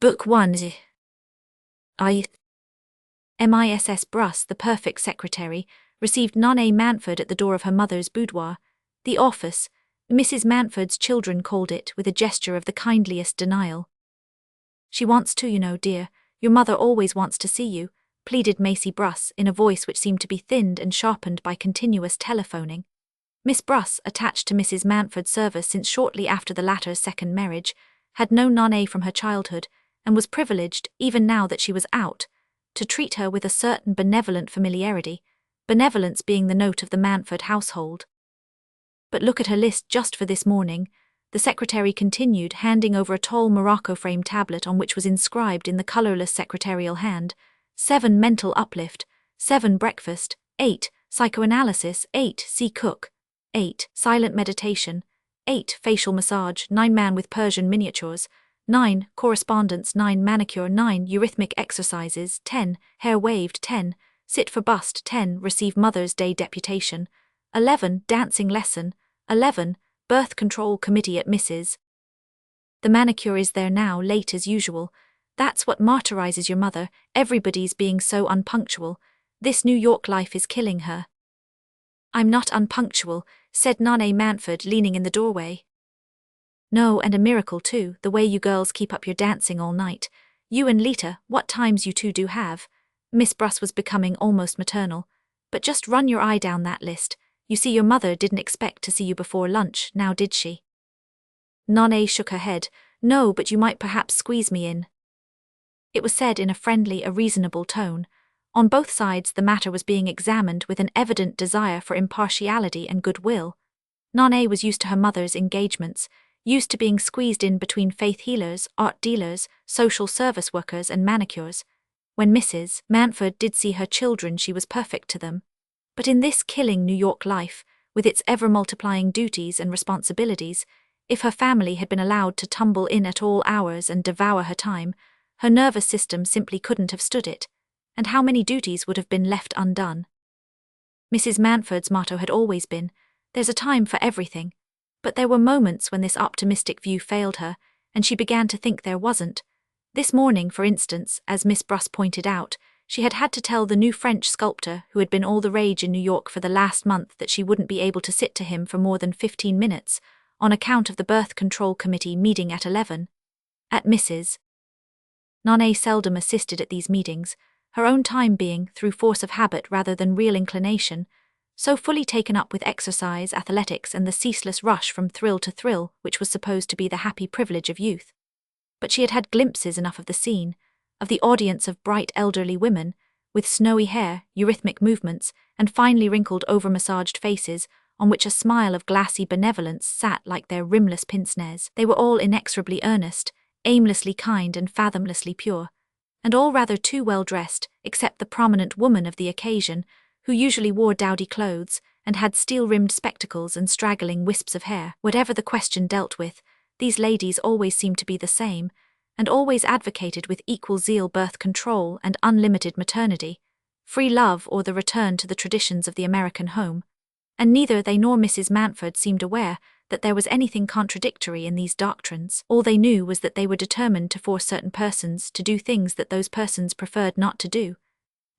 Book 1. I. Miss Bruss, the perfect secretary, received Nonne Mountford at the door of her mother's boudoir. The office, Mrs. Mountford's children called it, with a gesture of the kindliest denial. "She wants to, you know, dear. Your mother always wants to see you," pleaded Maisie Bruss in a voice which seemed to be thinned and sharpened by continuous telephoning. Miss Bruss, attached to Mrs. Mountford's service since shortly after the latter's second marriage, had known Nonne from her childhood, and was privileged, even now that she was out, to treat her with a certain benevolent familiarity, benevolence being the note of the Mountford household. "But look at her list just for this morning," the secretary continued, handing over a tall morocco-framed tablet on which was inscribed in the colourless secretarial hand, 7 mental uplift, 7 breakfast, 8 psychoanalysis, 8 see cook, 8 silent meditation, 8 facial massage, 9 man with Persian miniatures, 9 correspondence, 9 manicure, 9 eurythmic exercises, 10 hair waved, 10 sit for bust, 10 receive Mother's Day deputation, 11 dancing lesson, 11 birth control committee at Mrs. The manicure is there now, late as usual. That's what martyrizes your mother, everybody's being so unpunctual. This New York life is killing her." "I'm not unpunctual," said Nonne Mountford, leaning in the doorway. "No, and a miracle too, the way you girls keep up your dancing all night. You and Lita, what times you two do have." Miss Bruss was becoming almost maternal. "But just run your eye down that list. You see, your mother didn't expect to see you before lunch, now did she?" Nonne shook her head. "No, but you might perhaps squeeze me in." It was said in a friendly, a reasonable tone. On both sides the matter was being examined with an evident desire for impartiality and goodwill. Nonne was used to her mother's engagements, used to being squeezed in between faith healers, art dealers, social service workers and manicures. When Mrs. Mountford did see her children, she was perfect to them. But in this killing New York life, with its ever-multiplying duties and responsibilities, if her family had been allowed to tumble in at all hours and devour her time, her nervous system simply couldn't have stood it. And how many duties would have been left undone? Mrs. Mountford's motto had always been, "There's a time for everything." But there were moments when this optimistic view failed her, and she began to think there wasn't. This morning, for instance, as Miss Bruss pointed out, she had had to tell the new French sculptor who had been all the rage in New York for the last month that she wouldn't be able to sit to him for more than 15 minutes, on account of the birth control committee meeting at 11. At Mrs. Nonne seldom assisted at these meetings, her own time being, through force of habit rather than real inclination, so fully taken up with exercise, athletics and the ceaseless rush from thrill to thrill which was supposed to be the happy privilege of youth. But she had had glimpses enough of the scene, of the audience of bright elderly women, with snowy hair, eurythmic movements, and finely wrinkled over-massaged faces, on which a smile of glassy benevolence sat like their rimless pince-nez. They were all inexorably earnest, aimlessly kind and fathomlessly pure, and all rather too well dressed, except the prominent woman of the occasion, who usually wore dowdy clothes, and had steel-rimmed spectacles and straggling wisps of hair. Whatever the question dealt with, these ladies always seemed to be the same, and always advocated with equal zeal birth control and unlimited maternity, free love or the return to the traditions of the American home, and neither they nor Mrs. Mountford seemed aware that there was anything contradictory in these doctrines. All they knew was that they were determined to force certain persons to do things that those persons preferred not to do.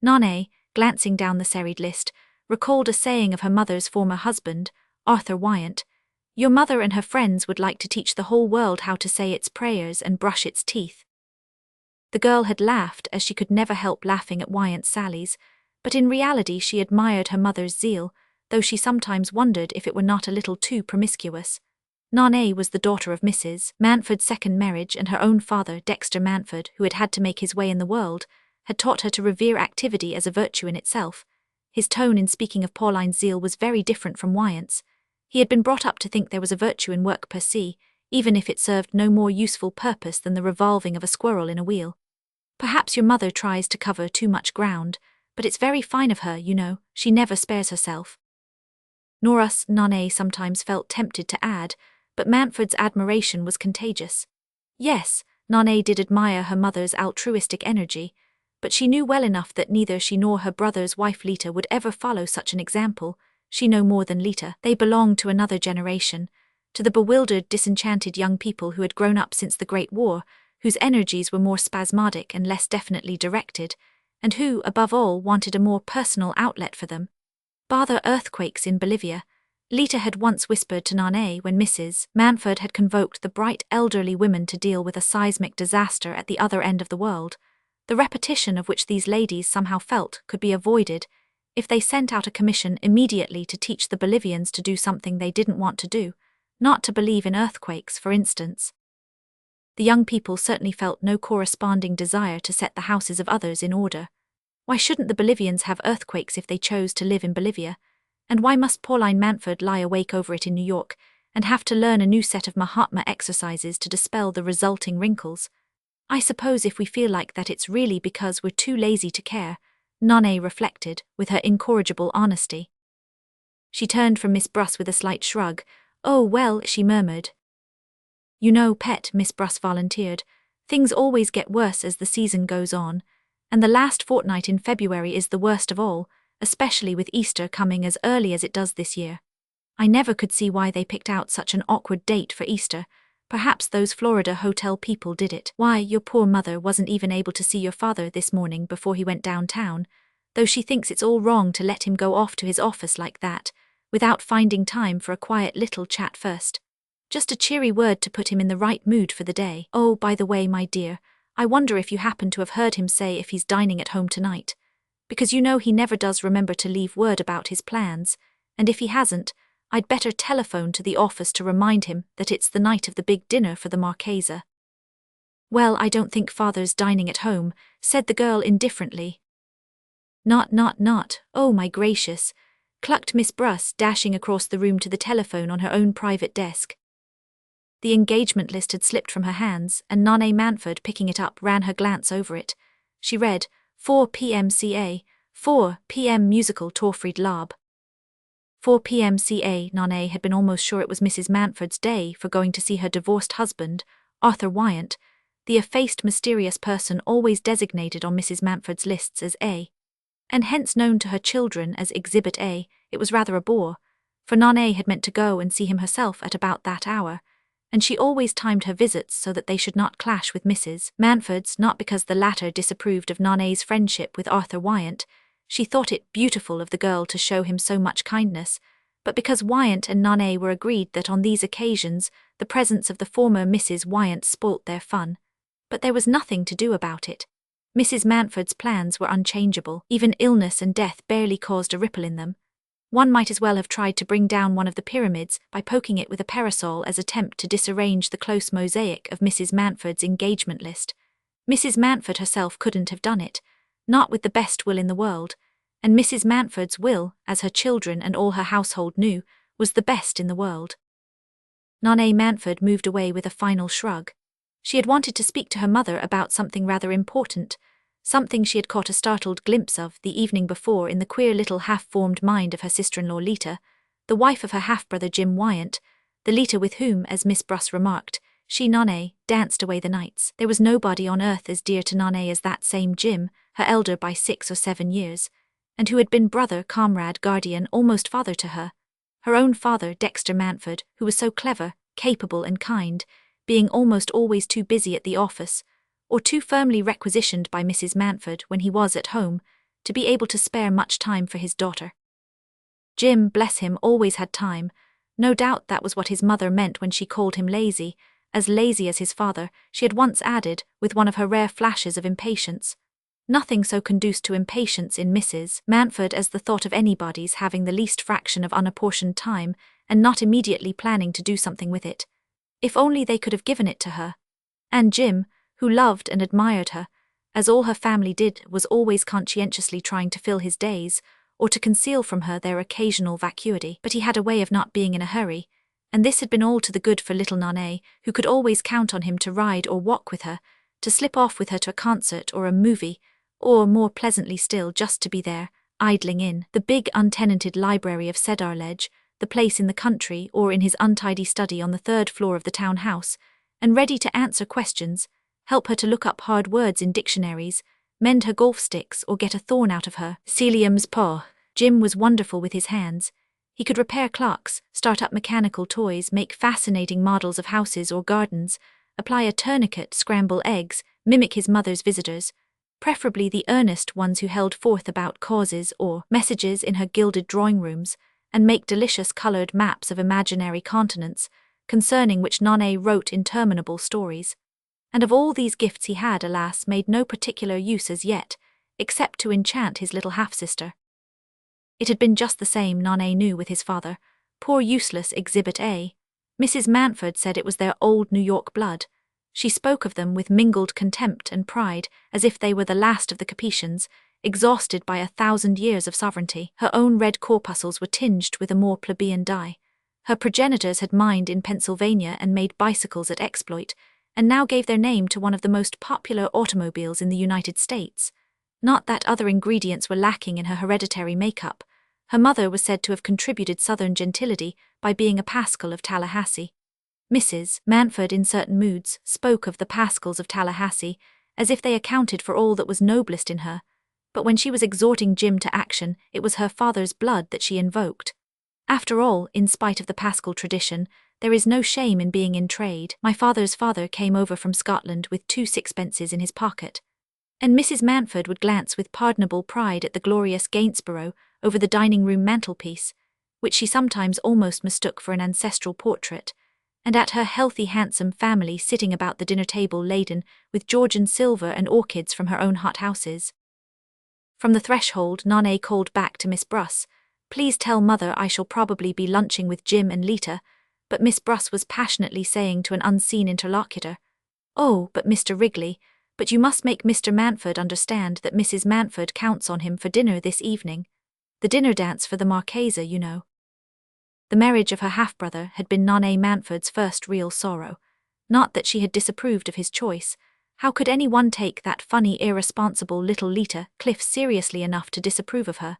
Nonne, glancing down the serried list, recalled a saying of her mother's former husband, Arthur Wyant: "Your mother and her friends would like to teach the whole world how to say its prayers and brush its teeth." The girl had laughed, as she could never help laughing at Wyant's sallies, but in reality she admired her mother's zeal, though she sometimes wondered if it were not a little too promiscuous. Nonne was the daughter of Mrs. Mountford's second marriage, and her own father, Dexter Mountford, who had had to make his way in the world, had taught her to revere activity as a virtue in itself. His tone in speaking of Pauline's zeal was very different from Wyant's. He had been brought up to think there was a virtue in work per se, even if it served no more useful purpose than the revolving of a squirrel in a wheel. "Perhaps your mother tries to cover too much ground, but it's very fine of her, you know, she never spares herself." Nor us, Nonne sometimes felt tempted to add, but Mountford's admiration was contagious. Yes, Nonne did admire her mother's altruistic energy, but she knew well enough that neither she nor her brother's wife Lita would ever follow such an example. She no more than Lita. They belonged to another generation, to the bewildered, disenchanted young people who had grown up since the Great War, whose energies were more spasmodic and less definitely directed, and who, above all, wanted a more personal outlet for them. Bother earthquakes in Bolivia, Lita had once whispered to Nane when Mrs. Manford had convoked the bright elderly women to deal with a seismic disaster at the other end of the world, the repetition of which these ladies somehow felt could be avoided if they sent out a commission immediately to teach the Bolivians to do something they didn't want to do, not to believe in earthquakes, for instance. The young people certainly felt no corresponding desire to set the houses of others in order. Why shouldn't the Bolivians have earthquakes if they chose to live in Bolivia? And why must Pauline Manford lie awake over it in New York and have to learn a new set of Mahatma exercises to dispel the resulting wrinkles? I suppose if we feel like that it's really because we're too lazy to care, Nane reflected, with her incorrigible honesty. She turned from Miss Bruss with a slight shrug. "Oh, well," she murmured. "You know, pet," Miss Bruss volunteered, "things always get worse as the season goes on, and the last fortnight in February is the worst of all, especially with Easter coming as early as it does this year. I never could see why they picked out such an awkward date for Easter. Perhaps those Florida hotel people did it. Why, your poor mother wasn't even able to see your father this morning before he went downtown, though she thinks it's all wrong to let him go off to his office like that, without finding time for a quiet little chat first. Just a cheery word to put him in the right mood for the day. Oh, by the way, my dear, I wonder if you happen to have heard him say if he's dining at home tonight. Because you know he never does remember to leave word about his plans, and if he hasn't, I'd better telephone to the office to remind him that it's the night of the big dinner for the Marchesa." "Well, I don't think father's dining at home," said the girl indifferently. Not, oh my gracious," clucked Miss Bruss, dashing across the room to the telephone on her own private desk. The engagement list had slipped from her hands, and Nane Manford, picking it up, ran her glance over it. She read, 4 p.m. CA, 4 p.m. musical Torfried Lob. 4 p.m. CA. Nane had been almost sure it was Mrs. Manford's day for going to see her divorced husband, Arthur Wyant, the effaced mysterious person always designated on Mrs. Manford's lists as A, and hence known to her children as Exhibit A. It was rather a bore, for Nane had meant to go and see him herself at about that hour, and she always timed her visits so that they should not clash with Mrs. Manford's, not because the latter disapproved of Nane's friendship with Arthur Wyant. She thought it beautiful of the girl to show him so much kindness, but because Wyant and Nane were agreed that on these occasions the presence of the former Mrs. Wyant spoilt their fun. But there was nothing to do about it. Mrs. Manford's plans were unchangeable. Even illness and death barely caused a ripple in them. One might as well have tried to bring down one of the pyramids by poking it with a parasol as attempt to disarrange the close mosaic of Mrs. Manford's engagement list. Mrs. Manford herself couldn't have done it, not with the best will in the world, and Mrs. Manford's will, as her children and all her household knew, was the best in the world. Nane Manford moved away with a final shrug. She had wanted to speak to her mother about something rather important, something she had caught a startled glimpse of the evening before in the queer little half-formed mind of her sister-in-law Lita, the wife of her half-brother Jim Wyant, the Lita with whom, as Miss Bruss remarked, she, Nane, danced away the nights. There was nobody on earth as dear to Nane as that same Jim, her elder by 6 or 7 years, and who had been brother, comrade, guardian, almost father to her. Her own father, Dexter Manford, who was so clever, capable and kind, being almost always too busy at the office, or too firmly requisitioned by Mrs. Manford when he was at home, to be able to spare much time for his daughter. Jim, bless him, always had time. No doubt that was what his mother meant when she called him lazy as his father, she had once added, with one of her rare flashes of impatience. Nothing so conduced to impatience in Mrs. Manford as the thought of anybody's having the least fraction of unapportioned time and not immediately planning to do something with it. If only they could have given it to her. And Jim, who loved and admired her, as all her family did, was always conscientiously trying to fill his days, or to conceal from her their occasional vacuity. But he had a way of not being in a hurry, and this had been all to the good for little Nane, who could always count on him to ride or walk with her, to slip off with her to a concert or a movie, or, more pleasantly still, just to be there, idling in the big untenanted library of Cedar Ledge, the place in the country, or in his untidy study on the 3rd floor of the town house, and ready to answer questions, help her to look up hard words in dictionaries, mend her golf sticks, or get a thorn out of her Celium's paw. Jim was wonderful with his hands. He could repair clocks, start up mechanical toys, make fascinating models of houses or gardens, apply a tourniquet, scramble eggs, mimic his mother's visitors, preferably the earnest ones who held forth about causes or messages in her gilded drawing rooms, and make delicious coloured maps of imaginary continents, concerning which Nonnet wrote interminable stories. And of all these gifts he had, alas, made no particular use as yet, except to enchant his little half-sister. It had been just the same, Nonnet knew, with his father. Poor useless Exhibit A. Mrs. Mantford said it was their old New York blood. She spoke of them with mingled contempt and pride, as if they were the last of the Capetians, exhausted by 1,000 years of sovereignty. Her own red corpuscles were tinged with a more plebeian dye. Her progenitors had mined in Pennsylvania and made bicycles at exploit, and now gave their name to one of the most popular automobiles in the United States. Not that other ingredients were lacking in her hereditary makeup. Her mother was said to have contributed Southern gentility by being a Pascal of Tallahassee. Mrs. Mantford, in certain moods, spoke of the Pascals of Tallahassee as if they accounted for all that was noblest in her, but when she was exhorting Jim to action, it was her father's blood that she invoked. After all, in spite of the Pascal tradition, there is no shame in being in trade. My father's father came over from Scotland with 2 sixpences in his pocket. And Mrs. Mantford would glance with pardonable pride at the glorious Gainsborough over the dining-room mantelpiece, which she sometimes almost mistook for an ancestral portrait, and at her healthy, handsome family sitting about the dinner table laden with Georgian silver and orchids from her own hothouses. From the threshold, Nonnet called back to Miss Bruss, "Please tell Mother I shall probably be lunching with Jim and Lita," but Miss Bruss was passionately saying to an unseen interlocutor, "Oh, but Mr. Wrigley, but you must make Mr. Mantford understand that Mrs. Mantford counts on him for dinner this evening. The dinner dance for the Marchesa, you know." The marriage of her half-brother had been Nonnet Mantford's first real sorrow. Not that she had disapproved of his choice. How could any one take that funny, irresponsible little Lita Cliff seriously enough to disapprove of her?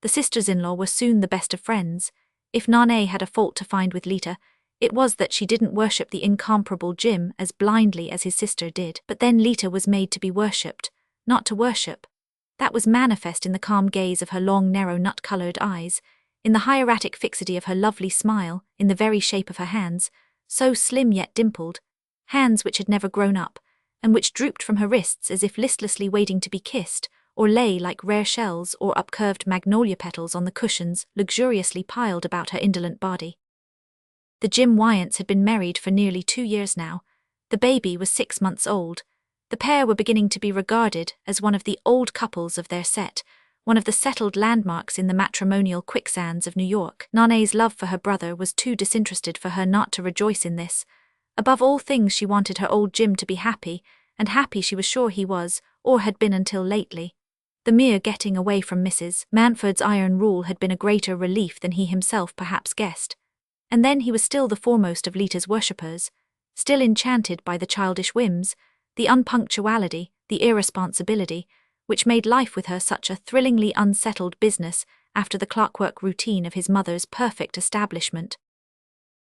The sisters-in-law were soon the best of friends. If Nonnet had a fault to find with Lita, it was that she didn't worship the incomparable Jim as blindly as his sister did. But then Lita was made to be worshipped, not to worship. That was manifest in the calm gaze of her long, narrow, nut-coloured eyes, in the hieratic fixity of her lovely smile, in the very shape of her hands, so slim yet dimpled, hands which had never grown up, and which drooped from her wrists as if listlessly waiting to be kissed, or lay like rare shells or upcurved magnolia petals on the cushions luxuriously piled about her indolent body. The Jim Wyants had been married for nearly 2 years now. The baby was 6 months old. The pair were beginning to be regarded as one of the old couples of their set, one of the settled landmarks in the matrimonial quicksands of New York. Nonnet's love for her brother was too disinterested for her not to rejoice in this. Above all things she wanted her old Jim to be happy, and happy she was sure he was, or had been until lately. The mere getting away from Mrs. Mantford's iron rule had been a greater relief than he himself perhaps guessed. And then he was still the foremost of Lita's worshippers, still enchanted by the childish whims, the unpunctuality, the irresponsibility, which made life with her such a thrillingly unsettled business after the clockwork routine of his mother's perfect establishment.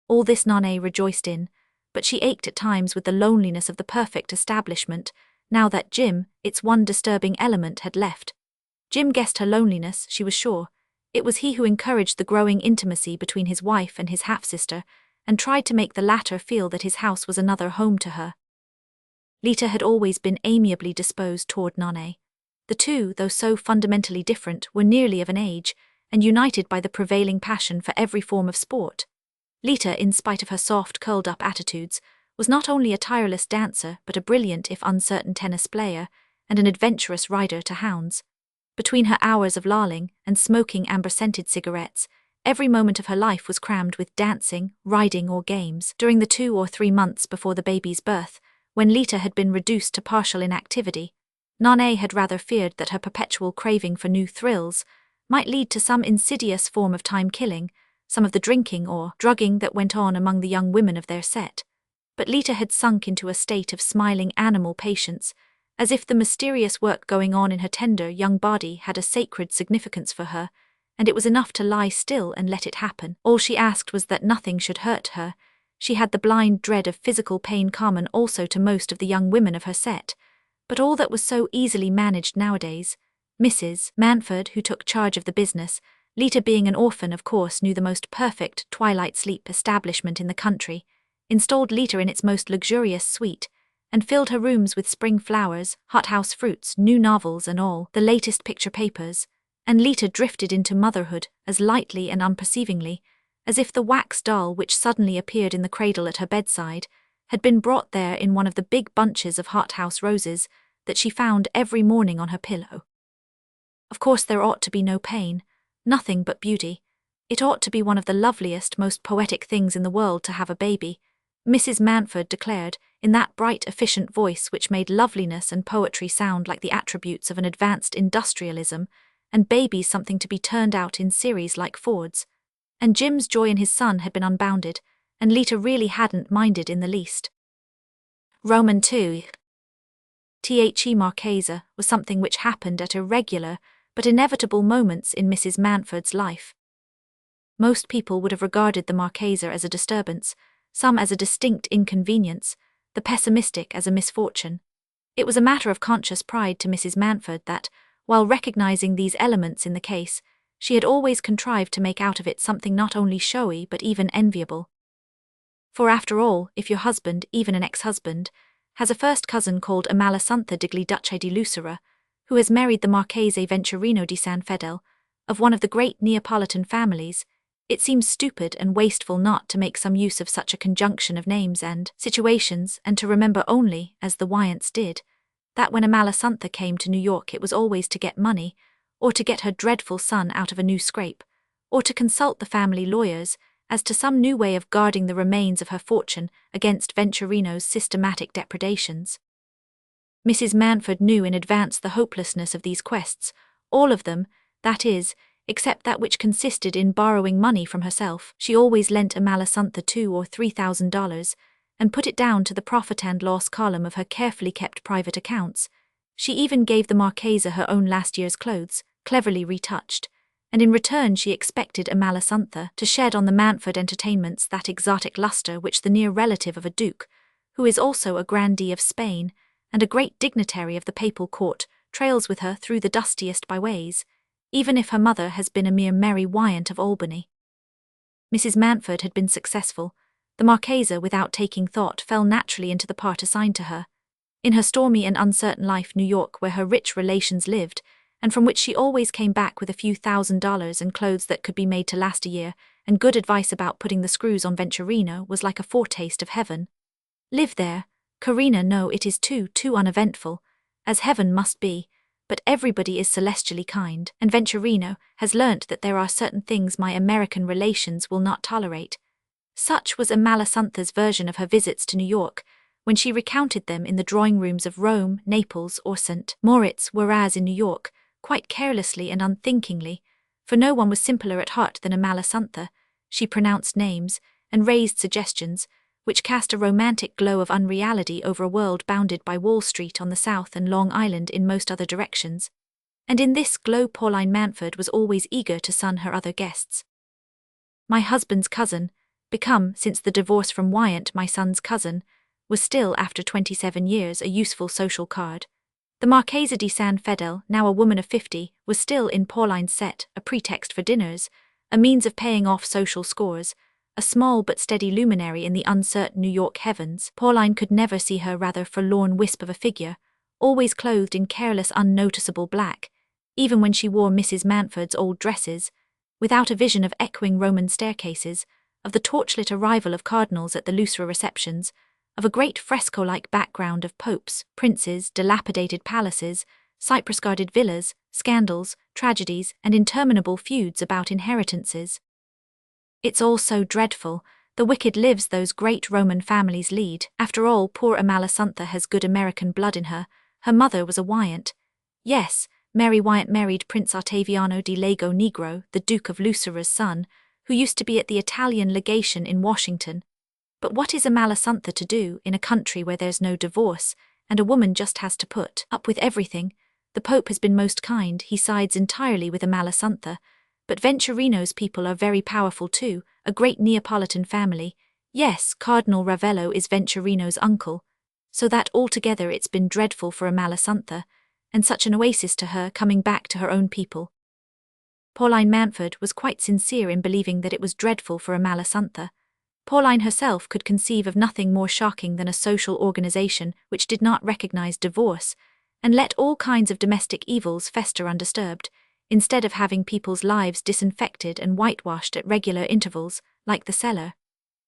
All this Nonnet rejoiced in, but she ached at times with the loneliness of the perfect establishment, now that Jim, its one disturbing element, had left. Jim guessed her loneliness, she was sure. It was he who encouraged the growing intimacy between his wife and his half-sister, and tried to make the latter feel that his house was another home to her. Lita had always been amiably disposed toward Nonnet. The two, though so fundamentally different, were nearly of an age, and united by the prevailing passion for every form of sport. Lita, in spite of her soft, curled-up attitudes, was not only a tireless dancer but a brilliant if uncertain tennis player, and an adventurous rider to hounds. Between her hours of lolling and smoking amber-scented cigarettes, every moment of her life was crammed with dancing, riding or games. During the 2 or 3 months before the baby's birth, when Lita had been reduced to partial inactivity, Nonnet had rather feared that her perpetual craving for new thrills might lead to some insidious form of time-killing, some of the drinking or drugging that went on among the young women of their set. But Lita had sunk into a state of smiling animal patience, as if the mysterious work going on in her tender young body had a sacred significance for her, and it was enough to lie still and let it happen. All she asked was that nothing should hurt her. She had the blind dread of physical pain common also to most of the young women of her set, but all that was so easily managed nowadays. Mrs. Mantford, who took charge of the business, Lita being an orphan of course knew the most perfect Twilight Sleep establishment in the country, installed Lita in its most luxurious suite, and filled her rooms with spring flowers, hothouse fruits, new novels and all the latest picture papers, and Lita drifted into motherhood as lightly and unperceivingly, as if the wax doll which suddenly appeared in the cradle at her bedside had been brought there in one of the big bunches of hothouse roses that she found every morning on her pillow. Of course there ought to be no pain, nothing but beauty. It ought to be one of the loveliest, most poetic things in the world to have a baby, Mrs. Mountford declared, in that bright, efficient voice which made loveliness and poetry sound like the attributes of an advanced industrialism, and babies something to be turned out in series like Ford's. And Jim's joy in his son had been unbounded, and Lita really hadn't minded in the least. Roman II. The Marchesa was something which happened at irregular but inevitable moments in Mrs. Mountford's life. Most people would have regarded the Marchesa as a disturbance, some as a distinct inconvenience, the pessimistic as a misfortune. It was a matter of conscious pride to Mrs. Mountford that, while recognizing these elements in the case, she had always contrived to make out of it something not only showy but even enviable. For after all, if your husband, even an ex-husband, has a first cousin called Amalasuntha degli Duce di Lucera, who has married the Marchese Venturino di San Fedele, of one of the great Neapolitan families, it seems stupid and wasteful not to make some use of such a conjunction of names and situations, and to remember only, as the Wyants did, that when Amalasuntha came to New York it was always to get money, or to get her dreadful son out of a new scrape, or to consult the family lawyers as to some new way of guarding the remains of her fortune against Venturino's systematic depredations. Mrs. Mountford knew in advance the hopelessness of these quests, all of them, that is, except that which consisted in borrowing money from herself. She always lent Amalasuntha $2,000 or $3,000, and put it down to the profit and loss column of her carefully kept private accounts. She even gave the Marchesa her own last year's clothes, cleverly retouched, and in return she expected Amalasuntha to shed on the Mountford entertainments that exotic lustre which the near relative of a duke, who is also a grandee of Spain, and a great dignitary of the papal court, trails with her through the dustiest byways, even if her mother has been a mere Mary Wyant of Albany. Mrs. Mountford had been successful. The Marchesa, without taking thought, fell naturally into the part assigned to her. In her stormy and uncertain life, New York, where her rich relations lived, and from which she always came back with a few $1,000s and clothes that could be made to last a year, and good advice about putting the screws on Venturino, was like a foretaste of heaven. Live there, Carina? No, it is too uneventful, as heaven must be, but everybody is celestially kind, and Venturino has learnt that there are certain things my American relations will not tolerate. Such was Amalasuntha's version of her visits to New York, when she recounted them in the drawing-rooms of Rome, Naples, or St. Moritz, whereas in New York, quite carelessly and unthinkingly, for no one was simpler at heart than Amalasuntha, she pronounced names, and raised suggestions, which cast a romantic glow of unreality over a world bounded by Wall Street on the south and Long Island in most other directions. And in this glow Pauline Mountford was always eager to sun her other guests. My husband's cousin, become, since the divorce from Wyant, my son's cousin, was still, after 27 years, a useful social card. The Marchesa di San Fedele, now a woman of 50, was still in Pauline's set, a pretext for dinners, a means of paying off social scores, a small but steady luminary in the uncertain New York heavens. Pauline could never see her rather forlorn wisp of a figure, always clothed in careless unnoticeable black, even when she wore Mrs. Mountford's old dresses, without a vision of echoing Roman staircases, of the torchlit arrival of cardinals at the Lucera receptions, of a great fresco-like background of popes, princes, dilapidated palaces, cypress-guarded villas, scandals, tragedies, and interminable feuds about inheritances. It's all so dreadful, the wicked lives those great Roman families lead. After all, poor Amalasuntha has good American blood in her. Her mother was a Wyant. Yes, Mary Wyant married Prince Ottaviano di Lago Negro, the Duke of Lucera's son, who used to be at the Italian legation in Washington. But what is Amalasuntha to do in a country where there's no divorce, and a woman just has to put up with everything? The Pope has been most kind, he sides entirely with Amalasuntha, but Venturino's people are very powerful too, a great Neapolitan family. Yes, Cardinal Ravello is Venturino's uncle, so that altogether it's been dreadful for Amalasuntha, and such an oasis to her coming back to her own people. Pauline Mountford was quite sincere in believing that it was dreadful for Amalasuntha, Pauline herself could conceive of nothing more shocking than a social organization which did not recognize divorce and let all kinds of domestic evils fester undisturbed, instead of having people's lives disinfected and whitewashed at regular intervals, like the cellar.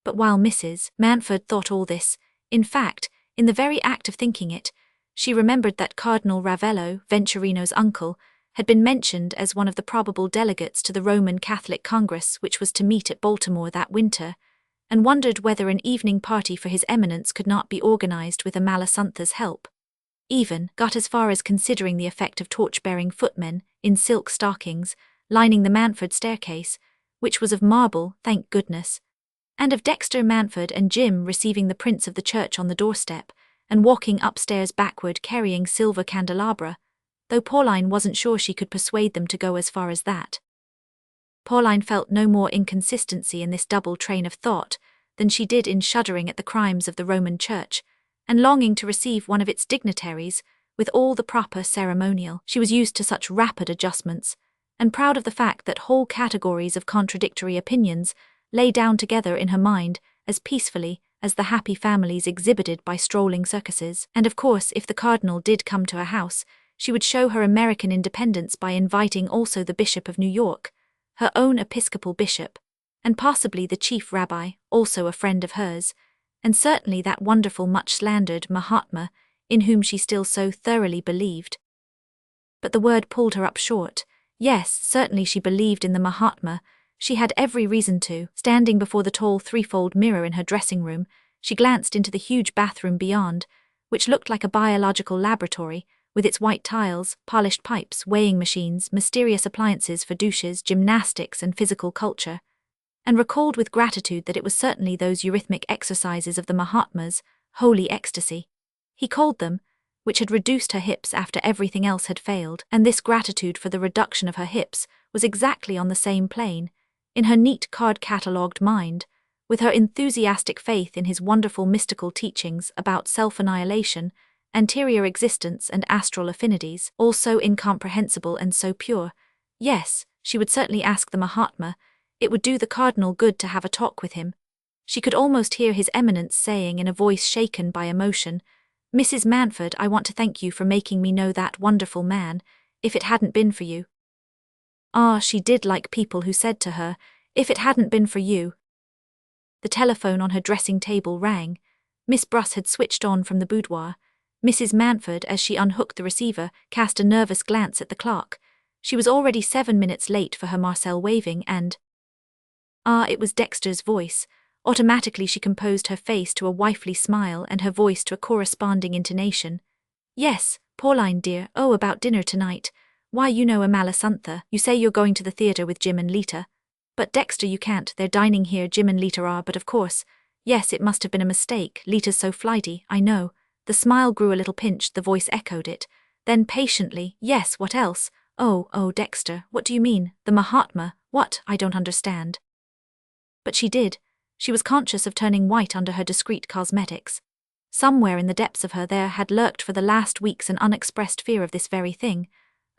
But while Mrs. Mountford thought all this, in fact, in the very act of thinking it, she remembered that Cardinal Ravello, Venturino's uncle, had been mentioned as one of the probable delegates to the Roman Catholic Congress which was to meet at Baltimore that winter, and wondered whether an evening party for His Eminence could not be organized with Amalasuntha's help. Even got as far as considering the effect of torch-bearing footmen, in silk stockings, lining the Mountford staircase, which was of marble, thank goodness, and of Dexter Mountford and Jim receiving the prince of the church on the doorstep, and walking upstairs backward carrying silver candelabra, though Pauline wasn't sure she could persuade them to go as far as that. Pauline felt no more inconsistency in this double train of thought than she did in shuddering at the crimes of the Roman Church, and longing to receive one of its dignitaries with all the proper ceremonial. She was used to such rapid adjustments, and proud of the fact that whole categories of contradictory opinions lay down together in her mind as peacefully as the happy families exhibited by strolling circuses. And of course, if the cardinal did come to her house, she would show her American independence by inviting also the Bishop of New York, her own Episcopal bishop, and possibly the chief rabbi, also a friend of hers, and certainly that wonderful much-slandered Mahatma, in whom she still so thoroughly believed. But the word pulled her up short. Yes, certainly she believed in the Mahatma. She had every reason to. Standing before the tall threefold mirror in her dressing room, she glanced into the huge bathroom beyond, which looked like a biological laboratory, with its white tiles, polished pipes, weighing machines, mysterious appliances for douches, gymnastics and physical culture, and recalled with gratitude that it was certainly those eurythmic exercises of the Mahatma's holy ecstasy, he called them, which had reduced her hips after everything else had failed, and this gratitude for the reduction of her hips was exactly on the same plane, in her neat card-catalogued mind, with her enthusiastic faith in his wonderful mystical teachings about self-annihilation, anterior existence and astral affinities, all so incomprehensible and so pure. Yes, she would certainly ask the Mahatma. It would do the cardinal good to have a talk with him. She could almost hear His Eminence saying in a voice shaken by emotion, "Mrs. Mountford, I want to thank you for making me know that wonderful man. If it hadn't been for you." Ah, she did like people who said to her, "If it hadn't been for you." The telephone on her dressing table rang. Miss Bruss had switched on from the boudoir. Mrs. Mountford, as she unhooked the receiver, cast a nervous glance at the clock. She was already 7 minutes late for her Marcel waving, and... Ah, it was Dexter's voice. Automatically she composed her face to a wifely smile and her voice to a corresponding intonation. "Yes, Pauline dear, oh, about dinner tonight. Why, you know Amalasuntha, you say you're going to the theatre with Jim and Lita. But Dexter, you can't, they're dining here, Jim and Lita are, but of course. Yes, it must have been a mistake, Lita's so flighty, I know." The smile grew a little pinched, the voice echoed it. Then patiently, "Yes, what else? Oh, Dexter, what do you mean? The Mahatma, what? I don't understand." But she did. She was conscious of turning white under her discreet cosmetics. Somewhere in the depths of her there had lurked for the last weeks an unexpressed fear of this very thing,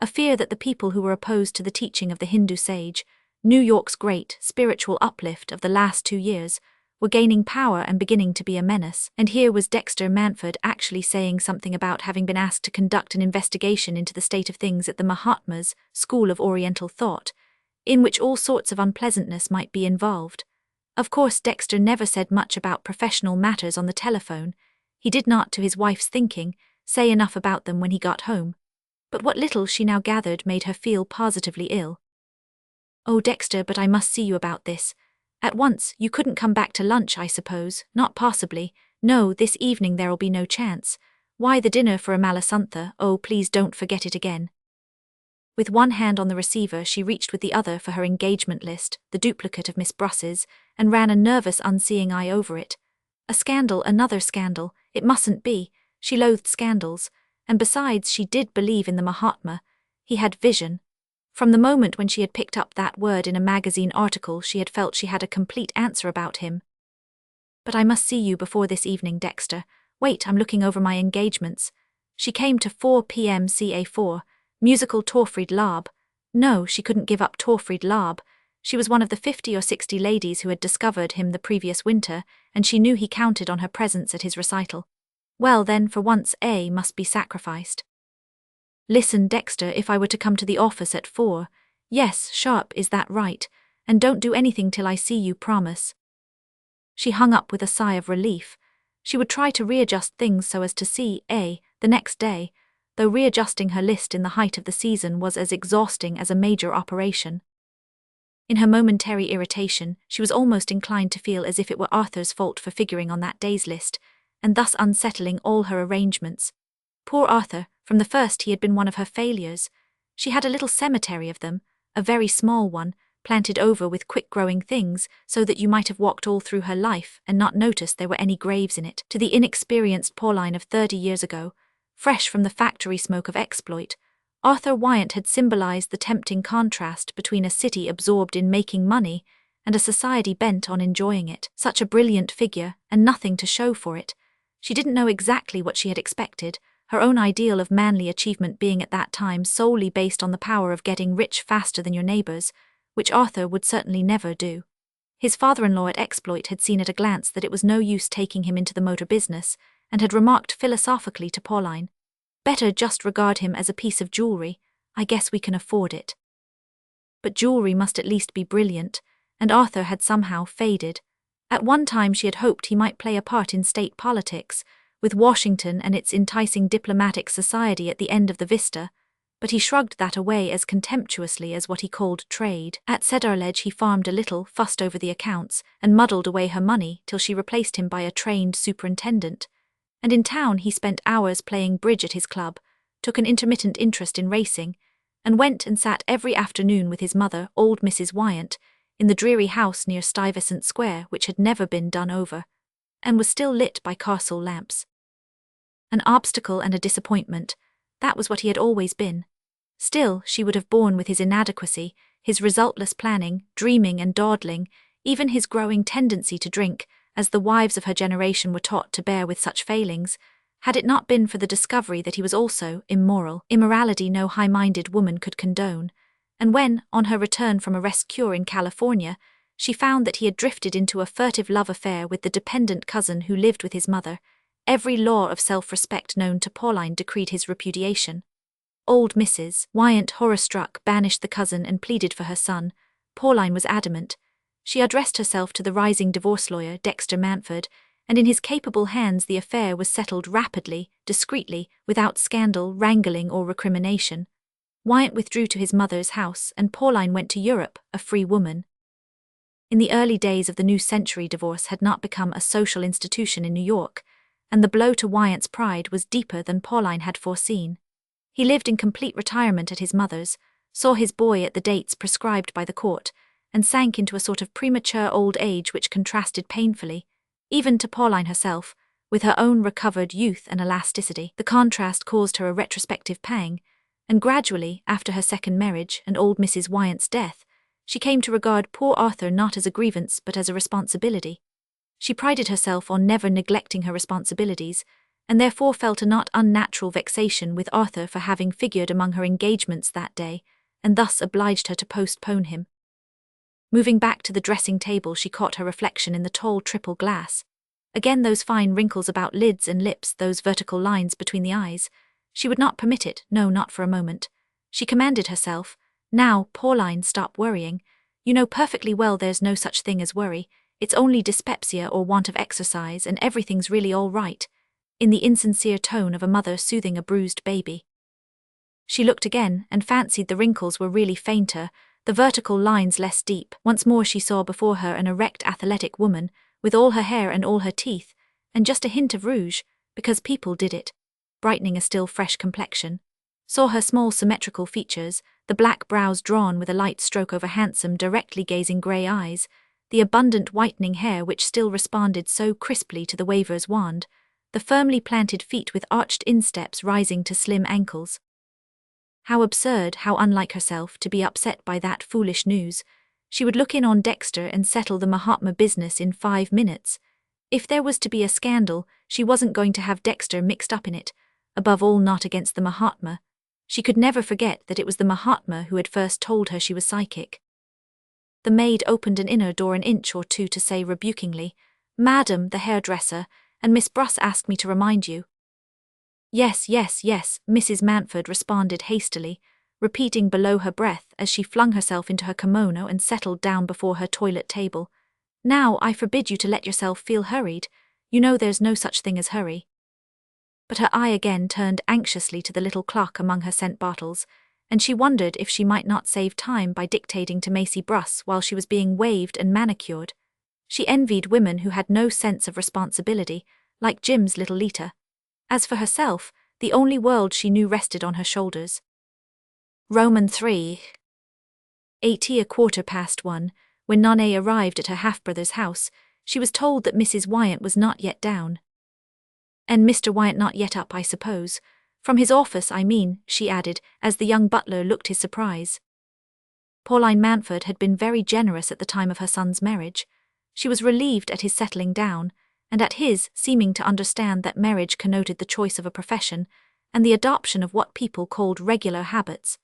a fear that the people who were opposed to the teaching of the Hindu sage, New York's great spiritual uplift of the last 2 years, were gaining power and beginning to be a menace. And here was Dexter Mountford actually saying something about having been asked to conduct an investigation into the state of things at the Mahatma's School of Oriental Thought, in which all sorts of unpleasantness might be involved. Of course, Dexter never said much about professional matters on the telephone. He did not, to his wife's thinking, say enough about them when he got home. But what little she now gathered made her feel positively ill. "Oh, Dexter, but I must see you about this. At once. You couldn't come back to lunch, I suppose?" "Not possibly. No, this evening there'll be no chance. Why, the dinner for Amalasuntha, oh, please don't forget it again." With one hand on the receiver she reached with the other for her engagement list, the duplicate of Miss Bruss's, and ran a nervous unseeing eye over it. A scandal, another scandal, it mustn't be. She loathed scandals, and besides she did believe in the Mahatma. He had vision. From the moment when she had picked up that word in a magazine article she had felt she had a complete answer about him. "But I must see you before this evening, Dexter. Wait, I'm looking over my engagements." She came to 4 p.m. ca 4, musical Torfried Lob. No, she couldn't give up Torfried Lob. She was one of the 50 or 60 ladies who had discovered him the previous winter, and she knew he counted on her presence at his recital. Well then, for once A must be sacrificed. Listen, Dexter, if I were to come to the office at 4, yes, sharp, is that right? And don't do anything till I see you, promise. She hung up with a sigh of relief. She would try to readjust things so as to see A the next day, though readjusting her list in the height of the season was as exhausting as a major operation. In her momentary irritation, she was almost inclined to feel as if it were Arthur's fault for figuring on that day's list, and thus unsettling all her arrangements. Poor Arthur, from the first he had been one of her failures. She had a little cemetery of them, a very small one, planted over with quick-growing things so that you might have walked all through her life and not noticed there were any graves in it. To the inexperienced Pauline of 30 years ago, fresh from the factory smoke of exploit, Arthur Wyant had symbolized the tempting contrast between a city absorbed in making money and a society bent on enjoying it. Such a brilliant figure, and nothing to show for it. She didn't know exactly what she had expected, her own ideal of manly achievement being at that time solely based on the power of getting rich faster than your neighbors, which Arthur would certainly never do. His father-in-law at Exploit had seen at a glance that it was no use taking him into the motor business, and had remarked philosophically to Pauline, "Better just regard him as a piece of jewelry, I guess we can afford it." But jewelry must at least be brilliant, and Arthur had somehow faded. At one time she had hoped he might play a part in state politics, with Washington and its enticing diplomatic society at the end of the vista, but he shrugged that away as contemptuously as what he called trade. At Cedarledge he farmed a little, fussed over the accounts, and muddled away her money till she replaced him by a trained superintendent. And in town he spent hours playing bridge at his club, took an intermittent interest in racing, and went and sat every afternoon with his mother, old Mrs. Wyant, in the dreary house near Stuyvesant Square which had never been done over, and was still lit by Castle lamps. An obstacle and a disappointment, that was what he had always been. Still, she would have borne with his inadequacy, his resultless planning, dreaming and dawdling, even his growing tendency to drink, as the wives of her generation were taught to bear with such failings, had it not been for the discovery that he was also immoral, immorality no high-minded woman could condone. And when, on her return from a rest cure in California, she found that he had drifted into a furtive love affair with the dependent cousin who lived with his mother, every law of self-respect known to Pauline decreed his repudiation. Old Mrs. Wyant, horror-struck, banished the cousin and pleaded for her son. Pauline was adamant. She addressed herself to the rising divorce lawyer, Dexter Manford, and in his capable hands the affair was settled rapidly, discreetly, without scandal, wrangling or recrimination. Wyant withdrew to his mother's house, and Pauline went to Europe, a free woman. In the early days of the new century, divorce had not become a social institution in New York, and the blow to Wyant's pride was deeper than Pauline had foreseen. He lived in complete retirement at his mother's, saw his boy at the dates prescribed by the court, and sank into a sort of premature old age which contrasted painfully, even to Pauline herself, with her own recovered youth and elasticity. The contrast caused her a retrospective pang, and gradually, after her second marriage and old Mrs. Wyant's death, she came to regard poor Arthur not as a grievance but as a responsibility. She prided herself on never neglecting her responsibilities, and therefore felt a not unnatural vexation with Arthur for having figured among her engagements that day, and thus obliged her to postpone him. Moving back to the dressing table, she caught her reflection in the tall triple glass. Again those fine wrinkles about lids and lips, those vertical lines between the eyes. She would not permit it, no, not for a moment. She commanded herself, "Now, Pauline, stop worrying. You know perfectly well there's no such thing as worry. It's only dyspepsia or want of exercise, and everything's really all right," in the insincere tone of a mother soothing a bruised baby. She looked again, and fancied the wrinkles were really fainter, the vertical lines less deep. Once more she saw before her an erect athletic woman, with all her hair and all her teeth, and just a hint of rouge, because people did it, brightening a still fresh complexion. Saw her small symmetrical features, the black brows drawn with a light stroke over handsome, directly gazing grey eyes, the abundant whitening hair which still responded so crisply to the waver's wand, the firmly planted feet with arched insteps rising to slim ankles. How absurd, how unlike herself, to be upset by that foolish news. She would look in on Dexter and settle the Mahatma business in 5 minutes. If there was to be a scandal, she wasn't going to have Dexter mixed up in it, above all not against the Mahatma. She could never forget that it was the Mahatma who had first told her she was psychic. the maid opened an inner door an inch or two to say rebukingly, "Madam, the hairdresser, and Miss Bruss asked me to remind you." "Yes, yes, yes," Mrs. Mantford responded hastily, repeating below her breath as she flung herself into her kimono and settled down before her toilet table. "Now I forbid you to let yourself feel hurried. You know there's no such thing as hurry." But her eye again turned anxiously to the little clock among her scent bottles, and she wondered if she might not save time by dictating to Macy Bruss while she was being waved and manicured. She envied women who had no sense of responsibility, like Jim's little Lita. As for herself, the only world she knew rested on her shoulders. Roman 3. 1:15, when Nonne arrived at her half-brother's house, she was told that Mrs. Wyant was not yet down. "And Mr. Wyant not yet up, I suppose. From his office, I mean," she added, as the young butler looked his surprise. Pauline Mantford had been very generous at the time of her son's marriage. She was relieved at his settling down, and at his seeming to understand that marriage connoted the choice of a profession, and the adoption of what people called regular habits.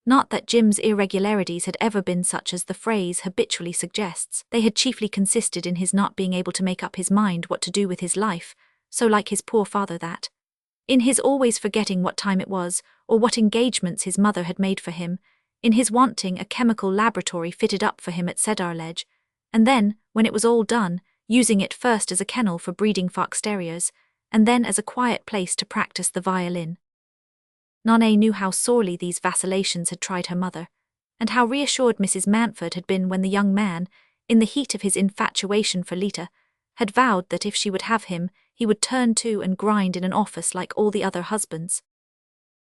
Not that Jim's irregularities had ever been such as the phrase habitually suggests. They had chiefly consisted in his not being able to make up his mind what to do with his life, so like his poor father that. In his always forgetting what time it was, or what engagements his mother had made for him, in his wanting a chemical laboratory fitted up for him at Cedarledge, and then, when it was all done, using it first as a kennel for breeding fox terriers, and then as a quiet place to practice the violin. Nonne knew how sorely these vacillations had tried her mother, and how reassured Mrs. Mantford had been when the young man, in the heat of his infatuation for Lita, had vowed that if she would have him, he would turn to and grind in an office like all the other husbands.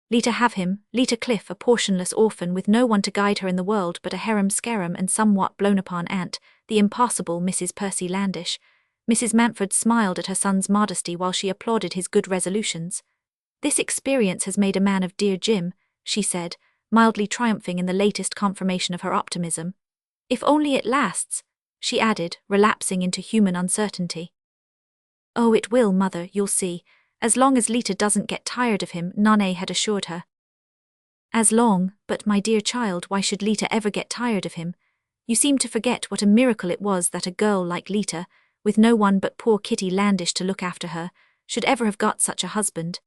Lita have him, Lita Cliff, a portionless orphan with no one to guide her in the world but a harum-scarum and somewhat blown-upon aunt, the impossible Mrs. Percy Landish. Mrs. Mantford smiled at her son's modesty while she applauded his good resolutions. "This experience has made a man of dear Jim," she said, mildly triumphing in the latest confirmation of her optimism. "If only it lasts," she added, relapsing into human uncertainty. "Oh, it will, mother, you'll see, as long as Lita doesn't get tired of him," Nonne had assured her. "As long, but my dear child, why should Lita ever get tired of him? You seem to forget what a miracle it was that a girl like Lita, with no one but poor Kitty Landish to look after her, should ever have got such a husband."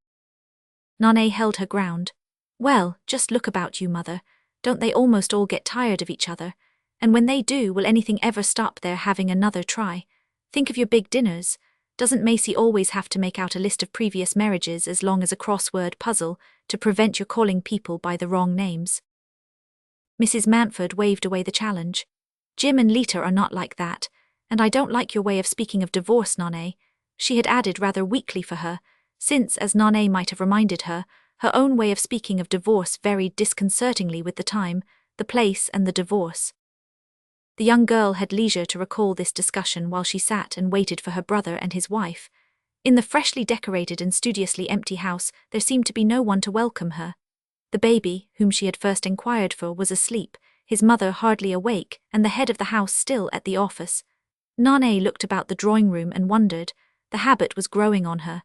Nonne held her ground. "Well, just look about you, mother. Don't they almost all get tired of each other? And when they do, will anything ever stop their having another try? Think of your big dinners. Doesn't Macy always have to make out a list of previous marriages as long as a crossword puzzle to prevent your calling people by the wrong names?" Mrs. Mantford waved away the challenge. "Jim and Lita are not like that, and I don't like your way of speaking of divorce, Nonne," she had added rather weakly for her, since, as Nonne might have reminded her, her own way of speaking of divorce varied disconcertingly with the time, the place, and the divorce. The young girl had leisure to recall this discussion while she sat and waited for her brother and his wife. In the freshly decorated and studiously empty house, there seemed to be no one to welcome her. The baby, whom she had first inquired for, was asleep, his mother hardly awake, and the head of the house still at the office. Nonne looked about the drawing-room and wondered. The habit was growing on her.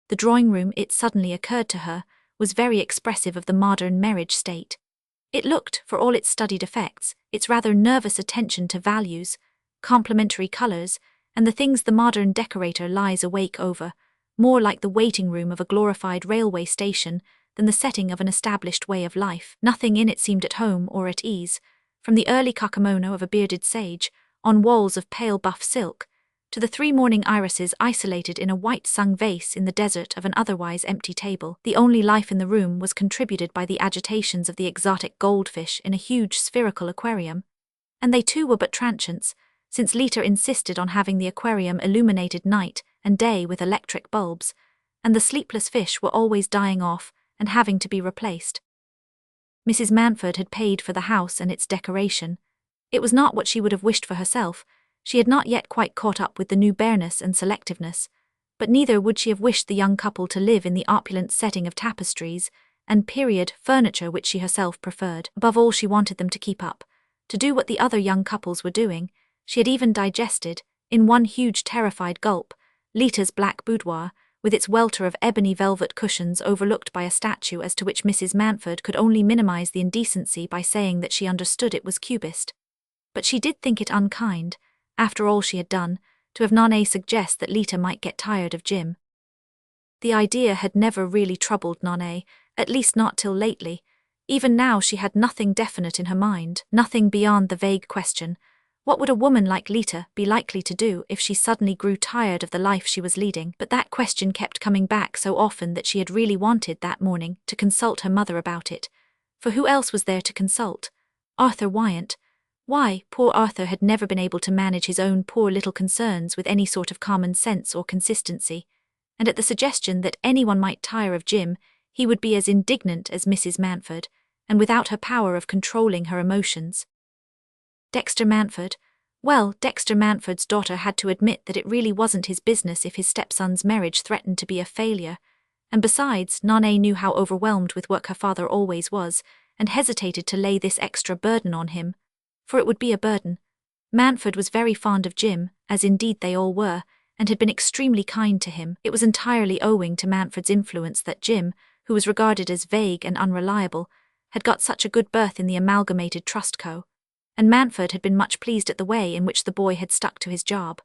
The drawing-room, it suddenly occurred to her, was very expressive of the modern marriage state. It looked, for all its studied effects, its rather nervous attention to values, complementary colours, and the things the modern decorator lies awake over, more like the waiting room of a glorified railway station than the setting of an established way of life. Nothing in it seemed at home or at ease, from the early kakemono of a bearded sage, on walls of pale buff silk, to the 3 morning irises isolated in a white sung vase in the desert of an otherwise empty table. The only life in the room was contributed by the agitations of the exotic goldfish in a huge spherical aquarium, and they too were but transients, since Lita insisted on having the aquarium illuminated night and day with electric bulbs, and the sleepless fish were always dying off and having to be replaced. Mrs. Mantford had paid for the house and its decoration. It was not what she would have wished for herself. She had not yet quite caught up with the new bareness and selectiveness, but neither would she have wished the young couple to live in the opulent setting of tapestries and period furniture which she herself preferred. Above all, she wanted them to keep up, to do what the other young couples were doing. She had even digested, in one huge terrified gulp, Lita's black boudoir, with its welter of ebony velvet cushions overlooked by a statue as to which Mrs. Mantford could only minimize the indecency by saying that she understood it was cubist. but she did think it unkind, after all she had done, to have Nane suggest that Lita might get tired of Jim. The idea had never really troubled Nane, at least not till lately. Even now she had nothing definite in her mind, nothing beyond the vague question, what would a woman like Lita be likely to do if she suddenly grew tired of the life she was leading? But that question kept coming back so often that she had really wanted that morning to consult her mother about it. For who else was there to consult? Arthur Wyant. Why, poor Arthur had never been able to manage his own poor little concerns with any sort of common sense or consistency, and at the suggestion that anyone might tire of Jim, he would be as indignant as Mrs. Mantford, and without her power of controlling her emotions. Dexter Mantford. Well, Dexter Mantford's daughter had to admit that it really wasn't his business if his stepson's marriage threatened to be a failure, and besides, Nane knew how overwhelmed with work her father always was, and hesitated to lay this extra burden on him. For it would be a burden. Mantford was very fond of Jim, as indeed they all were, and had been extremely kind to him. It was entirely owing to Mantford's influence that Jim, who was regarded as vague and unreliable, had got such a good berth in the Amalgamated Trust Co., and Mantford had been much pleased at the way in which the boy had stuck to his job.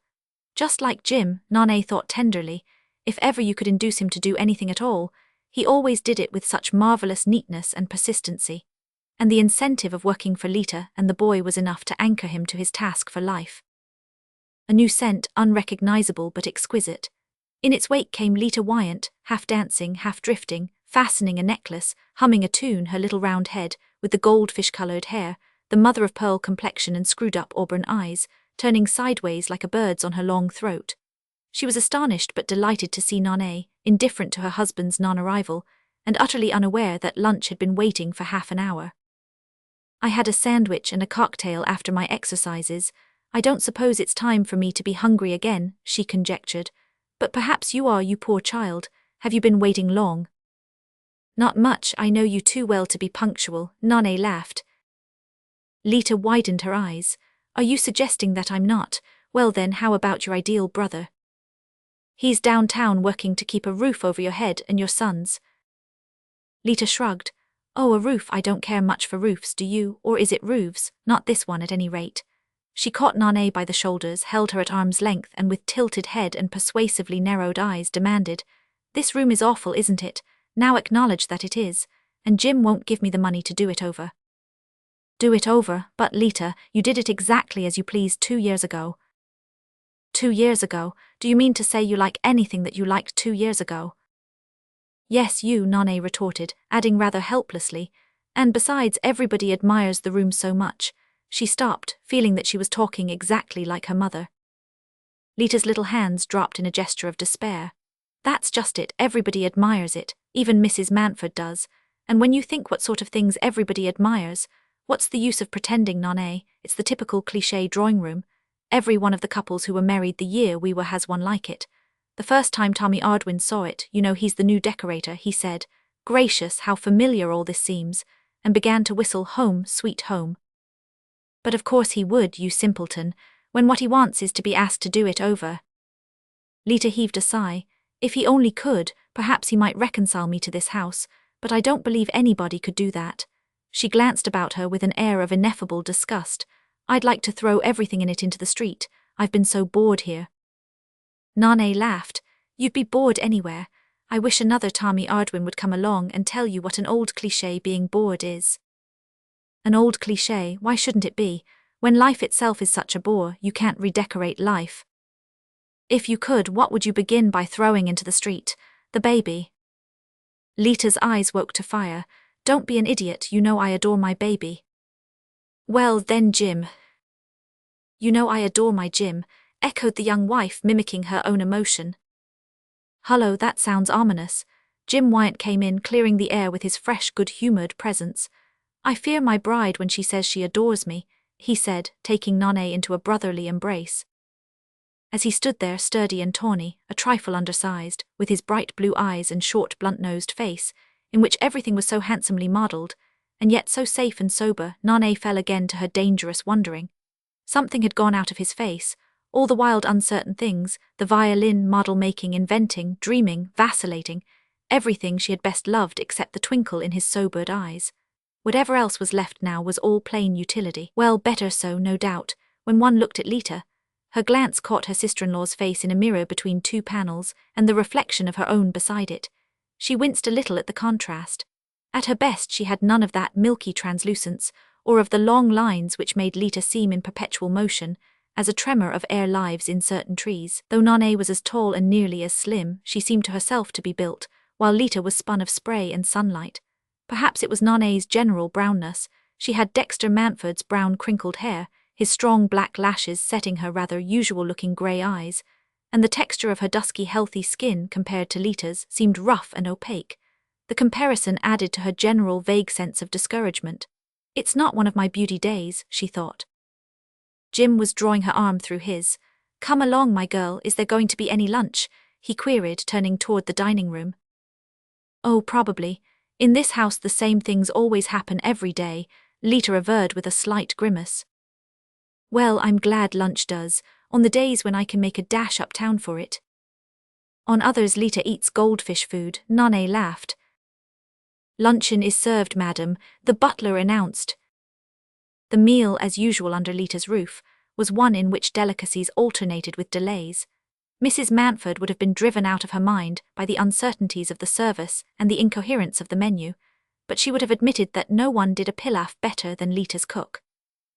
Just like Jim, Nane thought tenderly, if ever you could induce him to do anything at all, he always did it with such marvelous neatness and persistency. And the incentive of working for Lita and the boy was enough to anchor him to his task for life. A new scent, unrecognizable but exquisite. In its wake came Lita Wyant, half dancing, half drifting, fastening a necklace, humming a tune, her little round head, with the goldfish-coloured hair, the mother-of-pearl complexion and screwed-up auburn eyes, turning sideways like a bird's on her long throat. She was astonished but delighted to see Nane, indifferent to her husband's non-arrival, and utterly unaware that lunch had been waiting for half an hour. I had a sandwich and a cocktail after my exercises. I don't suppose it's time for me to be hungry again, she conjectured. But perhaps you are, you poor child. Have you been waiting long? Not much, I know you too well to be punctual, Nane laughed. Lita widened her eyes. Are you suggesting that I'm not? Well then, how about your ideal brother? He's downtown working to keep a roof over your head and your son's. Lita shrugged. Oh, a roof, I don't care much for roofs, do you? Or is it roofs? Not this one at any rate. She caught Nane by the shoulders, held her at arm's length, and with tilted head and persuasively narrowed eyes demanded, This room is awful, isn't it? Now acknowledge that it is, and Jim won't give me the money to do it over. Do it over? But Lita, you did it exactly as you pleased 2 years ago. 2 years ago? Do you mean to say you like anything that you liked 2 years ago? Yes, you, Nane retorted, adding rather helplessly, and besides, everybody admires the room so much. She stopped, feeling that she was talking exactly like her mother. Lita's little hands dropped in a gesture of despair. That's just it, everybody admires it, even Mrs. Mantford does, and when you think what sort of things everybody admires, what's the use of pretending, Nane? It's the typical cliché drawing room. Every one of the couples who were married the year we were has one like it. The first time Tommy Ardwin saw it, you know he's the new decorator, he said, Gracious, how familiar all this seems, and began to whistle Home, Sweet Home. But of course he would, you simpleton, when what he wants is to be asked to do it over. Lita heaved a sigh. If he only could, perhaps he might reconcile me to this house, but I don't believe anybody could do that. She glanced about her with an air of ineffable disgust. I'd like to throw everything in it into the street. I've been so bored here. Nane laughed. You'd be bored anywhere. I wish another Tommy Ardwin would come along and tell you what an old cliché being bored is. An old cliché, why shouldn't it be? When life itself is such a bore, you can't redecorate life. If you could, what would you begin by throwing into the street? The baby. Lita's eyes woke to fire. Don't be an idiot, you know I adore my baby. Well then, Jim. You know I adore my Jim, echoed the young wife, mimicking her own emotion. Hullo, that sounds ominous. Jim Wyant came in, clearing the air with his fresh, good-humoured presence. I fear my bride when she says she adores me, he said, taking Nane into a brotherly embrace. As he stood there, sturdy and tawny, a trifle undersized, with his bright blue eyes and short, blunt-nosed face, in which everything was so handsomely modelled, and yet so safe and sober, Nane fell again to her dangerous wondering. Something had gone out of his face, all the wild uncertain things, the violin, model-making, inventing, dreaming, vacillating, everything she had best loved except the twinkle in his sobered eyes. Whatever else was left now was all plain utility. Well, better so, no doubt. When one looked at Lita, her glance caught her sister-in-law's face in a mirror between two panels and the reflection of her own beside it. She winced a little at the contrast. At her best she had none of that milky translucence, or of the long lines which made Lita seem in perpetual motion, as a tremor of air lives in certain trees. Though Nane was as tall and nearly as slim, she seemed to herself to be built, while Lita was spun of spray and sunlight. Perhaps it was Nane's general brownness. She had Dexter Manford's brown crinkled hair, his strong black lashes setting her rather usual-looking grey eyes, and the texture of her dusky healthy skin compared to Lita's seemed rough and opaque. The comparison added to her general vague sense of discouragement. It's not one of my beauty days, she thought. Jim was drawing her arm through his. Come along, my girl, is there going to be any lunch? He queried, turning toward the dining room. Oh, probably. In this house the same things always happen every day, Lita averred with a slight grimace. Well, I'm glad lunch does, on the days when I can make a dash uptown for it. On others Lita eats goldfish food, Nane laughed. Luncheon is served, madam, the butler announced. The meal, as usual under Lita's roof, was one in which delicacies alternated with delays. Mrs. Manford would have been driven out of her mind by the uncertainties of the service and the incoherence of the menu, but she would have admitted that no one did a pilaf better than Lita's cook.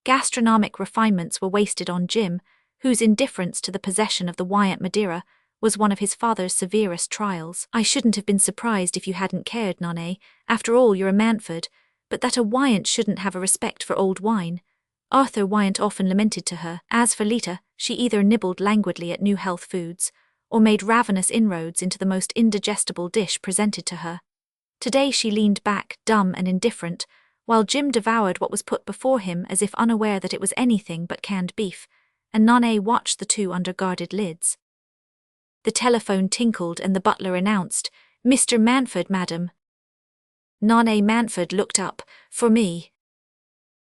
Gastronomic refinements were wasted on Jim, whose indifference to the possession of the Wyant Madeira was one of his father's severest trials. I shouldn't have been surprised if you hadn't cared, Nane. After all, you're a Manford, but that a Wyant shouldn't have a respect for old wine. Arthur Wyant often lamented to her. As for Lita, she either nibbled languidly at new health foods, or made ravenous inroads into the most indigestible dish presented to her. Today she leaned back, dumb and indifferent, while Jim devoured what was put before him as if unaware that it was anything but canned beef, and Nane watched the two under guarded lids. The telephone tinkled and the butler announced, Mr. Manford, madam. Nane Manford looked up. For me.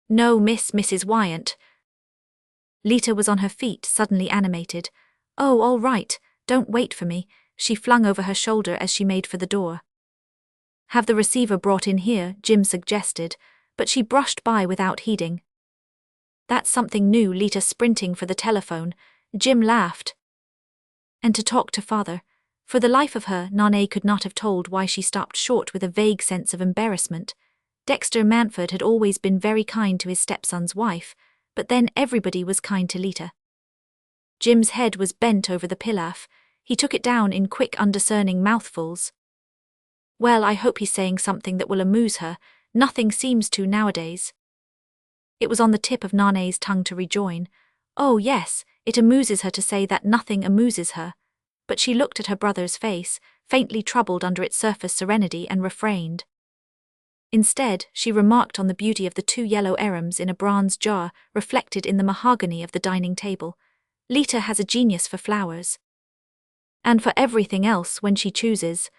No, Mrs. Wyant. Lita was on her feet, suddenly animated. Oh, all right, don't wait for me, she flung over her shoulder as she made for the door. Have the receiver brought in here, Jim suggested, but she brushed by without heeding. That's something new, Lita sprinting for the telephone. Jim laughed. And to talk to father. For the life of her, Nane could not have told why she stopped short with a vague sense of embarrassment. Dexter Manford had always been very kind to his stepson's wife, but then everybody was kind to Lita. Jim's head was bent over the pilaf. He took it down in quick, undiscerning mouthfuls. Well, I hope he's saying something that will amuse her. Nothing seems to nowadays. It was on the tip of Nane's tongue to rejoin. Oh yes, it amuses her to say that nothing amuses her. But she looked at her brother's face, faintly troubled under its surface serenity, and refrained. Instead, she remarked on the beauty of the two yellow arums in a bronze jar reflected in the mahogany of the dining table. Lita has a genius for flowers. And for everything else when she chooses.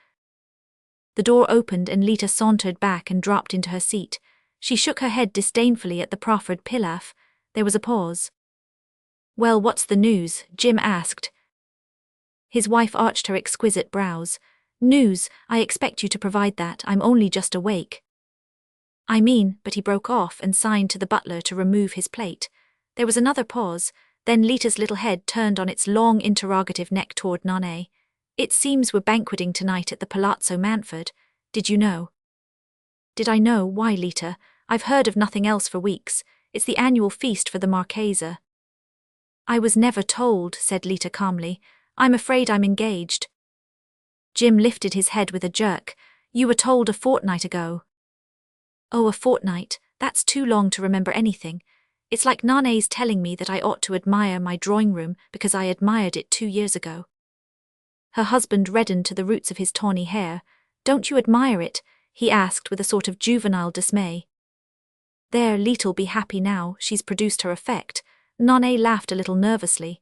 The door opened and Lita sauntered back and dropped into her seat. She shook her head disdainfully at the proffered pilaf. There was a pause. Well, what's the news? Jim asked. His wife arched her exquisite brows. News, I expect you to provide that, I'm only just awake. I mean, but he broke off and signed to the butler to remove his plate. There was another pause, then Lita's little head turned on its long interrogative neck toward Nane. It seems we're banqueting tonight at the Palazzo Manford. Did you know? Did I know? Why, Lita? I've heard of nothing else for weeks. It's the annual feast for the Marchesa. I was never told, said Lita calmly. I'm afraid I'm engaged. Jim lifted his head with a jerk. You were told a fortnight ago. Oh, a fortnight, that's too long to remember anything. It's like Nane's telling me that I ought to admire my drawing room because I admired it 2 years ago. Her husband reddened to the roots of his tawny hair. Don't you admire it? He asked with a sort of juvenile dismay. There, Lita'll be happy now, she's produced her effect. Nane laughed a little nervously.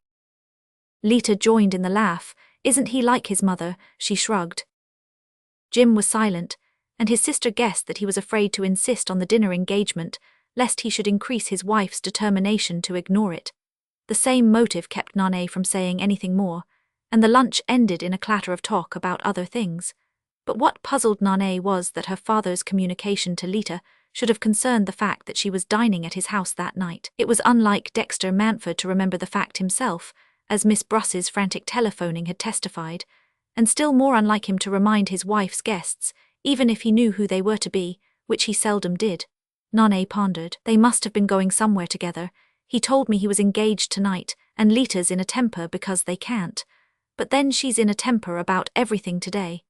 Lita joined in the laugh. Isn't he like his mother? She shrugged. Jim was silent, and his sister guessed that he was afraid to insist on the dinner engagement, lest he should increase his wife's determination to ignore it. The same motive kept Nane from saying anything more, and the lunch ended in a clatter of talk about other things. But what puzzled Nane was that her father's communication to Lita should have concerned the fact that she was dining at his house that night. It was unlike Dexter Manford to remember the fact himself, as Miss Bruss's frantic telephoning had testified, and still more unlike him to remind his wife's guests, even if he knew who they were to be, which he seldom did. Nane pondered. They must have been going somewhere together. He told me he was engaged tonight, and Lita's in a temper because they can't. But then she's in a temper about everything today.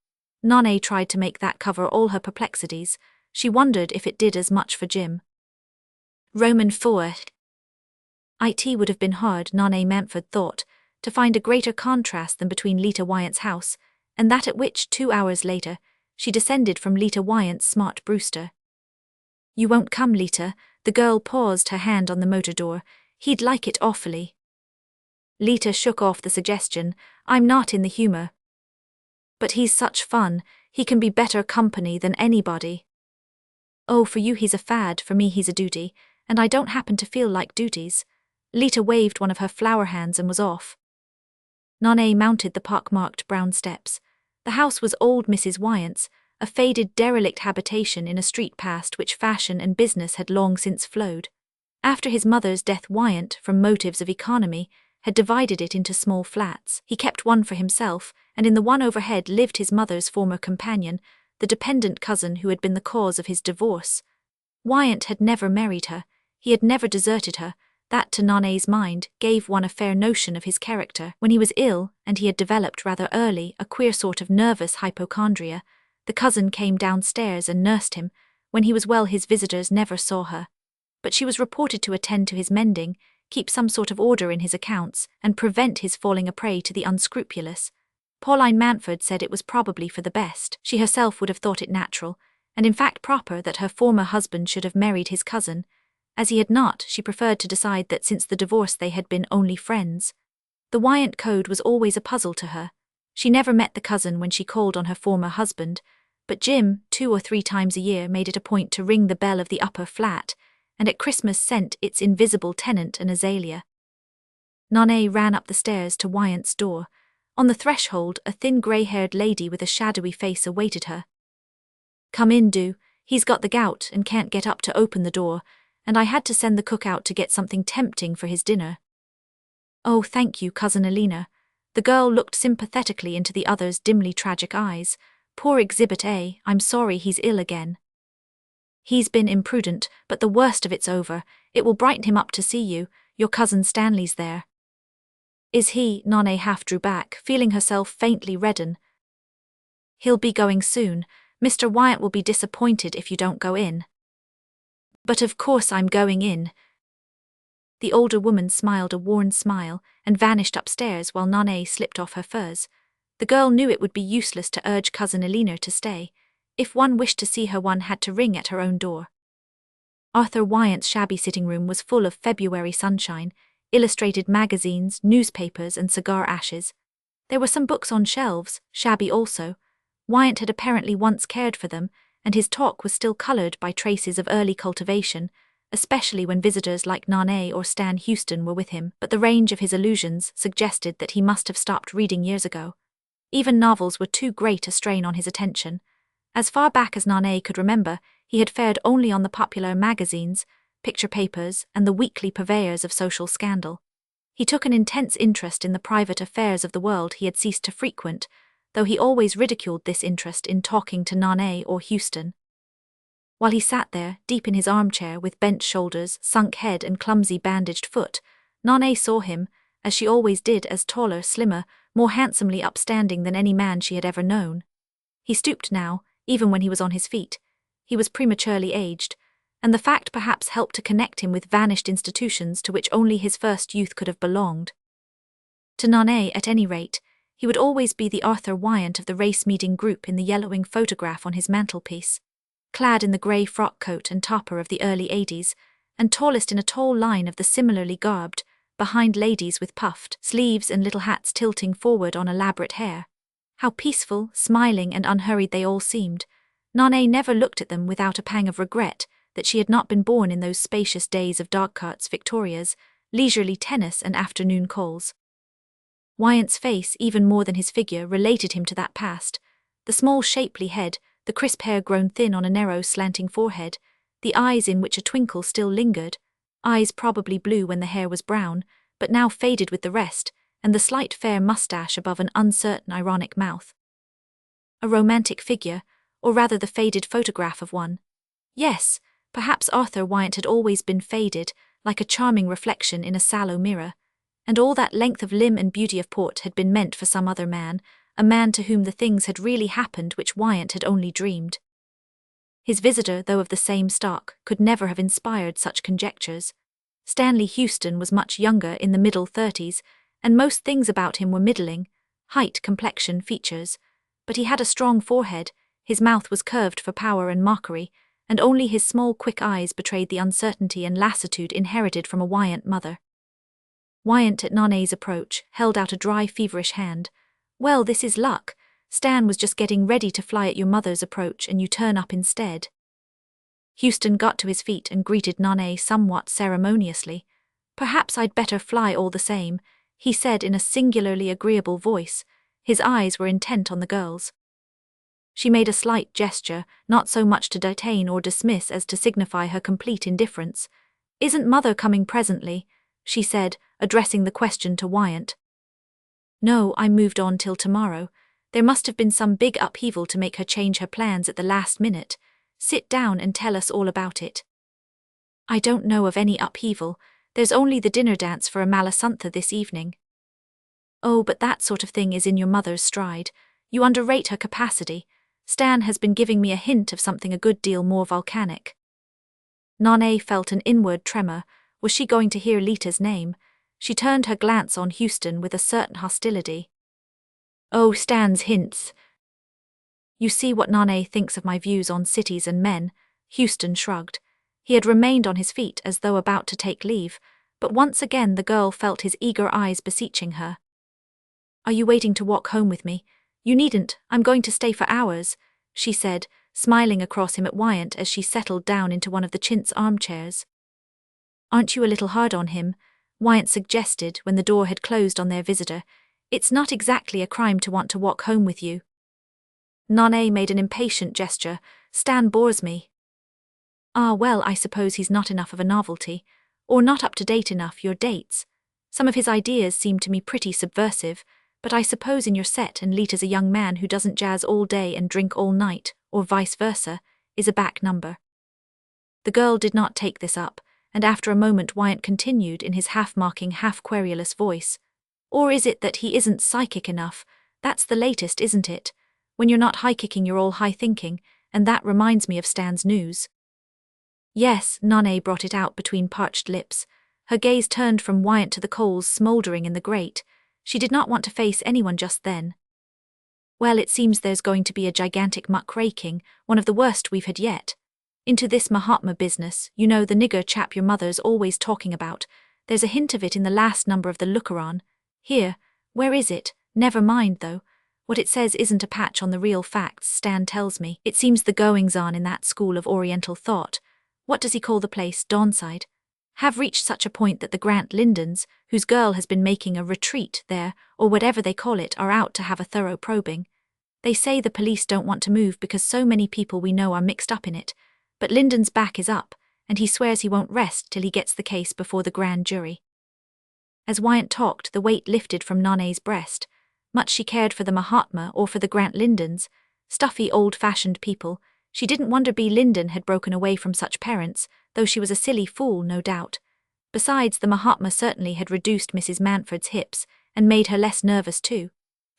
Nane tried to make that cover all her perplexities. She wondered if it did as much for Jim. Roman 4. It would have been hard, Nane Manford thought, to find a greater contrast than between Lita Wyant's house, and that at which, 2 hours later, she descended from Lita Wyant's smart Brewster. You won't come, Lita? The girl paused, her hand on the motor door. He'd like it awfully. Lita shook off the suggestion. I'm not in the humor. But he's such fun. He can be better company than anybody. Oh, for you he's a fad, for me he's a duty, and I don't happen to feel like duties. Lita waved one of her flower hands and was off. Nane mounted the pock-marked brown steps. The house was old Mrs. Wyant's, a faded derelict habitation in a street past which fashion and business had long since flowed. After his mother's death, Wyant, from motives of economy, had divided it into small flats. He kept one for himself, and in the one overhead lived his mother's former companion, the dependent cousin who had been the cause of his divorce. Wyant had never married her. He had never deserted her. That, to Nane's mind, gave one a fair notion of his character. When he was ill, and he had developed rather early a queer sort of nervous hypochondria, the cousin came downstairs and nursed him. When he was well, his visitors never saw her. But she was reported to attend to his mending, keep some sort of order in his accounts, and prevent his falling a prey to the unscrupulous. Pauline Manford said it was probably for the best. She herself would have thought it natural, and in fact proper, that her former husband should have married his cousin. As he had not, she preferred to decide that since the divorce they had been only friends. The Wyant code was always a puzzle to her. She never met the cousin when she called on her former husband, but Jim, 2 or 3 times a year, made it a point to ring the bell of the upper flat, and at Christmas sent its invisible tenant an azalea. Nane ran up the stairs to Wyant's door. On the threshold, a thin grey-haired lady with a shadowy face awaited her. Come in, do. He's got the gout and can't get up to open the door, and I had to send the cook out to get something tempting for his dinner. Oh, thank you, Cousin Alina. The girl looked sympathetically into the other's dimly tragic eyes. Poor Exhibit A, I'm sorry he's ill again. He's been imprudent, but the worst of it's over. It will brighten him up to see you. Your cousin Stanley's there. Is he? Nane half drew back, feeling herself faintly redden. He'll be going soon. Mr. Wyant will be disappointed if you don't go in. But of course I'm going in. The older woman smiled a worn smile and vanished upstairs while Nane slipped off her furs. The girl knew it would be useless to urge Cousin Alina to stay. If one wished to see her, one had to ring at her own door. Arthur Wyant's shabby sitting room was full of February sunshine, illustrated magazines, newspapers, and cigar ashes. There were some books on shelves, shabby also. Wyant had apparently once cared for them, and his talk was still coloured by traces of early cultivation, especially when visitors like Nane or Stan Houston were with him, but the range of his allusions suggested that he must have stopped reading years ago. Even novels were too great a strain on his attention. As far back as Nane could remember, he had fared only on the popular magazines, picture papers, and the weekly purveyors of social scandal. He took an intense interest in the private affairs of the world he had ceased to frequent, though he always ridiculed this interest in talking to Nane or Houston. While he sat there, deep in his armchair with bent shoulders, sunk head and clumsy bandaged foot, Nane saw him, as she always did, as taller, slimmer, more handsomely upstanding than any man she had ever known. He stooped now, even when he was on his feet. He was prematurely aged, and the fact perhaps helped to connect him with vanished institutions to which only his first youth could have belonged. To Nane, at any rate, he would always be the Arthur Wyant of the race-meeting group in the yellowing photograph on his mantelpiece, clad in the grey frock coat and topper of the early 80s, and tallest in a tall line of the similarly garbed, behind ladies with puffed sleeves and little hats tilting forward on elaborate hair. How peaceful, smiling, and unhurried they all seemed. Nane never looked at them without a pang of regret that she had not been born in those spacious days of dog-carts, victorias, leisurely tennis, and afternoon calls. Wyant's face, even more than his figure, related him to that past. The small, shapely head, the crisp hair grown thin on a narrow, slanting forehead, the eyes in which a twinkle still lingered, eyes probably blue when the hair was brown, but now faded with the rest, and the slight fair moustache above an uncertain ironic mouth. A romantic figure, or rather the faded photograph of one. Yes, perhaps Arthur Wyatt had always been faded, like a charming reflection in a sallow mirror, and all that length of limb and beauty of port had been meant for some other man, a man to whom the things had really happened which Wyatt had only dreamed. His visitor, though of the same stock, could never have inspired such conjectures. Stanley Houston was much younger, in the middle 30s, and most things about him were middling, height, complexion, features, but he had a strong forehead, his mouth was curved for power and mockery, and only his small quick eyes betrayed the uncertainty and lassitude inherited from a Wyatt mother. Wyatt, at Nana's approach, held out a dry, feverish hand. "Well, this is luck. Stan was just getting ready to fly at your mother's approach and you turn up instead." Houston got to his feet and greeted Nana somewhat ceremoniously. "Perhaps I'd better fly all the same," he said in a singularly agreeable voice. His eyes were intent on the girls. She made a slight gesture, not so much to detain or dismiss as to signify her complete indifference. "Isn't Mother coming presently?" she said, addressing the question to Wyatt. "No, I moved on till tomorrow. There must have been some big upheaval to make her change her plans at the last minute. Sit down and tell us all about it." "I don't know of any upheaval. There's only the dinner dance for a Malasuntha this evening." "Oh, but that sort of thing is in your mother's stride. You underrate her capacity. Stan has been giving me a hint of something a good deal more volcanic." Nana felt an inward tremor. Was she going to hear Lita's name? She turned her glance on Houston with a certain hostility. "Oh, Stan's hints." "You see what Nana thinks of my views on cities and men." Houston shrugged. He had remained on his feet as though about to take leave, but once again the girl felt his eager eyes beseeching her. "Are you waiting to walk home with me? You needn't, I'm going to stay for hours," she said, smiling across him at Wyatt as she settled down into one of the chintz armchairs. "Aren't you a little hard on him?" Wyatt suggested when the door had closed on their visitor. "It's not exactly a crime to want to walk home with you." Nana made an impatient gesture. "Stan bores me." "Ah, well, I suppose he's not enough of a novelty, or not up to date enough. Your dates. Some of his ideas seem to me pretty subversive, but I suppose in your set and Lita's a young man who doesn't jazz all day and drink all night, or vice versa, is a back number." The girl did not take this up, and after a moment Wyatt continued in his half-mocking, half-querulous voice. "Or is it that he isn't psychic enough? That's the latest, isn't it? When you're not high-kicking you're all high-thinking, and that reminds me of Stan's news." "Yes," Nana brought it out between parched lips. Her gaze turned from Wyatt to the coals smouldering in the grate. She did not want to face anyone just then. "Well, it seems there's going to be a gigantic muckraking, one of the worst we've had yet. Into this Mahatma business, you know, the nigger chap your mother's always talking about. There's a hint of it in the last number of the Looker-On. Here, where is it? Never mind, though. What it says isn't a patch on the real facts, Stan tells me. It seems the goings-on in that school of Oriental thought, what does he call the place, Dawnside, have reached such a point that the Grant Lindens, whose girl has been making a retreat there, or whatever they call it, are out to have a thorough probing. They say the police don't want to move because so many people we know are mixed up in it, but Linden's back is up, and he swears he won't rest till he gets the case before the grand jury." As Wyatt talked, the weight lifted from Nana's breast. Much she cared for the Mahatma or for the Grant Lindens, stuffy old-fashioned people, she didn't wonder B. Linden had broken away from such parents, though she was a silly fool, no doubt. Besides, the Mahatma certainly had reduced Mrs. Manford's hips, and made her less nervous too.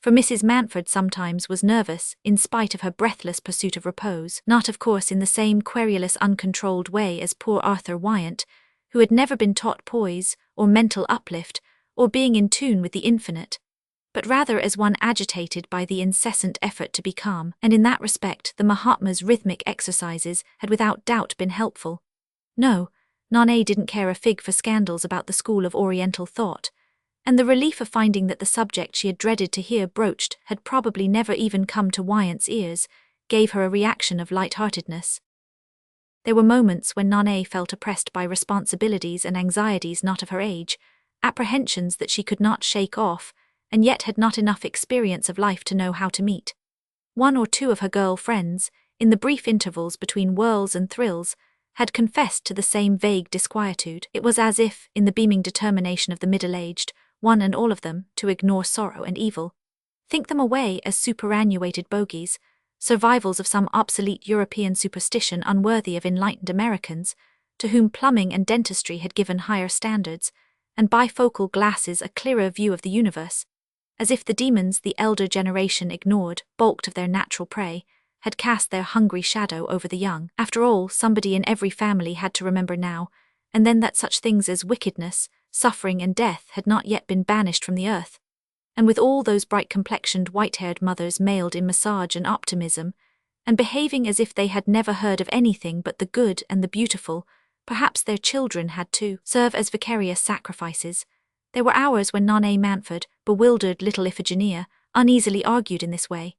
For Mrs. Manford sometimes was nervous, in spite of her breathless pursuit of repose, not of course in the same querulous uncontrolled way as poor Arthur Wyatt, who had never been taught poise, or mental uplift, or being in tune with the infinite, but rather as one agitated by the incessant effort to be calm, and in that respect the Mahatma's rhythmic exercises had without doubt been helpful. No, Nana didn't care a fig for scandals about the school of Oriental thought, and the relief of finding that the subject she had dreaded to hear broached had probably never even come to Wyatt's ears gave her a reaction of light-heartedness. There were moments when Nana felt oppressed by responsibilities and anxieties not of her age, apprehensions that she could not shake off, and yet had not enough experience of life to know how to meet. One or two of her girl friends, in the brief intervals between whirls and thrills, had confessed to the same vague disquietude. It was as if, in the beaming determination of the middle-aged, one and all of them, to ignore sorrow and evil, think them away as superannuated bogies, survivals of some obsolete European superstition unworthy of enlightened Americans, to whom plumbing and dentistry had given higher standards, and bifocal glasses a clearer view of the universe, as if the demons the elder generation ignored, balked of their natural prey, had cast their hungry shadow over the young. After all, somebody in every family had to remember now, and then that such things as wickedness, suffering and death had not yet been banished from the earth. And with all those bright-complexioned, white-haired mothers mailed in massage and optimism, and behaving as if they had never heard of anything but the good and the beautiful, perhaps their children had to serve as vicarious sacrifices. There were hours when Nonne Mountford, bewildered little Iphigenia, uneasily argued in this way.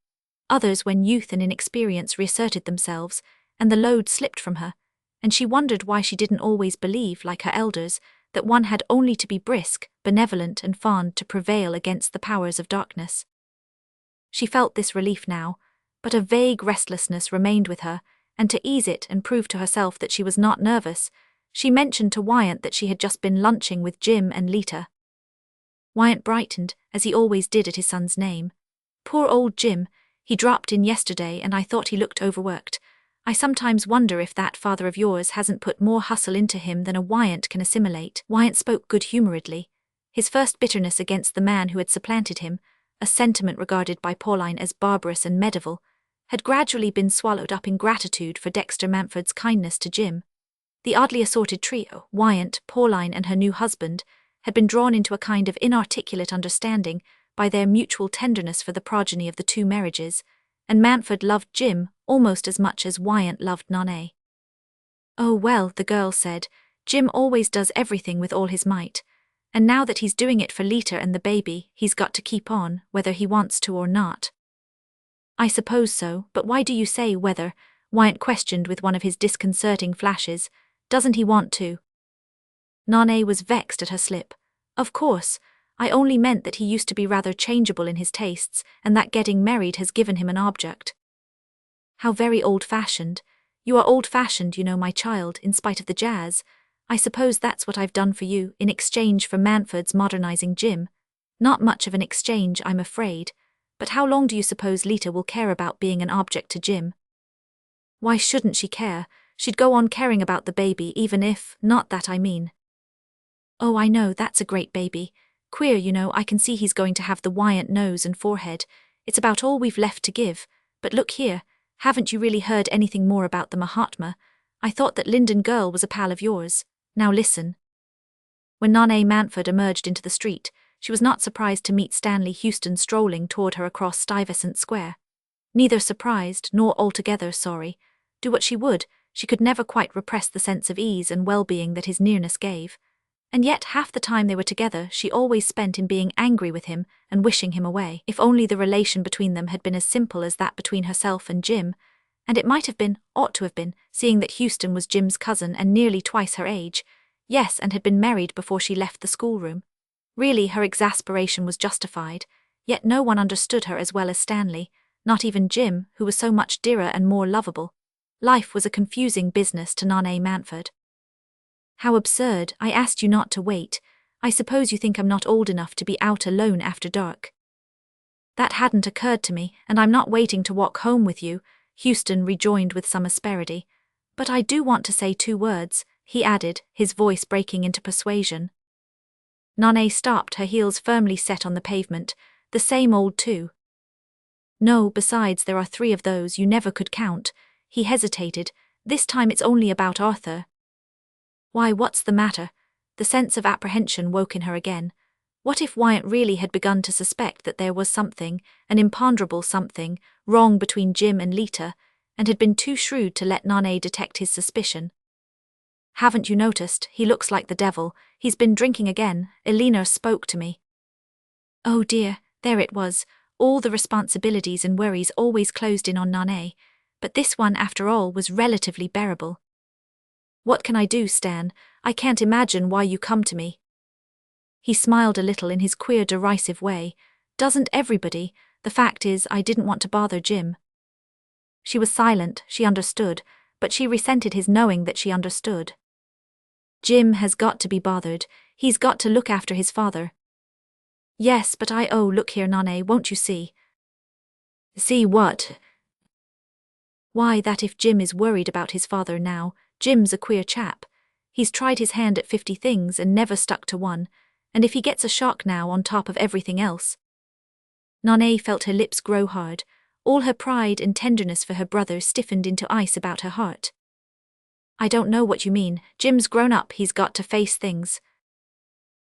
Others when youth and inexperience reasserted themselves, and the load slipped from her, and she wondered why she didn't always believe, like her elders, that one had only to be brisk, benevolent and fond to prevail against the powers of darkness. She felt this relief now, but a vague restlessness remained with her, and to ease it and prove to herself that she was not nervous, she mentioned to Wyant that she had just been lunching with Jim and Lita. Wyant brightened, as he always did at his son's name. Poor old Jim, he dropped in yesterday and I thought he looked overworked. I sometimes wonder if that father of yours hasn't put more hustle into him than a Wyant can assimilate. Wyant spoke good-humouredly. His first bitterness against the man who had supplanted him, a sentiment regarded by Pauline as barbarous and medieval, had gradually been swallowed up in gratitude for Dexter Mountford's kindness to Jim. The oddly assorted trio, Wyant, Pauline and her new husband, had been drawn into a kind of inarticulate understanding by their mutual tenderness for the progeny of the two marriages, and Mountford loved Jim almost as much as Wyant loved Nonne. "Oh well," the girl said, "Jim always does everything with all his might, and now that he's doing it for Lita and the baby, he's got to keep on, whether he wants to or not." "I suppose so, but why do you say whether?" Wyant questioned with one of his disconcerting flashes. "Doesn't he want to?" Nonne was vexed at her slip. "Of course, I only meant that he used to be rather changeable in his tastes, and that getting married has given him an object." "How very old-fashioned. You are old-fashioned, you know, my child, in spite of the jazz. I suppose that's what I've done for you, in exchange for Mountford's modernizing Jim. Not much of an exchange, I'm afraid. But how long do you suppose Lita will care about being an object to Jim?" "Why shouldn't she care? She'd go on caring about the baby even if, not that I mean." "Oh, I know, that's a great baby. Queer, you know, I can see he's going to have the Wyant nose and forehead. It's about all we've left to give. But look here, haven't you really heard anything more about the Mahatma? I thought that Linden girl was a pal of yours. Now listen." When Nonne Mountford emerged into the street, she was not surprised to meet Stanley Houston strolling toward her across Stuyvesant Square. Neither surprised nor altogether sorry. Do what she would, she could never quite repress the sense of ease and well-being that his nearness gave. And yet half the time they were together she always spent in being angry with him and wishing him away. If only the relation between them had been as simple as that between herself and Jim, and it might have been, ought to have been, seeing that Houston was Jim's cousin and nearly twice her age, yes, and had been married before she left the schoolroom. Really, her exasperation was justified, yet no one understood her as well as Stanley, not even Jim, who was so much dearer and more lovable. Life was a confusing business to Nonne Mountford. "How absurd, I asked you not to wait. I suppose you think I'm not old enough to be out alone after dark." "That hadn't occurred to me, and I'm not waiting to walk home with you," Houston rejoined with some asperity. "But I do want to say 2 words, he added, his voice breaking into persuasion. Nonne stopped, her heels firmly set on the pavement. "The same old 2. "No, besides there are 3 of those you never could count." He hesitated. "This time it's only about Arthur." "Why, what's the matter?" The sense of apprehension woke in her again. What if Wyant really had begun to suspect that there was something, an imponderable something, wrong between Jim and Lita, and had been too shrewd to let Nonne detect his suspicion? "Haven't you noticed, he looks like the devil. He's been drinking again. Elena spoke to me." Oh dear, there it was. All the responsibilities and worries always closed in on Nonne, but this one after all was relatively bearable. "What can I do, Stan? I can't imagine why you come to me." He smiled a little in his queer derisive way. "Doesn't everybody? The fact is, I didn't want to bother Jim." She was silent, she understood, but she resented his knowing that she understood. Jim has got to be bothered. He's got to look after his father. Yes, but look here, Nane, won't you see? See what? Why, that if Jim is worried about his father now, Jim's a queer chap. He's tried his hand at 50 things and never stuck to one, and if he gets a shock now on top of everything else. Nane felt her lips grow hard. All her pride and tenderness for her brother stiffened into ice about her heart. I don't know what you mean. Jim's grown up, he's got to face things.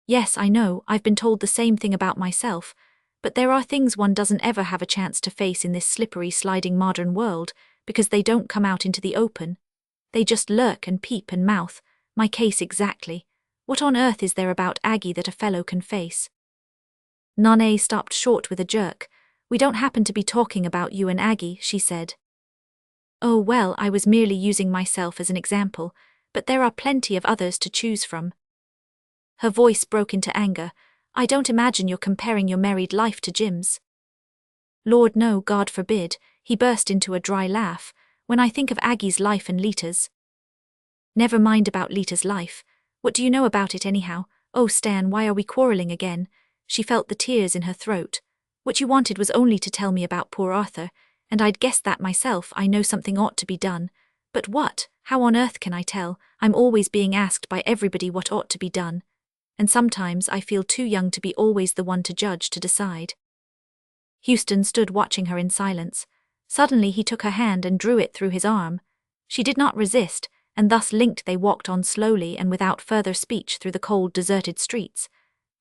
Yes, I know, I've been told the same thing about myself, but there are things one doesn't ever have a chance to face in this slippery, sliding modern world, because they don't come out into the open. They just lurk and peep and mouth. My case exactly. What on earth is there about Aggie that a fellow can face? Nane stopped short with a jerk. We don't happen to be talking about you and Aggie, she said. Oh well, I was merely using myself as an example, but there are plenty of others to choose from. Her voice broke into anger. I don't imagine you're comparing your married life to Jim's. Lord no, God forbid, he burst into a dry laugh, when I think of Aggie's life and Lita's. Never mind about Lita's life. What do you know about it anyhow? Oh Stan, why are we quarrelling again? She felt the tears in her throat. What you wanted was only to tell me about poor Arthur, and I'd guessed that myself. I know something ought to be done. But what? How on earth can I tell? I'm always being asked by everybody what ought to be done. And sometimes I feel too young to be always the one to judge, to decide. Houston stood watching her in silence. Suddenly he took her hand and drew it through his arm. She did not resist, and thus linked they walked on slowly and without further speech through the cold, deserted streets.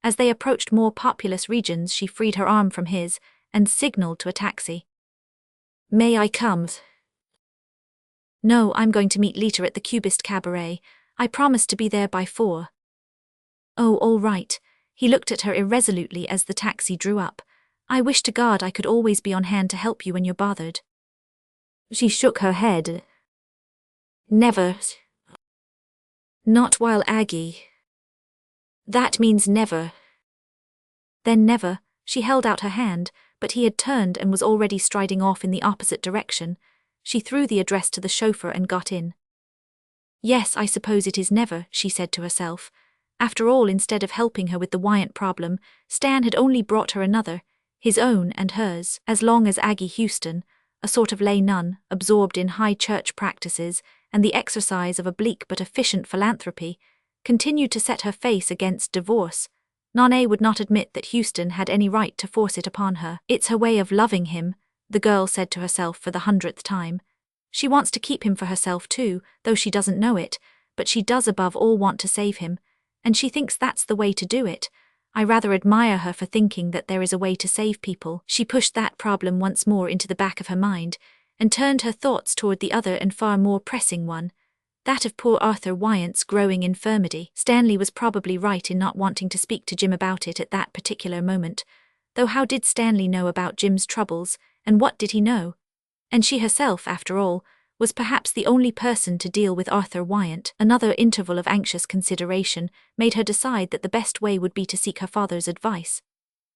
As they approached more populous regions, she freed her arm from his and signaled to a taxi. May I come? No, I'm going to meet Lita at the Cubist Cabaret. I promised to be there by 4. Oh, all right. He looked at her irresolutely as the taxi drew up. I wish to God I could always be on hand to help you when you're bothered. She shook her head. Never. Not while Aggie. That means never. Then never. She held out her hand, but he had turned and was already striding off in the opposite direction. She threw the address to the chauffeur and got in. Yes, I suppose it is never, she said to herself. After all, instead of helping her with the Wyant problem, Stan had only brought her another, his own and hers, as long as Aggie Houston, a sort of lay nun, absorbed in high church practices and the exercise of a bleak but efficient philanthropy, continued to set her face against divorce. Nane would not admit that Houston had any right to force it upon her. It's her way of loving him, the girl said to herself for the 100th time. She wants to keep him for herself too, though she doesn't know it, but she does above all want to save him, and she thinks that's the way to do it. I rather admire her for thinking that there is a way to save people. She pushed that problem once more into the back of her mind, and turned her thoughts toward the other and far more pressing one, that of poor Arthur Wyant's growing infirmity. Stanley was probably right in not wanting to speak to Jim about it at that particular moment, though how did Stanley know about Jim's troubles, and what did he know? And she herself, after all, was perhaps the only person to deal with Arthur Wyant. Another interval of anxious consideration made her decide that the best way would be to seek her father's advice.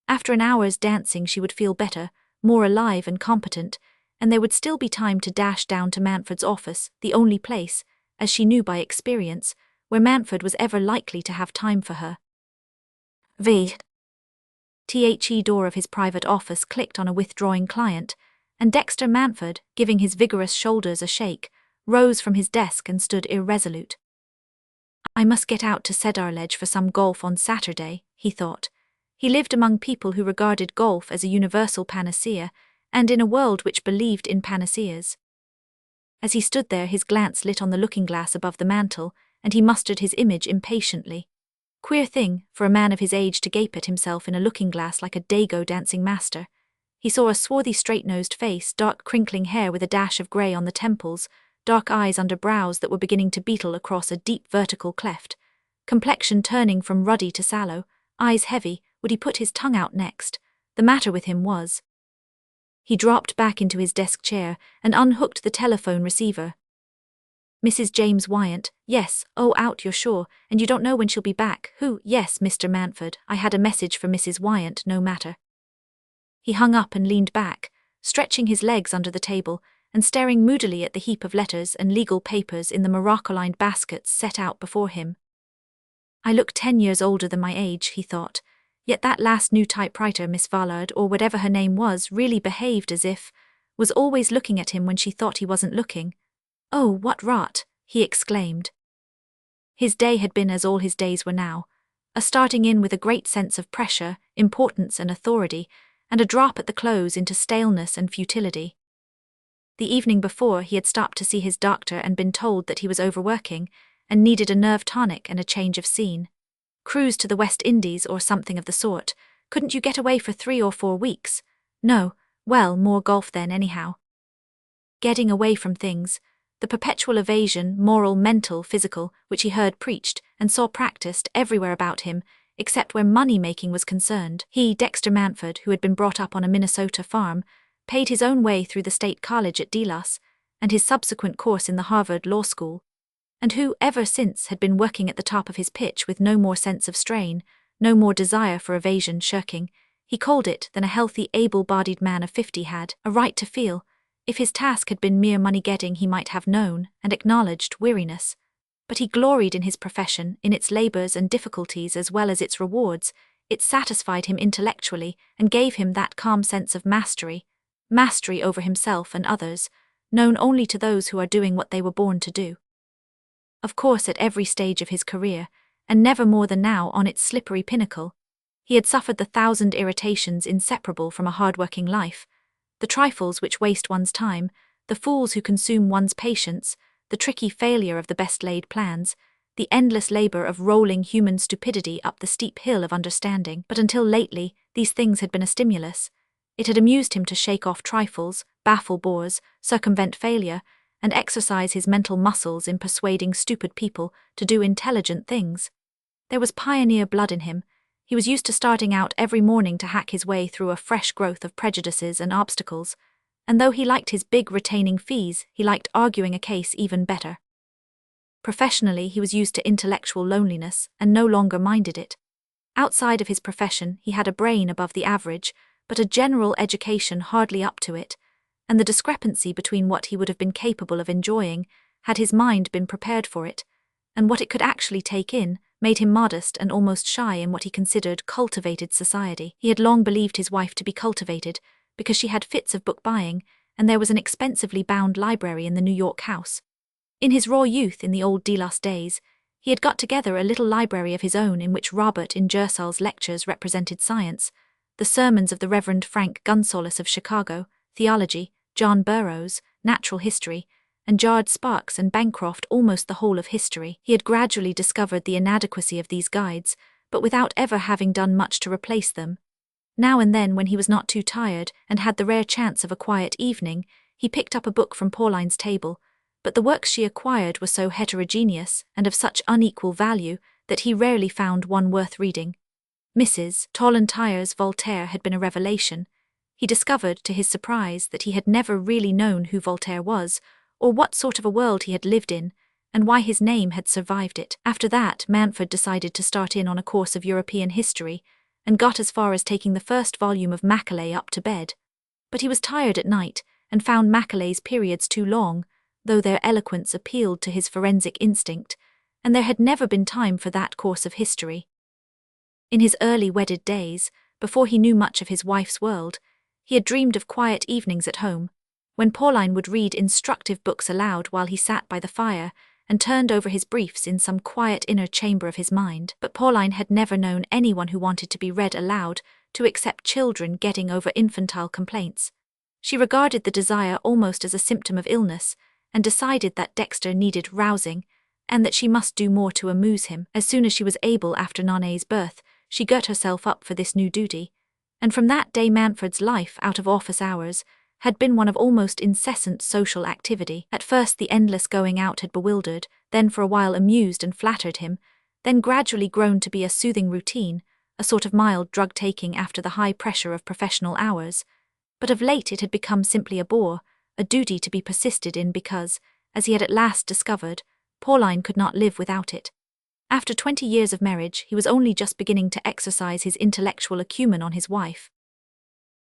After an hour's dancing she would feel better, more alive and competent, and there would still be time to dash down to Manfred's office, the only place, as she knew by experience, where Manfred was ever likely to have time for her. The door of his private office clicked on a withdrawing client, and Dexter Manfred, giving his vigorous shoulders a shake, rose from his desk and stood irresolute. I must get out to Cedarledge for some golf on Saturday, he thought. He lived among people who regarded golf as a universal panacea, and in a world which believed in panaceas. As he stood there, his glance lit on the looking-glass above the mantel, and he mustered his image impatiently. Queer thing, for a man of his age to gape at himself in a looking-glass like a dago dancing master. He saw a swarthy straight-nosed face, dark crinkling hair with a dash of grey on the temples, dark eyes under brows that were beginning to beetle across a deep vertical cleft, complexion turning from ruddy to sallow, eyes heavy. Would he put his tongue out next? The matter with him was. He dropped back into his desk chair and unhooked the telephone receiver. Mrs. James Wyant, yes, oh out you're sure, and you don't know when she'll be back, who, yes, Mr. Manfred, I had a message for Mrs. Wyant, no matter. He hung up and leaned back, stretching his legs under the table, and staring moodily at the heap of letters and legal papers in the morocco-lined baskets set out before him. I look 10 years older than my age, he thought, yet that last new typewriter, Miss Vallard, or whatever her name was, really behaved as if, was always looking at him when she thought he wasn't looking. Oh, what rot, he exclaimed. His day had been as all his days were now, a starting in with a great sense of pressure, importance and authority, and a drop at the close into staleness and futility. The evening before, he had stopped to see his doctor and been told that he was overworking and needed a nerve tonic and a change of scene. Cruise to the West Indies or something of the sort. Couldn't you get away for 3 or 4 weeks? No, well, more golf then anyhow. Getting away from things, the perpetual evasion, moral, mental, physical, which he heard preached and saw practiced everywhere about him, except where money-making was concerned. He, Dexter Mantford, who had been brought up on a Minnesota farm, paid his own way through the state college at Delos, and his subsequent course in the Harvard Law School, and who, ever since, had been working at the top of his pitch with no more sense of strain, no more desire for evasion, shirking, he called it, than a healthy, able-bodied man of 50 had a right to feel. If his task had been mere money-getting, he might have known and acknowledged weariness. But he gloried in his profession, in its labors and difficulties as well as its rewards. It satisfied him intellectually and gave him that calm sense of mastery over himself and others, known only to those who are doing what they were born to do. Of course, at every stage of his career, and never more than now on its slippery pinnacle, he had suffered the 1,000 irritations inseparable from a hard-working life, the trifles which waste one's time, the fools who consume one's patience, the tricky failure of the best-laid plans, the endless labor of rolling human stupidity up the steep hill of understanding. But until lately, these things had been a stimulus. It had amused him to shake off trifles, baffle bores, circumvent failure, and exercise his mental muscles in persuading stupid people to do intelligent things. There was pioneer blood in him. He was used to starting out every morning to hack his way through a fresh growth of prejudices and obstacles, and though he liked his big retaining fees, he liked arguing a case even better. Professionally, he was used to intellectual loneliness and no longer minded it. Outside of his profession, he had a brain above the average, but a general education hardly up to it, and the discrepancy between what he would have been capable of enjoying, had his mind been prepared for it, and what it could actually take in, made him modest and almost shy in what he considered cultivated society. He had long believed his wife to be cultivated, because she had fits of book buying, and there was an expensively bound library in the New York house. In his raw youth, in the old Delos days, he had got together a little library of his own in which Robert Ingersoll's lectures represented science, the sermons of the Reverend Frank Gunsaulus of Chicago, theology, John Burroughs, natural history, and Jard Sparks and Bancroft almost the whole of history. He had gradually discovered the inadequacy of these guides, but without ever having done much to replace them. Now and then, when he was not too tired and had the rare chance of a quiet evening, he picked up a book from Pauline's table, but the works she acquired were so heterogeneous and of such unequal value that he rarely found one worth reading. Mrs. Tollantyre's Voltaire had been a revelation. He discovered, to his surprise, that he had never really known who Voltaire was, or what sort of a world he had lived in, and why his name had survived it. After that, Mantford decided to start in on a course of European history, and got as far as taking the first volume of Macaulay up to bed. But he was tired at night, and found Macaulay's periods too long, though their eloquence appealed to his forensic instinct, and there had never been time for that course of history. In his early wedded days, before he knew much of his wife's world, he had dreamed of quiet evenings at home, when Pauline would read instructive books aloud while he sat by the fire and turned over his briefs in some quiet inner chamber of his mind. But Pauline had never known anyone who wanted to be read aloud to except children getting over infantile complaints. She regarded the desire almost as a symptom of illness, and decided that Dexter needed rousing, and that she must do more to amuse him. As soon as she was able after Nanet's birth, she girt herself up for this new duty, and from that day Mantford's life out of office hours had been one of almost incessant social activity. At first the endless going out had bewildered, then for a while amused and flattered him, then gradually grown to be a soothing routine, a sort of mild drug-taking after the high pressure of professional hours. But of late it had become simply a bore, a duty to be persisted in because, as he had at last discovered, Pauline could not live without it. After 20 years of marriage, he was only just beginning to exercise his intellectual acumen on his wife.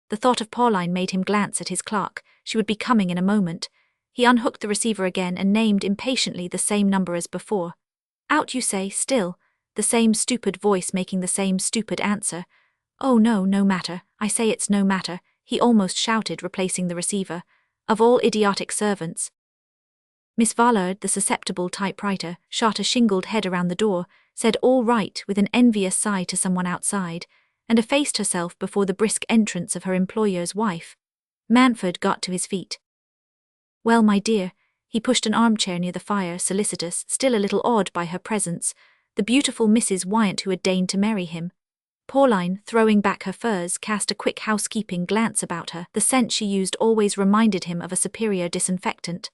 The thought of Pauline made him glance at his clock. She would be coming in a moment. He unhooked the receiver again and named impatiently the same number as before. Out you say, still, the same stupid voice making the same stupid answer. Oh no, no matter, I say it's no matter, he almost shouted, replacing the receiver. Of all idiotic servants. Miss Vallard, the susceptible typewriter, shot a shingled head around the door, said all right with an envious sigh to someone outside, and effaced herself before the brisk entrance of her employer's wife. Manford got to his feet. Well, my dear, he pushed an armchair near the fire, solicitous, still a little awed by her presence, the beautiful Mrs. Wyant who had deigned to marry him. Pauline, throwing back her furs, cast a quick housekeeping glance about her. The scent she used always reminded him of a superior disinfectant,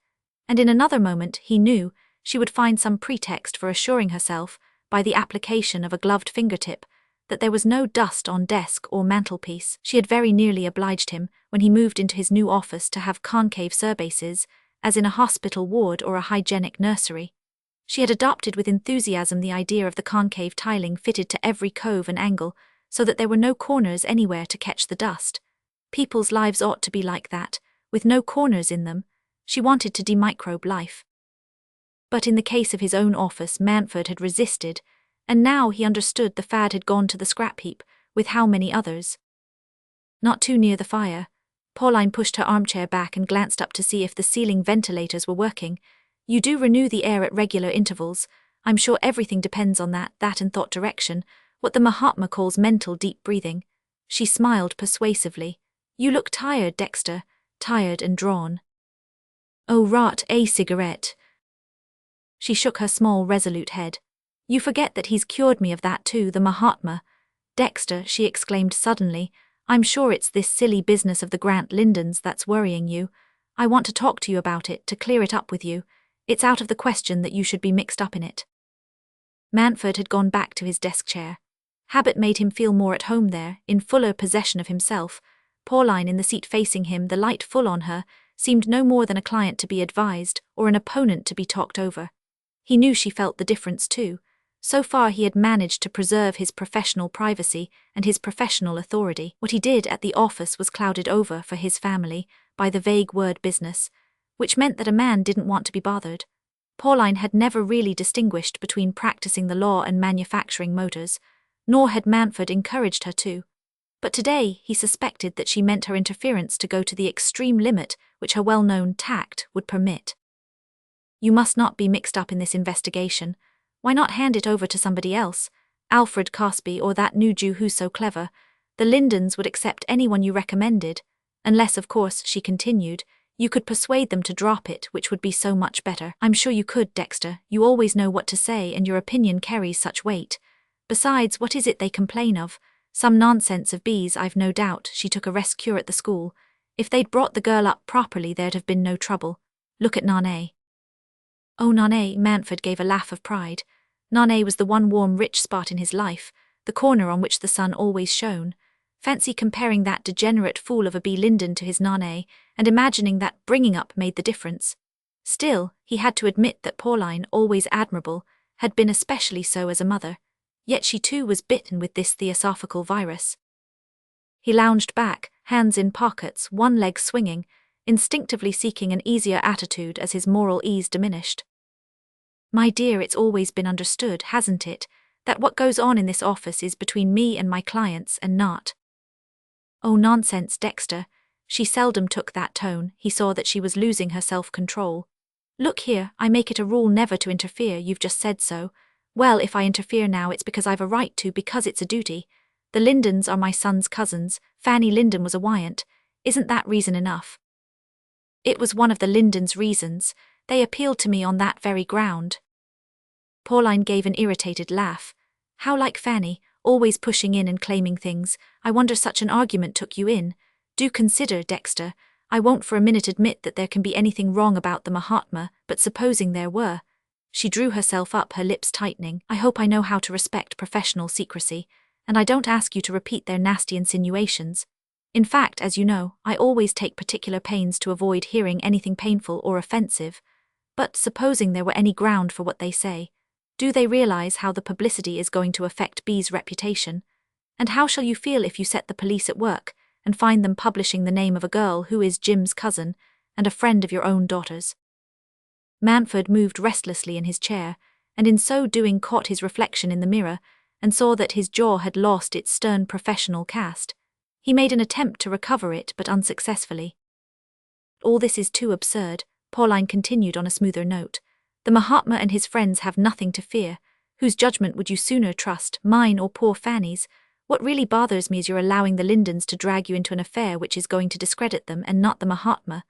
and in another moment, he knew, she would find some pretext for assuring herself, by the application of a gloved fingertip, that there was no dust on desk or mantelpiece. She had very nearly obliged him, when he moved into his new office, to have concave surbases, as in a hospital ward or a hygienic nursery. She had adopted with enthusiasm the idea of the concave tiling fitted to every cove and angle, so that there were no corners anywhere to catch the dust. People's lives ought to be like that, with no corners in them. She wanted to demicrobe life. But in the case of his own office, Manford had resisted, and now he understood the fad had gone to the scrap heap, with how many others. Not too near the fire. Pauline pushed her armchair back and glanced up to see if the ceiling ventilators were working. You do renew the air at regular intervals. I'm sure everything depends on that and thought direction, what the Mahatma calls mental deep breathing. She smiled persuasively. You look tired, Dexter, tired and drawn. Oh, rot, a cigarette. She shook her small, resolute head. You forget that he's cured me of that too, the Mahatma. Dexter, she exclaimed suddenly, I'm sure it's this silly business of the Grant Lindens that's worrying you. I want to talk to you about it, to clear it up with you. It's out of the question that you should be mixed up in it. Manford had gone back to his desk chair. Habit made him feel more at home there, in fuller possession of himself. Pauline, in the seat facing him, the light full on her, seemed no more than a client to be advised, or an opponent to be talked over. He knew she felt the difference too. So far he had managed to preserve his professional privacy and his professional authority. What he did at the office was clouded over, for his family, by the vague word business, which meant that a man didn't want to be bothered. Pauline had never really distinguished between practicing the law and manufacturing motors, nor had Manford encouraged her to. But today he suspected that she meant her interference to go to the extreme limit which her well-known tact would permit. You must not be mixed up in this investigation. Why not hand it over to somebody else? Alfred Cosby or that new Jew who's so clever. The Lindens would accept anyone you recommended, unless, of course, she continued, you could persuade them to drop it, which would be so much better. I'm sure you could, Dexter. You always know what to say and your opinion carries such weight. Besides, what is it they complain of? Some nonsense of bees, I've no doubt. She took a rest cure at the school. If they'd brought the girl up properly, there'd have been no trouble. Look at Nane. Oh, Nane, Manford gave a laugh of pride. Nane was the one warm, rich spot in his life, the corner on which the sun always shone. Fancy comparing that degenerate fool of a B. Linden to his Nane, and imagining that bringing up made the difference. Still, he had to admit that Pauline, always admirable, had been especially so as a mother. Yet she too was bitten with this theosophical virus. He lounged back, hands in pockets, one leg swinging, instinctively seeking an easier attitude as his moral ease diminished. My dear, it's always been understood, hasn't it, that what goes on in this office is between me and my clients and not. Oh, nonsense, Dexter. She seldom took that tone. He saw that she was losing her self-control. Look here, I make it a rule never to interfere. You've just said so. Well, if I interfere now, it's because I've a right to, because it's a duty. The Lindens are my son's cousins. Fanny Linden was a Wyant. Isn't that reason enough? It was one of the Lindens' reasons. They appealed to me on that very ground. Pauline gave an irritated laugh. How like Fanny, always pushing in and claiming things. I wonder such an argument took you in. Do consider, Dexter, I won't for a minute admit that there can be anything wrong about the Mahatma, but supposing there were. She drew herself up, her lips tightening. I hope I know how to respect professional secrecy, and I don't ask you to repeat their nasty insinuations. In fact, as you know, I always take particular pains to avoid hearing anything painful or offensive. But supposing there were any ground for what they say, do they realize how the publicity is going to affect B's reputation? And how shall you feel if you set the police at work and find them publishing the name of a girl who is Jim's cousin, and a friend of your own daughter's. Manfred moved restlessly in his chair, and in so doing caught his reflection in the mirror, and saw that his jaw had lost its stern professional cast. He made an attempt to recover it, but unsuccessfully. All this is too absurd, Pauline continued on a smoother note. The Mahatma and his friends have nothing to fear. Whose judgment would you sooner trust, mine or poor Fanny's? What really bothers me is you're allowing the Lindens to drag you into an affair which is going to discredit them and not the Mahatma.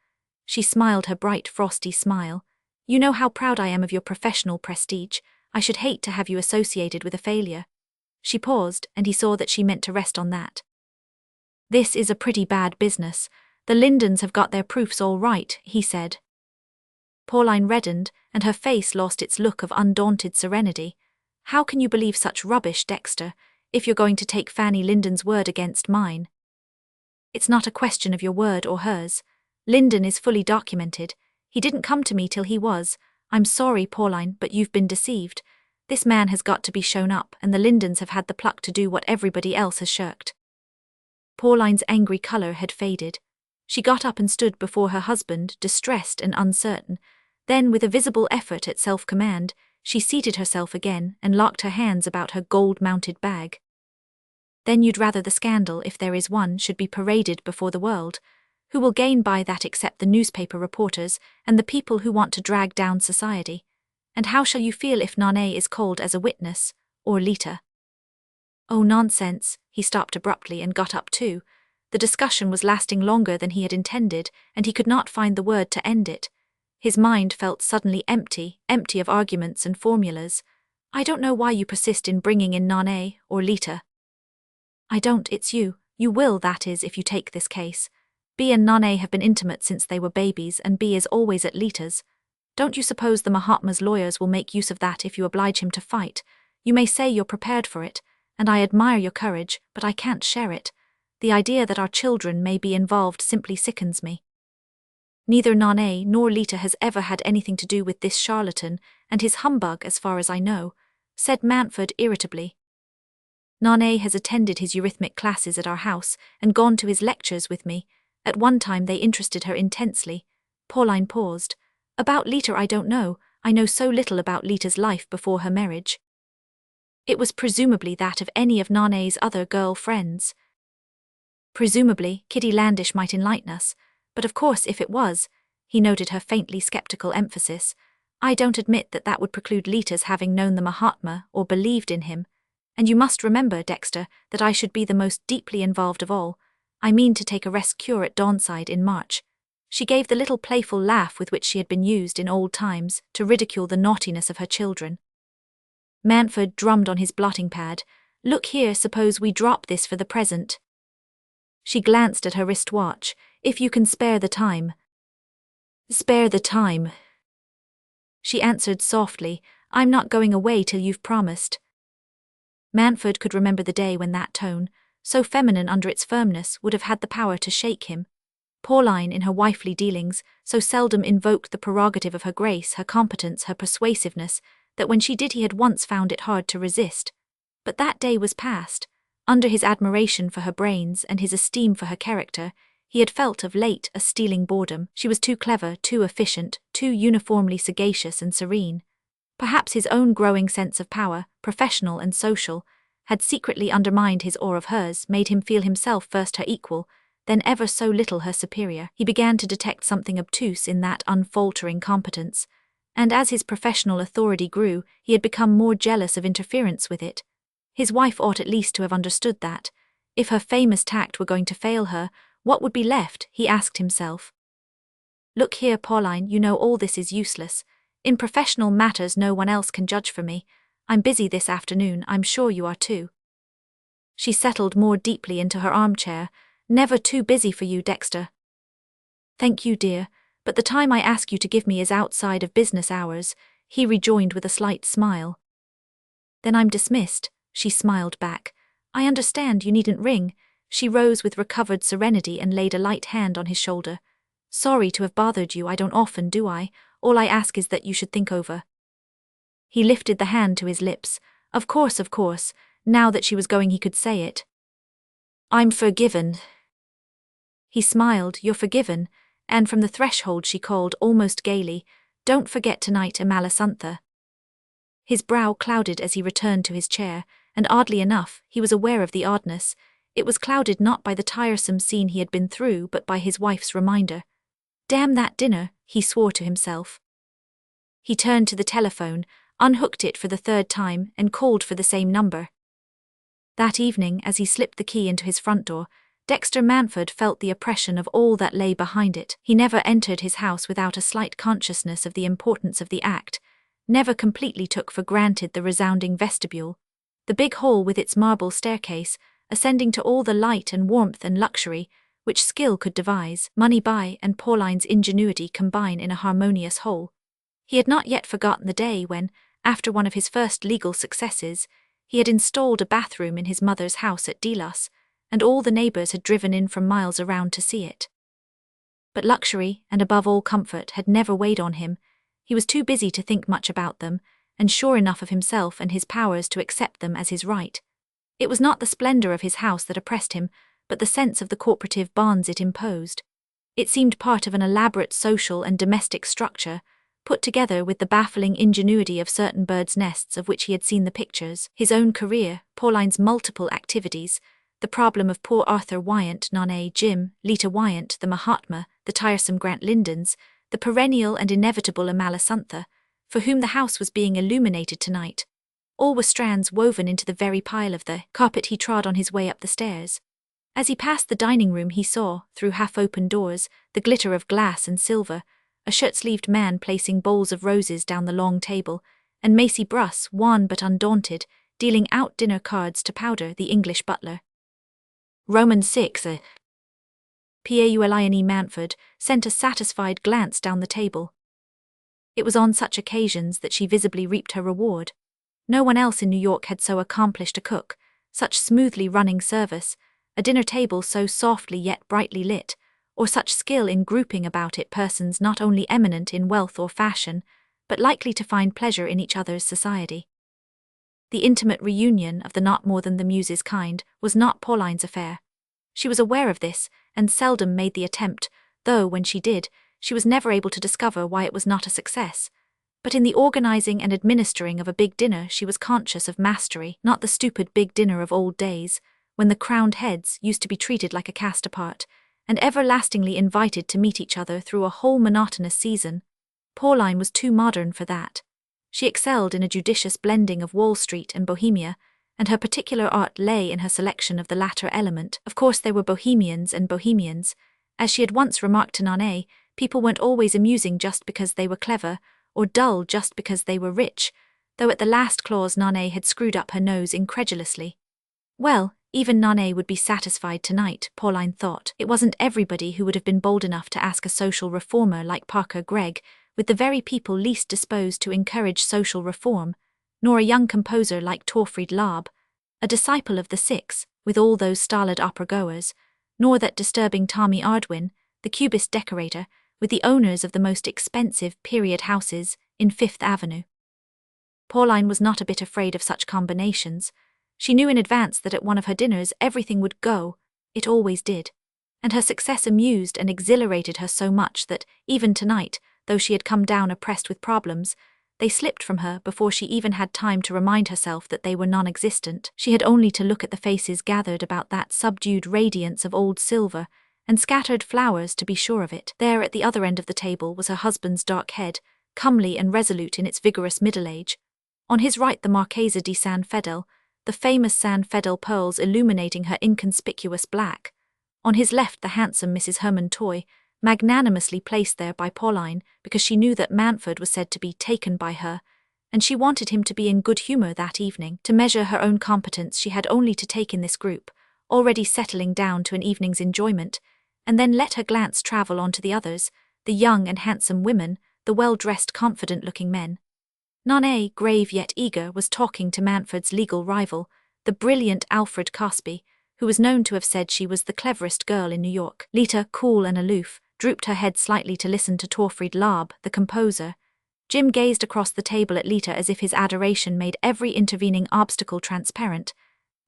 She smiled her bright, frosty smile. You know how proud I am of your professional prestige. I should hate to have you associated with a failure. She paused, and he saw that she meant to rest on that. This is a pretty bad business. The Lindens have got their proofs all right, he said. Pauline reddened, and her face lost its look of undaunted serenity. How can you believe such rubbish, Dexter, if you're going to take Fanny Linden's word against mine? It's not a question of your word or hers. Linden is fully documented. He didn't come to me till he was. I'm sorry, Pauline, but you've been deceived. This man has got to be shown up, and the Lindens have had the pluck to do what everybody else has shirked. Pauline's angry colour had faded. She got up and stood before her husband, distressed and uncertain. Then, with a visible effort at self-command, she seated herself again and locked her hands about her gold-mounted bag. Then you'd rather the scandal, if there is one, should be paraded before the world. Who will gain by that except the newspaper reporters and the people who want to drag down society? And how shall you feel if Nane is called as a witness, or Lita? Oh, nonsense, he stopped abruptly and got up too. The discussion was lasting longer than he had intended, and he could not find the word to end it. His mind felt suddenly empty of arguments and formulas. I don't know why you persist in bringing in Nane or Lita. I don't, it's you. You will, that is, if you take this case. B and Nane have been intimate since they were babies, and B is always at Lita's. Don't you suppose the Mahatma's lawyers will make use of that if you oblige him to fight? You may say you're prepared for it, and I admire your courage, but I can't share it. The idea that our children may be involved simply sickens me. Neither Nane nor Lita has ever had anything to do with this charlatan and his humbug as far as I know, said Manfred irritably. Nane has attended his eurythmic classes at our house and gone to his lectures with me. At one time they interested her intensely. Pauline paused. About Lita I don't know. I know so little about Lita's life before her marriage. It was presumably that of any of Nane's other girl friends. Presumably, Kitty Landish might enlighten us, but of course if it was, he noted her faintly skeptical emphasis, I don't admit that that would preclude Lita's having known the Mahatma or believed in him. And you must remember, Dexter, that I should be the most deeply involved of all. I mean to take a rest cure at Dawnside in March. She gave the little playful laugh with which she had been used in old times to ridicule the naughtiness of her children. Manfred drummed on his blotting pad. Look here, suppose we drop this for the present. She glanced at her wristwatch. If you can spare the time. Spare the time. She answered softly, I'm not going away till you've promised. Manfred could remember the day when that tone, so feminine under its firmness, would have had the power to shake him. Pauline, in her wifely dealings, so seldom invoked the prerogative of her grace, her competence, her persuasiveness, that when she did he had once found it hard to resist. But that day was past. Under his admiration for her brains and his esteem for her character, he had felt of late a stealing boredom. She was too clever, too efficient, too uniformly sagacious and serene. Perhaps his own growing sense of power, professional and social, had secretly undermined his awe of hers, made him feel himself first her equal, then ever so little her superior. He began to detect something obtuse in that unfaltering competence, and as his professional authority grew, he had become more jealous of interference with it. His wife ought at least to have understood that. If her famous tact were going to fail her, what would be left, he asked himself. Look here, Pauline, you know all this is useless. In professional matters no one else can judge for me. I'm busy this afternoon, I'm sure you are too. She settled more deeply into her armchair. Never too busy for you, Dexter. Thank you, dear, but the time I ask you to give me is outside of business hours, he rejoined with a slight smile. Then I'm dismissed, she smiled back. I understand, you needn't ring. She rose with recovered serenity and laid a light hand on his shoulder. Sorry to have bothered you, I don't often, do I? All I ask is that you should think over. He lifted the hand to his lips. Of course, now that she was going he could say it. I'm forgiven. He smiled, you're forgiven, and from the threshold she called almost gaily, "Don't forget tonight, Amalasuntha." His brow clouded as he returned to his chair, and oddly enough, he was aware of the oddness. It was clouded not by the tiresome scene he had been through but by his wife's reminder. Damn that dinner, he swore to himself. He turned to the telephone, unhooked it for the third time, and called for the same number. That evening, as he slipped the key into his front door, Dexter Manford felt the oppression of all that lay behind it. He never entered his house without a slight consciousness of the importance of the act, never completely took for granted the resounding vestibule, the big hall with its marble staircase, ascending to all the light and warmth and luxury which skill could devise, money buy, and Pauline's ingenuity combine in a harmonious whole. He had not yet forgotten the day when, after one of his first legal successes, he had installed a bathroom in his mother's house at Delos, and all the neighbors had driven in from miles around to see it. But luxury, and above all comfort, had never weighed on him. He was too busy to think much about them, and sure enough of himself and his powers to accept them as his right. It was not the splendor of his house that oppressed him, but the sense of the corporative bonds it imposed. It seemed part of an elaborate social and domestic structure, put together with the baffling ingenuity of certain birds' nests of which he had seen the pictures, his own career, Pauline's multiple activities, the problem of poor Arthur Wyant, nonne Jim, Lita Wyant, the Mahatma, the tiresome Grant Lindens, the perennial and inevitable Amalasuntha, for whom the house was being illuminated tonight. All were strands woven into the very pile of the carpet he trod on his way up the stairs. As he passed the dining room he saw, through half-open doors, the glitter of glass and silver, a shirt-sleeved man placing bowls of roses down the long table, and Macy Bruss, wan but undaunted, dealing out dinner cards to Powder, the English butler. Romans 6. Pauline Manford sent a satisfied glance down the table. It was on such occasions that she visibly reaped her reward. No one else in New York had so accomplished a cook, such smoothly running service, a dinner table so softly yet brightly lit, or such skill in grouping about it persons not only eminent in wealth or fashion, but likely to find pleasure in each other's society. The intimate reunion of the not more than the muses kind was not Pauline's affair. She was aware of this, and seldom made the attempt, though when she did, she was never able to discover why it was not a success. But in the organizing and administering of a big dinner she was conscious of mastery, not the stupid big dinner of old days, when the crowned heads used to be treated like a cast apart, and everlastingly invited to meet each other through a whole monotonous season. Pauline was too modern for that. She excelled in a judicious blending of Wall Street and Bohemia, and her particular art lay in her selection of the latter element. Of course there were bohemians and bohemians. As she had once remarked to Nonne, people weren't always amusing just because they were clever, or dull just because they were rich, though at the last clause Nonne had screwed up her nose incredulously. Well, even Nonne would be satisfied tonight, Pauline thought. It wasn't everybody who would have been bold enough to ask a social reformer like Parker Gregg, with the very people least disposed to encourage social reform, nor a young composer like Torfried Laab, a disciple of the Six, with all those stolid opera-goers, nor that disturbing Tommy Ardwin, the cubist decorator, with the owners of the most expensive period houses in Fifth Avenue. Pauline was not a bit afraid of such combinations. She knew in advance that at one of her dinners everything would go, it always did, and her success amused and exhilarated her so much that, even tonight, though she had come down oppressed with problems, they slipped from her before she even had time to remind herself that they were non-existent. She had only to look at the faces gathered about that subdued radiance of old silver and scattered flowers to be sure of it. There at the other end of the table was her husband's dark head, comely and resolute in its vigorous middle age. On his right the Marchesa di San Fedele, the famous San Fedele pearls illuminating her inconspicuous black. On his left the handsome Mrs. Herman Toy, magnanimously placed there by Pauline because she knew that Manford was said to be taken by her, and she wanted him to be in good humour that evening. To measure her own competence she had only to take in this group, already settling down to an evening's enjoyment, and then let her glance travel on to the others, the young and handsome women, the well-dressed confident-looking men. Nonne, grave yet eager, was talking to Manford's legal rival, the brilliant Alfred Cosby, who was known to have said she was the cleverest girl in New York. Lita, cool and aloof, drooped her head slightly to listen to Torfried Laab, the composer. Jim gazed across the table at Lita as if his adoration made every intervening obstacle transparent.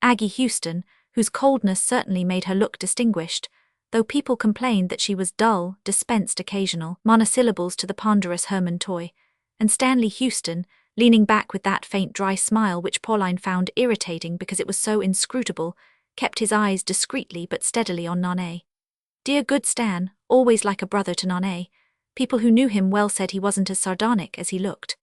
Aggie Houston, whose coldness certainly made her look distinguished, though people complained that she was dull, dispensed occasional monosyllables to the ponderous Herman Toy, and Stanley Houston, leaning back with that faint dry smile which Pauline found irritating because it was so inscrutable, kept his eyes discreetly but steadily on Nanae. Dear good Stan, always like a brother to Nanae. People who knew him well said he wasn't as sardonic as he looked.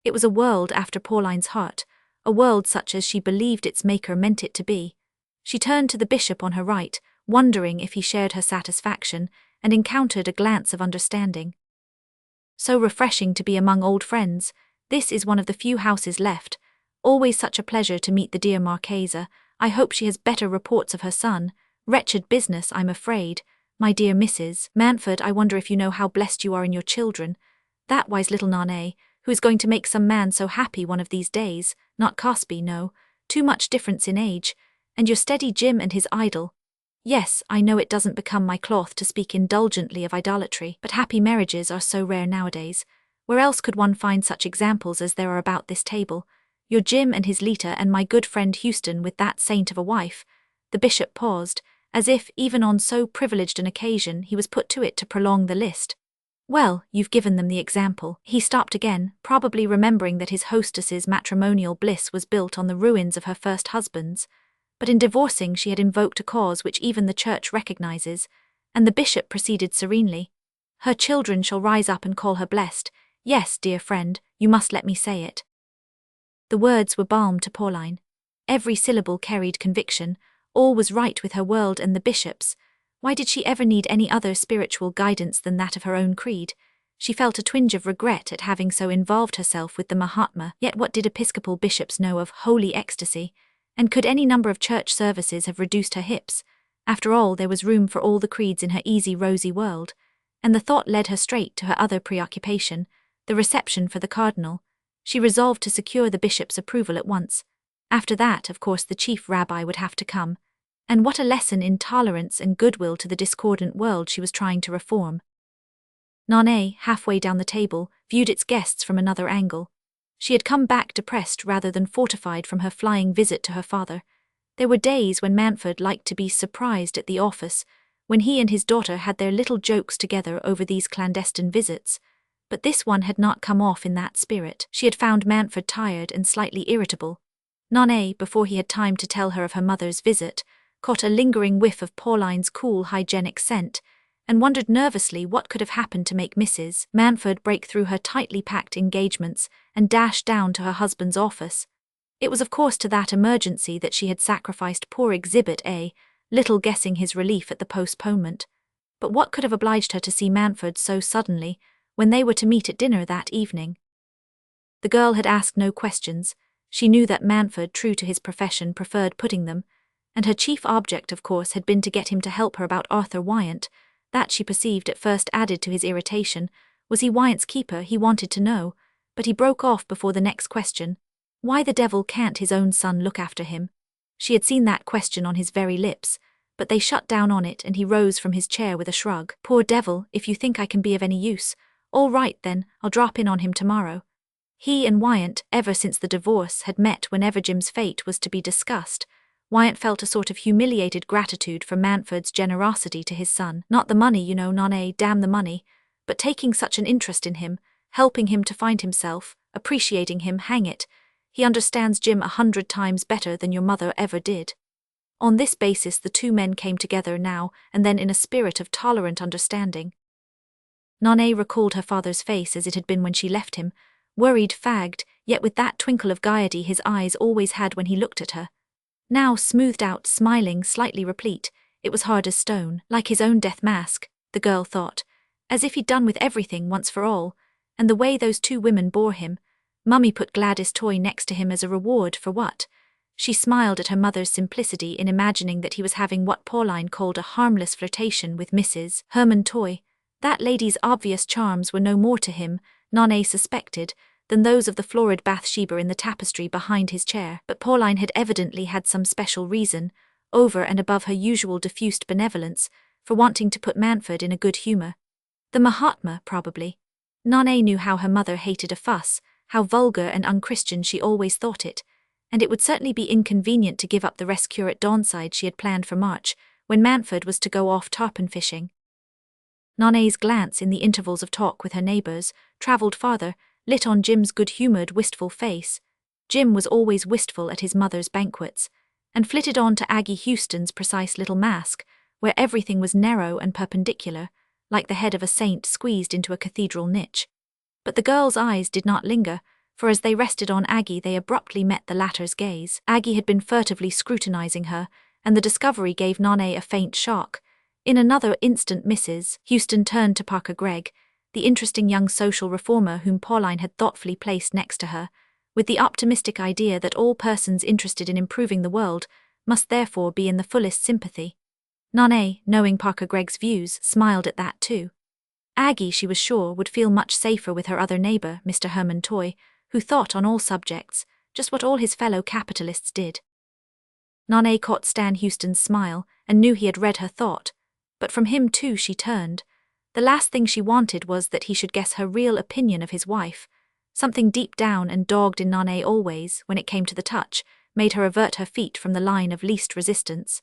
It was a world after Pauline's heart, a world such as she believed its maker meant it to be. She turned to the bishop on her right, wondering if he shared her satisfaction, and encountered a glance of understanding. So refreshing to be among old friends. This is one of the few houses left. Always such a pleasure to meet the dear Marchesa. I hope she has better reports of her son. Wretched business, I'm afraid. My dear Mrs. Manford, I wonder if you know how blessed you are in your children. That wise little Nanae, who is going to make some man so happy one of these days. Not Cosby, no. Too much difference in age. And your steady Jim and his idol. Yes, I know it doesn't become my cloth to speak indulgently of idolatry, but happy marriages are so rare nowadays. Where else could one find such examples as there are about this table? Your Jim and his Lita, and my good friend Houston with that saint of a wife. The bishop paused, as if, even on so privileged an occasion, he was put to it to prolong the list. Well, you've given them the example. He stopped again, probably remembering that his hostess's matrimonial bliss was built on the ruins of her first husband's. But in divorcing she had invoked a cause which even the church recognizes, and the bishop proceeded serenely. Her children shall rise up and call her blessed. Yes, dear friend, you must let me say it. The words were balm to Pauline. Every syllable carried conviction. All was right with her world and the bishop's. Why did she ever need any other spiritual guidance than that of her own creed? She felt a twinge of regret at having so involved herself with the Mahatma, yet what did Episcopal bishops know of holy ecstasy? And could any number of church services have reduced her hips? After all, there was room for all the creeds in her easy, rosy world. And the thought led her straight to her other preoccupation, the reception for the cardinal. She resolved to secure the bishop's approval at once. After that, of course, the chief rabbi would have to come. And what a lesson in tolerance and goodwill to the discordant world she was trying to reform. Nanae, halfway down the table, viewed its guests from another angle. She had come back depressed rather than fortified from her flying visit to her father. There were days when Manford liked to be surprised at the office, when he and his daughter had their little jokes together over these clandestine visits. But this one had not come off in that spirit. She had found Manford tired and slightly irritable. Nanae, before he had time to tell her of her mother's visit, caught a lingering whiff of Pauline's cool, hygienic scent, and wondered nervously what could have happened to make Mrs. Manford break through her tightly packed engagements and dash down to her husband's office. It was of course to that emergency that she had sacrificed poor Exhibit A, little guessing his relief at the postponement. But what could have obliged her to see Manford so suddenly, when they were to meet at dinner that evening? The girl had asked no questions. She knew that Manford, true to his profession, preferred putting them, and her chief object, of course, had been to get him to help her about Arthur Wyant. That, she perceived, at first added to his irritation. Was he Wyant's keeper? He wanted to know, but he broke off before the next question. Why the devil can't his own son look after him? She had seen that question on his very lips, but they shut down on it, and he rose from his chair with a shrug. Poor devil, if you think I can be of any use. All right then, I'll drop in on him tomorrow. He and Wyant, ever since the divorce, had met whenever Jim's fate was to be discussed. Wyant felt a sort of humiliated gratitude for Manford's generosity to his son. Not the money, you know, Nanae, damn the money, but taking such an interest in him, helping him to find himself, appreciating him, hang it. He understands Jim 100 times better than your mother ever did. On this basis the two men came together now and then in a spirit of tolerant understanding. Nanae recalled her father's face as it had been when she left him, worried, fagged, yet with that twinkle of gaiety his eyes always had when he looked at her. Now smoothed out, smiling, slightly replete, it was hard as stone, like his own death mask, the girl thought, as if he'd done with everything once for all, and the way those two women bore him. Mummy put Gladys Toy next to him as a reward for what? She smiled at her mother's simplicity in imagining that he was having what Pauline called a harmless flirtation with Mrs. Herman Toy. That lady's obvious charms were no more to him, Nanae suspected, than those of the florid Bathsheba in the tapestry behind his chair, but Pauline had evidently had some special reason, over and above her usual diffused benevolence, for wanting to put Manford in a good humour. The Mahatma, probably. Nanae knew how her mother hated a fuss, how vulgar and unchristian she always thought it, and it would certainly be inconvenient to give up the rescue at Dawnside she had planned for March, when Manford was to go off tarpon fishing. Nana's glance in the intervals of talk with her neighbours travelled farther, lit on Jim's good-humoured, wistful face. Jim was always wistful at his mother's banquets, and flitted on to Aggie Houston's precise little mask, where everything was narrow and perpendicular, like the head of a saint squeezed into a cathedral niche. But the girl's eyes did not linger, for as they rested on Aggie they abruptly met the latter's gaze. Aggie had been furtively scrutinizing her, and the discovery gave Nana a faint shock. In another instant Mrs. Houston turned to Parker Gregg, the interesting young social reformer whom Pauline had thoughtfully placed next to her, with the optimistic idea that all persons interested in improving the world must therefore be in the fullest sympathy. Nana, knowing Parker Gregg's views, smiled at that too. Aggie, she was sure, would feel much safer with her other neighbour, Mr. Herman Toy, who thought on all subjects, just what all his fellow capitalists did. Nana caught Stan Houston's smile, and knew he had read her thought, but from him too she turned. The last thing she wanted was that he should guess her real opinion of his wife. Something deep down and dogged in Nana always, when it came to the touch, made her avert her feet from the line of least resistance.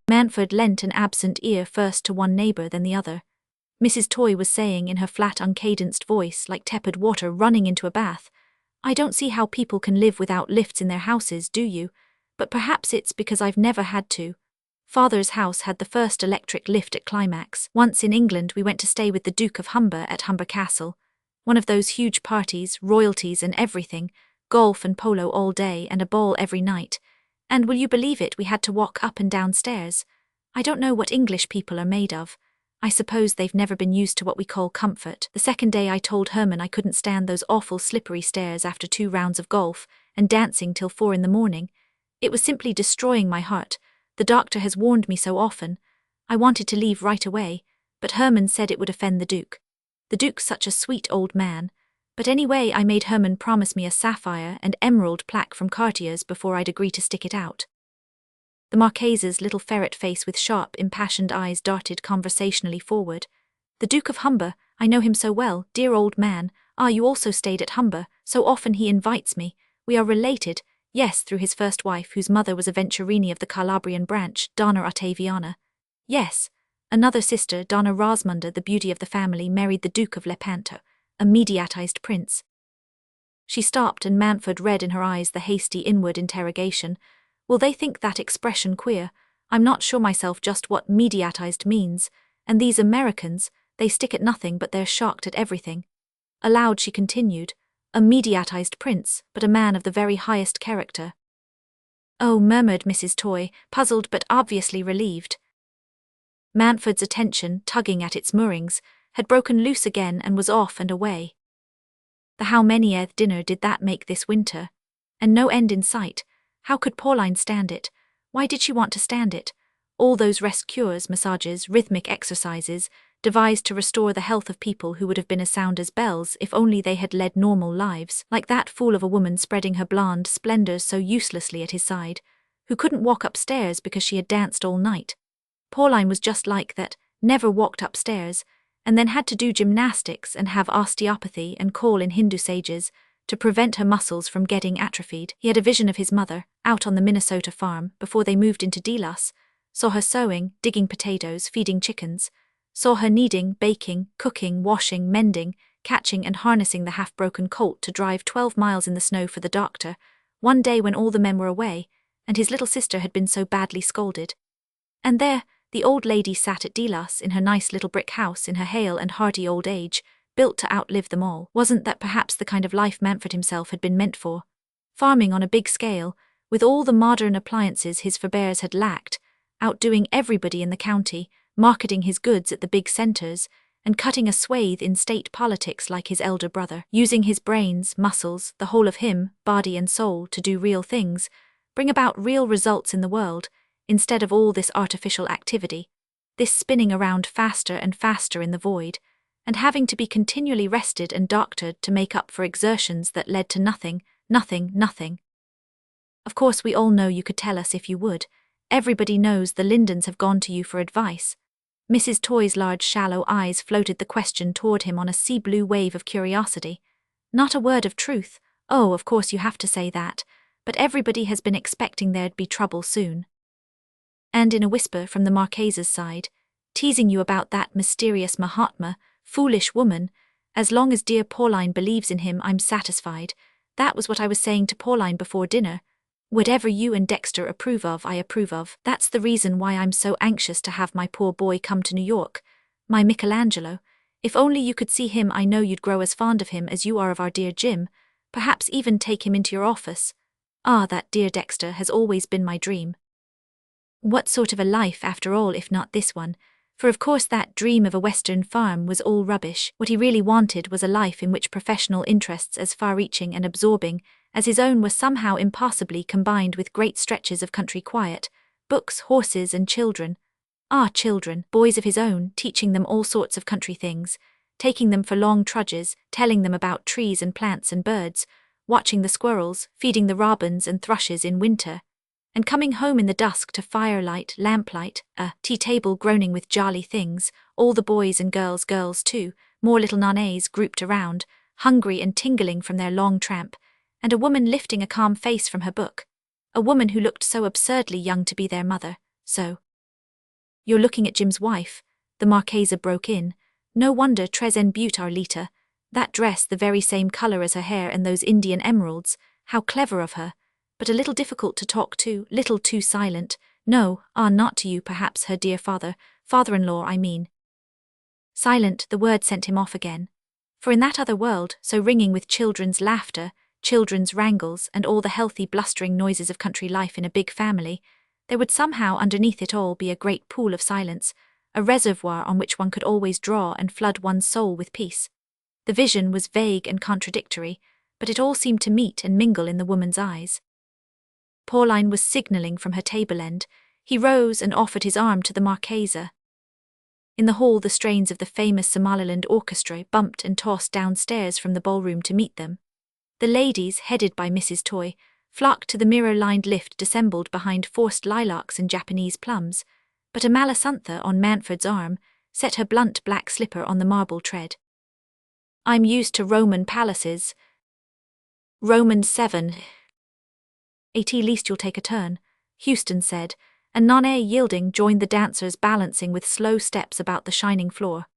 Manford lent an absent ear first to one neighbour then the other. Mrs. Toy was saying in her flat uncadenced voice, like tepid water running into a bath, "I don't see how people can live without lifts in their houses, do you? But perhaps it's because I've never had to. Father's house had the first electric lift at Climax. Once in England we went to stay with the Duke of Humber at Humber Castle. One of those huge parties, royalties and everything, golf and polo all day and a ball every night. And will you believe it, we had to walk up and down stairs. I don't know what English people are made of. I suppose they've never been used to what we call comfort. The second day I told Herman I couldn't stand those awful slippery stairs after 2 rounds of golf and dancing till 4 in the morning. It was simply destroying my heart. The doctor has warned me so often. I wanted to leave right away, but Herman said it would offend the Duke. The Duke's such a sweet old man. But anyway, I made Herman promise me a sapphire and emerald plaque from Cartier's before I'd agree to stick it out." The Marchese's little ferret face with sharp, impassioned eyes darted conversationally forward. "The Duke of Humber, I know him so well, dear old man. Ah, you also stayed at Humber, so often he invites me. We are related, yes, through his first wife, whose mother was a Venturini of the Calabrian branch, Donna Ottaviana. Yes, another sister, Donna Rosmunda, the beauty of the family, married the Duke of Lepanto, a mediatized prince." She stopped, and Manford read in her eyes the hasty inward interrogation. Will they think that expression queer? I'm not sure myself just what mediatized means, and these Americans, they stick at nothing but they're shocked at everything. Aloud she continued, "A mediatized prince, but a man of the very highest character." "Oh," murmured Mrs. Toy, puzzled but obviously relieved. Manford's attention, tugging at its moorings, had broken loose again and was off and away. The how manyth dinner did that make this winter? And no end in sight. How could Pauline stand it? Why did she want to stand it? All those rest cures, massages, rhythmic exercises, devised to restore the health of people who would have been as sound as bells if only they had led normal lives, like that fool of a woman spreading her blonde splendours so uselessly at his side, who couldn't walk upstairs because she had danced all night. Pauline was just like that, never walked upstairs, and then had to do gymnastics and have osteopathy and call in Hindu sages to prevent her muscles from getting atrophied. He had a vision of his mother, out on the Minnesota farm, before they moved into Delos, saw her sowing, digging potatoes, feeding chickens, saw her kneading, baking, cooking, washing, mending, catching and harnessing the half-broken colt to drive 12 miles in the snow for the doctor, one day when all the men were away, and his little sister had been so badly scolded. And there, the old lady sat at Delos in her nice little brick house in her hale and hearty old age, built to outlive them all. Wasn't that perhaps the kind of life Manford himself had been meant for? Farming on a big scale, with all the modern appliances his forebears had lacked, outdoing everybody in the county, marketing his goods at the big centres, and cutting a swathe in state politics like his elder brother, using his brains, muscles, the whole of him, body and soul, to do real things, bring about real results in the world, instead of all this artificial activity, this spinning around faster and faster in the void, and having to be continually rested and doctored to make up for exertions that led to nothing. Of course we all know you could tell us if you would. Everybody knows the Lindens have gone to you for advice. Mrs. Toy's large shallow eyes floated the question toward him on a sea-blue wave of curiosity. Not a word of truth. Oh, of course you have to say that, but everybody has been expecting there'd be trouble soon. And in a whisper from the Marchesa's side, teasing you about that mysterious Mahatma, foolish woman, as long as dear Pauline believes in him I'm satisfied. That was what I was saying to Pauline before dinner. Whatever you and Dexter approve of, I approve of. That's the reason why I'm so anxious to have my poor boy come to New York. My Michelangelo. If only you could see him, I know you'd grow as fond of him as you are of our dear Jim, perhaps even take him into your office. Ah, that dear Dexter has always been my dream. What sort of a life, after all, if not this one? For of course that dream of a Western farm was all rubbish. What he really wanted was a life in which professional interests as far-reaching and absorbing as his own were somehow impossibly combined with great stretches of country quiet, books, horses, and children. Ah, children, boys of his own, teaching them all sorts of country things, taking them for long trudges, telling them about trees and plants and birds, watching the squirrels, feeding the robins and thrushes in winter, and coming home in the dusk to firelight, lamplight, a tea-table groaning with jolly things, all the boys and girls too, more little nonnays grouped around, hungry and tingling from their long tramp, and a woman lifting a calm face from her book, a woman who looked so absurdly young to be their mother, so. You're looking at Jim's wife, the Marchesa broke in. No wonder tres en beauté our Lita. That dress the very same colour as her hair and those Indian emeralds, how clever of her, but a little difficult to talk to, little too silent. No, not to you perhaps, her dear father-in-law I mean. Silent, the word sent him off again. For in that other world, so ringing with children's laughter, children's wrangles, and all the healthy blustering noises of country life in a big family, there would somehow underneath it all be a great pool of silence, a reservoir on which one could always draw and flood one's soul with peace. The vision was vague and contradictory, but it all seemed to meet and mingle in the woman's eyes. Pauline was signalling from her table end. He rose and offered his arm to the Marchesa. In the hall the strains of the famous Somaliland orchestra bumped and tossed downstairs from the ballroom to meet them. The ladies, headed by Mrs. Toy, flocked to the mirror-lined lift dissembled behind forced lilacs and Japanese plums, but a Malasuntha on Manfred's arm set her blunt black slipper on the marble tread. I'm used to Roman palaces. Roman 7. At least you'll take a turn, Houston said, and Nonne, yielding, joined the dancers balancing with slow steps about the shining floor.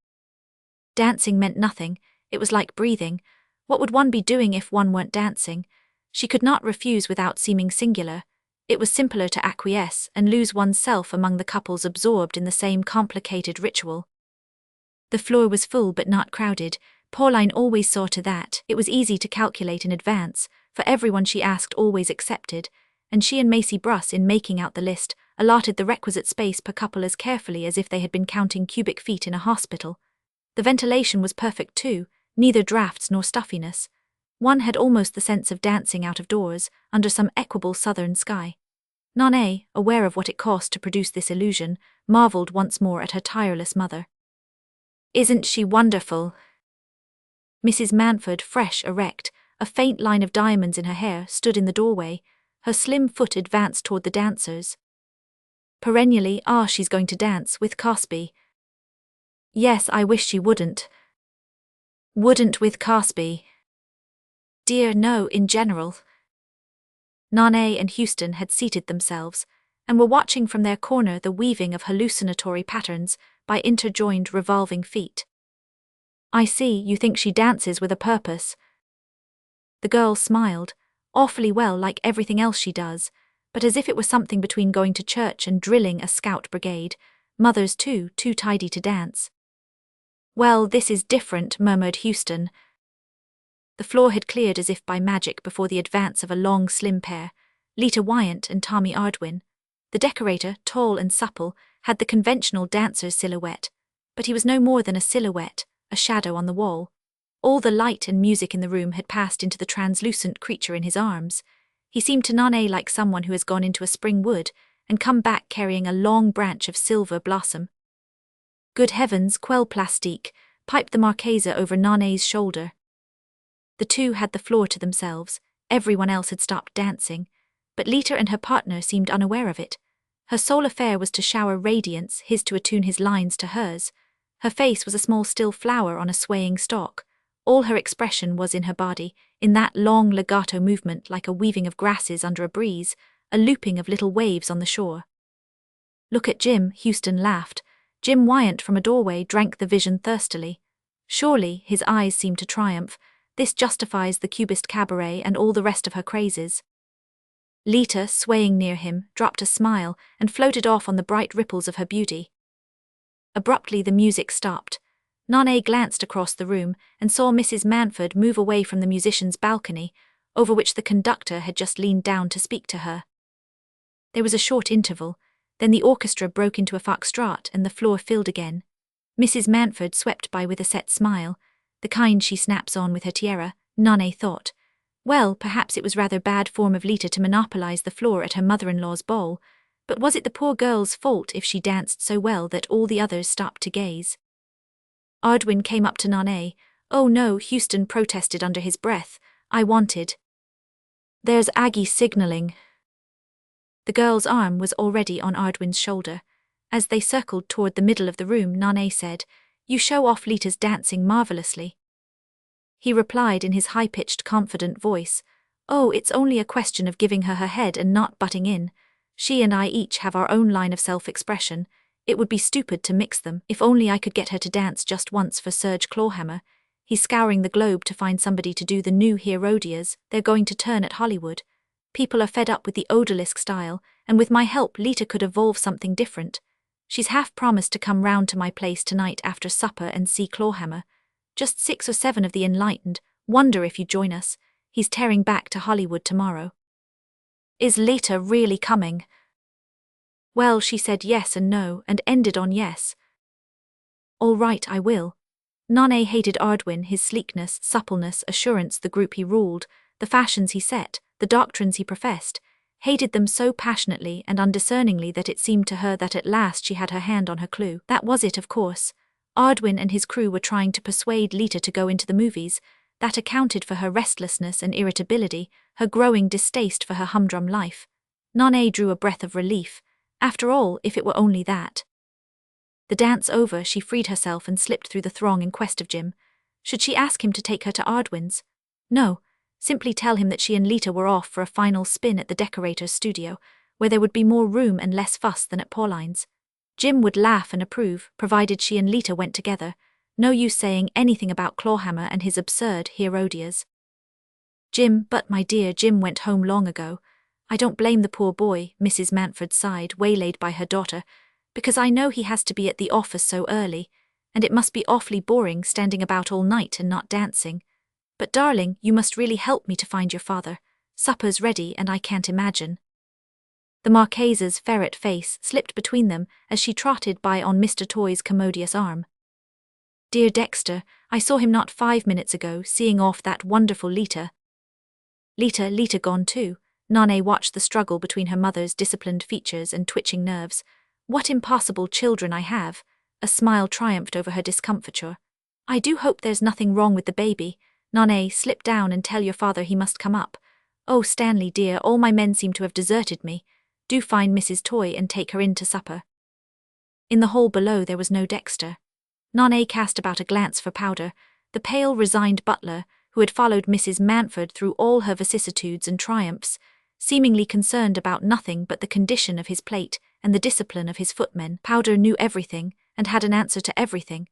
Dancing meant nothing, it was like breathing. What would one be doing if one weren't dancing? She could not refuse without seeming singular. It was simpler to acquiesce and lose oneself among the couples absorbed in the same complicated ritual. The floor was full but not crowded. Pauline always saw to that. It was easy to calculate in advance, for everyone she asked always accepted, and she and Macy Bruss, in making out the list, allotted the requisite space per couple as carefully as if they had been counting cubic feet in a hospital. The ventilation was perfect too, neither drafts nor stuffiness. One had almost the sense of dancing out of doors, under some equable southern sky. Nonne, aware of what it cost to produce this illusion, marvelled once more at her tireless mother. Isn't she wonderful? Mrs. Manford, fresh, erect, a faint line of diamonds in her hair, stood in the doorway, her slim foot advanced toward the dancers. Perennially, she's going to dance with Cosby. Yes, I wish she wouldn't. Wouldn't with Cosby. Dear, no, in general. Nonne and Houston had seated themselves, and were watching from their corner the weaving of hallucinatory patterns by interjoined revolving feet. I see, you think she dances with a purpose. The girl smiled, awfully well like everything else she does, but as if it were something between going to church and drilling a scout brigade, mothers too tidy to dance. Well, this is different, murmured Houston. The floor had cleared as if by magic before the advance of a long, slim pair, Lita Wyant and Tommy Ardwin. The decorator, tall and supple, had the conventional dancer's silhouette, but he was no more than a silhouette, a shadow on the wall. All the light and music in the room had passed into the translucent creature in his arms. He seemed to Nonne like someone who has gone into a spring wood and come back carrying a long branch of silver blossom. Good heavens, quelle plastique, piped the Marchesa over Nonne's shoulder. The two had the floor to themselves, everyone else had stopped dancing, but Lita and her partner seemed unaware of it. Her sole affair was to shower radiance, his to attune his lines to hers. Her face was a small still flower on a swaying stalk. All her expression was in her body, in that long legato movement like a weaving of grasses under a breeze, a looping of little waves on the shore. Look at Jim, Houston laughed. Jim Wyant from a doorway drank the vision thirstily. Surely, his eyes seemed to triumph. This justifies the cubist cabaret and all the rest of her crazes. Lita, swaying near him, dropped a smile and floated off on the bright ripples of her beauty. Abruptly the music stopped. Nane glanced across the room and saw Mrs. Manford move away from the musician's balcony, over which the conductor had just leaned down to speak to her. There was a short interval, then the orchestra broke into a foxtrot and the floor filled again. Mrs. Manford swept by with a set smile, the kind she snaps on with her tiara, Nane thought. Well, perhaps it was rather bad form of Lita to monopolize the floor at her mother-in-law's ball, but was it the poor girl's fault if she danced so well that all the others stopped to gaze? Ardwin came up to Nane. Oh no, Houston protested under his breath. I wanted. There's Aggie signaling. The girl's arm was already on Ardwin's shoulder. As they circled toward the middle of the room, Nane said, You show off Lita's dancing marvelously. He replied in his high-pitched, confident voice, Oh, it's only a question of giving her head and not butting in. She and I each have our own line of self-expression. It would be stupid to mix them. If only I could get her to dance just once for Serge Clawhammer. He's scouring the globe to find somebody to do the new Herodias. They're going to turn at Hollywood. People are fed up with the odalisque style, and with my help Lita could evolve something different. She's half promised to come round to my place tonight after supper and see Clawhammer. Just 6 or 7 of the enlightened. Wonder if you join us. He's tearing back to Hollywood tomorrow. Is Lita really coming? Well, she said yes and no, and ended on yes. All right, I will. Nane hated Ardwin, his sleekness, suppleness, assurance, the group he ruled, the fashions he set, the doctrines he professed, hated them so passionately and undiscerningly that it seemed to her that at last she had her hand on her clue. That was it, of course. Ardwin and his crew were trying to persuade Lita to go into the movies. That accounted for her restlessness and irritability, her growing distaste for her humdrum life. Nane drew a breath of relief. After all, if it were only that. The dance over, she freed herself and slipped through the throng in quest of Jim. Should she ask him to take her to Ardwin's? No. Simply tell him that she and Lita were off for a final spin at the decorator's studio, where there would be more room and less fuss than at Pauline's. Jim would laugh and approve, provided she and Lita went together. No use saying anything about Clawhammer and his absurd Herodias. Jim, but my dear, Jim went home long ago. I don't blame the poor boy, Mrs. Manford sighed, waylaid by her daughter, because I know he has to be at the office so early, and it must be awfully boring standing about all night and not dancing. But darling, you must really help me to find your father. Supper's ready and I can't imagine. The Marchese's ferret face slipped between them as she trotted by on Mr. Toy's commodious arm. Dear Dexter, I saw him not 5 minutes ago, seeing off that wonderful Lita. Lita gone too. Nane watched the struggle between her mother's disciplined features and twitching nerves. What impossible children I have. A smile triumphed over her discomfiture. I do hope there's nothing wrong with the baby. Nane, slip down and tell your father he must come up. Oh, Stanley dear, all my men seem to have deserted me. Do find Mrs. Toy and take her in to supper. In the hall below there was no Dexter. Nane cast about a glance for Powder, the pale, resigned butler, who had followed Mrs. Manford through all her vicissitudes and triumphs, seemingly concerned about nothing but the condition of his plate and the discipline of his footmen. Powder knew everything, and had an answer to everything,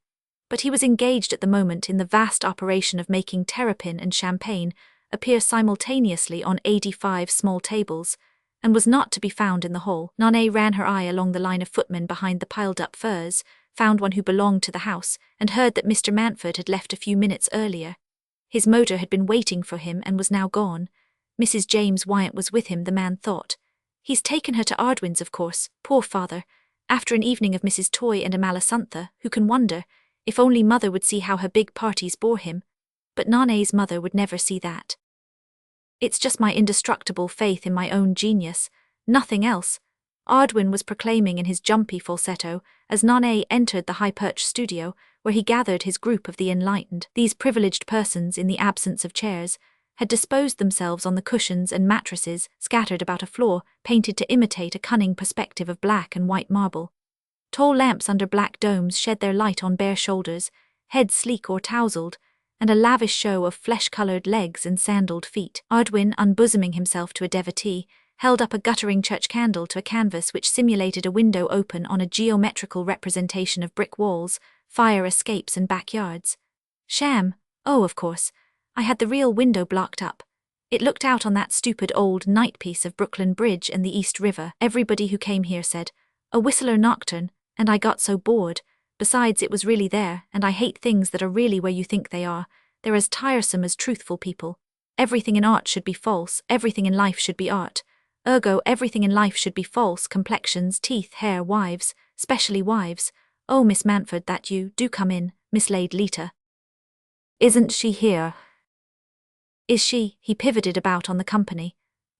but he was engaged at the moment in the vast operation of making terrapin and champagne appear simultaneously on 85 small tables, and was not to be found in the hall. Nane ran her eye along the line of footmen behind the piled-up furs, found one who belonged to the house, and heard that Mr. Manford had left a few minutes earlier. His motor had been waiting for him and was now gone. Mrs. James Wyant was with him, the man thought. He's taken her to Ardwin's, of course, poor father, after an evening of Mrs. Toy and Amalasuntha. Who can wonder? If only mother would see how her big parties bore him. But Nane's mother would never see that. It's just my indestructible faith in my own genius, nothing else, Ardwin was proclaiming in his jumpy falsetto as Nane entered the high-perched studio where he gathered his group of the enlightened. These privileged persons, in the absence of chairs, had disposed themselves on the cushions and mattresses scattered about a floor painted to imitate a cunning perspective of black and white marble. Tall lamps under black domes shed their light on bare shoulders, heads sleek or tousled, and a lavish show of flesh-coloured legs and sandalled feet. Ardwin, unbosoming himself to a devotee, held up a guttering church candle to a canvas which simulated a window open on a geometrical representation of brick walls, fire escapes and backyards. Sham. Oh, of course. I had the real window blocked up. It looked out on that stupid old night piece of Brooklyn Bridge and the East River. Everybody who came here said, "A Whistler Nocturne," and I got so bored. Besides, it was really there, and I hate things that are really where you think they are. They're as tiresome as truthful people. Everything in art should be false, everything in life should be art. Ergo, everything in life should be false: complexions, teeth, hair, wives, specially wives. "Oh, Miss Mantford, that you, do come in," mislaid Lita. "Isn't she here?" "Is she?" He pivoted about on the company.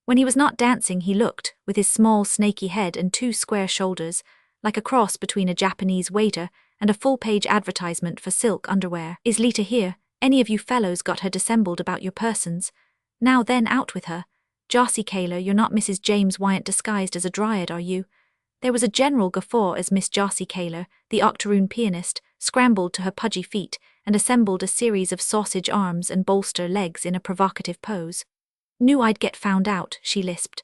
When he was not dancing, he looked, with his small snaky head and two square shoulders, like a cross between a Japanese waiter and a full-page advertisement for silk underwear. "Is Lita here? Any of you fellows got her dissembled about your persons? Now then, out with her. Josie Kaler, you're not Mrs. James Wyant disguised as a dryad, are you?" There was a general guffaw as Miss Josie Kaler, the octoroon pianist, scrambled to her pudgy feet and assembled a series of sausage arms and bolster legs in a provocative pose. "Knew I'd get found out," she lisped.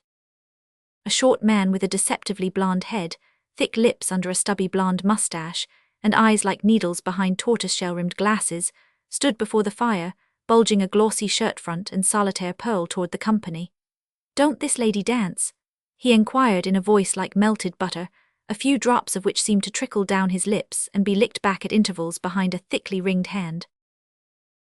A short man with a deceptively blonde head, thick lips under a stubby blonde mustache, and eyes like needles behind tortoiseshell-rimmed glasses, stood before the fire, bulging a glossy shirt front and solitaire pearl toward the company. "Don't this lady dance?" he inquired in a voice like melted butter, a few drops of which seemed to trickle down his lips and be licked back at intervals behind a thickly ringed hand.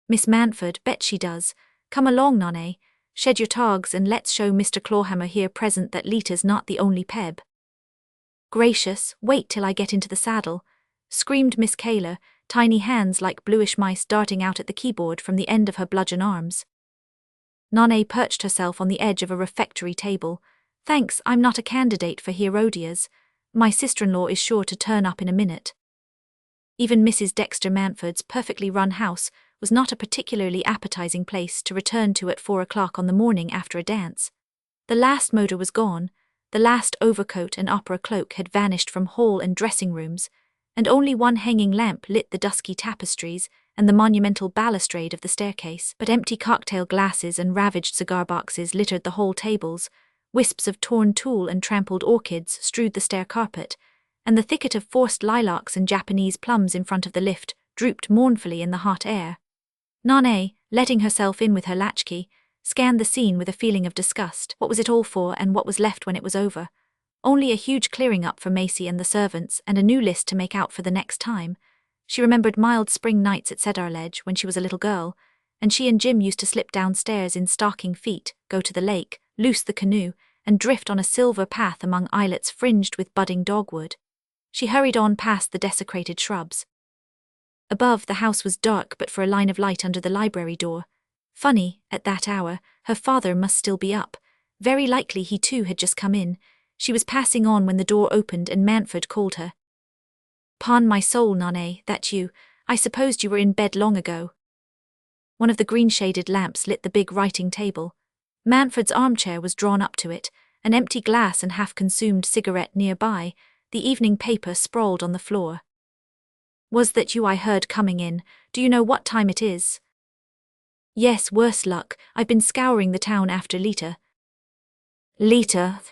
"Miss Mantford, bet she does. Come along, nonne. Shed your togs and let's show Mr. Clawhammer here present that Lita's not the only peb." "Gracious, wait till I get into the saddle," screamed Miss Kaler, tiny hands like bluish mice darting out at the keyboard from the end of her bludgeon arms. Nonne perched herself on the edge of a refectory table. "Thanks, I'm not a candidate for Herodias. My sister-in-law is sure to turn up in a minute." Even Mrs. Dexter Mantford's perfectly run house was not a particularly appetizing place to return to at 4 o'clock on the morning after a dance. The last motor was gone, the last overcoat and opera cloak had vanished from hall and dressing rooms, and only one hanging lamp lit the dusky tapestries and the monumental balustrade of the staircase. But empty cocktail glasses and ravaged cigar boxes littered the hall tables, wisps of torn tulle and trampled orchids strewed the stair carpet, and the thicket of forced lilacs and Japanese plums in front of the lift drooped mournfully in the hot air. Nonne, letting herself in with her latchkey, scanned the scene with a feeling of disgust. What was it all for, and what was left when it was over? Only a huge clearing up for Macy and the servants, and a new list to make out for the next time. She remembered mild spring nights at Cedar Ledge when she was a little girl, and she and Jim used to slip downstairs in stocking feet, go to the lake, loose the canoe, and drift on a silver path among islets fringed with budding dogwood. She hurried on past the desecrated shrubs. Above, the house was dark but for a line of light under the library door. Funny, at that hour, her father must still be up. Very likely he too had just come in. She was passing on when the door opened and Mantford called her. "'Pon my soul, nonne, that you? I supposed you were in bed long ago." One of the green-shaded lamps lit the big writing table. Mantford's armchair was drawn up to it, an empty glass and half-consumed cigarette nearby, the evening paper sprawled on the floor. "Was that you I heard coming in? Do you know what time it is?" "Yes, worse luck. I've been scouring the town after Lita." "Lita?"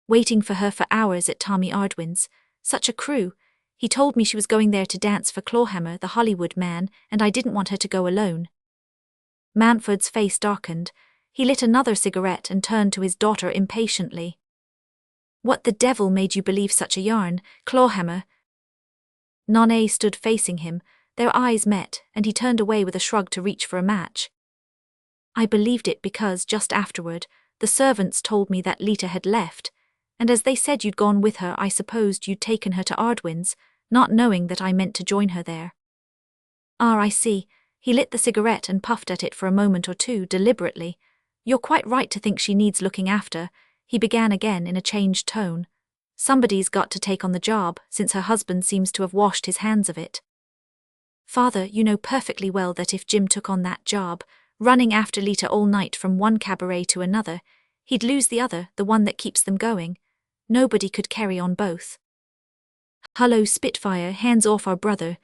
"Waiting for her for hours at Tommy Ardwin's. Such a crew. He told me she was going there to dance for Clawhammer, the Hollywood man, and I didn't want her to go alone." Mantford's face darkened. He lit another cigarette and turned to his daughter impatiently. "What the devil made you believe such a yarn, Clawhammer?" Nonne stood facing him. Their eyes met, and he turned away with a shrug to reach for a match. "I believed it because, just afterward, the servants told me that Lita had left, and as they said you'd gone with her, I supposed you'd taken her to Ardwin's, not knowing that I meant to join her there." "Ah, I see." He lit the cigarette and puffed at it for a moment or two, deliberately. "You're quite right to think she needs looking after," he began again in a changed tone. "Somebody's got to take on the job, since her husband seems to have washed his hands of it. Father, you know perfectly well that if Jim took on that job, running after Lita all night from one cabaret to another, he'd lose the other, the one that keeps them going. Nobody could carry on both." "Hullo, Spitfire, hands off our brother."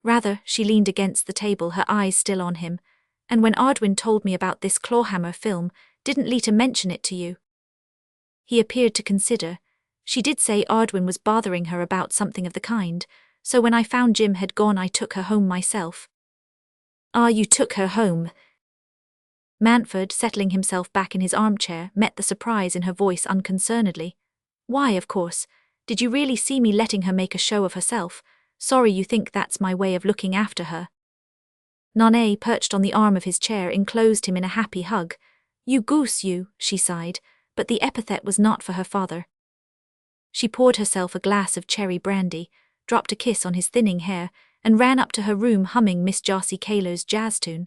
Rather, she leaned against the table, her eyes still on him. And when Ardwin told me about this clawhammer film, didn't Lita mention it to you? He appeared to consider. She did say Ardwin was bothering her about something of the kind, so when I found Jim had gone I took her home myself. Ah, you took her home? Manford, settling himself back in his armchair, met the surprise in her voice unconcernedly. Why, of course. Did you really see me letting her make a show of herself? Sorry you think that's my way of looking after her. Nanae, perched on the arm of his chair, enclosed him in a happy hug. You goose, you, she sighed, but the epithet was not for her father. She poured herself a glass of cherry brandy, dropped a kiss on his thinning hair, and ran up to her room humming Miss Josie Kaler's jazz tune.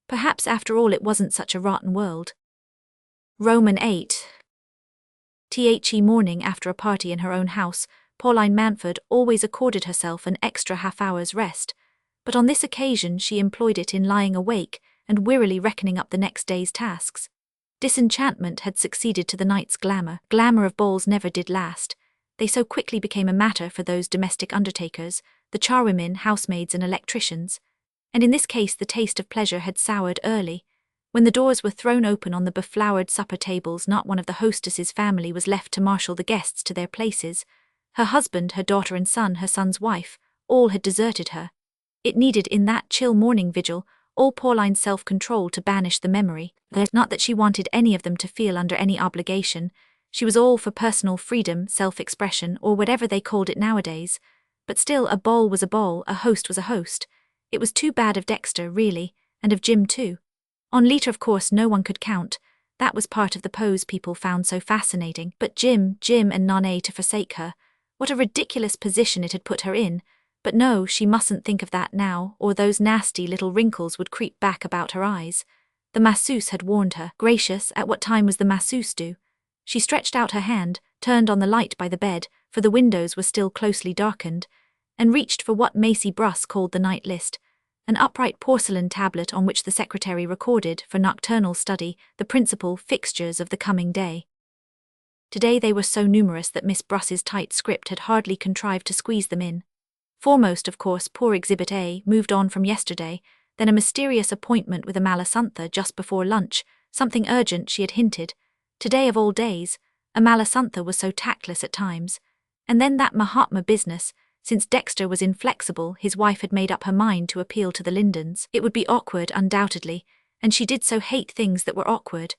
Perhaps after all it wasn't such a rotten world. Roman 8. The morning after a party in her own house, Pauline Manford always accorded herself an extra half-hour's rest, but on this occasion she employed it in lying awake and wearily reckoning up the next day's tasks. Disenchantment had succeeded to the night's glamour. Glamour of balls never did last. They so quickly became a matter for those domestic undertakers, the charwomen, housemaids and electricians. And in this case the taste of pleasure had soured early. When the doors were thrown open on the beflowered supper tables, not one of the hostess's family was left to marshal the guests to their places. Her husband, her daughter and son, her son's wife, all had deserted her. It needed, in that chill morning vigil, all Pauline's self-control to banish the memory. Not that she wanted any of them to feel under any obligation. She was all for personal freedom, self-expression, or whatever they called it nowadays. But still, a ball was a ball, a host was a host. It was too bad of Dexter, really, and of Jim too. On Lita, of course, no one could count. That was part of the pose people found so fascinating. But Jim and Nanae to forsake her. What a ridiculous position it had put her in. But no, she mustn't think of that now, or those nasty little wrinkles would creep back about her eyes. The masseuse had warned her. Gracious, at what time was the masseuse due? She stretched out her hand, turned on the light by the bed, for the windows were still closely darkened, and reached for what Macy Bruss called the night list, an upright porcelain tablet on which the secretary recorded, for nocturnal study, the principal fixtures of the coming day. Today they were so numerous that Miss Bruss's tight script had hardly contrived to squeeze them in. Foremost, of course, poor Exhibit A, moved on from yesterday, then a mysterious appointment with a Malasantha just before lunch, something urgent she had hinted. Today of all days, a Malasantha was so tactless at times. And then that Mahatma business. Since Dexter was inflexible, his wife had made up her mind to appeal to the Lindens. It would be awkward, undoubtedly, and she did so hate things that were awkward.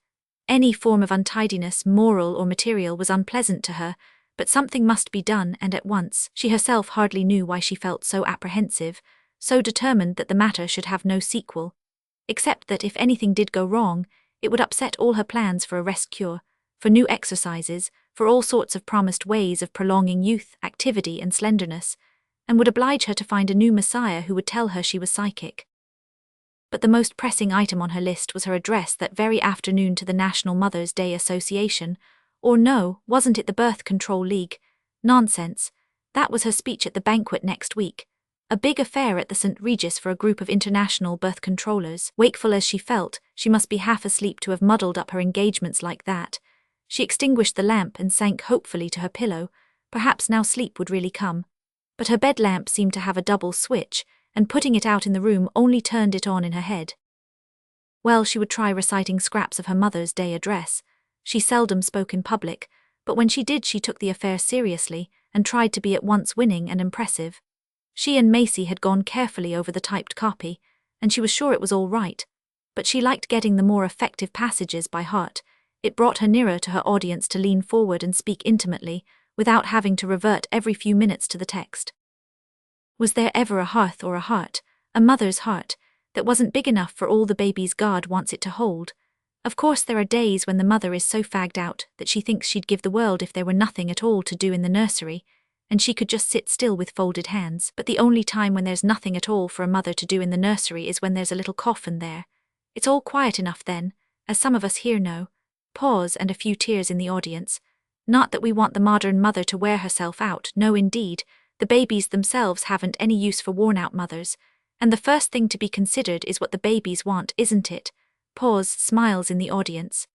Any form of untidiness, moral or material, was unpleasant to her, but something must be done, and at once. She herself hardly knew why she felt so apprehensive, so determined that the matter should have no sequel, except that if anything did go wrong, it would upset all her plans for a rest cure, for new exercises, for all sorts of promised ways of prolonging youth, activity and slenderness, and would oblige her to find a new messiah who would tell her she was psychic. But the most pressing item on her list was her address that very afternoon to the National Mother's Day Association, or no, wasn't it the Birth Control League? Nonsense. That was her speech at the banquet next week. A big affair at the St. Regis for a group of international birth controllers. Wakeful as she felt, she must be half asleep to have muddled up her engagements like that. She extinguished the lamp and sank hopefully to her pillow. Perhaps now sleep would really come. But her bed lamp seemed to have a double switch, and putting it out in the room only turned it on in her head. Well, she would try reciting scraps of her Mother's Day address. She seldom spoke in public, but when she did she took the affair seriously, and tried to be at once winning and impressive. She and Macy had gone carefully over the typed copy, and she was sure it was all right, but she liked getting the more effective passages by heart. It brought her nearer to her audience to lean forward and speak intimately, without having to revert every few minutes to the text. Was there ever a hearth or a heart, a mother's heart, that wasn't big enough for all the babies God wants it to hold? Of course there are days when the mother is so fagged out that she thinks she'd give the world if there were nothing at all to do in the nursery, and she could just sit still with folded hands. But the only time when there's nothing at all for a mother to do in the nursery is when there's a little coffin there. It's all quiet enough then, as some of us here know. Pause and a few tears in the audience. Not that we want the modern mother to wear herself out, no indeed. The babies themselves haven't any use for worn-out mothers, and the first thing to be considered is what the babies want, isn't it? Pause, smiles in the audience.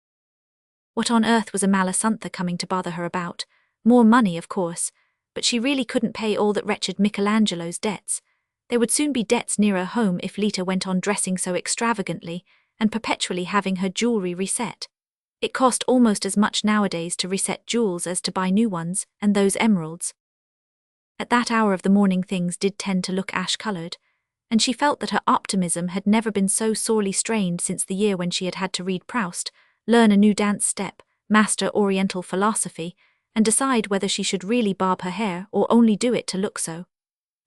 What on earth was a Malasantha coming to bother her about? More money, of course, but she really couldn't pay all that wretched Michelangelo's debts. There would soon be debts nearer home if Lita went on dressing so extravagantly and perpetually having her jewelry reset. It cost almost as much nowadays to reset jewels as to buy new ones, and those emeralds. At that hour of the morning things did tend to look ash-coloured, and she felt that her optimism had never been so sorely strained since the year when she had to read Proust, learn a new dance step, master Oriental philosophy, and decide whether she should really barb her hair or only do it to look so.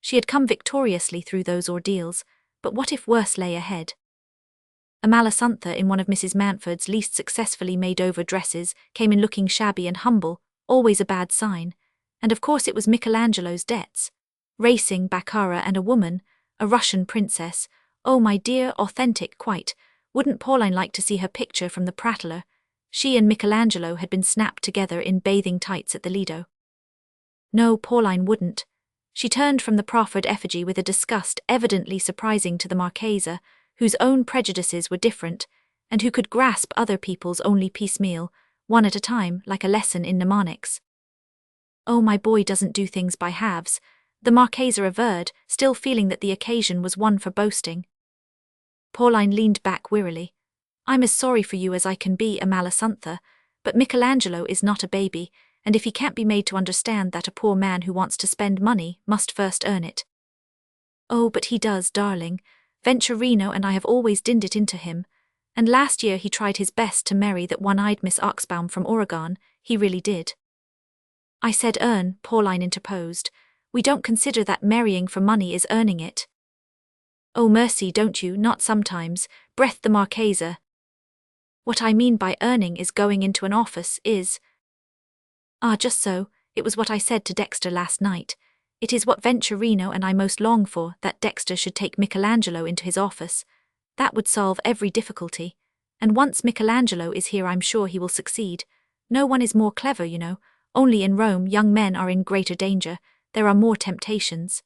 She had come victoriously through those ordeals, but what if worse lay ahead? Amalasuntha, in one of Mrs. Mountford's least successfully made-over dresses, came in looking shabby and humble, always a bad sign, and of course it was Michelangelo's debts. Racing, baccarat and a woman, a Russian princess, oh my dear, authentic quite. Wouldn't Pauline like to see her picture from the Prattler? She and Michelangelo had been snapped together in bathing tights at the Lido. No, Pauline wouldn't. She turned from the proffered effigy with a disgust evidently surprising to the Marchesa, whose own prejudices were different, and who could grasp other people's only piecemeal, one at a time, like a lesson in mnemonics. Oh, my boy doesn't do things by halves, the Marchesa averred, still feeling that the occasion was one for boasting. Pauline leaned back wearily. I'm as sorry for you as I can be, Amalasuntha, but Michelangelo is not a baby, and if he can't be made to understand that a poor man who wants to spend money must first earn it. Oh, but he does, darling. Venturino and I have always dinned it into him, and last year he tried his best to marry that one-eyed Miss Oxbaum from Oregon, he really did. I said earn, Pauline interposed. We don't consider that marrying for money is earning it. Oh mercy, don't you, not sometimes, breathed the Marchesa. What I mean by earning is going into an office, is… Ah, just so, it was what I said to Dexter last night. It is what Venturino and I most long for, that Dexter should take Michelangelo into his office. That would solve every difficulty. And once Michelangelo is here I'm sure he will succeed. No one is more clever, you know. Only in Rome young men are in greater danger. There are more temptations.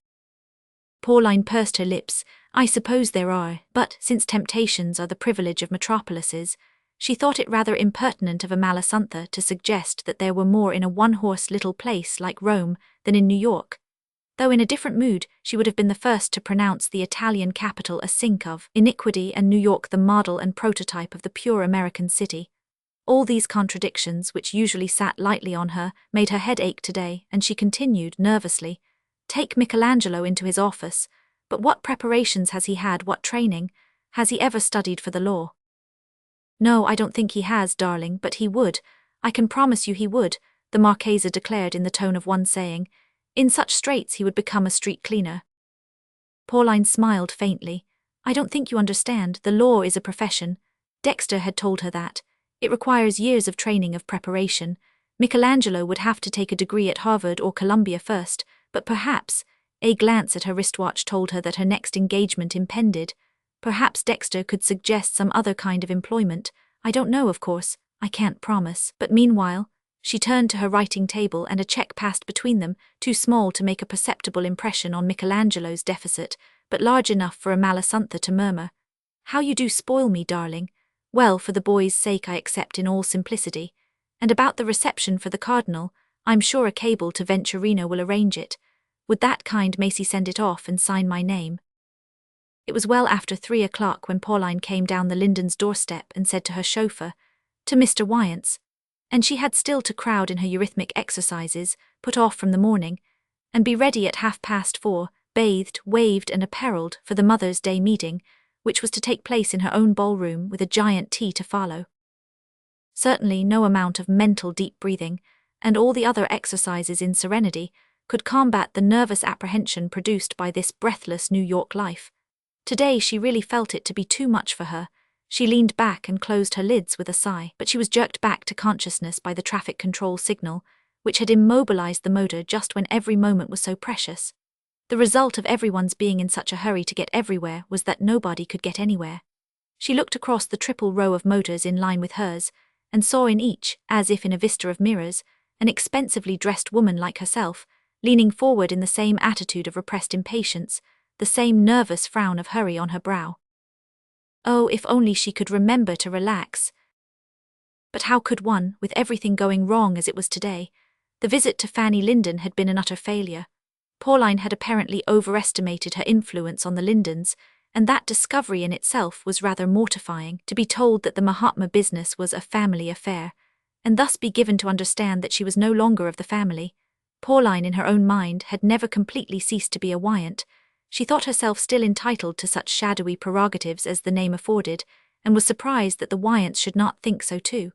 Pauline pursed her lips. I suppose there are, but since temptations are the privilege of metropolises, she thought it rather impertinent of Amalasuntha to suggest that there were more in a one-horse little place like Rome than in New York. Though in a different mood, she would have been the first to pronounce the Italian capital a sink of iniquity and New York the model and prototype of the pure American city. All these contradictions, which usually sat lightly on her, made her head ache today, and she continued nervously, Take Michelangelo into his office, but what preparations has he had, what training? Has he ever studied for the law? No, I don't think he has, darling, but he would. I can promise you he would, the Marchesa declared in the tone of one saying, in such straits he would become a street cleaner. Pauline smiled faintly. I don't think you understand, the law is a profession. Dexter had told her that. It requires years of training of preparation. Michelangelo would have to take a degree at Harvard or Columbia first, but perhaps, a glance at her wristwatch told her that her next engagement impended. Perhaps Dexter could suggest some other kind of employment. I don't know, of course. I can't promise. But meanwhile, she turned to her writing table and a check passed between them, too small to make a perceptible impression on Michelangelo's deficit, but large enough for Amalasuntha to murmur, How you do spoil me, darling. Well, for the boy's sake I accept in all simplicity. And about the reception for the Cardinal, I'm sure a cable to Venturino will arrange it. Would that kind Macy send it off and sign my name? It was well after 3 o'clock when Pauline came down the Lindens' doorstep and said to her chauffeur, To Mr. Wyant's, and she had still to crowd in her eurythmic exercises, put off from the morning, and be ready at 4:30, bathed, waved and apparelled for the Mother's Day meeting, which was to take place in her own ballroom with a giant tea to follow. Certainly no amount of mental deep breathing, and all the other exercises in serenity, could combat the nervous apprehension produced by this breathless New York life. Today she really felt it to be too much for her. She leaned back and closed her lids with a sigh, but she was jerked back to consciousness by the traffic control signal, which had immobilized the motor just when every moment was so precious. The result of everyone's being in such a hurry to get everywhere was that nobody could get anywhere. She looked across the triple row of motors in line with hers, and saw in each, as if in a vista of mirrors, an expensively dressed woman like herself, leaning forward in the same attitude of repressed impatience, the same nervous frown of hurry on her brow. Oh, if only she could remember to relax. But how could one, with everything going wrong as it was today? The visit to Fanny Linden had been an utter failure. Pauline had apparently overestimated her influence on the Lindens, and that discovery in itself was rather mortifying, to be told that the Mahatma business was a family affair, and thus be given to understand that she was no longer of the family. Pauline, in her own mind, had never completely ceased to be a Wyant. She thought herself still entitled to such shadowy prerogatives as the name afforded, and was surprised that the Wyants should not think so too.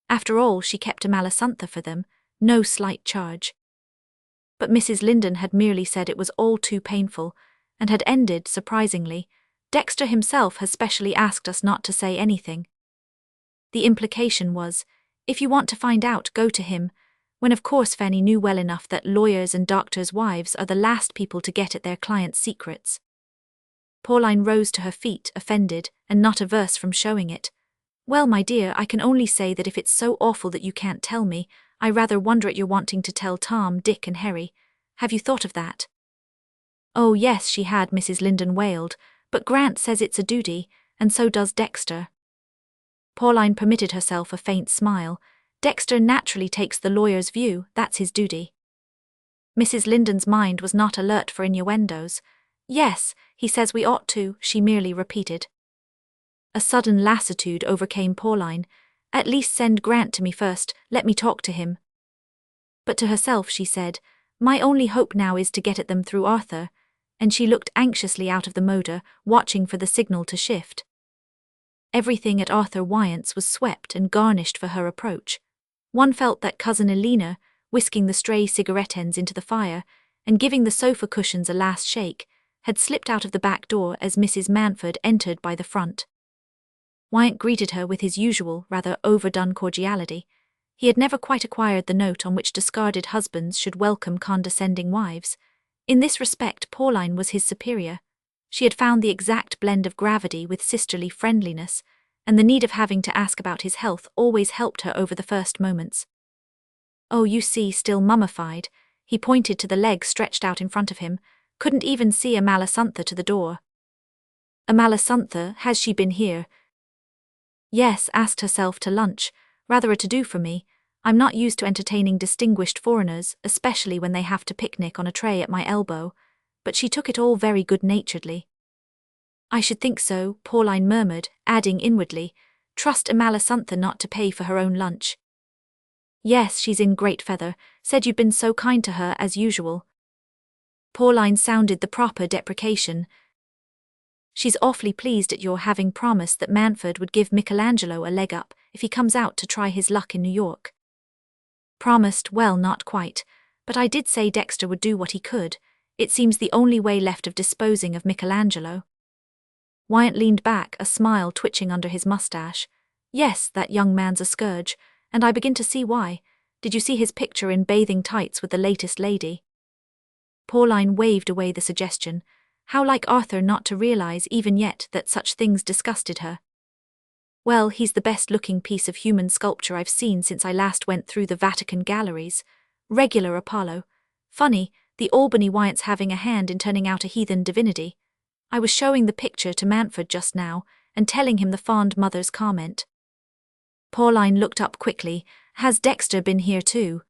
After all, she kept a Malasuntha for them, no slight charge. But Mrs. Linden had merely said it was all too painful, and had ended, surprisingly, "Dexter himself has specially asked us not to say anything." The implication was, if you want to find out, go to him, when of course Fanny knew well enough that lawyers' and doctors' wives are the last people to get at their clients' secrets. Pauline rose to her feet, offended, and not averse from showing it. "Well, my dear, I can only say that if it's so awful that you can't tell me, I rather wonder at your wanting to tell Tom, Dick and Harry. Have you thought of that?" "Oh yes," she had, Mrs. Linden wailed, "but Grant says it's a duty, and so does Dexter." Pauline permitted herself a faint smile. "Dexter naturally takes the lawyer's view, that's his duty." Mrs. Linden's mind was not alert for innuendos. "Yes, he says we ought to," she merely repeated. A sudden lassitude overcame Pauline. "At least send Grant to me first, let me talk to him." But to herself she said, "My only hope now is to get at them through Arthur," and she looked anxiously out of the motor, watching for the signal to shift. Everything at Arthur Wyant's was swept and garnished for her approach. One felt that Cousin Elena, whisking the stray cigarette ends into the fire, and giving the sofa cushions a last shake, had slipped out of the back door as Mrs. Manford entered by the front. Wyant greeted her with his usual, rather overdone cordiality. He had never quite acquired the note on which discarded husbands should welcome condescending wives. In this respect, Pauline was his superior. She had found the exact blend of gravity with sisterly friendliness, and the need of having to ask about his health always helped her over the first moments. "Oh, you see, still mummified." He pointed to the leg stretched out in front of him. "Couldn't even see a Malasuntha to the door." "A Malasuntha, has she been here?" "Yes, asked herself to lunch. Rather a to-do for me. I'm not used to entertaining distinguished foreigners, especially when they have to picnic on a tray at my elbow, but she took it all very good-naturedly." "I should think so," Pauline murmured, adding inwardly, "Trust a Malasuntha not to pay for her own lunch." "Yes, she's in great feather. Said you've been so kind to her, as usual." Pauline sounded the proper deprecation. "She's awfully pleased at your having promised that Manford would give Michelangelo a leg up if he comes out to try his luck in New York." "Promised, well, not quite, but I did say Dexter would do what he could. It seems the only way left of disposing of Michelangelo." Wyant leaned back, a smile twitching under his mustache. "Yes, that young man's a scourge, and I begin to see why. Did you see his picture in bathing tights with the latest lady?" Pauline waved away the suggestion. How like Arthur not to realize even yet that such things disgusted her. "Well, he's the best-looking piece of human sculpture I've seen since I last went through the Vatican galleries. Regular Apollo. Funny, the Albany Wyant's having a hand in turning out a heathen divinity. I was showing the picture to Manford just now, and telling him the fond mother's comment." Pauline looked up quickly. "Has Dexter been here too?"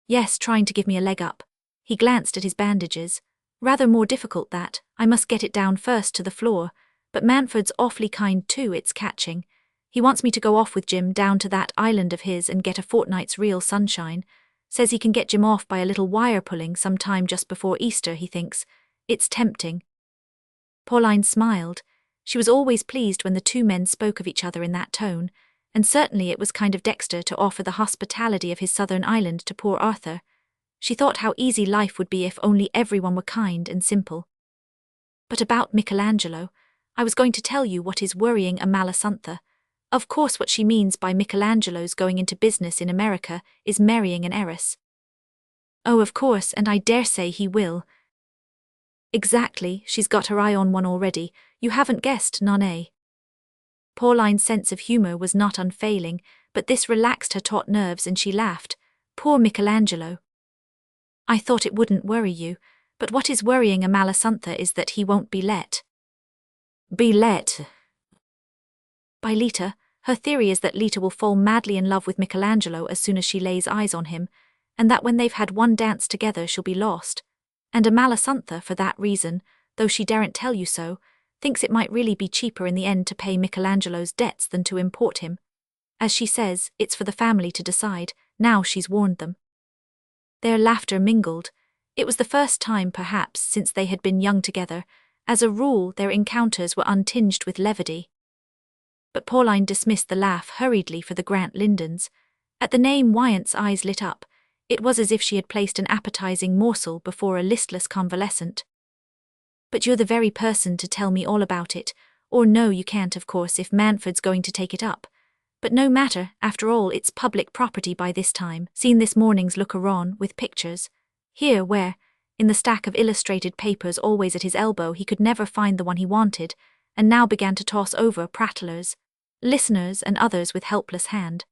"Yes, trying to give me a leg up." He glanced at his bandages. "Rather more difficult that. I must get it down first to the floor, but Manford's awfully kind too, it's catching. He wants me to go off with Jim down to that island of his and get a fortnight's real sunshine. Says he can get Jim off by a little wire pulling sometime just before Easter, he thinks. It's tempting." Pauline smiled. She was always pleased when the two men spoke of each other in that tone, and certainly it was kind of Dexter to offer the hospitality of his southern island to poor Arthur. She thought how easy life would be if only everyone were kind and simple. "But about Michelangelo, I was going to tell you what is worrying a Malasuntha. Of course what she means by Michelangelo's going into business in America is marrying an heiress." "Oh, of course, and I dare say he will." "Exactly, she's got her eye on one already. You haven't guessed, none. Pauline's sense of humour was not unfailing, but this relaxed her taut nerves and she laughed. "Poor Michelangelo." "I thought it wouldn't worry you, but what is worrying a Malasuntha is that he won't be let." "Be let?" "By Lita. Her theory is that Lita will fall madly in love with Michelangelo as soon as she lays eyes on him, and that when they've had one dance together she'll be lost. And Amalasuntha, for that reason, though she daren't tell you so, thinks it might really be cheaper in the end to pay Michelangelo's debts than to import him. As she says, it's for the family to decide, now she's warned them. Their laughter mingled. It was the first time, perhaps, since they had been young together. As a rule, their encounters were untinged with levity. But Pauline dismissed the laugh hurriedly for the Grant Lindens. At the name, Wyant's eyes lit up. It was as if she had placed an appetizing morsel before a listless convalescent. But you're the very person to tell me all about it, or no, you can't, of course, if Manford's going to take it up. But no matter, after all, it's public property by this time. Seen this morning's looker-on with pictures. Here, where, in the stack of illustrated papers always at his elbow, he could never find the one he wanted, and now began to toss over prattlers, listeners and others with helpless hand.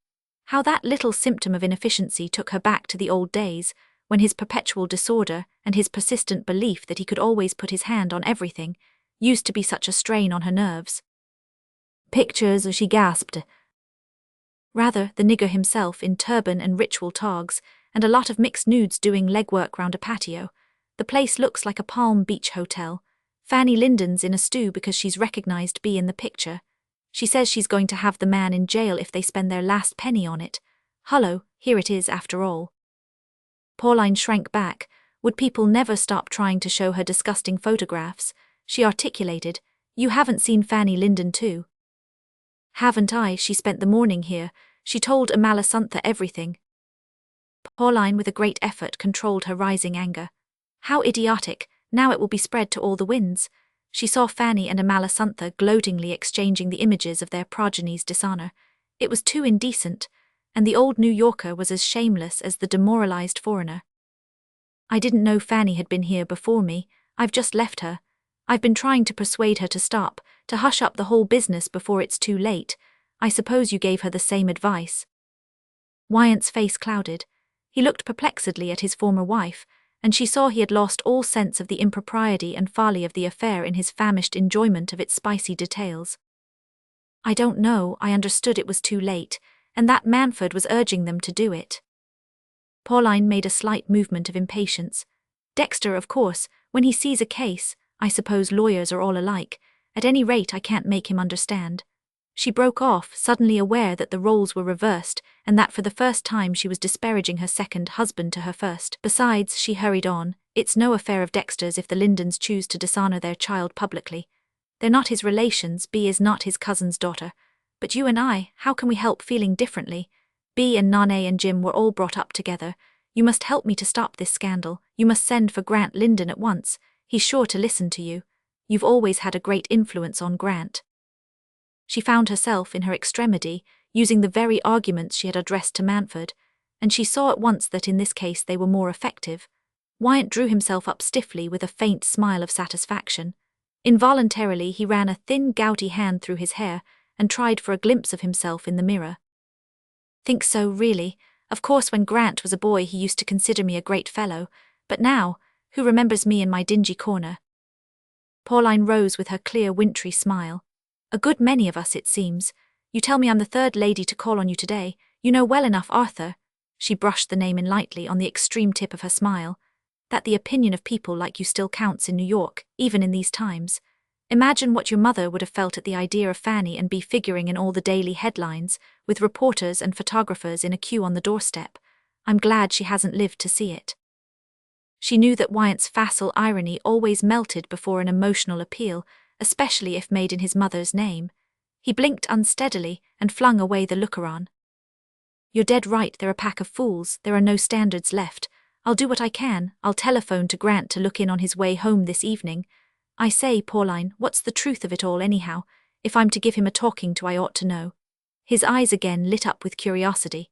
How that little symptom of inefficiency took her back to the old days, when his perpetual disorder and his persistent belief that he could always put his hand on everything used to be such a strain on her nerves. Pictures, she gasped. Rather, the nigger himself in turban and ritual togs, and a lot of mixed nudes doing legwork round a patio. The place looks like a Palm Beach hotel. Fanny Linden's in a stew because she's recognized B in the picture. She says she's going to have the man in jail if they spend their last penny on it. Hullo, here it is after all. Pauline shrank back. Would people never stop trying to show her disgusting photographs? She articulated, "You haven't seen Fanny Linden too?" "Haven't I? She spent the morning here. She told Amalasuntha everything." Pauline, with a great effort, controlled her rising anger. How idiotic! Now it will be spread to all the winds. She saw Fanny and Amalasuntha gloatingly exchanging the images of their progeny's dishonor. It was too indecent, and the old New Yorker was as shameless as the demoralized foreigner. "I didn't know Fanny had been here before me. I've just left her. I've been trying to persuade her to stop, to hush up the whole business before it's too late. I suppose you gave her the same advice." Wyant's face clouded. He looked perplexedly at his former wife, and she saw he had lost all sense of the impropriety and folly of the affair in his famished enjoyment of its spicy details. "I don't know, I understood it was too late, and that Manford was urging them to do it." Pauline made a slight movement of impatience. "Dexter, of course, when he sees a case, I suppose lawyers are all alike. At any rate, I can't make him understand." She broke off, suddenly aware that the roles were reversed, and that for the first time she was disparaging her second husband to her first. "Besides," she hurried on, "it's no affair of Dexter's if the Lindens choose to dishonor their child publicly. They're not his relations, B is not his cousin's daughter. But you and I, how can we help feeling differently? B and Nane and Jim were all brought up together. You must help me to stop this scandal. You must send for Grant Linden at once. He's sure to listen to you. You've always had a great influence on Grant." She found herself, in her extremity, using the very arguments she had addressed to Manford, and she saw at once that in this case they were more effective. Wyant drew himself up stiffly with a faint smile of satisfaction. Involuntarily he ran a thin, gouty hand through his hair and tried for a glimpse of himself in the mirror. "Think so, really? Of course when Grant was a boy he used to consider me a great fellow, but now, who remembers me in my dingy corner?" Pauline rose with her clear, wintry smile. "A good many of us, it seems. You tell me I'm the third lady to call on you today. You know well enough, Arthur," she brushed the name in lightly on the extreme tip of her smile, "that the opinion of people like you still counts in New York, even in these times. Imagine what your mother would have felt at the idea of Fanny and be figuring in all the daily headlines, with reporters and photographers in a queue on the doorstep. I'm glad she hasn't lived to see it." She knew that Wyant's facile irony always melted before an emotional appeal, especially if made in his mother's name. He blinked unsteadily and flung away the looker-on. "You're dead right, they're a pack of fools, there are no standards left. I'll do what I can, I'll telephone to Grant to look in on his way home this evening. I say, Pauline, what's the truth of it all anyhow? If I'm to give him a talking to I ought to know." His eyes again lit up with curiosity.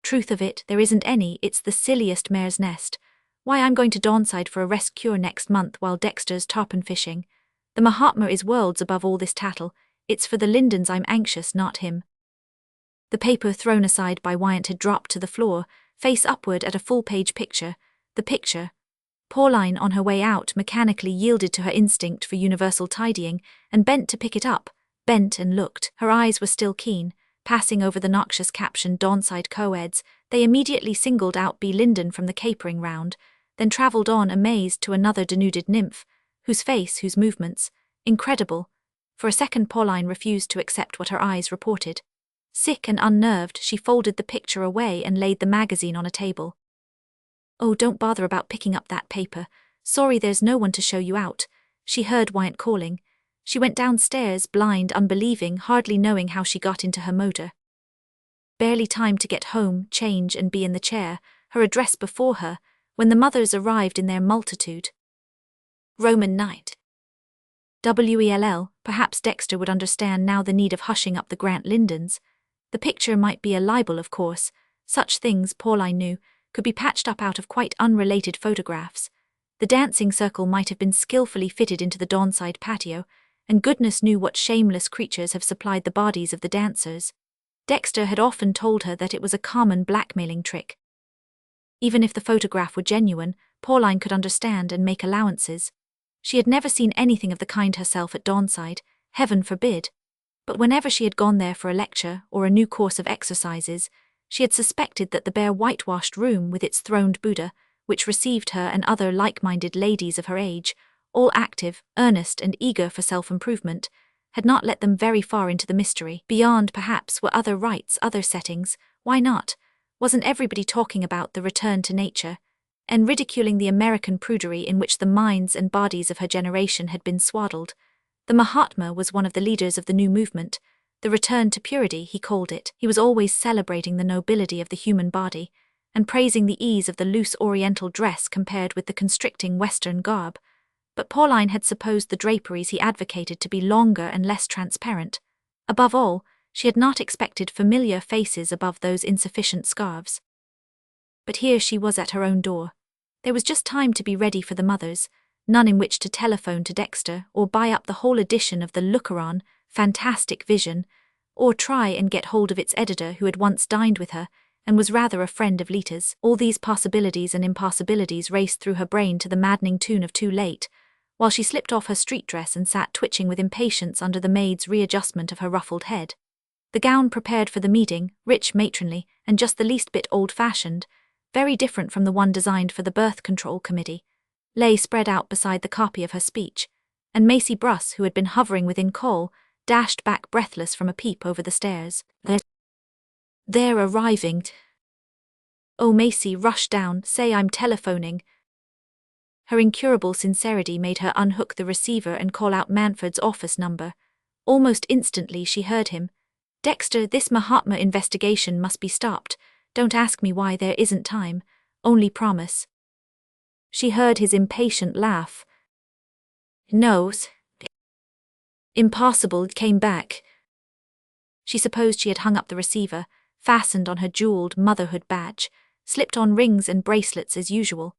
"Truth of it, there isn't any, it's the silliest mare's nest. Why, I'm going to Dawnside for a rest cure next month while Dexter's tarpon fishing. The Mahatma is worlds above all this tattle. It's for the Lindens I'm anxious, not him." The paper thrown aside by Wyant had dropped to the floor, face upward at a full-page picture. The picture. Pauline, on her way out, mechanically yielded to her instinct for universal tidying, and bent to pick it up, bent and looked. Her eyes were still keen. Passing over the noxious caption Dawnside Co-eds, they immediately singled out B. Linden from the capering round. then travelled on amazed to another denuded nymph, whose face, whose movements, incredible. For a second Pauline refused to accept what her eyes reported. Sick and unnerved, she folded the picture away and laid the magazine on a table. "Oh, don't bother about picking up that paper. Sorry, there's no one to show you out," she heard Wyant calling. She went downstairs, blind, unbelieving, hardly knowing how she got into her motor. Barely time to get home, change and be in the chair, her address before her, when the mothers arrived in their multitude. Roman night. Well, perhaps Dexter would understand now the need of hushing up the Grant Lindens. The picture might be a libel, of course. Such things, Pauline knew, could be patched up out of quite unrelated photographs. The dancing circle might have been skillfully fitted into the Dawnside patio, and goodness knew what shameless creatures have supplied the bodies of the dancers. Dexter had often told her that it was a common blackmailing trick. Even if the photograph were genuine, Pauline could understand and make allowances. She had never seen anything of the kind herself at Dawnside, heaven forbid. But whenever she had gone there for a lecture or a new course of exercises, she had suspected that the bare whitewashed room with its throned Buddha, which received her and other like-minded ladies of her age, all active, earnest and eager for self-improvement, had not let them very far into the mystery. Beyond, perhaps, were other rites, other settings. Why not? Wasn't everybody talking about the return to nature, and ridiculing the American prudery in which the minds and bodies of her generation had been swaddled? The Mahatma was one of the leaders of the new movement. The return to purity, he called it. He was always celebrating the nobility of the human body, and praising the ease of the loose oriental dress compared with the constricting Western garb. But Pauline had supposed the draperies he advocated to be longer and less transparent. Above all, she had not expected familiar faces above those insufficient scarves. But here she was at her own door. There was just time to be ready for the mothers, none in which to telephone to Dexter or buy up the whole edition of the Looker-On, Fantastic Vision, or try and get hold of its editor who had once dined with her and was rather a friend of Lita's. All these possibilities and impossibilities raced through her brain to the maddening tune of Too Late, while she slipped off her street dress and sat twitching with impatience under the maid's readjustment of her ruffled head. The gown prepared for the meeting, rich, matronly, and just the least bit old-fashioned, very different from the one designed for the Birth Control Committee, lay spread out beside the copy of her speech, and Macy Bruss, who had been hovering within call, dashed back breathless from a peep over the stairs. "They're arriving." "Oh, Macy, rush down, say I'm telephoning." Her incurable sincerity made her unhook the receiver and call out Manford's office number. Almost instantly she heard him. "Dexter, this Mahatma investigation must be stopped. Don't ask me why, there isn't time. Only promise." She heard his impatient laugh. "No, impossible," came back. She supposed she had hung up the receiver, fastened on her jeweled motherhood badge, slipped on rings and bracelets as usual.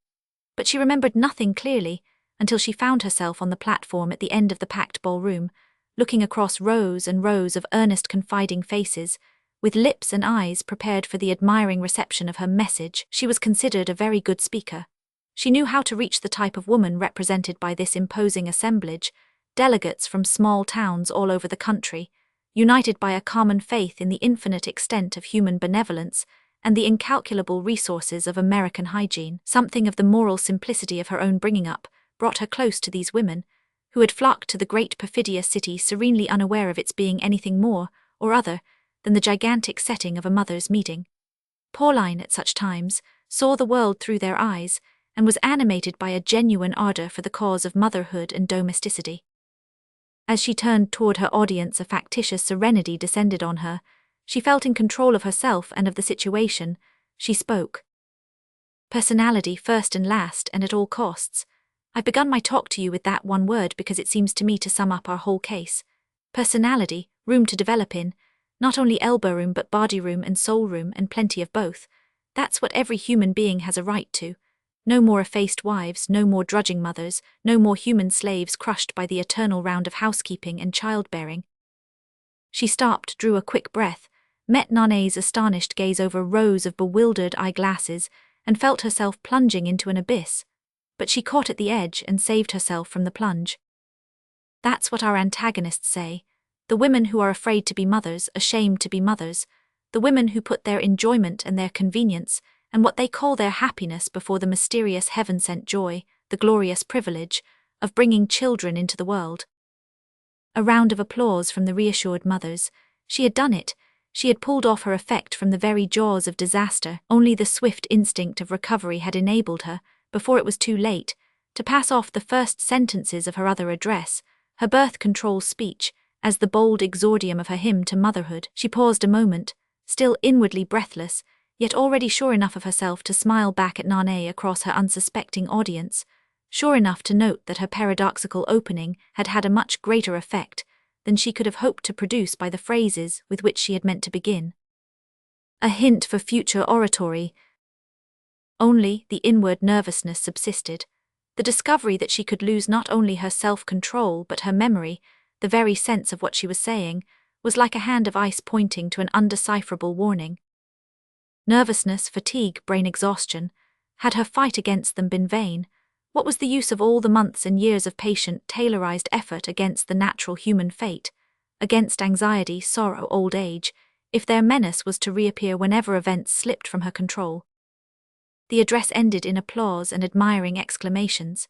But she remembered nothing clearly until she found herself on the platform at the end of the packed ballroom, looking across rows and rows of earnest, confiding faces, with lips and eyes prepared for the admiring reception of her message. She was considered a very good speaker. She knew how to reach the type of woman represented by this imposing assemblage, delegates from small towns all over the country, united by a common faith in the infinite extent of human benevolence and the incalculable resources of American hygiene. Something of the moral simplicity of her own bringing up brought her close to these women, who had flocked to the great perfidious city serenely unaware of its being anything more or other than the gigantic setting of a mother's meeting. Pauline, at such times, saw the world through their eyes and was animated by a genuine ardor for the cause of motherhood and domesticity. As she turned toward her audience, a factitious serenity descended on her. She felt in control of herself and of the situation. She spoke. "Personality first and last, and at all costs. I've begun my talk to you with that one word because it seems to me to sum up our whole case. Personality, room to develop in, not only elbow room but body room and soul room and plenty of both. That's what every human being has a right to. No more effaced wives, no more drudging mothers, no more human slaves crushed by the eternal round of housekeeping and childbearing." She stopped, drew a quick breath, met Nanet's astonished gaze over rows of bewildered eyeglasses, and felt herself plunging into an abyss. But she caught at the edge and saved herself from the plunge. "That's what our antagonists say. The women who are afraid to be mothers, ashamed to be mothers. The women who put their enjoyment and their convenience and what they call their happiness before the mysterious heaven-sent joy, the glorious privilege, of bringing children into the world. A round of applause from the reassured mothers. She had done it. She had pulled off her effect from the very jaws of disaster. Only the swift instinct of recovery had enabled her, before it was too late, to pass off the first sentences of her other address, her birth control speech, as the bold exordium of her hymn to motherhood. She paused a moment, still inwardly breathless, yet already sure enough of herself to smile back at Nane across her unsuspecting audience, sure enough to note that her paradoxical opening had had a much greater effect than she could have hoped to produce by the phrases with which she had meant to begin. A hint for future oratory. Only the inward nervousness subsisted. The discovery that she could lose not only her self-control but her memory, the very sense of what she was saying, was like a hand of ice pointing to an undecipherable warning. Nervousness, fatigue, brain exhaustion. Had her fight against them been vain? What was the use of all the months and years of patient, tailorized effort against the natural human fate, against anxiety, sorrow, old age, if their menace was to reappear whenever events slipped from her control? The address ended in applause and admiring exclamations.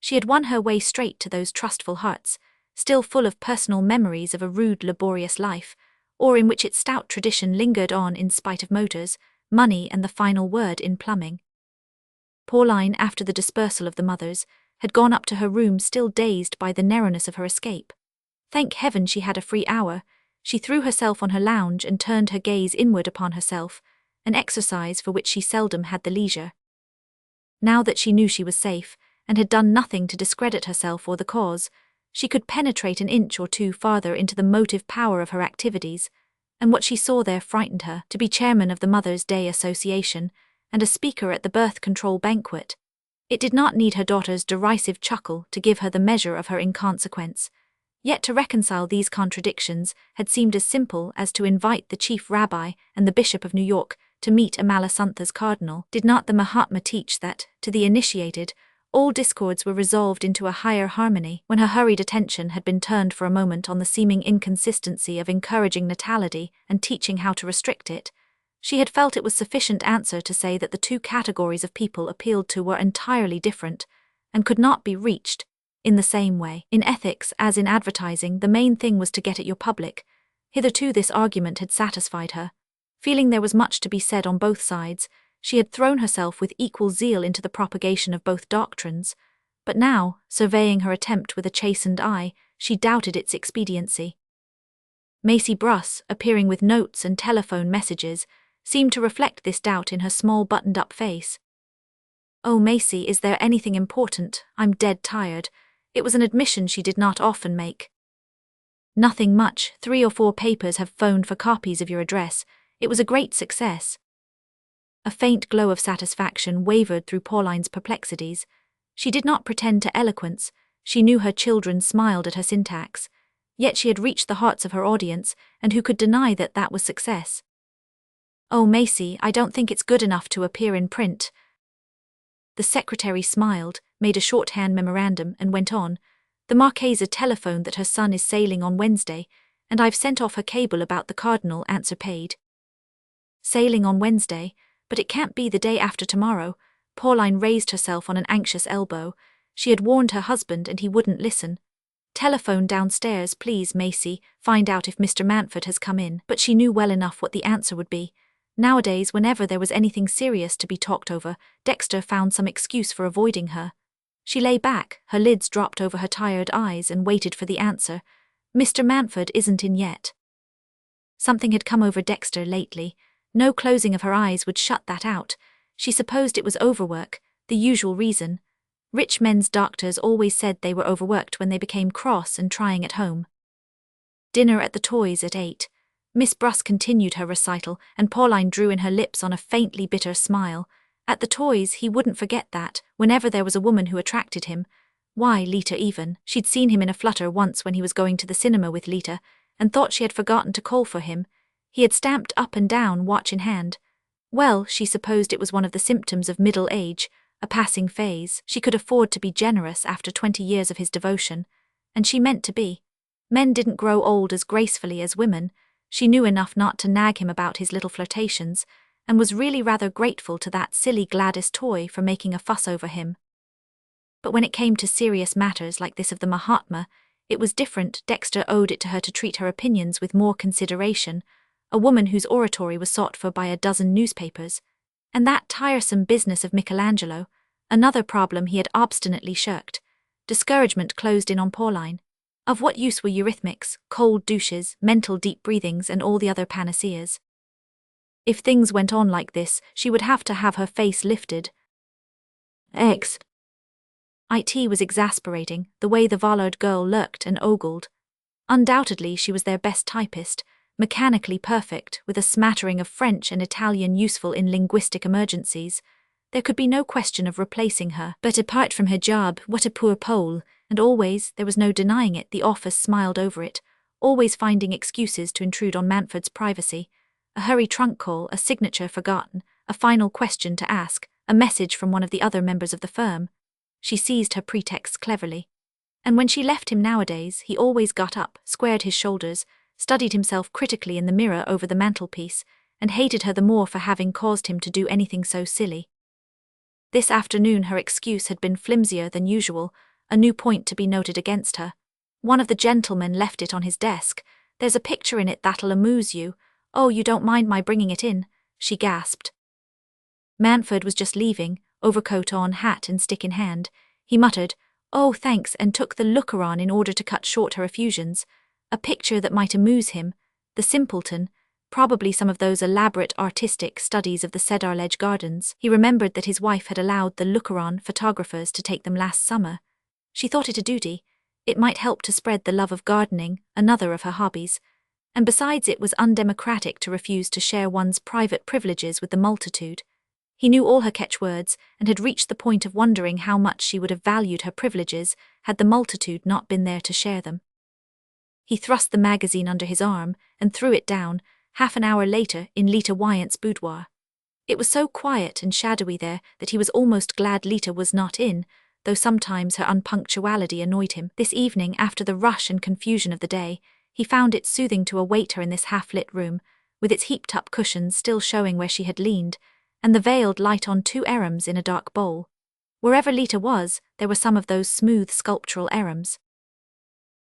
She had won her way straight to those trustful hearts, still full of personal memories of a rude, laborious life, or in which its stout tradition lingered on in spite of motors, money, and the final word in plumbing. Pauline, after the dispersal of the mothers, had gone up to her room still dazed by the narrowness of her escape. Thank heaven she had a free hour. She threw herself on her lounge and turned her gaze inward upon herself, an exercise for which she seldom had the leisure. Now that she knew she was safe, and had done nothing to discredit herself or the cause, she could penetrate an inch or two farther into the motive power of her activities, and what she saw there frightened her. To be chairman of the Mother's Day Association, and a speaker at the birth control banquet. It did not need her daughter's derisive chuckle to give her the measure of her inconsequence. Yet to reconcile these contradictions had seemed as simple as to invite the chief rabbi and the Bishop of New York to meet Amalasuntha's cardinal. Did not the Mahatma teach that, to the initiated, all discords were resolved into a higher harmony? When her hurried attention had been turned for a moment on the seeming inconsistency of encouraging natality and teaching how to restrict it, she had felt it was sufficient answer to say that the two categories of people appealed to were entirely different, and could not be reached in the same way. In ethics, as in advertising, the main thing was to get at your public. Hitherto this argument had satisfied her. Feeling there was much to be said on both sides, she had thrown herself with equal zeal into the propagation of both doctrines, but now, surveying her attempt with a chastened eye, she doubted its expediency. Macy Bruss, appearing with notes and telephone messages, seemed to reflect this doubt in her small buttoned-up face. "Oh, Macy, is there anything important? I'm dead tired." It was an admission she did not often make. "Nothing much. 3 or 4 papers have phoned for copies of your address. It was a great success." A faint glow of satisfaction wavered through Pauline's perplexities. She did not pretend to eloquence. She knew her children smiled at her syntax. Yet she had reached the hearts of her audience, and who could deny that that was success? "Oh, Macy, I don't think it's good enough to appear in print." The secretary smiled, made a shorthand memorandum, and went on. "The Marchesa telephoned that her son is sailing on Wednesday, and I've sent off her cable about the cardinal. Answer paid." "Sailing on Wednesday? But it can't be the day after tomorrow." Pauline raised herself on an anxious elbow. She had warned her husband and he wouldn't listen. "Telephone downstairs, please, Macy, find out if Mr. Mantford has come in." But she knew well enough what the answer would be. Nowadays, whenever there was anything serious to be talked over, Dexter found some excuse for avoiding her. She lay back, her lids dropped over her tired eyes, and waited for the answer. "Mr. Mantford isn't in yet." Something had come over Dexter lately. No closing of her eyes would shut that out. She supposed it was overwork, the usual reason. Rich men's doctors always said they were overworked when they became cross and trying at home. Dinner at the Toys at 8. Miss Bruss continued her recital, and Pauline drew in her lips on a faintly bitter smile. At the Toys, he wouldn't forget that, whenever there was a woman who attracted him. Why, Lita even. She'd seen him in a flutter once when he was going to the cinema with Lita, and thought she had forgotten to call for him. He had stamped up and down, watch in hand. Well, she supposed it was one of the symptoms of middle age, a passing phase. She could afford to be generous after 20 years of his devotion, and she meant to be. Men didn't grow old as gracefully as women. She knew enough not to nag him about his little flirtations, and was really rather grateful to that silly Gladys toy for making a fuss over him. But when it came to serious matters like this of the Mahatma, it was different. Dexter owed it to her to treat her opinions with more consideration, a woman whose oratory was sought for by a dozen newspapers. And that tiresome business of Michelangelo, another problem he had obstinately shirked. Discouragement closed in on Pauline. Of what use were eurythmics, cold douches, mental deep breathings, and all the other panaceas? If things went on like this, she would have to have her face lifted. It was exasperating, the way the Vollard girl lurked and ogled. Undoubtedly she was their best typist, mechanically perfect, with a smattering of French and Italian useful in linguistic emergencies. There could be no question of replacing her. But apart from her job, what a poor Pole, and always, there was no denying it, the office smiled over it, always finding excuses to intrude on Manford's privacy. A hurry trunk call, a signature forgotten, a final question to ask, a message from one of the other members of the firm. She seized her pretexts cleverly. And when she left him nowadays, he always got up, squared his shoulders, studied himself critically in the mirror over the mantelpiece, and hated her the more for having caused him to do anything so silly. This afternoon her excuse had been flimsier than usual, a new point to be noted against her. One of the gentlemen left it on his desk. There's a picture in it that'll amuse you. Oh, you don't mind my bringing it in? She gasped. Manford was just leaving, overcoat on, hat and stick in hand. He muttered, "Oh, thanks," and took the looker-on in order to cut short her effusions. A picture that might amuse him. The simpleton. Probably some of those elaborate artistic studies of the Cedarledge Gardens. He remembered that his wife had allowed the looker-on photographers to take them last summer. She thought it a duty. It might help to spread the love of gardening, another of her hobbies. And besides, it was undemocratic to refuse to share one's private privileges with the multitude. He knew all her catchwords, and had reached the point of wondering how much she would have valued her privileges had the multitude not been there to share them. He thrust the magazine under his arm, and threw it down, half an hour later, in Lita Wyant's boudoir. It was so quiet and shadowy there that he was almost glad Lita was not in, though sometimes her unpunctuality annoyed him. This evening, after the rush and confusion of the day, he found it soothing to await her in this half-lit room, with its heaped-up cushions still showing where she had leaned, and the veiled light on 2 arums in a dark bowl. Wherever Lita was, there were some of those smooth sculptural arums.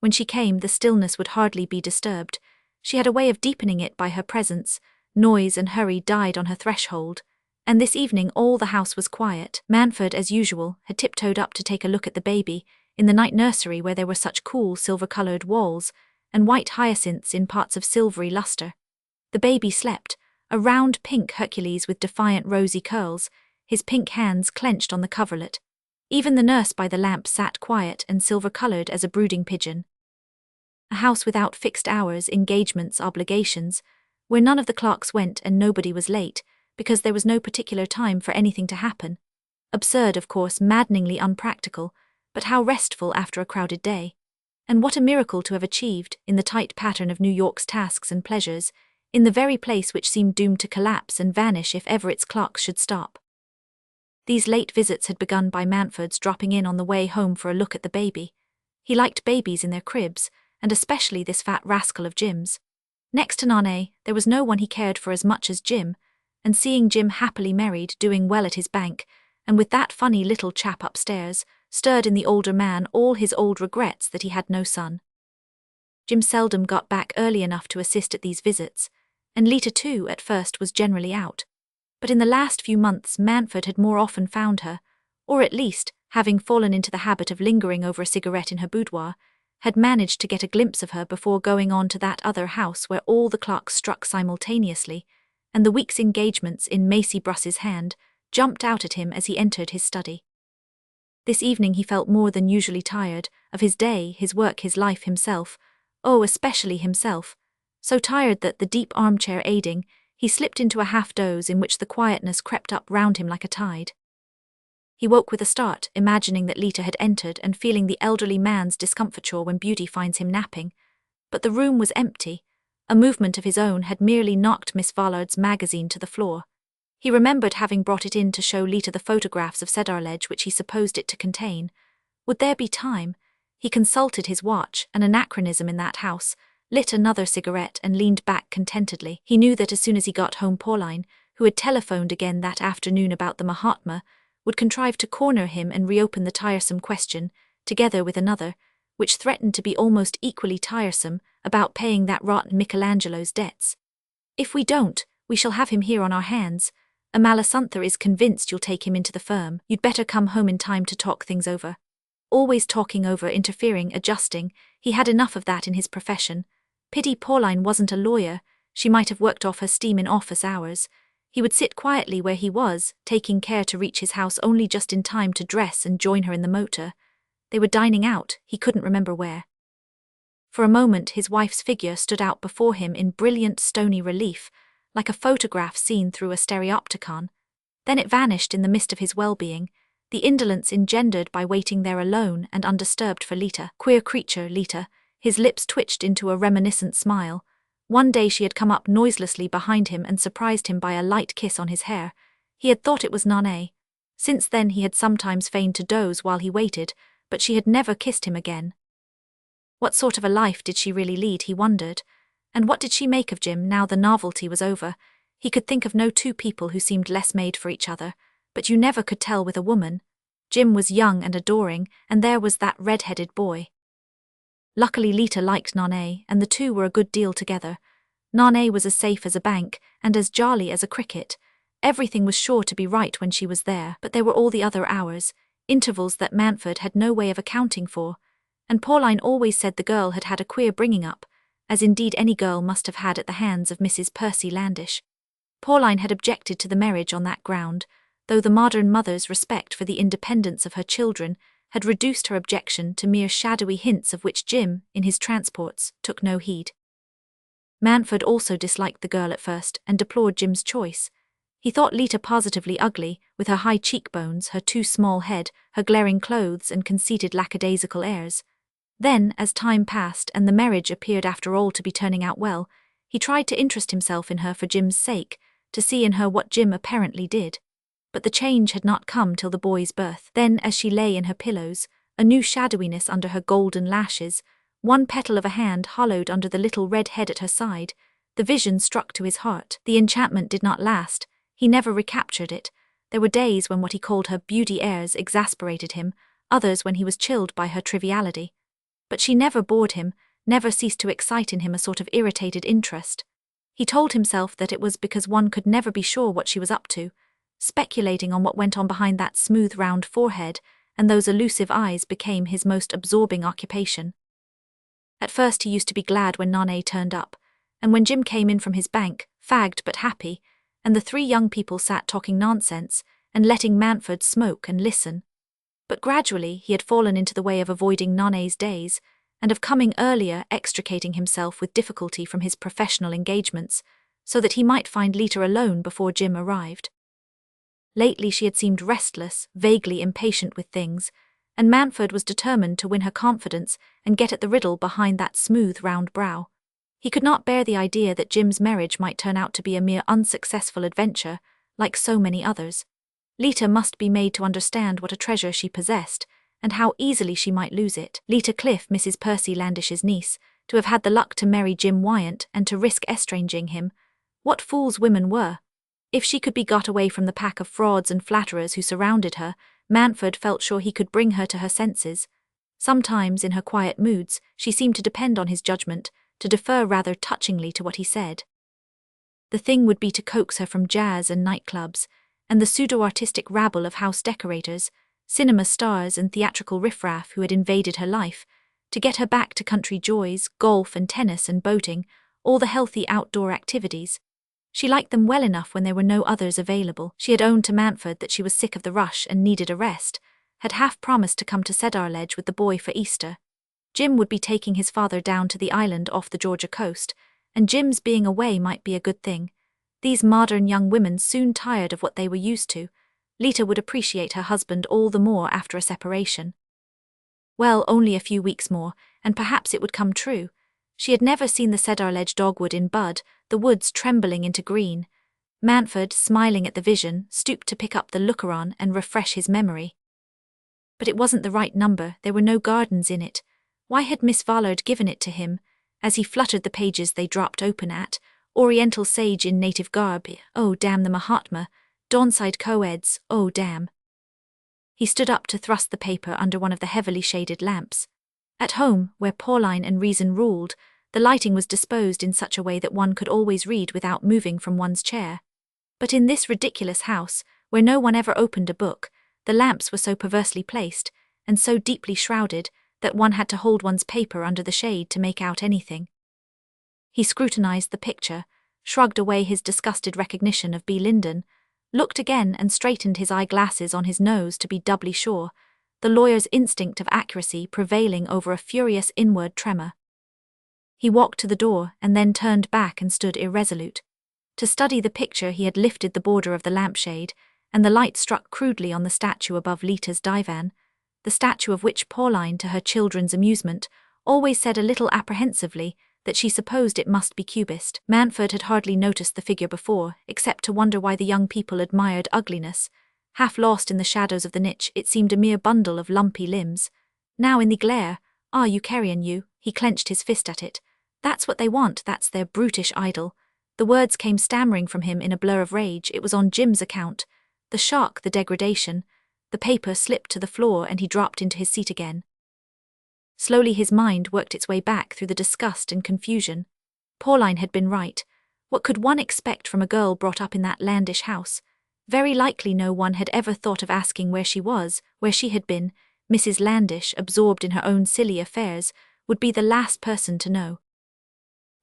When she came, the stillness would hardly be disturbed. She had a way of deepening it by her presence. Noise and hurry died on her threshold. And this evening all the house was quiet. Manford, as usual, had tiptoed up to take a look at the baby, in the night nursery where there were such cool silver-coloured walls, and white hyacinths in parts of silvery lustre. The baby slept, a round pink Hercules with defiant rosy curls, his pink hands clenched on the coverlet. Even the nurse by the lamp sat quiet and silver-coloured as a brooding pigeon. A house without fixed hours, engagements, obligations, where none of the clocks went and nobody was late, because there was no particular time for anything to happen. Absurd, of course, maddeningly unpractical, but how restful after a crowded day. And what a miracle to have achieved, in the tight pattern of New York's tasks and pleasures, in the very place which seemed doomed to collapse and vanish if ever its clocks should stop. These late visits had begun by Manford's dropping in on the way home for a look at the baby. He liked babies in their cribs, and especially this fat rascal of Jim's. Next to Nane, there was no one he cared for as much as Jim, and seeing Jim happily married, doing well at his bank, and with that funny little chap upstairs, stirred in the older man all his old regrets that he had no son. Jim seldom got back early enough to assist at these visits, and Lita too, at first, was generally out. But in the last few months Manford had more often found her, or at least, having fallen into the habit of lingering over a cigarette in her boudoir, had managed to get a glimpse of her before going on to that other house where all the clocks struck simultaneously, and the week's engagements in Macy Bruss's hand jumped out at him as he entered his study. This evening he felt more than usually tired, of his day, his work, his life, himself, oh, especially himself, so tired that, the deep armchair aiding, he slipped into a half-doze in which the quietness crept up round him like a tide. He woke with a start, imagining that Lita had entered and feeling the elderly man's discomfiture when beauty finds him napping. But the room was empty. A movement of his own had merely knocked Miss Vollard's magazine to the floor. He remembered having brought it in to show Lita the photographs of Cedarledge which he supposed it to contain. Would there be time? He consulted his watch, an anachronism in that house, lit another cigarette and leaned back contentedly. He knew that as soon as he got home Pauline, who had telephoned again that afternoon about the Mahatma, would contrive to corner him and reopen the tiresome question, together with another, which threatened to be almost equally tiresome, about paying that rotten Michelangelo's debts. If we don't, we shall have him here on our hands. Amalasuntha is convinced you'll take him into the firm. You'd better come home in time to talk things over. Always talking over, interfering, adjusting, he had enough of that in his profession. Pity Pauline wasn't a lawyer, she might have worked off her steam in office hours. He would sit quietly where he was, taking care to reach his house only just in time to dress and join her in the motor. They were dining out, he couldn't remember where. For a moment his wife's figure stood out before him in brilliant stony relief, like a photograph seen through a stereopticon. Then it vanished in the mist of his well-being, the indolence engendered by waiting there alone and undisturbed for Lita. Queer creature, Lita. His lips twitched into a reminiscent smile. One day she had come up noiselessly behind him and surprised him by a light kiss on his hair. He had thought it was Nane. Since then he had sometimes feigned to doze while he waited, but she had never kissed him again. What sort of a life did she really lead, he wondered? And what did she make of Jim now the novelty was over? He could think of no two people who seemed less made for each other, but you never could tell with a woman. Jim was young and adoring, and there was that red-headed boy. Luckily Lita liked Nane, and the two were a good deal together. Nane was as safe as a bank, and as jolly as a cricket. Everything was sure to be right when she was there, but there were all the other hours, intervals that Mountford had no way of accounting for, and Pauline always said the girl had had a queer bringing up, as indeed any girl must have had at the hands of Mrs. Percy Landish. Pauline had objected to the marriage on that ground, though the modern mother's respect for the independence of her children had reduced her objection to mere shadowy hints of which Jim, in his transports, took no heed. Mountford also disliked the girl at first and deplored Jim's choice. He thought Lita positively ugly, with her high cheekbones, her too small head, her glaring clothes and conceited lackadaisical airs. Then, as time passed and the marriage appeared after all to be turning out well, he tried to interest himself in her for Jim's sake, to see in her what Jim apparently did. But the change had not come till the boy's birth. Then, as she lay in her pillows, a new shadowiness under her golden lashes, one petal of a hand hollowed under the little red head at her side, the vision struck to his heart. The enchantment did not last. He never recaptured it. There were days when what he called her beauty airs exasperated him, others when he was chilled by her triviality. But she never bored him, never ceased to excite in him a sort of irritated interest. He told himself that it was because one could never be sure what she was up to, speculating on what went on behind that smooth round forehead, and those elusive eyes became his most absorbing occupation. At first he used to be glad when Nane turned up, and when Jim came in from his bank, fagged but happy, and the three young people sat talking nonsense and letting Mountford smoke and listen. But gradually he had fallen into the way of avoiding Nane's days, and of coming earlier, extricating himself with difficulty from his professional engagements, so that he might find Lita alone before Jim arrived. Lately she had seemed restless, vaguely impatient with things, and Mountford was determined to win her confidence and get at the riddle behind that smooth round brow. He could not bear the idea that Jim's marriage might turn out to be a mere unsuccessful adventure, like so many others. Lita must be made to understand what a treasure she possessed, and how easily she might lose it. Lita Cliff, Mrs. Percy Landish's niece, to have had the luck to marry Jim Wyant and to risk estranging him. What fools women were! If she could be got away from the pack of frauds and flatterers who surrounded her, Mountford felt sure he could bring her to her senses. Sometimes, in her quiet moods, she seemed to depend on his judgment, to defer rather touchingly to what he said. The thing would be to coax her from jazz and nightclubs, and the pseudo-artistic rabble of house decorators, cinema stars and theatrical riffraff who had invaded her life, to get her back to country joys, golf and tennis and boating, all the healthy outdoor activities. She liked them well enough when there were no others available. She had owned to Mountford that she was sick of the rush and needed a rest, had half promised to come to Cedar Ledge with the boy for Easter. Jim would be taking his father down to the island off the Georgia coast, and Jim's being away might be a good thing. These modern young women soon tired of what they were used to. Lita would appreciate her husband all the more after a separation. Well, only a few weeks more, and perhaps it would come true. She had never seen the Cedar Ledge dogwood in bud, the woods trembling into green. Mountford, smiling at the vision, stooped to pick up the looker-on and refresh his memory. But it wasn't the right number, there were no gardens in it. Why had Miss Vallard given it to him? As he fluttered the pages they dropped open at, Oriental sage in native garb, oh damn the Mahatma, dawnside co-eds, oh damn. He stood up to thrust the paper under one of the heavily shaded lamps. At home, where Pauline and reason ruled, the lighting was disposed in such a way that one could always read without moving from one's chair. But in this ridiculous house, where no one ever opened a book, the lamps were so perversely placed, and so deeply shrouded, that one had to hold one's paper under the shade to make out anything. He scrutinized the picture, shrugged away his disgusted recognition of B. Linden, looked again and straightened his eyeglasses on his nose to be doubly sure, the lawyer's instinct of accuracy prevailing over a furious inward tremor. He walked to the door and then turned back and stood irresolute. To study the picture he had lifted the border of the lampshade, and the light struck crudely on the statue above Lita's divan, the statue of which Pauline, to her children's amusement, always said a little apprehensively that she supposed it must be cubist. Manfred had hardly noticed the figure before, except to wonder why the young people admired ugliness. Half lost in the shadows of the niche, it seemed a mere bundle of lumpy limbs. Now in the glare, you carrion you, he clenched his fist at it. That's what they want, that's their brutish idol. The words came stammering from him in a blur of rage. It was on Jim's account. The shock, the degradation. The paper slipped to the floor and he dropped into his seat again. Slowly his mind worked its way back through the disgust and confusion. Pauline had been right. What could one expect from a girl brought up in that landish house? Very likely no one had ever thought of asking where she was, where she had been. Mrs. Landish, absorbed in her own silly affairs, would be the last person to know.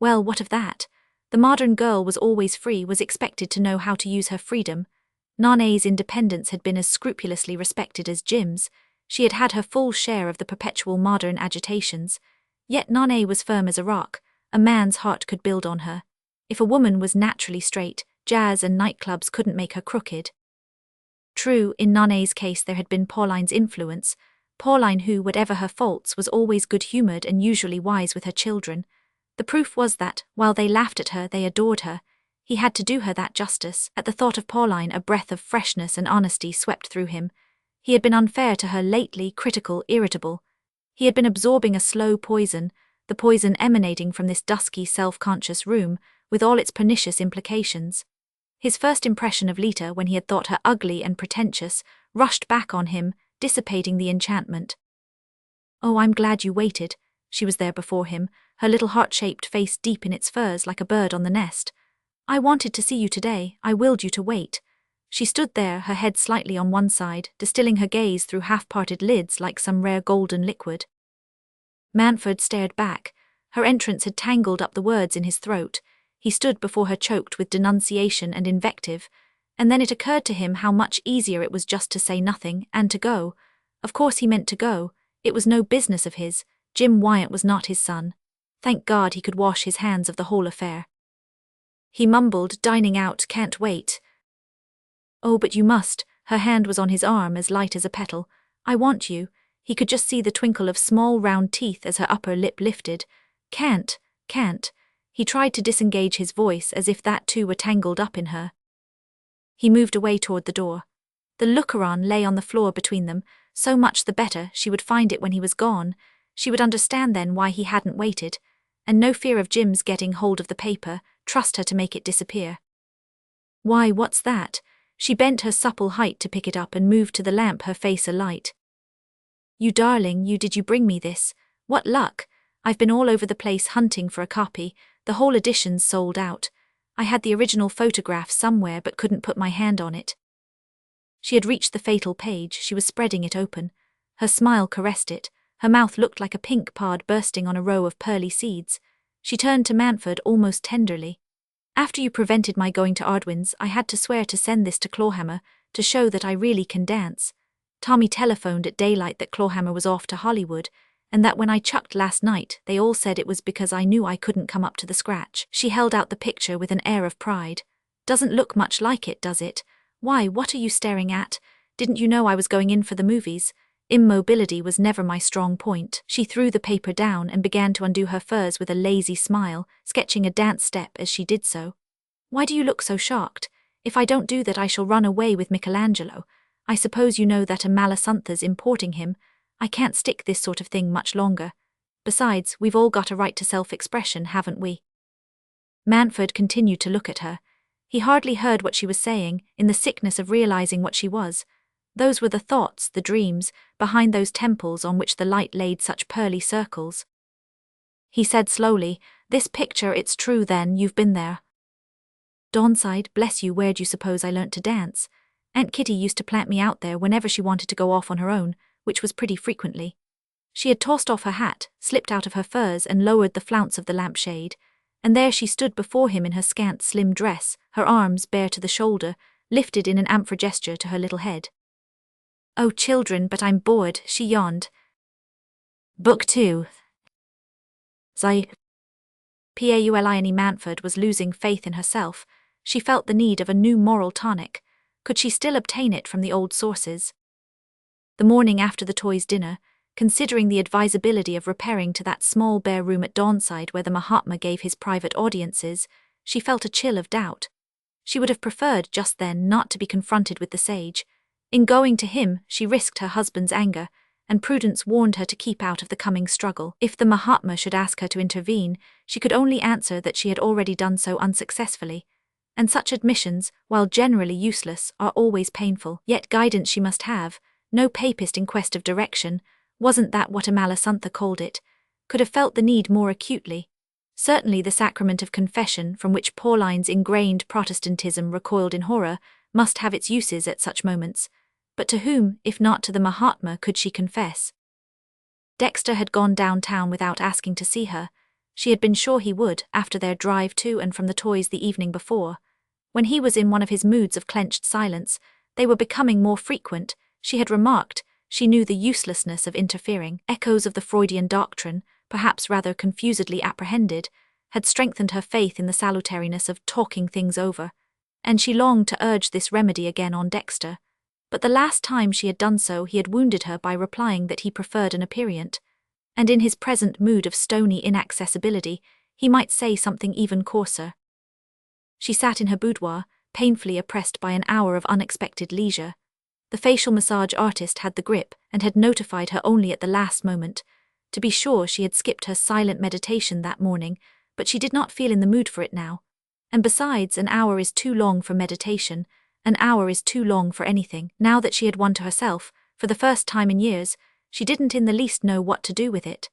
Well, what of that? The modern girl was always free, was expected to know how to use her freedom. Nana's independence had been as scrupulously respected as Jim's. She had had her full share of the perpetual modern agitations. Yet Nana was firm as a rock. A man's heart could build on her. If a woman was naturally straight, jazz and nightclubs couldn't make her crooked. True, in Nana's case there had been Pauline's influence. Pauline who, whatever her faults, was always good-humoured and usually wise with her children. The proof was that, while they laughed at her, they adored her. He had to do her that justice. At the thought of Pauline, a breath of freshness and honesty swept through him. He had been unfair to her lately, critical, irritable. He had been absorbing a slow poison, the poison emanating from this dusky, self-conscious room, with all its pernicious implications. His first impression of Lita, when he had thought her ugly and pretentious, rushed back on him, dissipating the enchantment. "Oh, I'm glad you waited." She was there before him, her little heart-shaped face deep in its furs like a bird on the nest. "I wanted to see you today, I willed you to wait." She stood there, her head slightly on one side, distilling her gaze through half-parted lids like some rare golden liquid. Manfred stared back. Her entrance had tangled up the words in his throat. He stood before her choked with denunciation and invective, and then it occurred to him how much easier it was just to say nothing and to go. Of course he meant to go. It was no business of his. Jim Wyatt was not his son. Thank God he could wash his hands of the whole affair. He mumbled, "Dining out, can't wait." "Oh, but you must." Her hand was on his arm, as light as a petal. "I want you." He could just see the twinkle of small round teeth as her upper lip lifted. Can't. He tried to disengage his voice as if that too were tangled up in her. He moved away toward the door. The looker-on lay on the floor between them. So much the better, she would find it when he was gone. She would understand then why he hadn't waited. And no fear of Jim's getting hold of the paper, trust her to make it disappear. "Why, what's that?" She bent her supple height to pick it up and moved to the lamp, her face alight. "You darling, did you bring me this? What luck! I've been all over the place hunting for a copy. The whole edition's sold out. I had the original photograph somewhere but couldn't put my hand on it." She had reached the fatal page. She was spreading it open. Her smile caressed it. Her mouth looked like a pink pod bursting on a row of pearly seeds. She turned to Manfred almost tenderly. "After you prevented my going to Ardwin's, I had to swear to send this to Clawhammer, to show that I really can dance. Tommy telephoned at daylight that Clawhammer was off to Hollywood, and that when I chucked last night, they all said it was because I knew I couldn't come up to the scratch." She held out the picture with an air of pride. "Doesn't look much like it, does it? Why, what are you staring at? Didn't you know I was going in for the movies? Immobility was never my strong point." She threw the paper down and began to undo her furs with a lazy smile, sketching a dance step as she did so. "Why do you look so shocked? If I don't do that I shall run away with Michelangelo. I suppose you know that a Malasuntha's importing him. I can't stick this sort of thing much longer. Besides, we've all got a right to self-expression, haven't we?" Manfred continued to look at her. He hardly heard what she was saying, in the sickness of realizing what she was. Those were the thoughts, the dreams, behind those temples on which the light laid such pearly circles. He said slowly, "This picture, it's true then, you've been there." Dawn sighed, "Bless you, where'd you suppose I learnt to dance? Aunt Kitty used to plant me out there whenever she wanted to go off on her own, which was pretty frequently." She had tossed off her hat, slipped out of her furs and lowered the flounce of the lampshade, and there she stood before him in her scant slim dress, her arms, bare to the shoulder, lifted in an amphora gesture to her little head. "Oh, children, but I'm bored," she yawned. Book 2. Pauline Manfred was losing faith in herself. She felt the need of a new moral tonic. Could she still obtain it from the old sources? The morning after the toys' dinner, considering the advisability of repairing to that small bare room at Dawnside where the Mahatma gave his private audiences, she felt a chill of doubt. She would have preferred just then not to be confronted with the sage. In going to him, she risked her husband's anger, and prudence warned her to keep out of the coming struggle. If the Mahatma should ask her to intervene, she could only answer that she had already done so unsuccessfully. And such admissions, while generally useless, are always painful. Yet guidance she must have. No papist in quest of direction, wasn't that what Amalasuntha called it, could have felt the need more acutely. Certainly the sacrament of confession, from which Pauline's ingrained Protestantism recoiled in horror, must have its uses at such moments. But to whom, if not to the Mahatma, could she confess? Dexter had gone downtown without asking to see her. She had been sure he would, after their drive to and from the toys the evening before. When he was in one of his moods of clenched silence, they were becoming more frequent, she had remarked. She knew the uselessness of interfering. Echoes of the Freudian doctrine, perhaps rather confusedly apprehended, had strengthened her faith in the salutariness of talking things over, and she longed to urge this remedy again on Dexter. But the last time she had done so he had wounded her by replying that he preferred an aperient, and in his present mood of stony inaccessibility, he might say something even coarser. She sat in her boudoir, painfully oppressed by an hour of unexpected leisure. The facial massage artist had the grip and had notified her only at the last moment. To be sure, she had skipped her silent meditation that morning, but she did not feel in the mood for it now. And besides, an hour is too long for meditation, an hour is too long for anything. Now that she had won to herself, for the first time in years, she didn't in the least know what to do with it.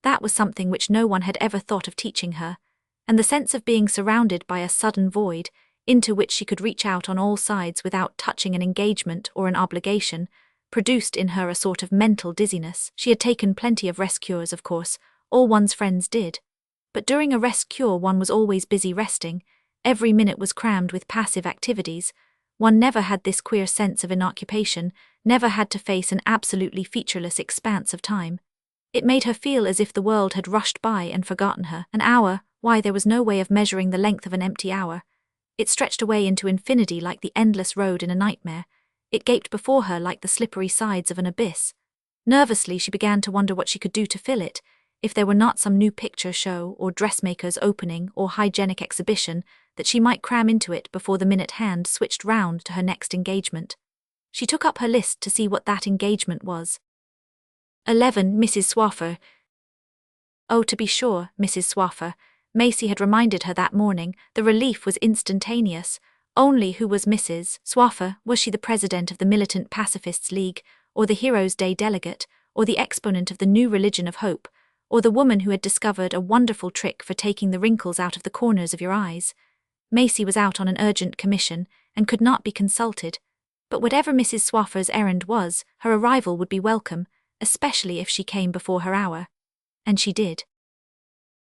That was something which no one had ever thought of teaching her, and the sense of being surrounded by a sudden void, into which she could reach out on all sides without touching an engagement or an obligation, produced in her a sort of mental dizziness. She had taken plenty of rest cures, of course, all one's friends did. But during a rest cure one was always busy resting, every minute was crammed with passive activities. One never had this queer sense of inoccupation, never had to face an absolutely featureless expanse of time. It made her feel as if the world had rushed by and forgotten her. An hour, why there was no way of measuring the length of an empty hour. It stretched away into infinity like the endless road in a nightmare. It gaped before her like the slippery sides of an abyss. Nervously she began to wonder what she could do to fill it, if there were not some new picture show or dressmaker's opening or hygienic exhibition that she might cram into it before the minute hand switched round to her next engagement. She took up her list to see what that engagement was. 11. Mrs. Swaffer. Oh, to be sure, Mrs. Swaffer. Macy had reminded her that morning. The relief was instantaneous. Only who was Mrs. Swaffer? Was she the president of the Militant Pacifists League, or the Heroes' Day delegate, or the exponent of the new religion of hope, or the woman who had discovered a wonderful trick for taking the wrinkles out of the corners of your eyes? Macy was out on an urgent commission, and could not be consulted. But whatever Mrs. Swaffer's errand was, her arrival would be welcome, especially if she came before her hour. And she did.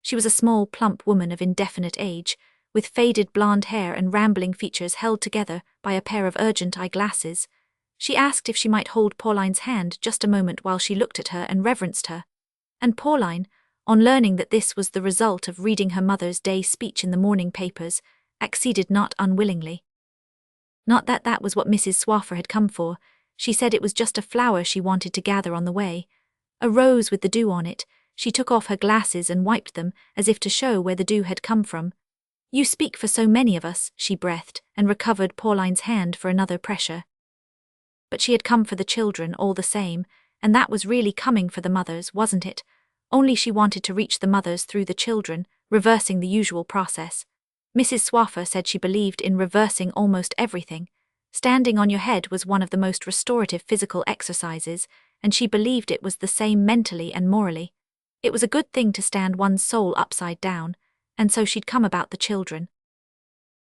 She was a small, plump woman of indefinite age, with faded blonde hair and rambling features held together by a pair of urgent eyeglasses. She asked if she might hold Pauline's hand just a moment while she looked at her and reverenced her. And Pauline, on learning that this was the result of reading her mother's day speech in the morning papers, acceded not unwillingly. Not that that was what Mrs. Swaffer had come for. She said it was just a flower she wanted to gather on the way. A rose with the dew on it. She took off her glasses and wiped them, as if to show where the dew had come from. You speak for so many of us, she breathed, and recovered Pauline's hand for another pressure. But she had come for the children all the same, and that was really coming for the mothers, wasn't it? Only she wanted to reach the mothers through the children, reversing the usual process. Mrs. Swaffer said she believed in reversing almost everything. Standing on your head was one of the most restorative physical exercises, and she believed it was the same mentally and morally. It was a good thing to stand one's soul upside down, and so she'd come about the children.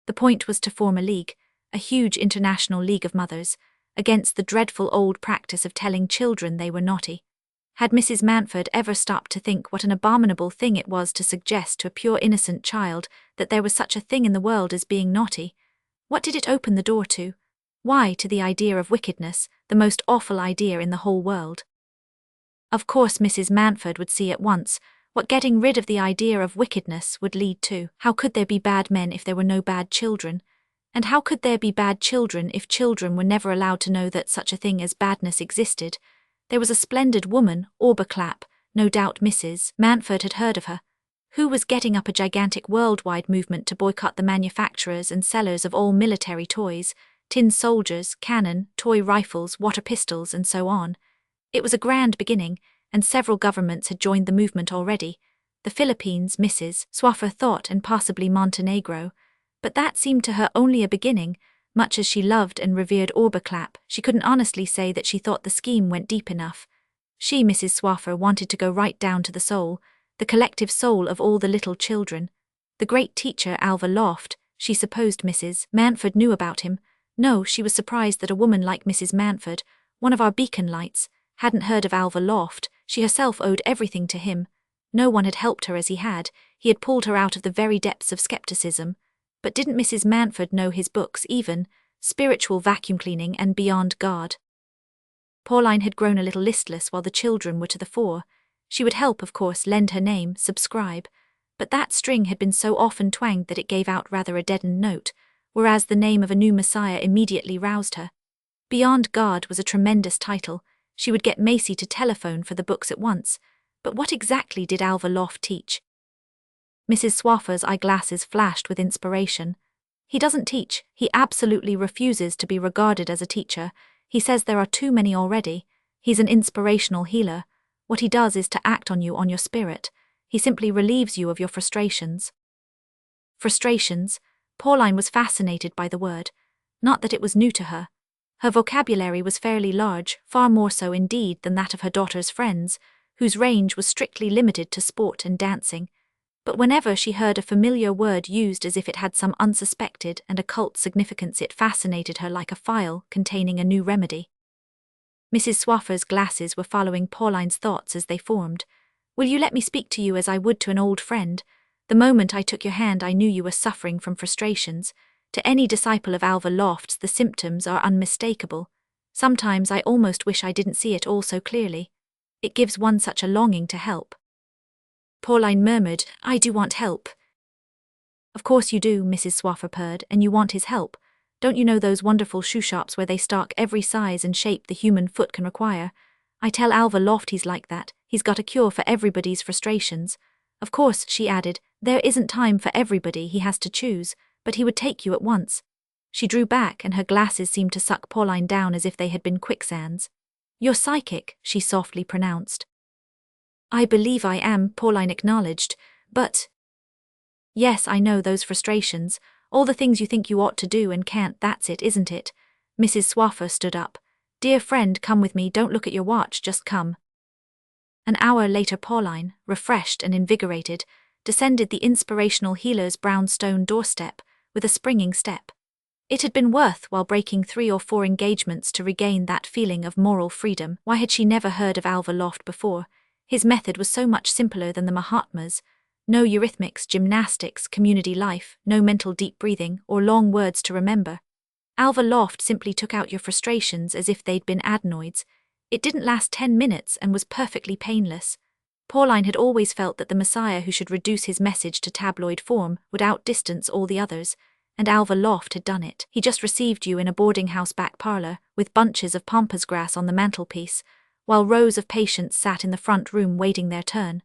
The point was to form a league, a huge international league of mothers, against the dreadful old practice of telling children they were naughty. Had Mrs. Mantford ever stopped to think what an abominable thing it was to suggest to a pure innocent child that there was such a thing in the world as being naughty? What did it open the door to? Why, to the idea of wickedness, the most awful idea in the whole world. Of course Mrs. Mantford would see at once what getting rid of the idea of wickedness would lead to. How could there be bad men if there were no bad children? And how could there be bad children if children were never allowed to know that such a thing as badness existed? There was a splendid woman, Auberclap, no doubt Mrs. Mantford had heard of her, who was getting up a gigantic worldwide movement to boycott the manufacturers and sellers of all military toys, tin soldiers, cannon, toy rifles, water pistols, and so on. It was a grand beginning, and several governments had joined the movement already. The Philippines, Mrs. Swaffer thought, and possibly Montenegro. But that seemed to her only a beginning. Much as she loved and revered Auberclap, she couldn't honestly say that she thought the scheme went deep enough. She, Mrs. Swaffer, wanted to go right down to the soul, the collective soul of all the little children. The great teacher, Alva Loft, she supposed Mrs. Mantford knew about him. No, she was surprised that a woman like Mrs. Mantford, one of our beacon lights, hadn't heard of Alva Loft. She herself owed everything to him. No one had helped her as he had pulled her out of the very depths of skepticism. But didn't Mrs. Mantford know his books even, Spiritual Vacuum Cleaning and Beyond God? Pauline had grown a little listless while the children were to the fore. She would help, of course, lend her name, subscribe, but that string had been so often twanged that it gave out rather a deadened note, whereas the name of a new messiah immediately roused her. Beyond God was a tremendous title. She would get Macy to telephone for the books at once, but what exactly did Alva Loft teach? Mrs. Swaffer's eyeglasses flashed with inspiration. He doesn't teach, he absolutely refuses to be regarded as a teacher. He says there are too many already. He's an inspirational healer. What he does is to act on your spirit. He simply relieves you of your frustrations. Frustrations? Pauline was fascinated by the word. Not that it was new to her. Her vocabulary was fairly large, far more so indeed than that of her daughter's friends, whose range was strictly limited to sport and dancing. But whenever she heard a familiar word used as if it had some unsuspected and occult significance, it fascinated her like a file containing a new remedy. Mrs. Swaffer's glasses were following Pauline's thoughts as they formed. Will you let me speak to you as I would to an old friend? The moment I took your hand I knew you were suffering from frustrations. To any disciple of Alva Loft's the symptoms are unmistakable. Sometimes I almost wish I didn't see it all so clearly. It gives one such a longing to help. Pauline murmured, I do want help. Of course you do, Mrs. Swaffer purred, and you want his help. Don't you know those wonderful shoe shops where they stock every size and shape the human foot can require? I tell Alva Loft he's like that. He's got a cure for everybody's frustrations. Of course, she added, there isn't time for everybody, he has to choose, but he would take you at once. She drew back and her glasses seemed to suck Pauline down as if they had been quicksands. You're psychic, she softly pronounced. I believe I am, Pauline acknowledged, but… Yes, I know those frustrations, all the things you think you ought to do and can't, that's it, isn't it? Mrs. Swaffer stood up. Dear friend, come with me, don't look at your watch, just come. An hour later Pauline, refreshed and invigorated, descended the inspirational healer's brownstone doorstep with a springing step. It had been worthwhile breaking 3 or 4 engagements to regain that feeling of moral freedom. Why had she never heard of Alva Loft before? His method was so much simpler than the Mahatmas. No eurythmics, gymnastics, community life, no mental deep breathing, or long words to remember. Alva Loft simply took out your frustrations as if they'd been adenoids. It didn't last 10 minutes and was perfectly painless. Pauline had always felt that the Messiah who should reduce his message to tabloid form would outdistance all the others, and Alva Loft had done it. He just received you in a boarding house back parlour, with bunches of pampas grass on the mantelpiece, while rows of patients sat in the front room waiting their turn.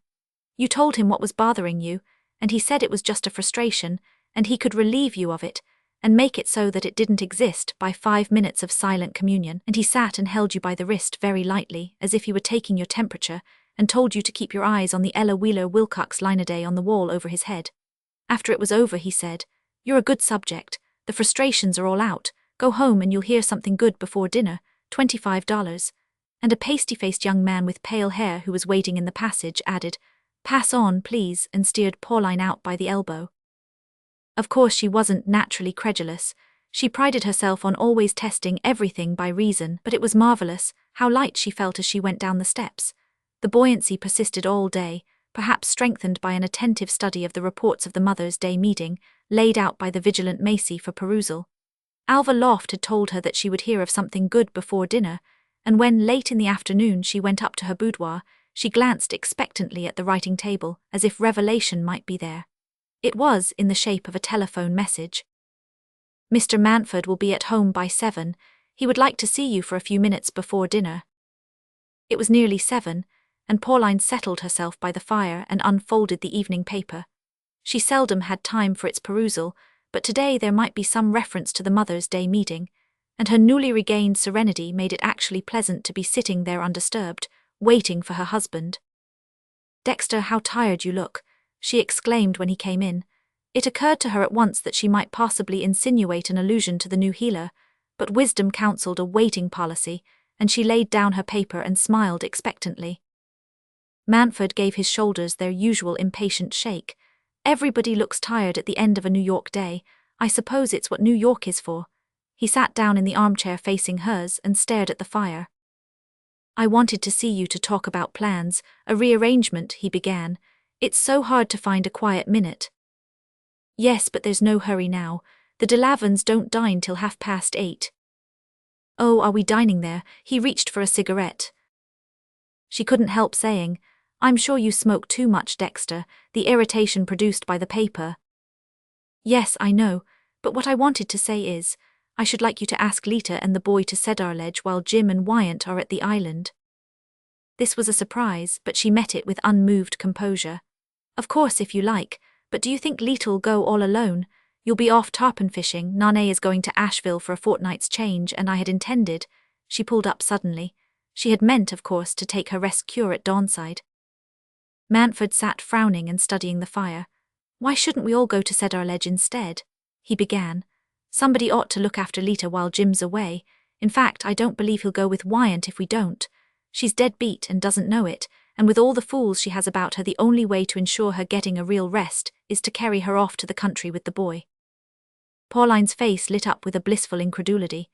You told him what was bothering you, and he said it was just a frustration, and he could relieve you of it, and make it so that it didn't exist by 5 minutes of silent communion, and he sat and held you by the wrist very lightly, as if he were taking your temperature, and told you to keep your eyes on the Ella Wheeler Wilcox Lineaday on the wall over his head. After it was over he said, You're a good subject. The frustrations are all out. Go home and you'll hear something good before dinner. $25. And a pasty-faced young man with pale hair who was waiting in the passage added, "Pass on, please," and steered Pauline out by the elbow. Of course she wasn't naturally credulous. She prided herself on always testing everything by reason, but it was marvelous how light she felt as she went down the steps. The buoyancy persisted all day, perhaps strengthened by an attentive study of the reports of the Mother's Day meeting, laid out by the vigilant Macy for perusal. Alva Loft had told her that she would hear of something good before dinner, and when, late in the afternoon, she went up to her boudoir, she glanced expectantly at the writing table, as if revelation might be there. It was in the shape of a telephone message. "Mr. Mantford will be at home by 7. He would like to see you for a few minutes before dinner." It was nearly 7, and Pauline settled herself by the fire and unfolded the evening paper. She seldom had time for its perusal, but today there might be some reference to the Mother's Day meeting, and her newly regained serenity made it actually pleasant to be sitting there undisturbed, waiting for her husband. "Dexter, how tired you look," she exclaimed when he came in. It occurred to her at once that she might possibly insinuate an allusion to the new healer, but wisdom counselled a waiting policy, and she laid down her paper and smiled expectantly. Mantford gave his shoulders their usual impatient shake. "Everybody looks tired at the end of a New York day. I suppose it's what New York is for." He sat down in the armchair facing hers and stared at the fire. "I wanted to see you to talk about plans, a rearrangement," he began. "It's so hard to find a quiet minute." "Yes, but there's no hurry now. The Delavans don't dine till 8:30. "Oh, are we dining there?" He reached for a cigarette. She couldn't help saying, "I'm sure you smoke too much, Dexter," the irritation produced by the paper. "Yes, I know, but what I wanted to say is, I should like you to ask Lita and the boy to Cedarledge while Jim and Wyant are at the island." This was a surprise, but she met it with unmoved composure. "Of course, if you like, but do you think Lita'll go all alone? You'll be off tarpon fishing. Nane is going to Asheville for a fortnight's change, and I had intended—" She pulled up suddenly. She had meant, of course, to take her rest cure at Dawnside. Mantford sat frowning and studying the fire. "Why shouldn't we all go to Cedarledge instead?" he began. "Somebody ought to look after Lita while Jim's away. In fact, I don't believe he'll go with Wyant if we don't. She's dead beat and doesn't know it, and with all the fools she has about her, the only way to ensure her getting a real rest is to carry her off to the country with the boy." Pauline's face lit up with a blissful incredulity.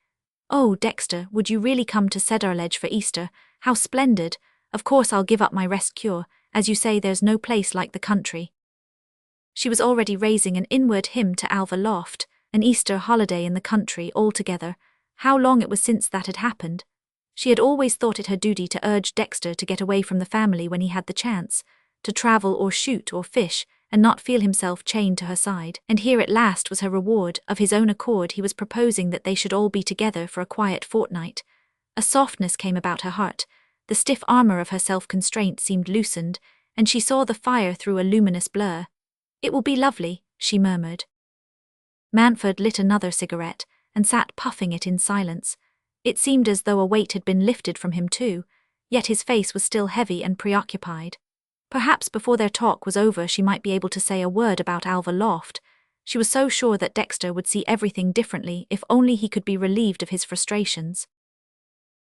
"Oh, Dexter, would you really come to Cedarledge for Easter? How splendid! Of course I'll give up my rest cure. As you say, there's no place like the country." She was already raising an inward hymn to Alva Loft, an Easter holiday in the country altogether. How long it was since that had happened. She had always thought it her duty to urge Dexter to get away from the family when he had the chance, to travel or shoot or fish, and not feel himself chained to her side, and here at last was her reward. Of his own accord he was proposing that they should all be together for a quiet fortnight. A softness came about her heart, the stiff armour of her self-constraint seemed loosened, and she saw the fire through a luminous blur. "It will be lovely," she murmured. Mantford lit another cigarette, and sat puffing it in silence. It seemed as though a weight had been lifted from him too, yet his face was still heavy and preoccupied. Perhaps before their talk was over she might be able to say a word about Alva Loft. She was so sure that Dexter would see everything differently if only he could be relieved of his frustrations.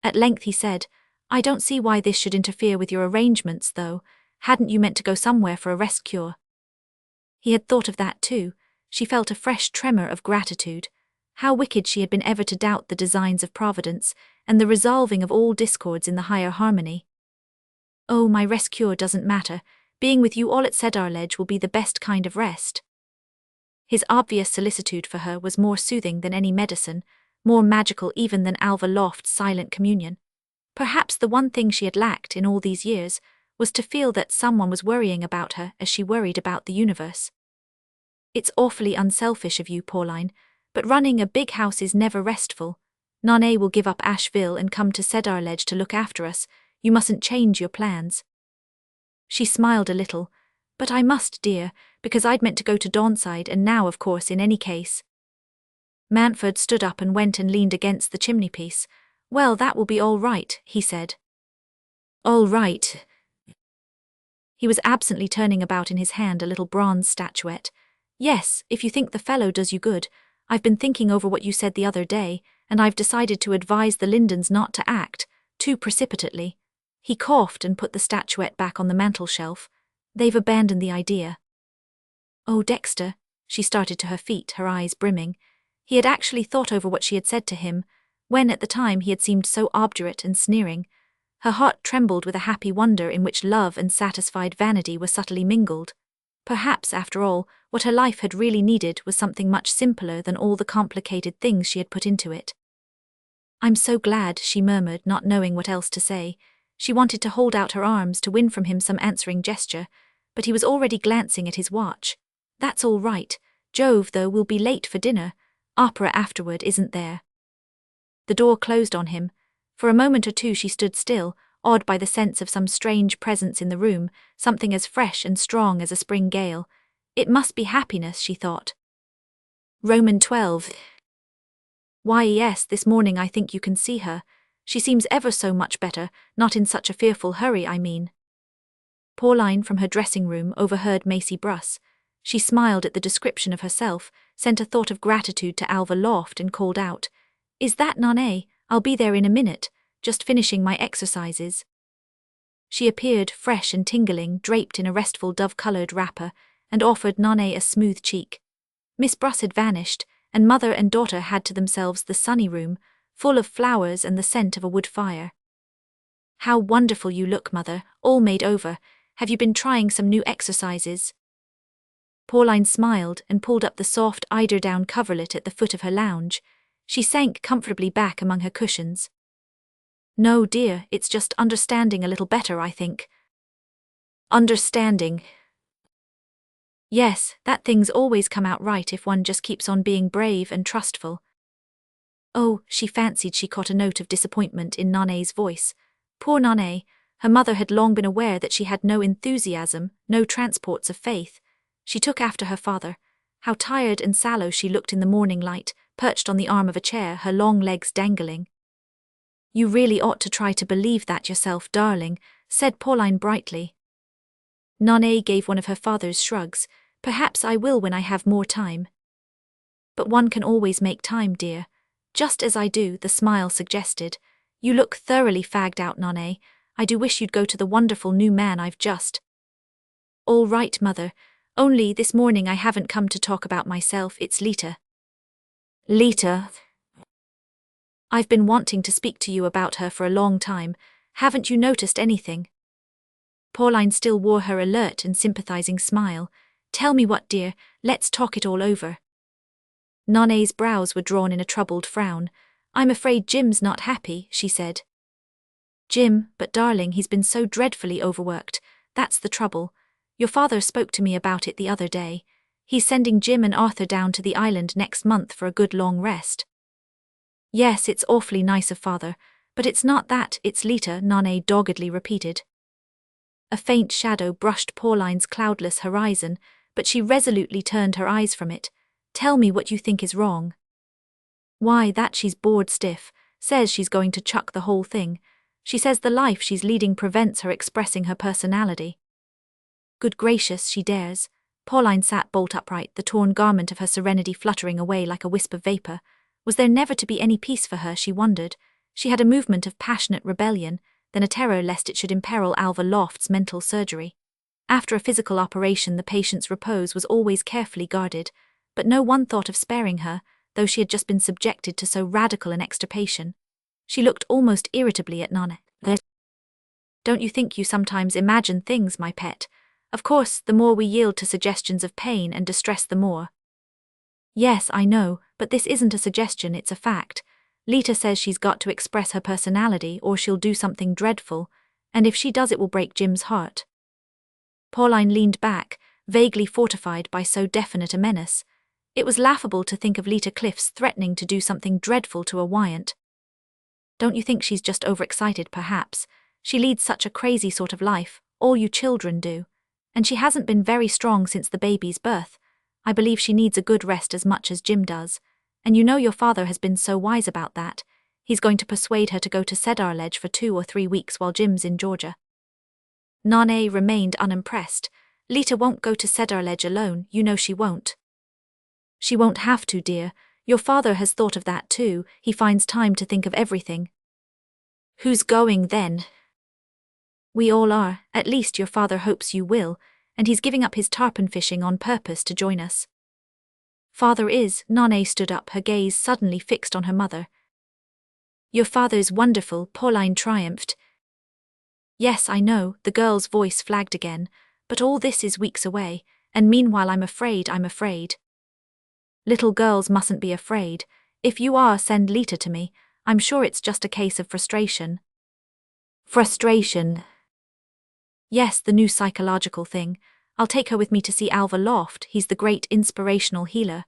At length he said, "I don't see why this should interfere with your arrangements, though. Hadn't you meant to go somewhere for a rest cure?" He had thought of that too. She felt a fresh tremor of gratitude. How wicked she had been ever to doubt the designs of Providence, and the resolving of all discords in the higher harmony. "Oh, my rest cure doesn't matter. Being with you all at Cedarledge will be the best kind of rest." His obvious solicitude for her was more soothing than any medicine, more magical even than Alva Loft's silent communion. Perhaps the one thing she had lacked in all these years was to feel that someone was worrying about her as she worried about the universe. "It's awfully unselfish of you, Pauline, but running a big house is never restful. Nane will give up Asheville and come to Cedarledge to look after us. You mustn't change your plans." She smiled a little. "But I must, dear, because I'd meant to go to Dawnside, and now, of course, in any case." Mantford stood up and went and leaned against the chimney-piece. "Well, that will be all right," he said. "All right." He was absently turning about in his hand a little bronze statuette. Yes, if you think the fellow does you good. I've been thinking over what you said the other day, and I've decided to advise the Lindens not to act too precipitately. He coughed and put the statuette back on the mantel-shelf. They've abandoned the idea. Oh, Dexter, she started to her feet, her eyes brimming. He had actually thought over what she had said to him, when at the time he had seemed so obdurate and sneering. Her heart trembled with a happy wonder in which love and satisfied vanity were subtly mingled. Perhaps, after all, what her life had really needed was something much simpler than all the complicated things she had put into it. I'm so glad, she murmured, not knowing what else to say. She wanted to hold out her arms to win from him some answering gesture, but he was already glancing at his watch. That's all right. Jove, though, we'll be late for dinner. Opera afterward, isn't there? The door closed on him. For a moment or two she stood still, awed by the sense of some strange presence in the room, something as fresh and strong as a spring gale. It must be happiness, she thought. Roman 12. Why, yes, this morning I think you can see her. She seems ever so much better, not in such a fearful hurry, I mean. Pauline, from her dressing room, overheard Macy Bruss. She smiled at the description of herself, sent a thought of gratitude to Alva Loft and called out, "Is that Nane? I'll be there in a minute, just finishing my exercises." She appeared, fresh and tingling, draped in a restful dove-coloured wrapper, and offered Nane a smooth cheek. Miss Bruss had vanished, and mother and daughter had to themselves the sunny room, full of flowers and the scent of a wood fire. "How wonderful you look, mother, all made over. Have you been trying some new exercises?" Pauline smiled and pulled up the soft eiderdown coverlet at the foot of her lounge. She sank comfortably back among her cushions. "No, dear, it's just understanding a little better, I think." Understanding. Yes, that things always come out right if one just keeps on being brave and trustful. Oh, she fancied she caught a note of disappointment in Nane's voice. Poor Nane, her mother had long been aware that she had no enthusiasm, no transports of faith. She took after her father. How tired and sallow she looked in the morning light, perched on the arm of a chair, her long legs dangling. "You really ought to try to believe that yourself, darling," said Pauline brightly. Nane gave one of her father's shrugs. "Perhaps I will when I have more time." "But one can always make time, dear." "Just as I do," the smile suggested. "You look thoroughly fagged out, Nane. I do wish you'd go to the wonderful new man I've just—" "All right, mother. Only this morning I haven't come to talk about myself, it's Lita." "Lita?" "I've been wanting to speak to you about her for a long time. Haven't you noticed anything?" Pauline still wore her alert and sympathizing smile. "Tell me what, dear, let's talk it all over." Nane's brows were drawn in a troubled frown. "I'm afraid Jim's not happy," she said. "Jim, but darling, he's been so dreadfully overworked. That's the trouble. Your father spoke to me about it the other day. He's sending Jim and Arthur down to the island next month for a good long rest." "Yes, it's awfully nice of father, but it's not that, it's Lita," Nane doggedly repeated. A faint shadow brushed Pauline's cloudless horizon, but she resolutely turned her eyes from it. "Tell me what you think is wrong." "Why, that she's bored stiff, says she's going to chuck the whole thing. She says the life she's leading prevents her expressing her personality." "Good gracious, she dares." Pauline sat bolt upright, the torn garment of her serenity fluttering away like a wisp of vapor. Was there never to be any peace for her, she wondered? She had a movement of passionate rebellion, then a terror lest it should imperil Alva Loft's mental surgery. After a physical operation, the patient's repose was always carefully guarded, but no one thought of sparing her, though she had just been subjected to so radical an extirpation. She looked almost irritably at Nane. "Don't you think you sometimes imagine things, my pet? Of course, the more we yield to suggestions of pain and distress, the more." "Yes, I know, but this isn't a suggestion, it's a fact. Lita says she's got to express her personality or she'll do something dreadful, and if she does it will break Jim's heart." Pauline leaned back, vaguely fortified by so definite a menace. It was laughable to think of Lita Cliffs threatening to do something dreadful to a Wyant. "Don't you think she's just overexcited, perhaps? She leads such a crazy sort of life, all you children do. And she hasn't been very strong since the baby's birth. I believe she needs a good rest as much as Jim does. And you know your father has been so wise about that. He's going to persuade her to go to Cedar Ledge for 2 or 3 weeks while Jim's in Georgia." Nane remained unimpressed. "Lita won't go to Cedar Ledge alone, you know she won't." She won't have to, dear. Your father has thought of that too. He finds time to think of everything. Who's going then? We all are, at least your father hopes you will, and he's giving up his tarpon fishing on purpose to join us. Father is. Nane stood up, her gaze suddenly fixed on her mother. Your father's wonderful, Pauline triumphed. Yes, I know, the girl's voice flagged again, but all this is weeks away, and meanwhile I'm afraid. Little girls mustn't be afraid. If you are, send Lita to me. I'm sure it's just a case of frustration. Frustration? Yes, the new psychological thing. I'll take her with me to see Alva Loft. He's the great inspirational healer.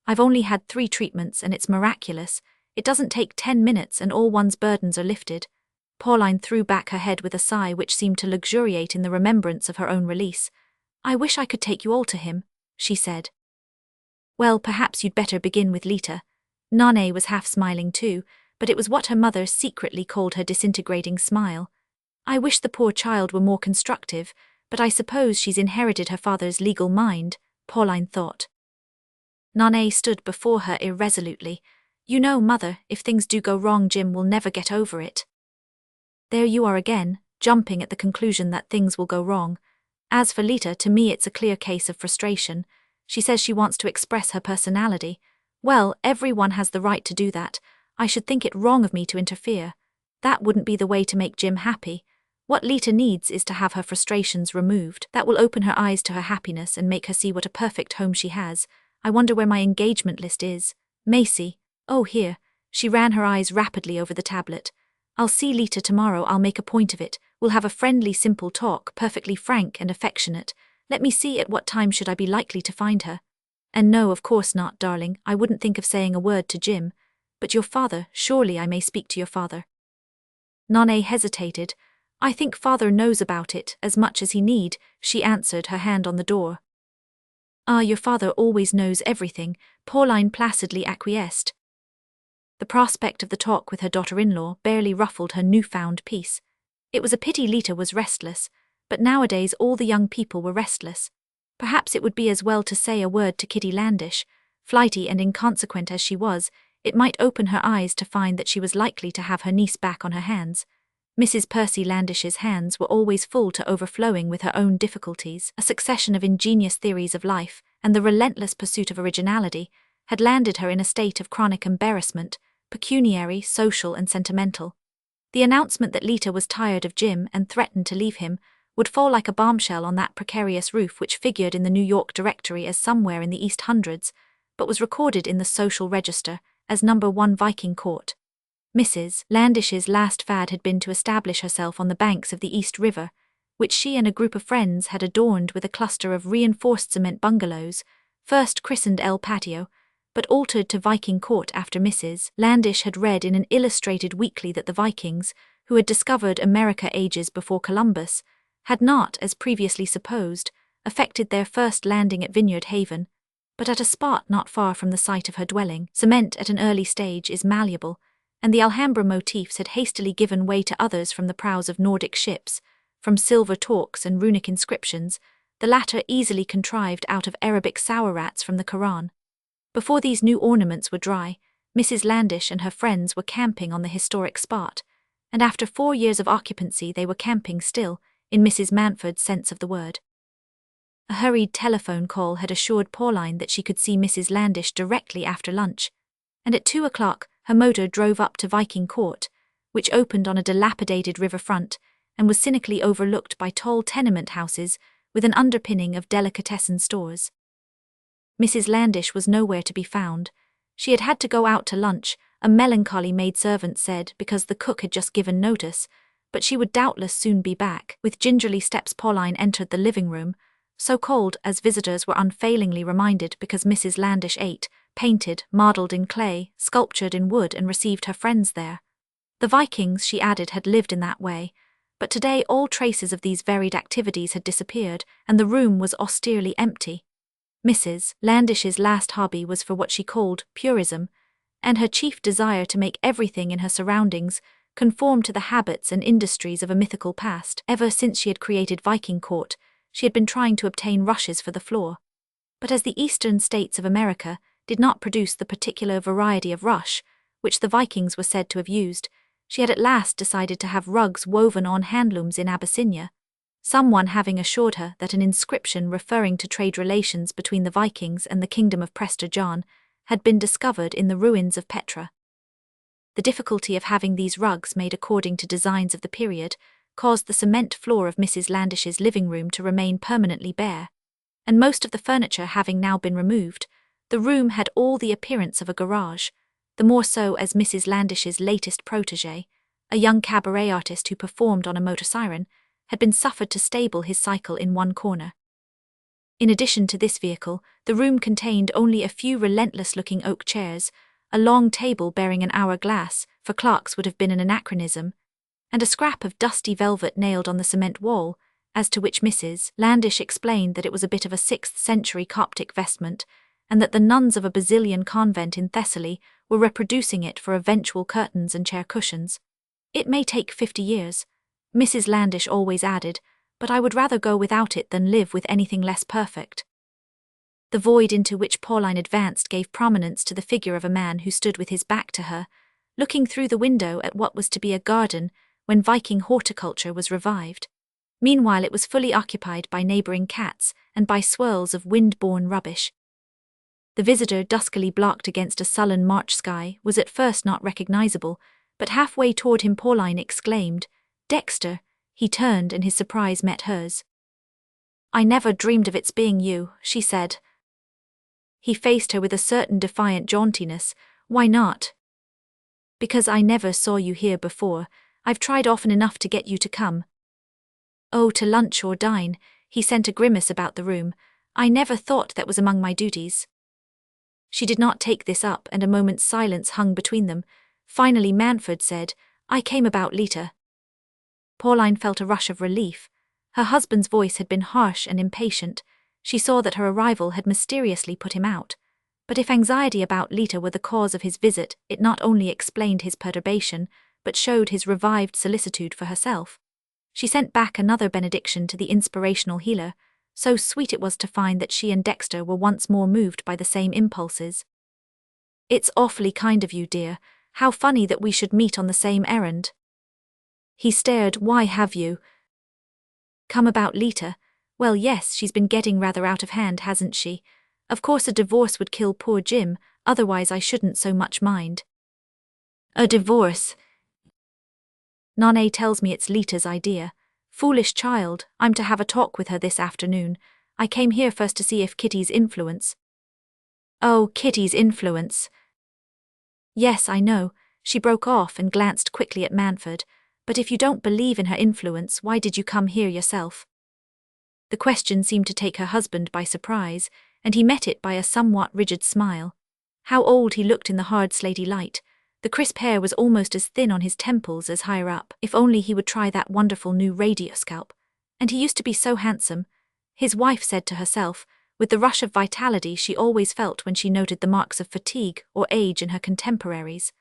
I've only had 3 treatments and it's miraculous. It doesn't take 10 minutes and all one's burdens are lifted. Pauline threw back her head with a sigh which seemed to luxuriate in the remembrance of her own release. I wish I could take you all to him, she said. Well, perhaps you'd better begin with Lita. Nane was half smiling too, but it was what her mother secretly called her disintegrating smile. I wish the poor child were more constructive, but I suppose she's inherited her father's legal mind, Pauline thought. Nane stood before her irresolutely. You know, mother, if things do go wrong, Jim will never get over it. There you are again, jumping at the conclusion that things will go wrong. As for Lita, to me it's a clear case of frustration. She says she wants to express her personality. Well, everyone has the right to do that. I should think it wrong of me to interfere. That wouldn't be the way to make Jim happy. What Lita needs is to have her frustrations removed. That will open her eyes to her happiness and make her see what a perfect home she has. I wonder where my engagement list is. Macy. Oh, here. She ran her eyes rapidly over the tablet. I'll see Lita tomorrow. I'll make a point of it. We'll have a friendly, simple talk, perfectly frank and affectionate. Let me see, at what time should I be likely to find her? And no, of course not, darling. I wouldn't think of saying a word to Jim. But your father, surely I may speak to your father. Nane hesitated. I think father knows about it as much as he need, she answered, her hand on the door. Ah, your father always knows everything, Pauline placidly acquiesced. The prospect of the talk with her daughter-in-law barely ruffled her newfound peace. It was a pity Lita was restless, but nowadays all the young people were restless. Perhaps it would be as well to say a word to Kitty Landish. Flighty and inconsequent as she was, it might open her eyes to find that she was likely to have her niece back on her hands. Mrs. Percy Landish's hands were always full to overflowing with her own difficulties. A succession of ingenious theories of life, and the relentless pursuit of originality, had landed her in a state of chronic embarrassment, pecuniary, social and sentimental. The announcement that Lita was tired of Jim and threatened to leave him would fall like a bombshell on that precarious roof which figured in the New York directory as somewhere in the East Hundreds, but was recorded in the social register as No. 1 Viking Court. Mrs. Landish's last fad had been to establish herself on the banks of the East River, which she and a group of friends had adorned with a cluster of reinforced cement bungalows, first christened El Patio, but altered to Viking Court after Mrs. Landish had read in an illustrated weekly that the Vikings, who had discovered America ages before Columbus, had not, as previously supposed, effected their first landing at Vineyard Haven, but at a spot not far from the site of her dwelling. Cement at an early stage is malleable, and the Alhambra motifs had hastily given way to others from the prows of Nordic ships, from silver torques and runic inscriptions, the latter easily contrived out of Arabic sour rats from the Quran. Before these new ornaments were dry, Mrs. Landish and her friends were camping on the historic spot, and after 4 years of occupancy they were camping still, in Mrs. Manford's sense of the word. A hurried telephone call had assured Pauline that she could see Mrs. Landish directly after lunch, and at 2 o'clock her motor drove up to Viking Court, which opened on a dilapidated riverfront and was cynically overlooked by tall tenement houses with an underpinning of delicatessen stores. Mrs. Landish was nowhere to be found. She had had to go out to lunch, a melancholy maidservant said, because the cook had just given notice, but she would doubtless soon be back. With gingerly steps Pauline entered the living room, so cold as visitors were unfailingly reminded because Mrs. Landish ate, painted, modelled in clay, sculptured in wood and received her friends there. The Vikings, she added, had lived in that way, but today all traces of these varied activities had disappeared, and the room was austerely empty. Mrs. Landish's last hobby was for what she called purism, and her chief desire to make everything in her surroundings conform to the habits and industries of a mythical past. Ever since she had created Viking Court, she had been trying to obtain rushes for the floor. But as the eastern states of America, did not produce the particular variety of rush which the Vikings were said to have used, she had at last decided to have rugs woven on handlooms in Abyssinia, someone having assured her that an inscription referring to trade relations between the Vikings and the kingdom of Prester John had been discovered in the ruins of Petra. The difficulty of having these rugs made according to designs of the period caused the cement floor of Mrs. Landish's living room to remain permanently bare, and most of the furniture having now been removed, the room had all the appearance of a garage, the more so as Mrs. Landish's latest protégé, a young cabaret artist who performed on a motor siren, had been suffered to stable his cycle in one corner. In addition to this vehicle, the room contained only a few relentless-looking oak chairs, a long table bearing an hourglass, for clocks would have been an anachronism, and a scrap of dusty velvet nailed on the cement wall, as to which Mrs. Landish explained that it was a bit of a 6th-century Coptic vestment, and that the nuns of a Basilian convent in Thessaly were reproducing it for eventual curtains and chair cushions. "It may take 50 years," Mrs. Landish always added, "but I would rather go without it than live with anything less perfect." The void into which Pauline advanced gave prominence to the figure of a man who stood with his back to her, looking through the window at what was to be a garden when Viking horticulture was revived. Meanwhile it was fully occupied by neighbouring cats and by swirls of wind-borne rubbish. The visitor, duskily blocked against a sullen March sky, was at first not recognizable, but halfway toward him Pauline exclaimed, "Dexter!" He turned and his surprise met hers. "I never dreamed of its being you," she said. He faced her with a certain defiant jauntiness. "Why not?" "Because I never saw you here before. I've tried often enough to get you to come." "Oh, to lunch or dine," he sent a grimace about the room. "I never thought that was among my duties." She did not take this up, and a moment's silence hung between them. Finally Manfred said, "I came about Lita." Pauline felt a rush of relief. Her husband's voice had been harsh and impatient. She saw that her arrival had mysteriously put him out. But if anxiety about Lita were the cause of his visit, it not only explained his perturbation, but showed his revived solicitude for herself. She sent back another benediction to the inspirational healer. So sweet it was to find that she and Dexter were once more moved by the same impulses. "It's awfully kind of you, dear. How funny that we should meet on the same errand." He stared. "Why have you come about Lita?" "Well, yes, she's been getting rather out of hand, hasn't she? Of course a divorce would kill poor Jim, otherwise I shouldn't so much mind." "A divorce?" "Nonne tells me it's Lita's idea. Foolish child, I'm to have a talk with her this afternoon. I came here first to see if Kitty's influence." "Oh, Kitty's influence." "Yes, I know." She broke off and glanced quickly at Manfred. "But if you don't believe in her influence, why did you come here yourself?" The question seemed to take her husband by surprise, and he met it by a somewhat rigid smile. How old he looked in the hard slaty light. The crisp hair was almost as thin on his temples as higher up. If only he would try that wonderful new radioscalp. And he used to be so handsome, his wife said to herself, with the rush of vitality she always felt when she noted the marks of fatigue or age in her contemporaries.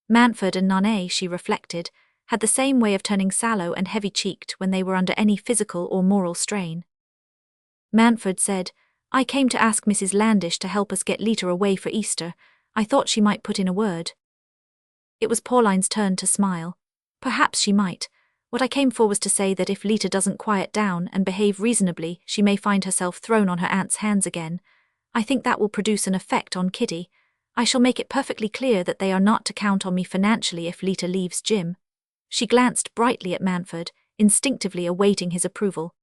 Manfred and Nonne, she reflected, had the same way of turning sallow and heavy-cheeked when they were under any physical or moral strain. Manfred said, "I came to ask Mrs. Landish to help us get Lita away for Easter. I thought she might put in a word." It was Pauline's turn to smile. "Perhaps she might. What I came for was to say that if Lita doesn't quiet down and behave reasonably, she may find herself thrown on her aunt's hands again. I think that will produce an effect on Kitty. I shall make it perfectly clear that they are not to count on me financially if Lita leaves Jim." She glanced brightly at Manfred, instinctively awaiting his approval.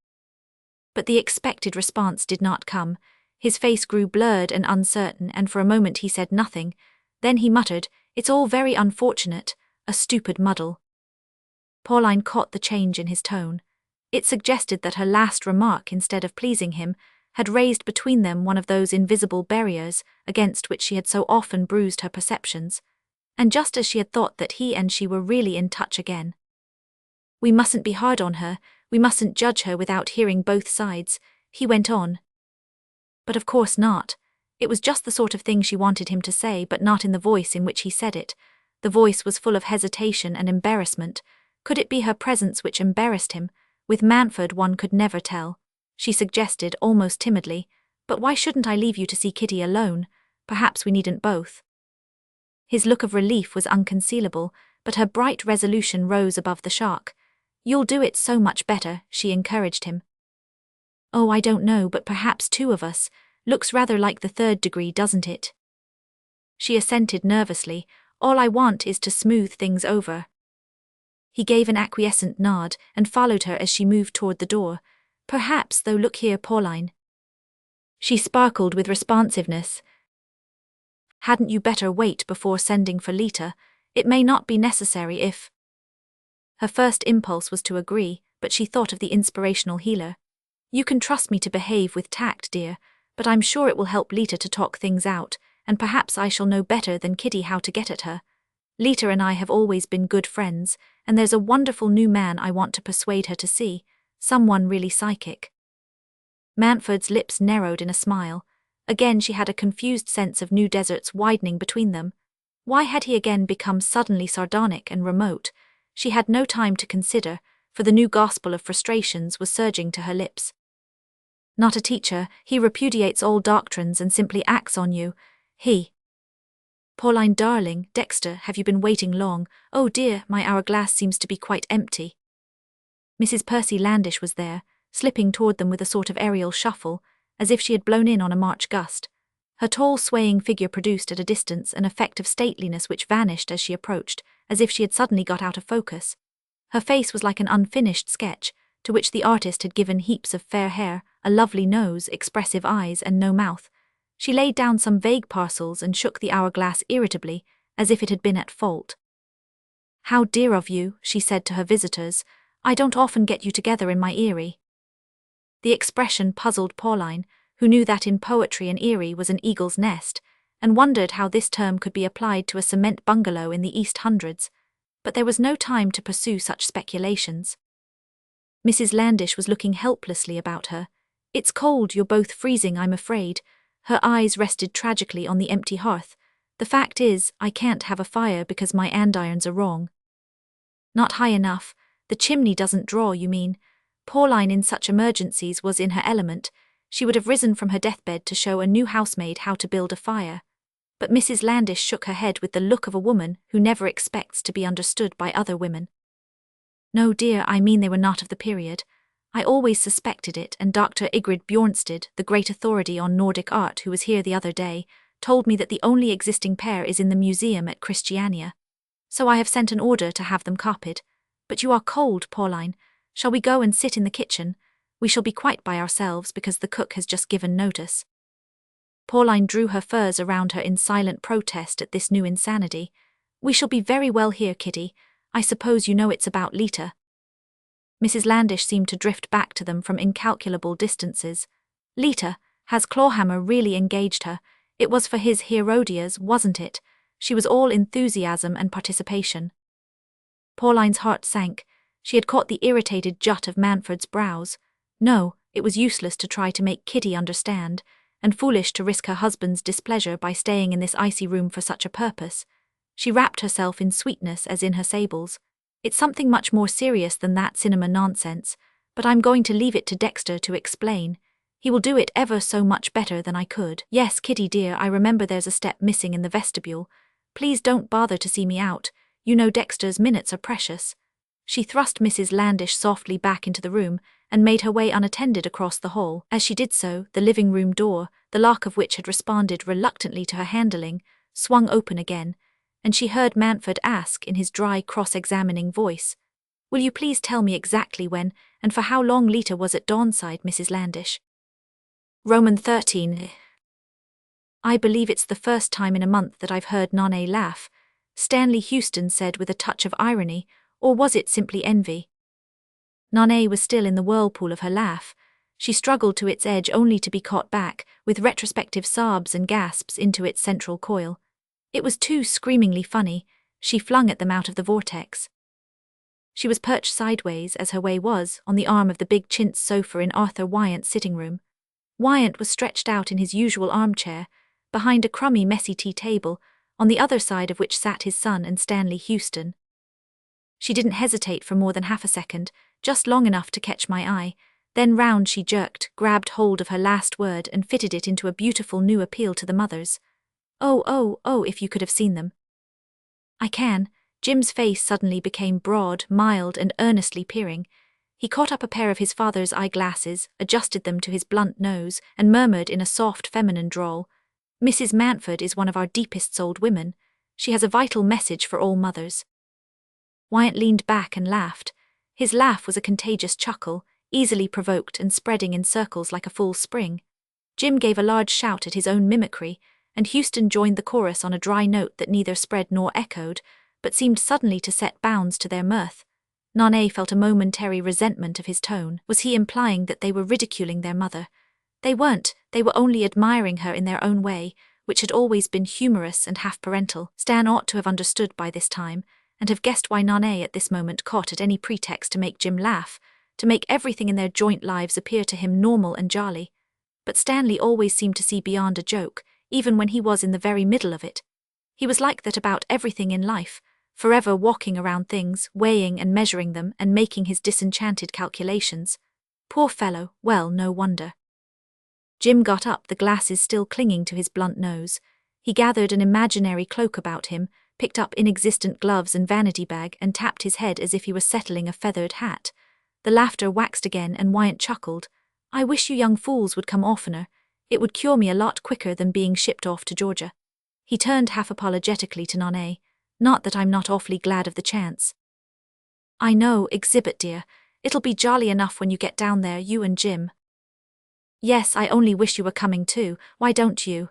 But the expected response did not come. His face grew blurred and uncertain, and for a moment he said nothing. Then he muttered, "It's all very unfortunate, a stupid muddle." Pauline caught the change in his tone. It suggested that her last remark, instead of pleasing him, had raised between them one of those invisible barriers against which she had so often bruised her perceptions, and just as she had thought that he and she were really in touch again. "We mustn't be hard on her, we mustn't judge her without hearing both sides," he went on. But of course not. It was just the sort of thing she wanted him to say, but not in the voice in which he said it. The voice was full of hesitation and embarrassment. Could it be her presence which embarrassed him? With Manfred one could never tell. She suggested, almost timidly, "But why shouldn't I leave you to see Kitty alone? Perhaps we needn't both. His look of relief was unconcealable, but her bright resolution rose above the shock. You'll do it so much better, she encouraged him. Oh, I don't know, but perhaps two of us. Looks rather like the third degree, doesn't it? She assented nervously. All I want is to smooth things over. He gave an acquiescent nod and followed her as she moved toward the door. Perhaps, though, look here, Pauline. She sparkled with responsiveness. Hadn't you better wait before sending for Lita? It may not be necessary if... Her first impulse was to agree, but she thought of the inspirational healer. You can trust me to behave with tact, dear, but I'm sure it will help Lita to talk things out, and perhaps I shall know better than Kitty how to get at her. Lita and I have always been good friends, and there's a wonderful new man I want to persuade her to see, someone really psychic. Manford's lips narrowed in a smile. Again she had a confused sense of new deserts widening between them. Why had he again become suddenly sardonic and remote? She had no time to consider, for the new gospel of frustrations was surging to her lips. Not a teacher, he repudiates all doctrines and simply acts on you. He. Pauline darling, Dexter, have you been waiting long? Oh dear, my hourglass seems to be quite empty. Mrs. Percy Landish was there, slipping toward them with a sort of aerial shuffle, as if she had blown in on a March gust. Her tall swaying figure produced at a distance an effect of stateliness which vanished as she approached, as if she had suddenly got out of focus. Her face was like an unfinished sketch, to which the artist had given heaps of fair hair, a lovely nose, expressive eyes, and no mouth. She laid down some vague parcels and shook the hourglass irritably, as if it had been at fault. How dear of you, she said to her visitors. I don't often get you together in my eyrie. The expression puzzled Pauline, who knew that in poetry an eyrie was an eagle's nest, and wondered how this term could be applied to a cement bungalow in the East Hundreds, but there was no time to pursue such speculations. Mrs. Landish was looking helplessly about her. It's cold, you're both freezing, I'm afraid. Her eyes rested tragically on the empty hearth. The fact is, I can't have a fire because my andirons are wrong. Not high enough. The chimney doesn't draw, you mean. Pauline in such emergencies was in her element. She would have risen from her deathbed to show a new housemaid how to build a fire. But Mrs. Landish shook her head with the look of a woman who never expects to be understood by other women. No, dear, I mean they were not of the period. I always suspected it, and Dr. Igrid Bjornsted, the great authority on Nordic art who was here the other day, told me that the only existing pair is in the museum at Christiania. So I have sent an order to have them copied. But you are cold, Pauline. Shall we go and sit in the kitchen? We shall be quite by ourselves because the cook has just given notice. Pauline drew her furs around her in silent protest at this new insanity. We shall be very well here, Kitty. I suppose you know it's about Lita. Mrs. Landish seemed to drift back to them from incalculable distances. Lita, has Clawhammer really engaged her? It was for his Herodias, wasn't it? She was all enthusiasm and participation. Pauline's heart sank. She had caught the irritated jut of Manford's brows. No, it was useless to try to make Kitty understand, and foolish to risk her husband's displeasure by staying in this icy room for such a purpose. She wrapped herself in sweetness as in her sables. It's something much more serious than that cinema nonsense, but I'm going to leave it to Dexter to explain. He will do it ever so much better than I could. Yes, Kitty dear, I remember there's a step missing in the vestibule. Please don't bother to see me out. You know Dexter's minutes are precious. She thrust Mrs. Landish softly back into the room and made her way unattended across the hall. As she did so, the living room door, the lock of which had responded reluctantly to her handling, swung open again, and she heard Manford ask in his dry, cross-examining voice, Will you please tell me exactly when and for how long Lita was at Dawnside, Mrs. Landish? Roman 13. I believe it's the first time in a month that I've heard Nane laugh, Stanley Houston said with a touch of irony, or was it simply envy? Nane was still in the whirlpool of her laugh. She struggled to its edge only to be caught back, with retrospective sobs and gasps into its central coil. It was too screamingly funny. She flung at them out of the vortex. She was perched sideways, as her way was, on the arm of the big chintz sofa in Arthur Wyant's sitting room. Wyant was stretched out in his usual armchair, behind a crummy, messy tea table, on the other side of which sat his son and Stanley Houston. She didn't hesitate for more than half a second, just long enough to catch my eye. Then round she jerked, grabbed hold of her last word and fitted it into a beautiful new appeal to the mothers. Oh, if you could have seen them. I can. Jim's face suddenly became broad, mild, and earnestly peering. He caught up a pair of his father's eyeglasses, adjusted them to his blunt nose, and murmured in a soft feminine drawl, "Mrs. Mantford is one of our deepest-souled women. She has a vital message for all mothers." Wyatt leaned back and laughed. His laugh was a contagious chuckle, easily provoked and spreading in circles like a full spring. Jim gave a large shout at his own mimicry, and Houston joined the chorus on a dry note that neither spread nor echoed, but seemed suddenly to set bounds to their mirth. Nanae felt a momentary resentment of his tone. Was he implying that they were ridiculing their mother? They weren't, they were only admiring her in their own way, which had always been humorous and half-parental. Stan ought to have understood by this time, and have guessed why Nanae at this moment caught at any pretext to make Jim laugh, to make everything in their joint lives appear to him normal and jolly. But Stanley always seemed to see beyond a joke, even when he was in the very middle of it. He was like that about everything in life, forever walking around things, weighing and measuring them and making his disenchanted calculations. Poor fellow, well, no wonder. Jim got up, the glasses still clinging to his blunt nose. He gathered an imaginary cloak about him, picked up inexistent gloves and vanity bag, and tapped his head as if he were settling a feathered hat. The laughter waxed again, and Wyatt chuckled. "I wish you young fools would come oftener. It would cure me a lot quicker than being shipped off to Georgia." He turned half apologetically to Nanae. "Not that I'm not awfully glad of the chance." "I know, Exhibit dear. It'll be jolly enough when you get down there, you and Jim." "Yes, I only wish you were coming too. Why don't you?"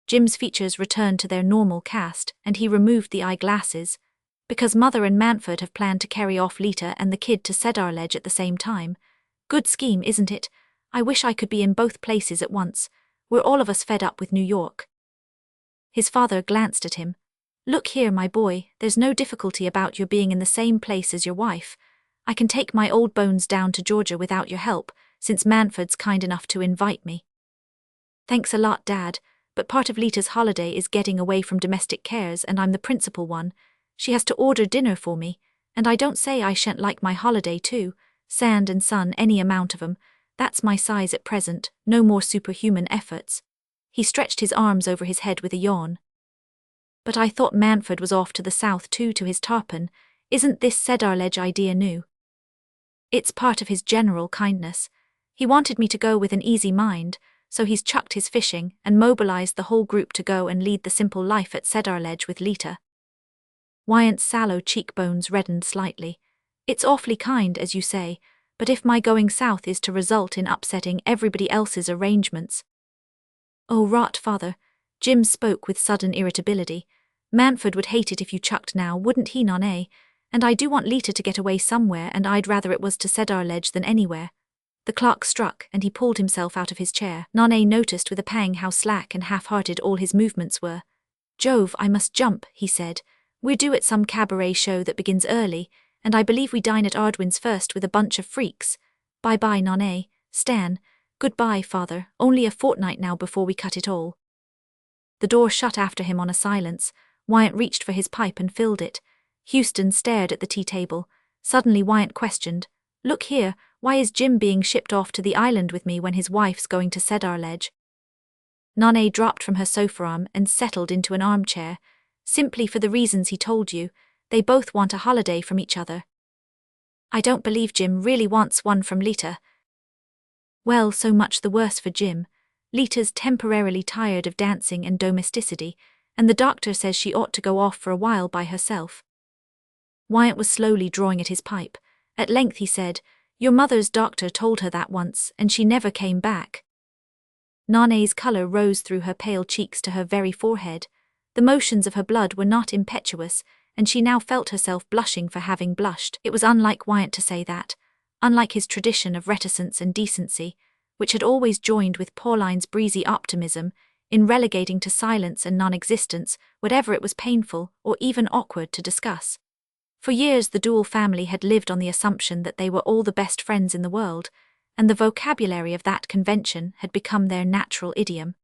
Jim's features returned to their normal cast, and he removed the eyeglasses. "Because Mother and Mantford have planned to carry off Lita and the kid to Cedar Ledge at the same time. Good scheme, isn't it? I wish I could be in both places at once. We're all of us fed up with New York." His father glanced at him. "Look here, my boy, there's no difficulty about your being in the same place as your wife. I can take my old bones down to Georgia without your help, since Mantford's kind enough to invite me." "Thanks a lot, Dad, but part of Lita's holiday is getting away from domestic cares, and I'm the principal one. She has to order dinner for me, and I don't say I shan't like my holiday too. Sand and sun, any amount of 'em. That's my size at present, no more superhuman efforts." He stretched his arms over his head with a yawn. "But I thought Mantford was off to the south too, to his tarpon. Isn't this Cedar Ledge idea new?" "It's part of his general kindness. He wanted me to go with an easy mind, so he's chucked his fishing and mobilized the whole group to go and lead the simple life at Cedar Ledge with Lita." Wyatt's sallow cheekbones reddened slightly. "It's awfully kind, as you say, but if my going south is to result in upsetting everybody else's arrangements—" "Oh, rot, Father." Jim spoke with sudden irritability. "Mantford would hate it if you chucked now, wouldn't he, Nanae? And I do want Lita to get away somewhere, and I'd rather it was to Cedar Ledge than anywhere." The clock struck, and he pulled himself out of his chair. Nanae noticed with a pang how slack and half-hearted all his movements were. "Jove, I must jump," he said. "We're due at some cabaret show that begins early, and I believe we dine at Ardwin's first with a bunch of freaks. Bye-bye, Nanae. Stan. Goodbye, Father. Only a fortnight now before we cut it all." The door shut after him on a silence. Wyatt reached for his pipe and filled it. Houston stared at the tea table. Suddenly Wyatt questioned, "Look here, why is Jim being shipped off to the island with me when his wife's going to Cedar Ledge?" Nanae dropped from her sofa arm and settled into an armchair. "Simply for the reasons he told you. They both want a holiday from each other." "I don't believe Jim really wants one from Lita." "Well, so much the worse for Jim. Lita's temporarily tired of dancing and domesticity, and the doctor says she ought to go off for a while by herself." Wyatt was slowly drawing at his pipe. At length he said, "Your mother's doctor told her that once, and she never came back." Nanae's colour rose through her pale cheeks to her very forehead. The motions of her blood were not impetuous, and she now felt herself blushing for having blushed. It was unlike Wyatt to say that, unlike his tradition of reticence and decency, which had always joined with Pauline's breezy optimism in relegating to silence and non-existence whatever it was painful or even awkward to discuss. For years the Dual family had lived on the assumption that they were all the best friends in the world, and the vocabulary of that convention had become their natural idiom.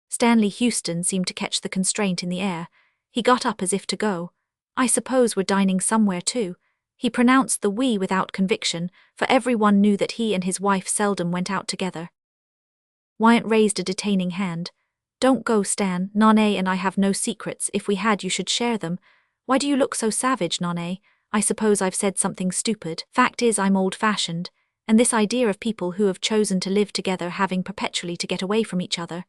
Stanley Houston seemed to catch the constraint in the air. He got up as if to go. "I suppose we're dining somewhere too." He pronounced the "we" without conviction, for everyone knew that he and his wife seldom went out together. Wyatt raised a detaining hand. Don't go, Stan. Nane and I have no secrets. If we had, you should share them. Why do you look so savage, Nane? I suppose I've said something stupid. Fact is, I'm old-fashioned, and this idea of people who have chosen to live together having perpetually to get away from each other.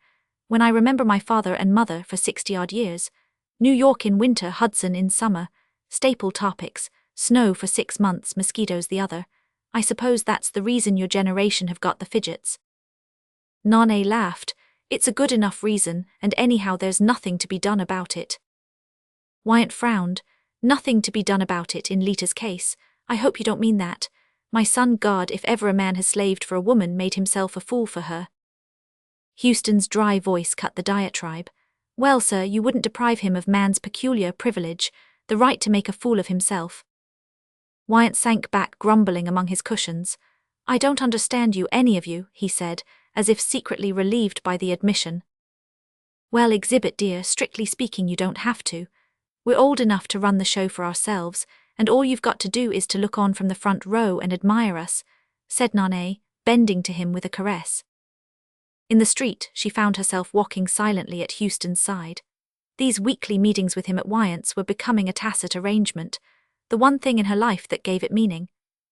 When I remember my father and mother for 60-odd years, New York in winter, Hudson in summer, staple topics, snow for 6 months, mosquitoes the other. I suppose that's the reason your generation have got the fidgets. Nane laughed. It's a good enough reason, and anyhow there's nothing to be done about it. Wyatt frowned. Nothing to be done about it in Lita's case. I hope you don't mean that. My son, God, if ever a man has slaved for a woman, made himself a fool for her. Houston's dry voice cut the diatribe. Well, sir, you wouldn't deprive him of man's peculiar privilege, the right to make a fool of himself. Wyatt sank back, grumbling among his cushions. I don't understand you, any of you, he said, as if secretly relieved by the admission. Well, Exhibit dear, strictly speaking you don't have to. We're old enough to run the show for ourselves, and all you've got to do is to look on from the front row and admire us, said Nane, bending to him with a caress. In the street, she found herself walking silently at Houston's side. These weekly meetings with him at Wyatt's were becoming a tacit arrangement, the one thing in her life that gave it meaning.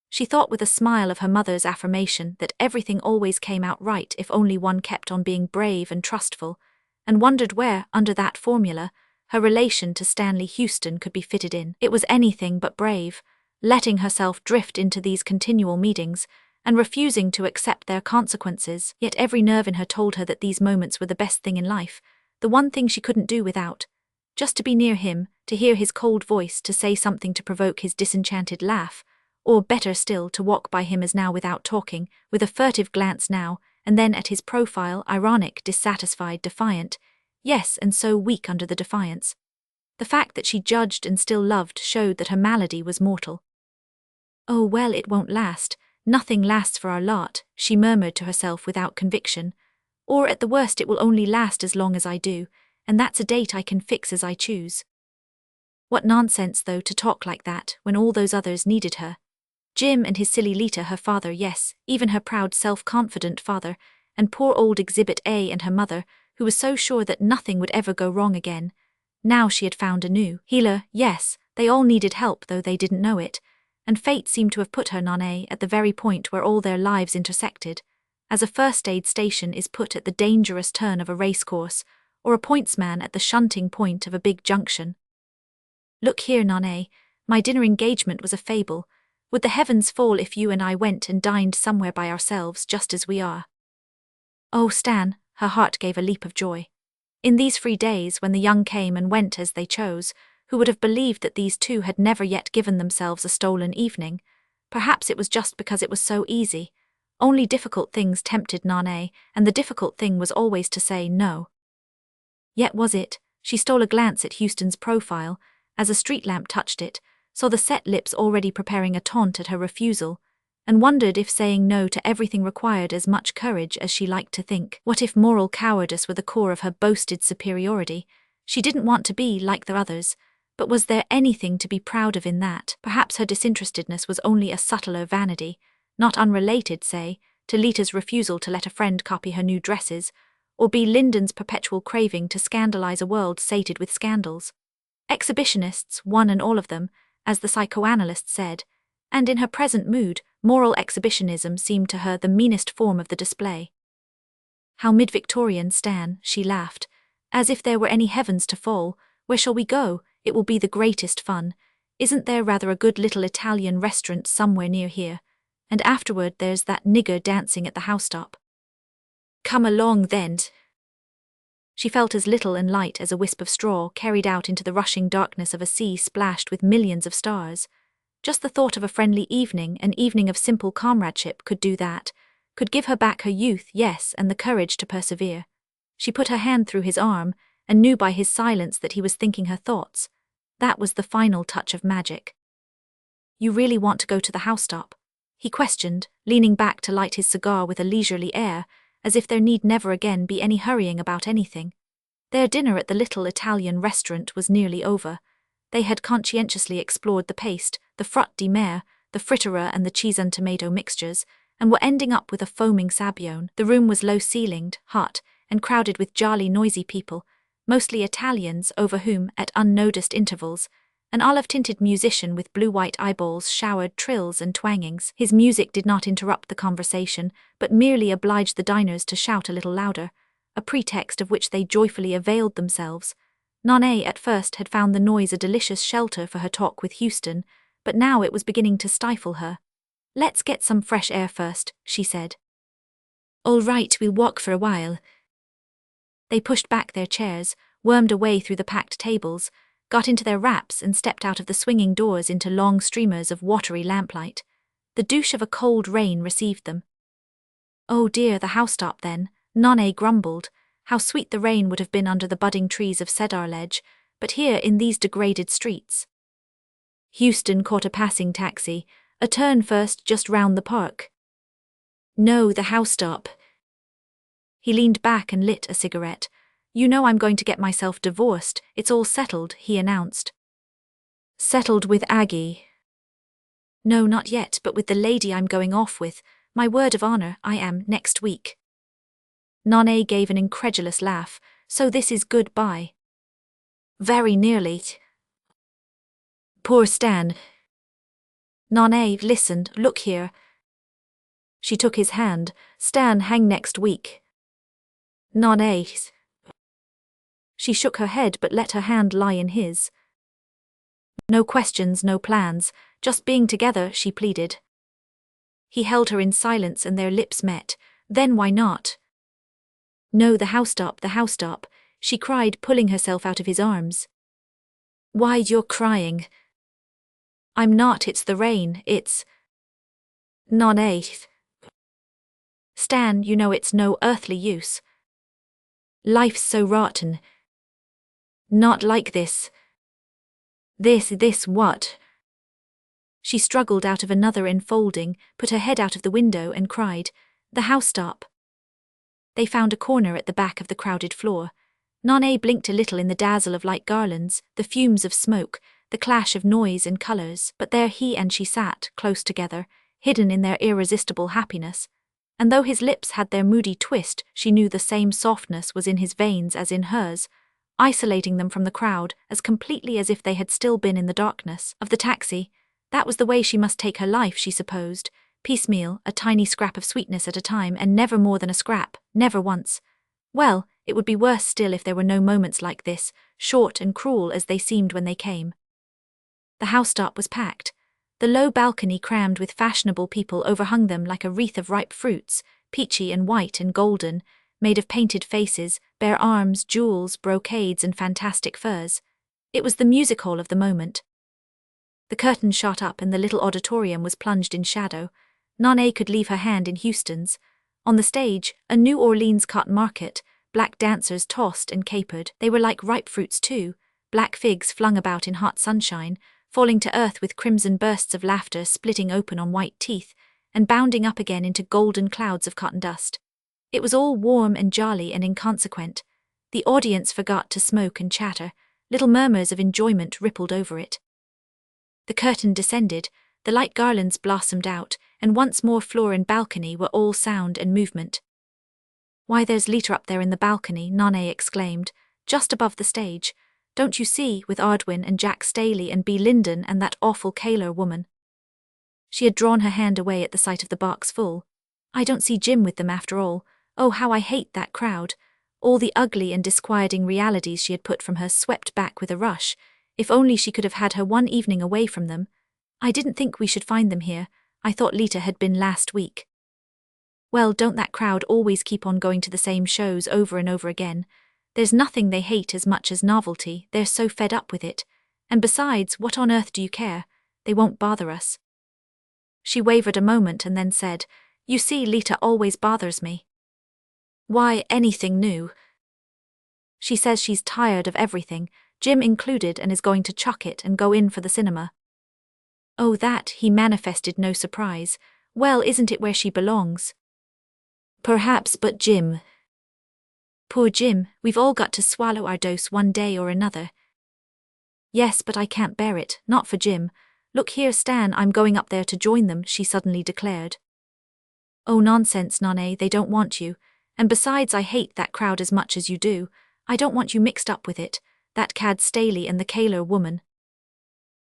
She thought with a smile of her mother's affirmation that everything always came out right if only one kept on being brave and trustful, and wondered where, under that formula, her relation to Stanley Houston could be fitted in. It was anything but brave, letting herself drift into these continual meetings, and refusing to accept their consequences, yet every nerve in her told her that these moments were the best thing in life, the one thing she couldn't do without. Just to be near him, to hear his cold voice, to say something to provoke his disenchanted laugh, or better still, to walk by him as now without talking, with a furtive glance now and then at his profile, ironic, dissatisfied, defiant, yes, and so weak under the defiance. The fact that she judged and still loved showed that her malady was mortal. Oh well, it won't last, nothing lasts for our lot, she murmured to herself without conviction, or at the worst it will only last as long as I do, and that's a date I can fix as I choose. What nonsense, though, to talk like that when all those others needed her. Jim and his silly Lita, her father, yes, even her proud, self-confident father, and poor old Exhibit A and her mother, who was so sure that nothing would ever go wrong again. Now she had found a new healer, yes, they all needed help though they didn't know it, and fate seemed to have put her Nane at the very point where all their lives intersected, as a first aid station is put at the dangerous turn of a racecourse, or a pointsman at the shunting point of a big junction. Look here, Nane, my dinner engagement was a fable. Would the heavens fall if you and I went and dined somewhere by ourselves just as we are? Oh, Stan, her heart gave a leap of joy. In these free days when the young came and went as they chose, who would have believed that these two had never yet given themselves a stolen evening? Perhaps it was just because it was so easy. Only difficult things tempted Nane, and the difficult thing was always to say no. Yet was it? She stole a glance at Houston's profile, as a street lamp touched it, saw the set lips already preparing a taunt at her refusal, and wondered if saying no to everything required as much courage as she liked to think. What if moral cowardice were the core of her boasted superiority? She didn't want to be like the others, but was there anything to be proud of in that? Perhaps her disinterestedness was only a subtler vanity, not unrelated, say, to Lita's refusal to let a friend copy her new dresses, or be Lyndon's perpetual craving to scandalize a world sated with scandals. Exhibitionists, one and all of them, as the psychoanalyst said, and in her present mood, moral exhibitionism seemed to her the meanest form of the display. How mid-Victorian, Stan, she laughed, as if there were any heavens to fall. Where shall we go? It will be the greatest fun. Isn't there rather a good little Italian restaurant somewhere near here? And afterward there's that nigger dancing at the housetop. Come along then. She felt as little and light as a wisp of straw carried out into the rushing darkness of a sea splashed with millions of stars. Just the thought of a friendly evening, an evening of simple comradeship, could do that, could give her back her youth, yes, and the courage to persevere. She put her hand through his arm, and knew by his silence that he was thinking her thoughts. That was the final touch of magic. You really want to go to the housetop? He questioned, leaning back to light his cigar with a leisurely air, as if there need never again be any hurrying about anything. Their dinner at the little Italian restaurant was nearly over. They had conscientiously explored the paste, the fruit de mer, the frittera and the cheese and tomato mixtures, and were ending up with a foaming sabione. The room was low-ceilinged, hot, and crowded with jolly, noisy people, mostly Italians, over whom, at unnoticed intervals, an olive-tinted musician with blue-white eyeballs showered trills and twangings. His music did not interrupt the conversation, but merely obliged the diners to shout a little louder, a pretext of which they joyfully availed themselves. Nonne at first had found the noise a delicious shelter for her talk with Houston, but now it was beginning to stifle her. "Let's get some fresh air first," she said. "All right, we'll walk for a while." They pushed back their chairs, wormed a way through the packed tables, got into their wraps and stepped out of the swinging doors into long streamers of watery lamplight. The douche of a cold rain received them. "Oh dear, the housetop then," Nonne grumbled. How sweet the rain would have been under the budding trees of Cedar Ledge, but here in these degraded streets. Houston caught a passing taxi, a turn first just round the park. "No, the housetop." He leaned back and lit a cigarette. "You know I'm going to get myself divorced, it's all settled," he announced. "Settled with Aggie?" "No, not yet, but with the lady I'm going off with. My word of honor, I am, next week." Nonne gave an incredulous laugh. "So this is goodbye?" "Very nearly." "Poor Stan." Nonne listened. "Look here." She took his hand. "Stan hang next week." "Nonne." She shook her head but let her hand lie in his. "No questions, no plans, just being together," she pleaded. He held her in silence and their lips met. "Then why not?" "No, the housetop," she cried, pulling herself out of his arms. "Why, you're crying." "I'm not, it's the rain, it's..." "Nonne." "Stan, you know it's no earthly use. Life's so rotten." "Not like this." This what?" She struggled out of another enfolding, put her head out of the window and cried, "The housetop." They found a corner at the back of the crowded floor. Nonne blinked a little in the dazzle of light garlands, the fumes of smoke, the clash of noise and colors, but there he and she sat, close together, hidden in their irresistible happiness. And though his lips had their moody twist, she knew the same softness was in his veins as in hers, isolating them from the crowd as completely as if they had still been in the darkness of the taxi. That was the way she must take her life, she supposed, piecemeal, a tiny scrap of sweetness at a time, and never more than a scrap, never once. Well, it would be worse still if there were no moments like this, short and cruel as they seemed when they came. The housetop was packed. The low balcony crammed with fashionable people overhung them like a wreath of ripe fruits, peachy and white and golden, made of painted faces, bare arms, jewels, brocades and fantastic furs. It was the music hall of the moment. The curtain shot up and the little auditorium was plunged in shadow. Nonne could leave her hand in Houston's. On the stage, a New Orleans cotton market, black dancers tossed and capered. They were like ripe fruits too, black figs flung about in hot sunshine, falling to earth with crimson bursts of laughter splitting open on white teeth, and bounding up again into golden clouds of cotton dust. It was all warm and jolly and inconsequent. The audience forgot to smoke and chatter. Little murmurs of enjoyment rippled over it. The curtain descended, the light garlands blossomed out, and once more floor and balcony were all sound and movement. "Why, there's Lita up there in the balcony," Nonne exclaimed, "just above the stage. Don't you see, with Ardwin and Jack Staley and B. Linden and that awful Kaler woman?" She had drawn her hand away at the sight of the box full. "I don't see Jim with them after all. Oh, how I hate that crowd." All the ugly and disquieting realities she had put from her swept back with a rush. If only she could have had her one evening away from them. "I didn't think we should find them here. I thought Lita had been last week." "Well, don't that crowd always keep on going to the same shows over and over again? There's nothing they hate as much as novelty, they're so fed up with it. And besides, what on earth do you care? They won't bother us." She wavered a moment and then said, "You see, Lita always bothers me." "Why, anything new?" "She says she's tired of everything, Jim included, and is going to chuck it and go in for the cinema." "Oh, that," he manifested no surprise. "Well, isn't it where she belongs?" "Perhaps, but Jim..." "Poor Jim, we've all got to swallow our dose one day or another." "Yes, but I can't bear it, not for Jim. Look here, Stan, I'm going up there to join them," she suddenly declared. "Oh, nonsense, Nonne, they don't want you. And besides, I hate that crowd as much as you do. I don't want you mixed up with it, that cad Staley and the Kaler woman.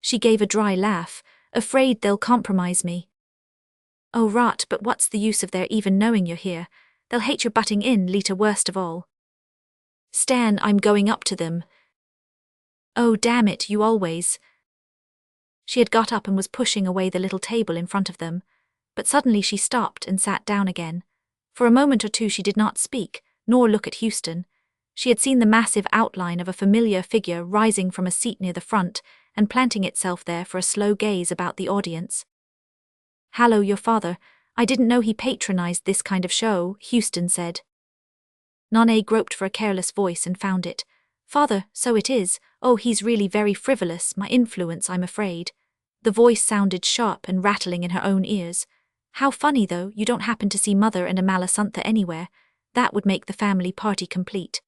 She gave a dry laugh, afraid they'll compromise me. Oh rot, but what's the use of their even knowing you're here? They'll hate your butting in, Lita, worst of all. Stan, I'm going up to them. Oh damn it, you always. She had got up and was pushing away the little table in front of them, but suddenly she stopped and sat down again. For a moment or two she did not speak, nor look at Houston. She had seen the massive outline of a familiar figure rising from a seat near the front and planting itself there for a slow gaze about the audience. Hallo, your father. I didn't know he patronized this kind of show, Houston said. Nonne groped for a careless voice and found it. Father, so it is. Oh, he's really very frivolous, my influence, I'm afraid. The voice sounded sharp and rattling in her own ears. How funny, though, you don't happen to see Mother and Amalasuntha anywhere. That would make the family party complete.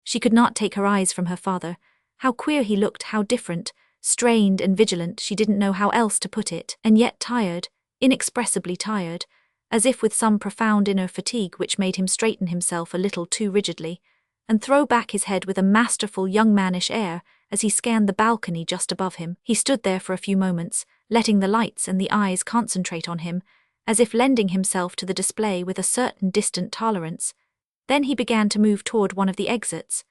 She could not take her eyes from her father. How queer he looked, how different, strained and vigilant, she didn't know how else to put it, and yet tired, inexpressibly tired, as if with some profound inner fatigue which made him straighten himself a little too rigidly, and throw back his head with a masterful young mannish air as he scanned the balcony just above him. He stood there for a few moments, letting the lights and the eyes concentrate on him, as if lending himself to the display with a certain distant tolerance. Then he began to move toward one of the exits,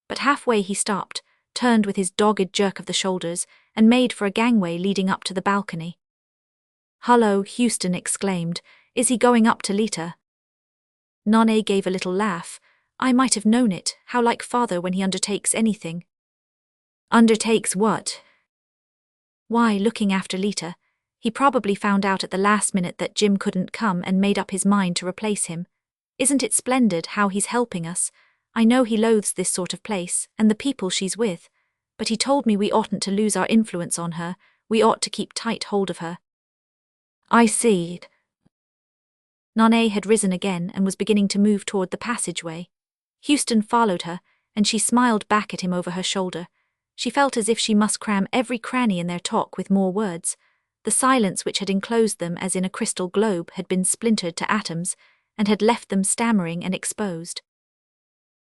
but halfway he stopped, turned with his dogged jerk of the shoulders, and made for a gangway leading up to the balcony. Hullo, Houston exclaimed. Is he going up to Lita? Nonne gave a little laugh. I might have known it, how like father when he undertakes anything. Undertakes what? Why, looking after Lita. He probably found out at the last minute that Jim couldn't come and made up his mind to replace him. Isn't it splendid how he's helping us? I know he loathes this sort of place, and the people she's with, but he told me we oughtn't to lose our influence on her, we ought to keep tight hold of her. I see. Nonne had risen again and was beginning to move toward the passageway. Houston followed her, and she smiled back at him over her shoulder. She felt as if she must cram every cranny in their talk with more words. The silence which had enclosed them as in a crystal globe had been splintered to atoms, and had left them stammering and exposed.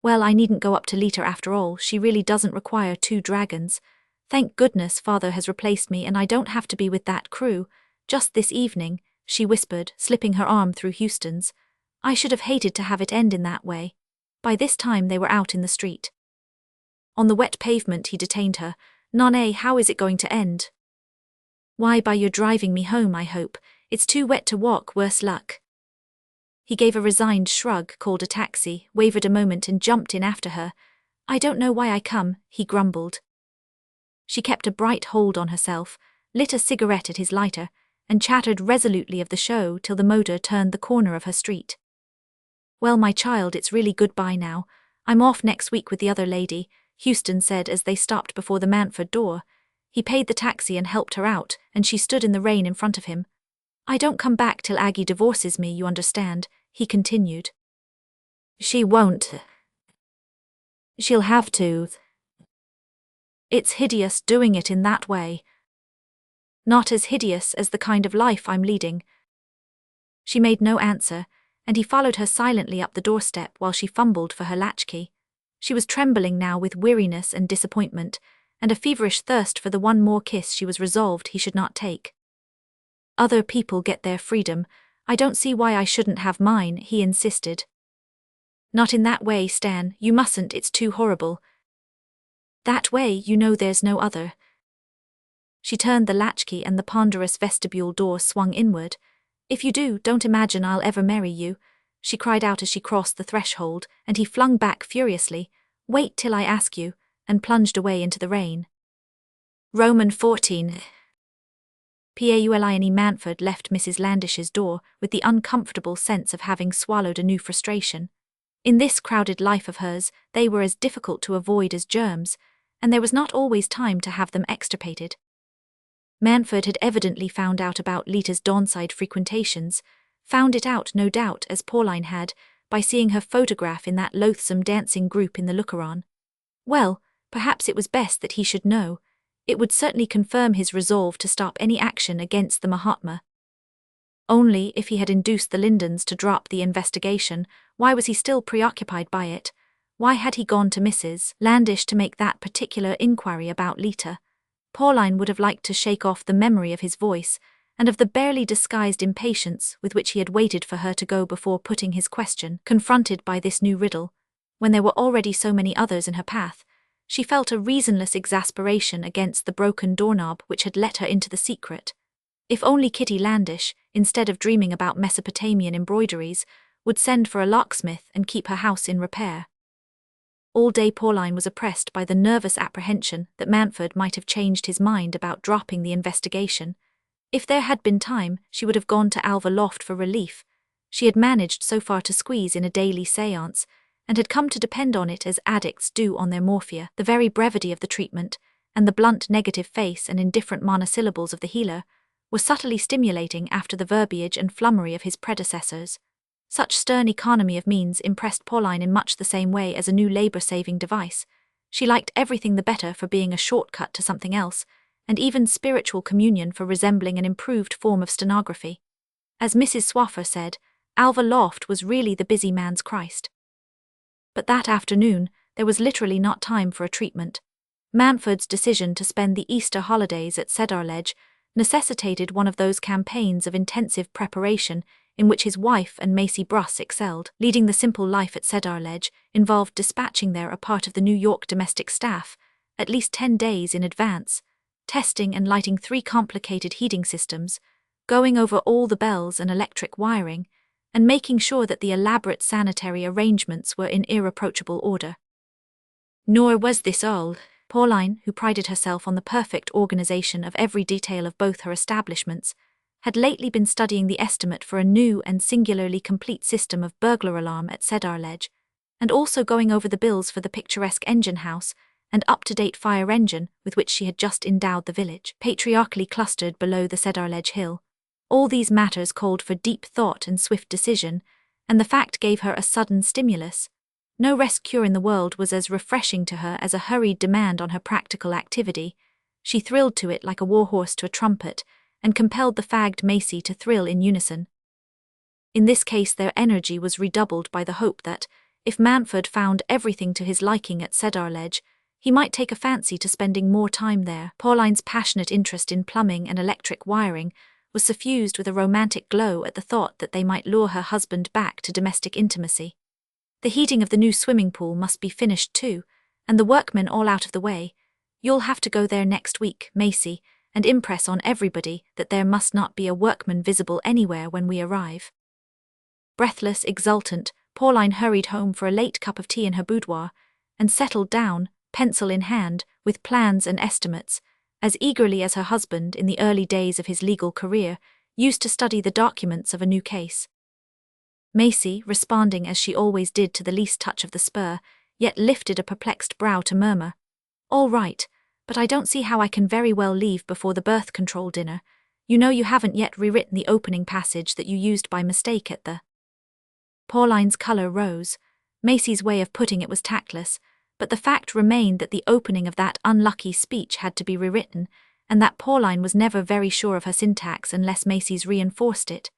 Well, I needn't go up to Lita after all, she really doesn't require 2 dragons. Thank goodness father has replaced me and I don't have to be with that crew. Just this evening, she whispered, slipping her arm through Houston's. I should have hated to have it end in that way. By this time they were out in the street. On the wet pavement he detained her. Nonne, how is it going to end? Why, by your driving me home, I hope. It's too wet to walk, worse luck. He gave a resigned shrug, called a taxi, wavered a moment and jumped in after her. I don't know why I come, he grumbled. She kept a bright hold on herself, lit a cigarette at his lighter, and chattered resolutely of the show till the motor turned the corner of her street. Well, my child, it's really goodbye now. I'm off next week with the other lady, Houston said as they stopped before the Manford door. He paid the taxi and helped her out, and she stood in the rain in front of him. I don't come back till Aggie divorces me, you understand, he continued. She won't. She'll have to. It's hideous doing it in that way. Not as hideous as the kind of life I'm leading. She made no answer, and he followed her silently up the doorstep while she fumbled for her latchkey. She was trembling now with weariness and disappointment, and a feverish thirst for the one more kiss she was resolved he should not take. Other people get their freedom. I don't see why I shouldn't have mine, he insisted. Not in that way, Stan, you mustn't, it's too horrible. That way, you know there's no other. She turned the latchkey and the ponderous vestibule door swung inward. If you do, don't imagine I'll ever marry you, she cried out as she crossed the threshold, and he flung back furiously. Wait till I ask you, and plunged away into the rain. Roman 14. Pauline Manford left Mrs. Landish's door with the uncomfortable sense of having swallowed a new frustration. In this crowded life of hers, they were as difficult to avoid as germs, and there was not always time to have them extirpated. Manford had evidently found out about Lita's Dawnside frequentations, found it out, no doubt, as Pauline had, by seeing her photograph in that loathsome dancing group in the looker-on. Well, perhaps it was best that he should know. It would certainly confirm his resolve to stop any action against the Mahatma. Only, if he had induced the Lindens to drop the investigation, Why was he still preoccupied by it? Why had he gone to Mrs. Landish to make that particular inquiry about Lita? Pauline would have liked to shake off the memory of his voice and of the barely disguised impatience with which he had waited for her to go before putting his question. Confronted by this new riddle, when there were already so many others in her path, she felt a reasonless exasperation against the broken doorknob which had let her into the secret. If only Kitty Landish, instead of dreaming about Mesopotamian embroideries, would send for a locksmith and keep her house in repair. All day Pauline was oppressed by the nervous apprehension that Manfred might have changed his mind about dropping the investigation. If there had been time, she would have gone to Alva Loft for relief. She had managed so far to squeeze in a daily séance, and had come to depend on it as addicts do on their morphia. The very brevity of the treatment, and the blunt negative face and indifferent monosyllables of the healer, were subtly stimulating after the verbiage and flummery of his predecessors. Such stern economy of means impressed Pauline in much the same way as a new labor-saving device. She liked everything the better for being a shortcut to something else, and even spiritual communion for resembling an improved form of stenography. As Mrs. Swaffer said, Alva Loft was really the busy man's Christ. But that afternoon, there was literally not time for a treatment. Manfred's decision to spend the Easter holidays at Cedarledge necessitated one of those campaigns of intensive preparation in which his wife and Macy Bruss excelled. Leading the simple life at Cedarledge involved dispatching there a part of the New York domestic staff, at least 10 days in advance, testing and lighting 3 complicated heating systems, going over all the bells and electric wiring, and making sure that the elaborate sanitary arrangements were in irreproachable order. Nor was this all. Pauline, who prided herself on the perfect organization of every detail of both her establishments, had lately been studying the estimate for a new and singularly complete system of burglar alarm at Cedarledge, and also going over the bills for the picturesque engine house and up-to-date fire engine with which she had just endowed the village, patriarchally clustered below the Cedarledge hill. All these matters called for deep thought and swift decision, and the fact gave her a sudden stimulus. No rest cure in the world was as refreshing to her as a hurried demand on her practical activity. She thrilled to it like a warhorse to a trumpet, and compelled the fagged Macy to thrill in unison. In this case their energy was redoubled by the hope that, if Manfred found everything to his liking at Cedarledge, he might take a fancy to spending more time there. Pauline's passionate interest in plumbing and electric wiring was suffused with a romantic glow at the thought that they might lure her husband back to domestic intimacy. The heating of the new swimming pool must be finished too, and the workmen all out of the way. You'll have to go there next week, Macy, and impress on everybody that there must not be a workman visible anywhere when we arrive. Breathless, exultant, Pauline hurried home for a late cup of tea in her boudoir, and settled down, pencil in hand, with plans and estimates, as eagerly as her husband in the early days of his legal career used to study the documents of a new case. Macy, responding as she always did to the least touch of the spur, yet lifted a perplexed brow to murmur, "All right, but I don't see how I can very well leave before the birth control dinner. You know you haven't yet rewritten the opening passage that you used by mistake at the—" Pauline's colour rose. Macy's way of putting it was tactless, but the fact remained that the opening of that unlucky speech had to be rewritten, and that Pauline was never very sure of her syntax unless Macy's reinforced it.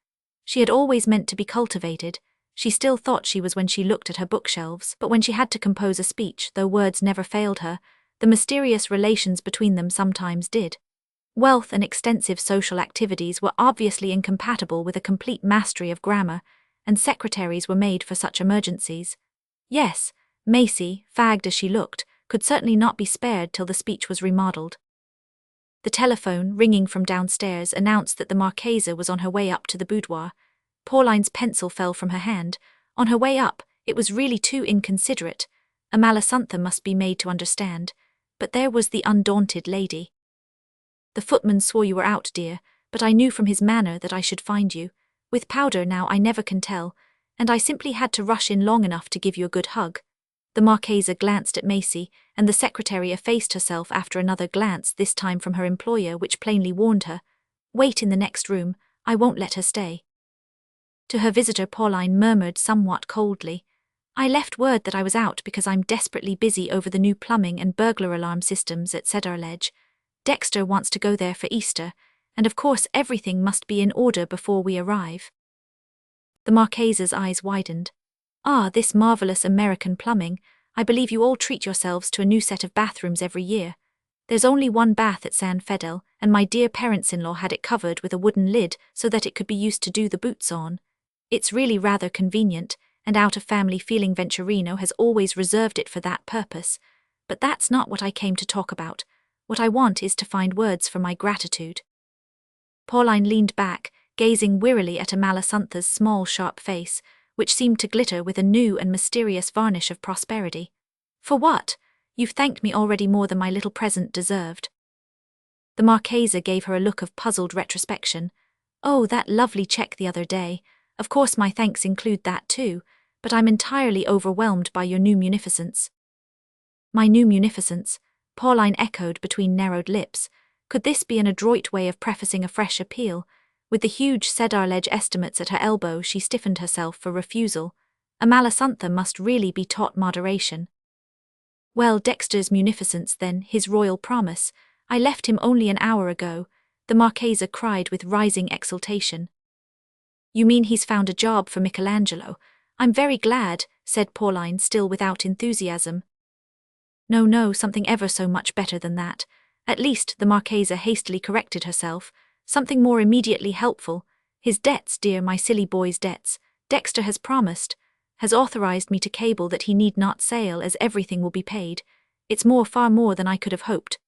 She had always meant to be cultivated. She still thought she was when she looked at her bookshelves, but when she had to compose a speech, though words never failed her, the mysterious relations between them sometimes did. Wealth and extensive social activities were obviously incompatible with a complete mastery of grammar, and secretaries were made for such emergencies. Yes, Macy, fagged as she looked, could certainly not be spared till the speech was remodelled. The telephone, ringing from downstairs, announced that the Marchesa was on her way up to the boudoir. Pauline's pencil fell from her hand. On her way up, it was really too inconsiderate. A Malasuntha must be made to understand. But there was the undaunted lady. "The footman swore you were out, dear, but I knew from his manner that I should find you. With powder now I never can tell, and I simply had to rush in long enough to give you a good hug." The Marchesa glanced at Macy, and the secretary effaced herself after another glance, this time from her employer, which plainly warned her, "Wait in the next room, I won't let her stay." To her visitor Pauline murmured somewhat coldly, "I left word that I was out because I'm desperately busy over the new plumbing and burglar alarm systems at Cedarledge. Dexter wants to go there for Easter, and of course everything must be in order before we arrive." The Marchesa's eyes widened. Ah, this marvelous American plumbing. I believe you all treat yourselves to a new set of bathrooms every year. There's only one bath at San Fedel, and my dear parents-in-law had it covered with a wooden lid so that it could be used to do the boots on. It's really rather convenient, and out of family feeling Venturino has always reserved it for that purpose. But that's not what I came to talk about. What I want is to find words for my gratitude. Pauline leaned back, gazing wearily at Amalasuntha's small, sharp face, which seemed to glitter with a new and mysterious varnish of prosperity. For what? You've thanked me already more than my little present deserved. The Marchesa gave her a look of puzzled retrospection. Oh, that lovely cheque the other day. Of course my thanks include that too, but I'm entirely overwhelmed by your new munificence. My new munificence, Pauline echoed between narrowed lips. Could this be an adroit way of prefacing a fresh appeal? With the huge Cedarledge estimates at her elbow, she stiffened herself for refusal. Amalasuntha must really be taught moderation. Well, Dexter's munificence then, his royal promise. I left him only an hour ago, the Marchesa cried with rising exultation. You mean he's found a job for Michelangelo? I'm very glad, said Pauline, still without enthusiasm. No, something ever so much better than that. At least, the Marchesa hastily corrected herself, something more immediately helpful. His debts, dear, my silly boy's debts. Dexter has promised, has authorized me to cable that he need not sail as everything will be paid. It's far more than I could have hoped.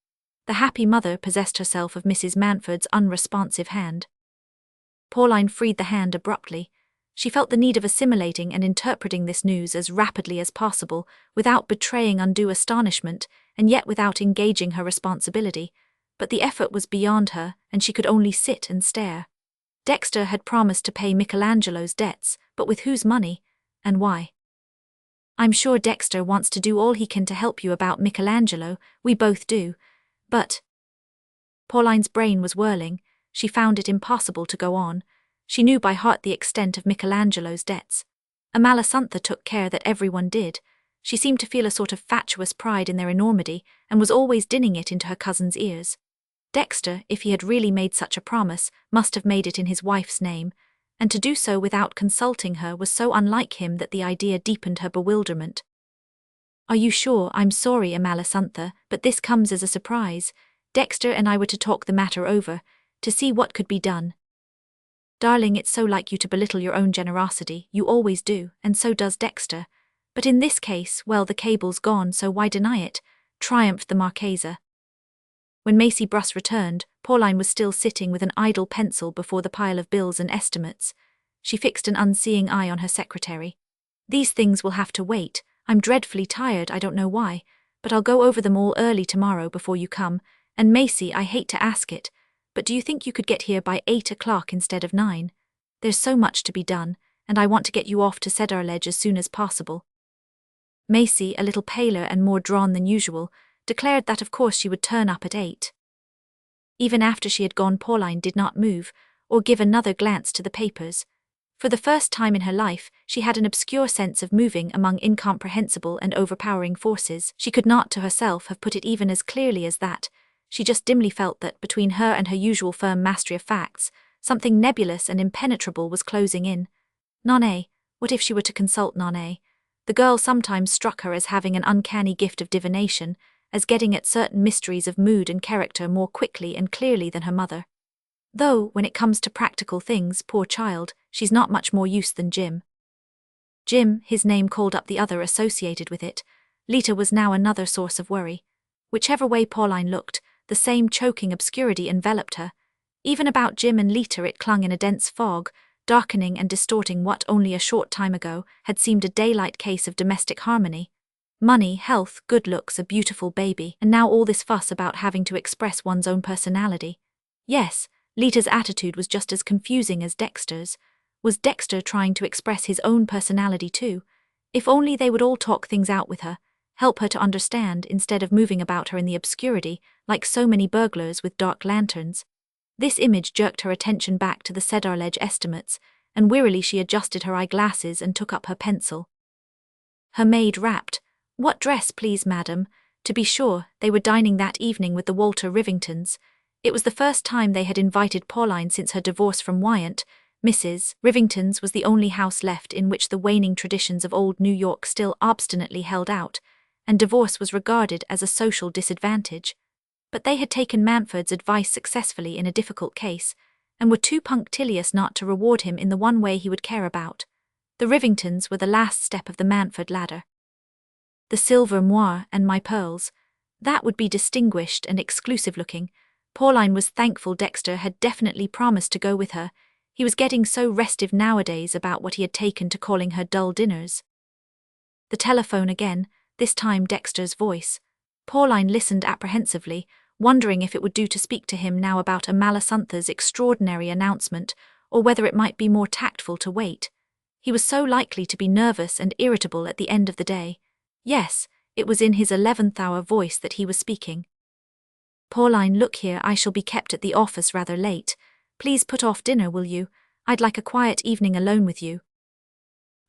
The happy mother possessed herself of Mrs. Manford's unresponsive hand. Pauline freed the hand abruptly. She felt the need of assimilating and interpreting this news as rapidly as possible, without betraying undue astonishment, and yet without engaging her responsibility. But the effort was beyond her, and she could only sit and stare. Dexter had promised to pay Michelangelo's debts, but with whose money, and why? I'm sure Dexter wants to do all he can to help you about Michelangelo, we both do. But Pauline's brain was whirling. She found it impossible to go on. She knew by heart the extent of Michelangelo's debts. Amalasuntha took care that everyone did. She seemed to feel a sort of fatuous pride in their enormity, and was always dinning it into her cousin's ears. Dexter, if he had really made such a promise, must have made it in his wife's name, and to do so without consulting her was so unlike him that the idea deepened her bewilderment. Are you sure? I'm sorry, Amalasuntha, but this comes as a surprise. Dexter and I were to talk the matter over, to see what could be done. Darling, it's so like you to belittle your own generosity, you always do, and so does Dexter. But in this case, well, the cable's gone, so why deny it? Triumphed the Marchesa. When Macy Bruss returned, Pauline was still sitting with an idle pencil before the pile of bills and estimates. She fixed an unseeing eye on her secretary. These things will have to wait. I'm dreadfully tired, I don't know why, but I'll go over them all early tomorrow before you come, and Macy, I hate to ask it, but do you think you could get here by 8 o'clock instead of 9? There's so much to be done, and I want to get you off to Cedarledge as soon as possible. Macy, a little paler and more drawn than usual, declared that of course she would turn up at 8. Even after she had gone, Pauline did not move, or give another glance to the papers. For the first time in her life, she had an obscure sense of moving among incomprehensible and overpowering forces. She could not to herself have put it even as clearly as that. She just dimly felt that, between her and her usual firm mastery of facts, something nebulous and impenetrable was closing in. Nonne, what if she were to consult Nonne? The girl sometimes struck her as having an uncanny gift of divination, as getting at certain mysteries of mood and character more quickly and clearly than her mother. Though, when it comes to practical things, poor child, she's not much more use than Jim. Jim, his name called up the other associated with it. Lita was now another source of worry. Whichever way Pauline looked, the same choking obscurity enveloped her. Even about Jim and Lita it clung in a dense fog, darkening and distorting what only a short time ago had seemed a daylight case of domestic harmony. Money, health, good looks, a beautiful baby, and now all this fuss about having to express one's own personality. Yes, Lita's attitude was just as confusing as Dexter's. Was Dexter trying to express his own personality too? If only they would all talk things out with her, help her to understand instead of moving about her in the obscurity, like so many burglars with dark lanterns. This image jerked her attention back to the Cedarledge estimates, and wearily she adjusted her eyeglasses and took up her pencil. Her maid rapped. What dress, please, madam? To be sure, they were dining that evening with the Walter Rivingtons. It was the first time they had invited Pauline since her divorce from Wyant. Mrs. Rivington's was the only house left in which the waning traditions of old New York still obstinately held out, and divorce was regarded as a social disadvantage. But they had taken Manford's advice successfully in a difficult case, and were too punctilious not to reward him in the one way he would care about. The Rivingtons were the last step of the Manford ladder. The silver moire and my pearls, that would be distinguished and exclusive-looking. Pauline was thankful Dexter had definitely promised to go with her. He was getting so restive nowadays about what he had taken to calling her dull dinners. The telephone again, this time Dexter's voice. Pauline listened apprehensively, wondering if it would do to speak to him now about Amalasuntha's extraordinary announcement, or whether it might be more tactful to wait. He was so likely to be nervous and irritable at the end of the day. Yes, it was in his 11th-hour voice that he was speaking. Pauline, look here, I shall be kept at the office rather late. Please put off dinner, will you? I'd like a quiet evening alone with you.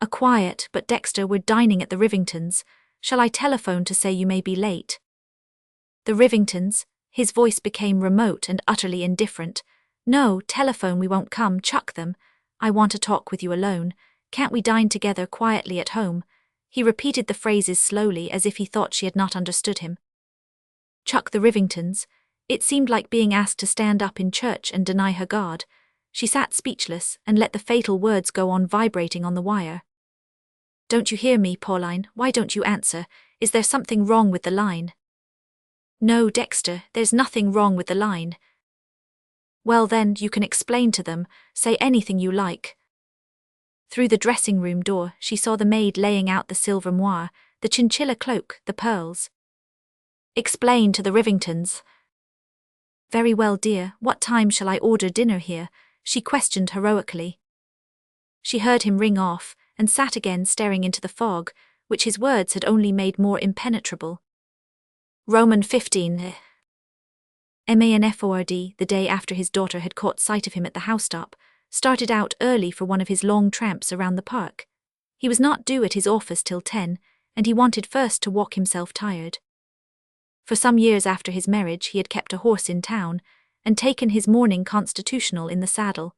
A quiet, but Dexter, we're dining at the Rivingtons. Shall I telephone to say you may be late? The Rivingtons? His voice became remote and utterly indifferent. No, telephone, we won't come, chuck them. I want to talk with you alone. Can't we dine together quietly at home? He repeated the phrases slowly as if he thought she had not understood him. Chuck the Rivingtons. It seemed like being asked to stand up in church and deny her God. She sat speechless and let the fatal words go on vibrating on the wire. Don't you hear me, Pauline? Why don't you answer? Is there something wrong with the line? No, Dexter, there's nothing wrong with the line. Well then, you can explain to them, say anything you like. Through the dressing-room door, she saw the maid laying out the silver moire, the chinchilla cloak, the pearls. Explain to the Rivingtons. Very well, dear, what time shall I order dinner here? She questioned heroically. She heard him ring off, and sat again staring into the fog, which his words had only made more impenetrable. Roman 15. Manford, the day after his daughter had caught sight of him at the house-top, started out early for one of his long tramps around the park. He was not due at his office till 10, and he wanted first to walk himself tired. For some years after his marriage he had kept a horse in town, and taken his morning constitutional in the saddle.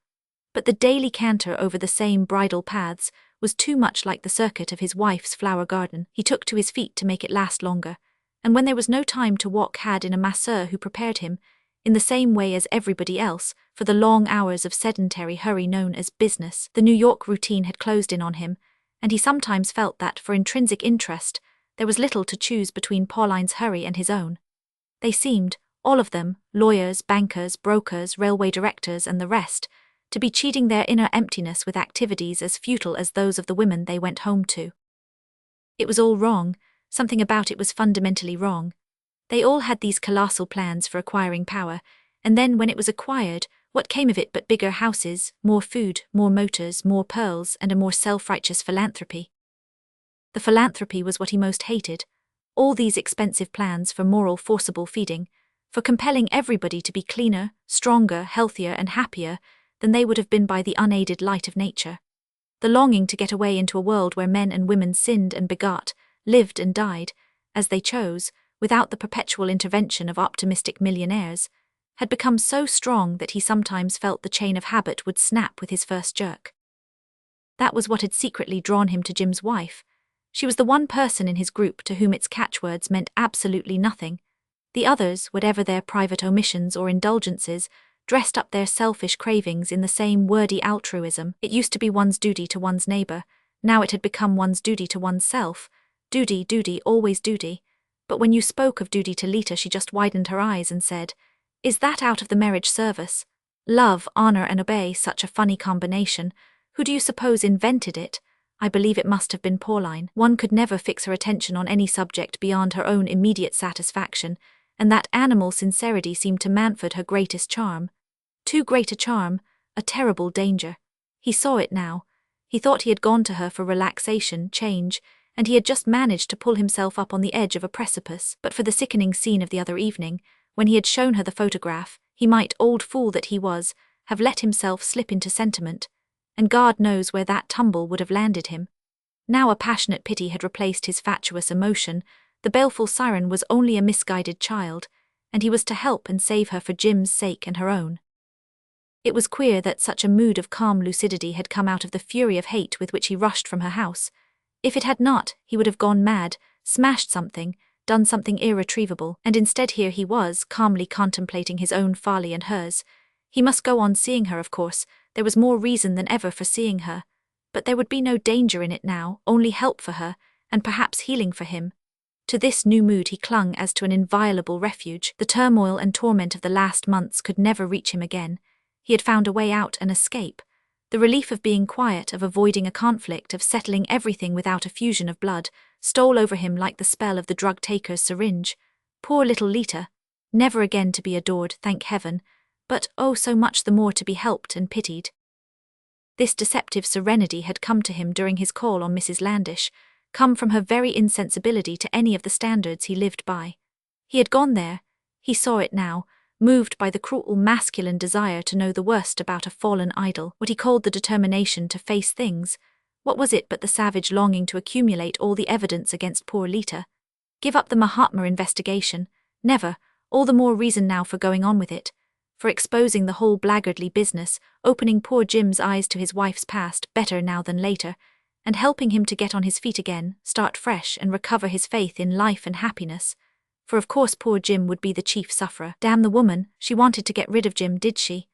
But the daily canter over the same bridle paths was too much like the circuit of his wife's flower garden. He took to his feet to make it last longer, and when there was no time to walk had in a masseur who prepared him, in the same way as everybody else, for the long hours of sedentary hurry known as business. The New York routine had closed in on him, and he sometimes felt that, for intrinsic interest, there was little to choose between Pauline's hurry and his own. They seemed, all of them, lawyers, bankers, brokers, railway directors and the rest, to be cheating their inner emptiness with activities as futile as those of the women they went home to. It was all wrong, something about it was fundamentally wrong. They all had these colossal plans for acquiring power, and then when it was acquired, what came of it but bigger houses, more food, more motors, more pearls, and a more self-righteous philanthropy? The philanthropy was what he most hated. All these expensive plans for moral forcible feeding, for compelling everybody to be cleaner, stronger, healthier, and happier than they would have been by the unaided light of nature. The longing to get away into a world where men and women sinned and begot, lived and died, as they chose, without the perpetual intervention of optimistic millionaires, had become so strong that he sometimes felt the chain of habit would snap with his first jerk. That was what had secretly drawn him to Jim's wife. She was the one person in his group to whom its catchwords meant absolutely nothing. The others, whatever their private omissions or indulgences, dressed up their selfish cravings in the same wordy altruism. It used to be one's duty to one's neighbor, now it had become one's duty to oneself. Duty, duty, always duty. But when you spoke of duty to Lita, she just widened her eyes and said, "Is that out of the marriage service? Love, honor, and obey, such a funny combination. Who do you suppose invented it? I believe it must have been Pauline." One could never fix her attention on any subject beyond her own immediate satisfaction, and that animal sincerity seemed to Manford her greatest charm. Too great a charm, a terrible danger. He saw it now. He thought he had gone to her for relaxation, change, and he had just managed to pull himself up on the edge of a precipice. But for the sickening scene of the other evening, when he had shown her the photograph, he might, old fool that he was, have let himself slip into sentiment, and God knows where that tumble would have landed him. Now a passionate pity had replaced his fatuous emotion. The baleful siren was only a misguided child, and he was to help and save her for Jim's sake and her own. It was queer that such a mood of calm lucidity had come out of the fury of hate with which he rushed from her house. If it had not, he would have gone mad, smashed something, done something irretrievable, and instead here he was, calmly contemplating his own folly and hers. He must go on seeing her, of course. There was more reason than ever for seeing her. But there would be no danger in it now, only help for her, and perhaps healing for him. To this new mood he clung as to an inviolable refuge. The turmoil and torment of the last months could never reach him again. He had found a way out, an escape. The relief of being quiet, of avoiding a conflict, of settling everything without a fusion of blood, stole over him like the spell of the drug-taker's syringe. Poor little Lita, never again to be adored, thank heaven, but oh so much the more to be helped and pitied. This deceptive serenity had come to him during his call on Mrs. Landish, come from her very insensibility to any of the standards he lived by. He had gone there, he saw it now, moved by the cruel masculine desire to know the worst about a fallen idol, what he called the determination to face things. What was it but the savage longing to accumulate all the evidence against poor Lita? Give up the Mahatma investigation? Never, all the more reason now for going on with it, for exposing the whole blackguardly business, opening poor Jim's eyes to his wife's past, better now than later, and helping him to get on his feet again, start fresh and recover his faith in life and happiness. For of course poor Jim would be the chief sufferer. Damn the woman, she wanted to get rid of Jim, did she?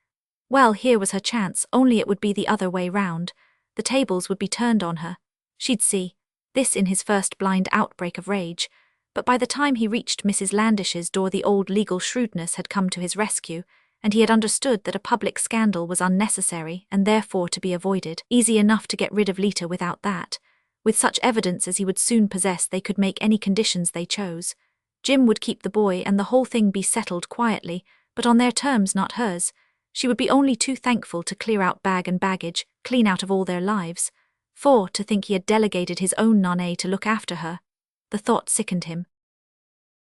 Well, here was her chance, only it would be the other way round. The tables would be turned on her. She'd see. This in his first blind outbreak of rage. But by the time he reached Mrs. Landish's door the old legal shrewdness had come to his rescue, and he had understood that a public scandal was unnecessary and therefore to be avoided. Easy enough to get rid of Lita without that. With such evidence as he would soon possess they could make any conditions they chose. Jim would keep the boy and the whole thing be settled quietly, but on their terms, not hers. She would be only too thankful to clear out bag and baggage, clean out of all their lives. For, to think he had delegated his own nonne to look after her. The thought sickened him.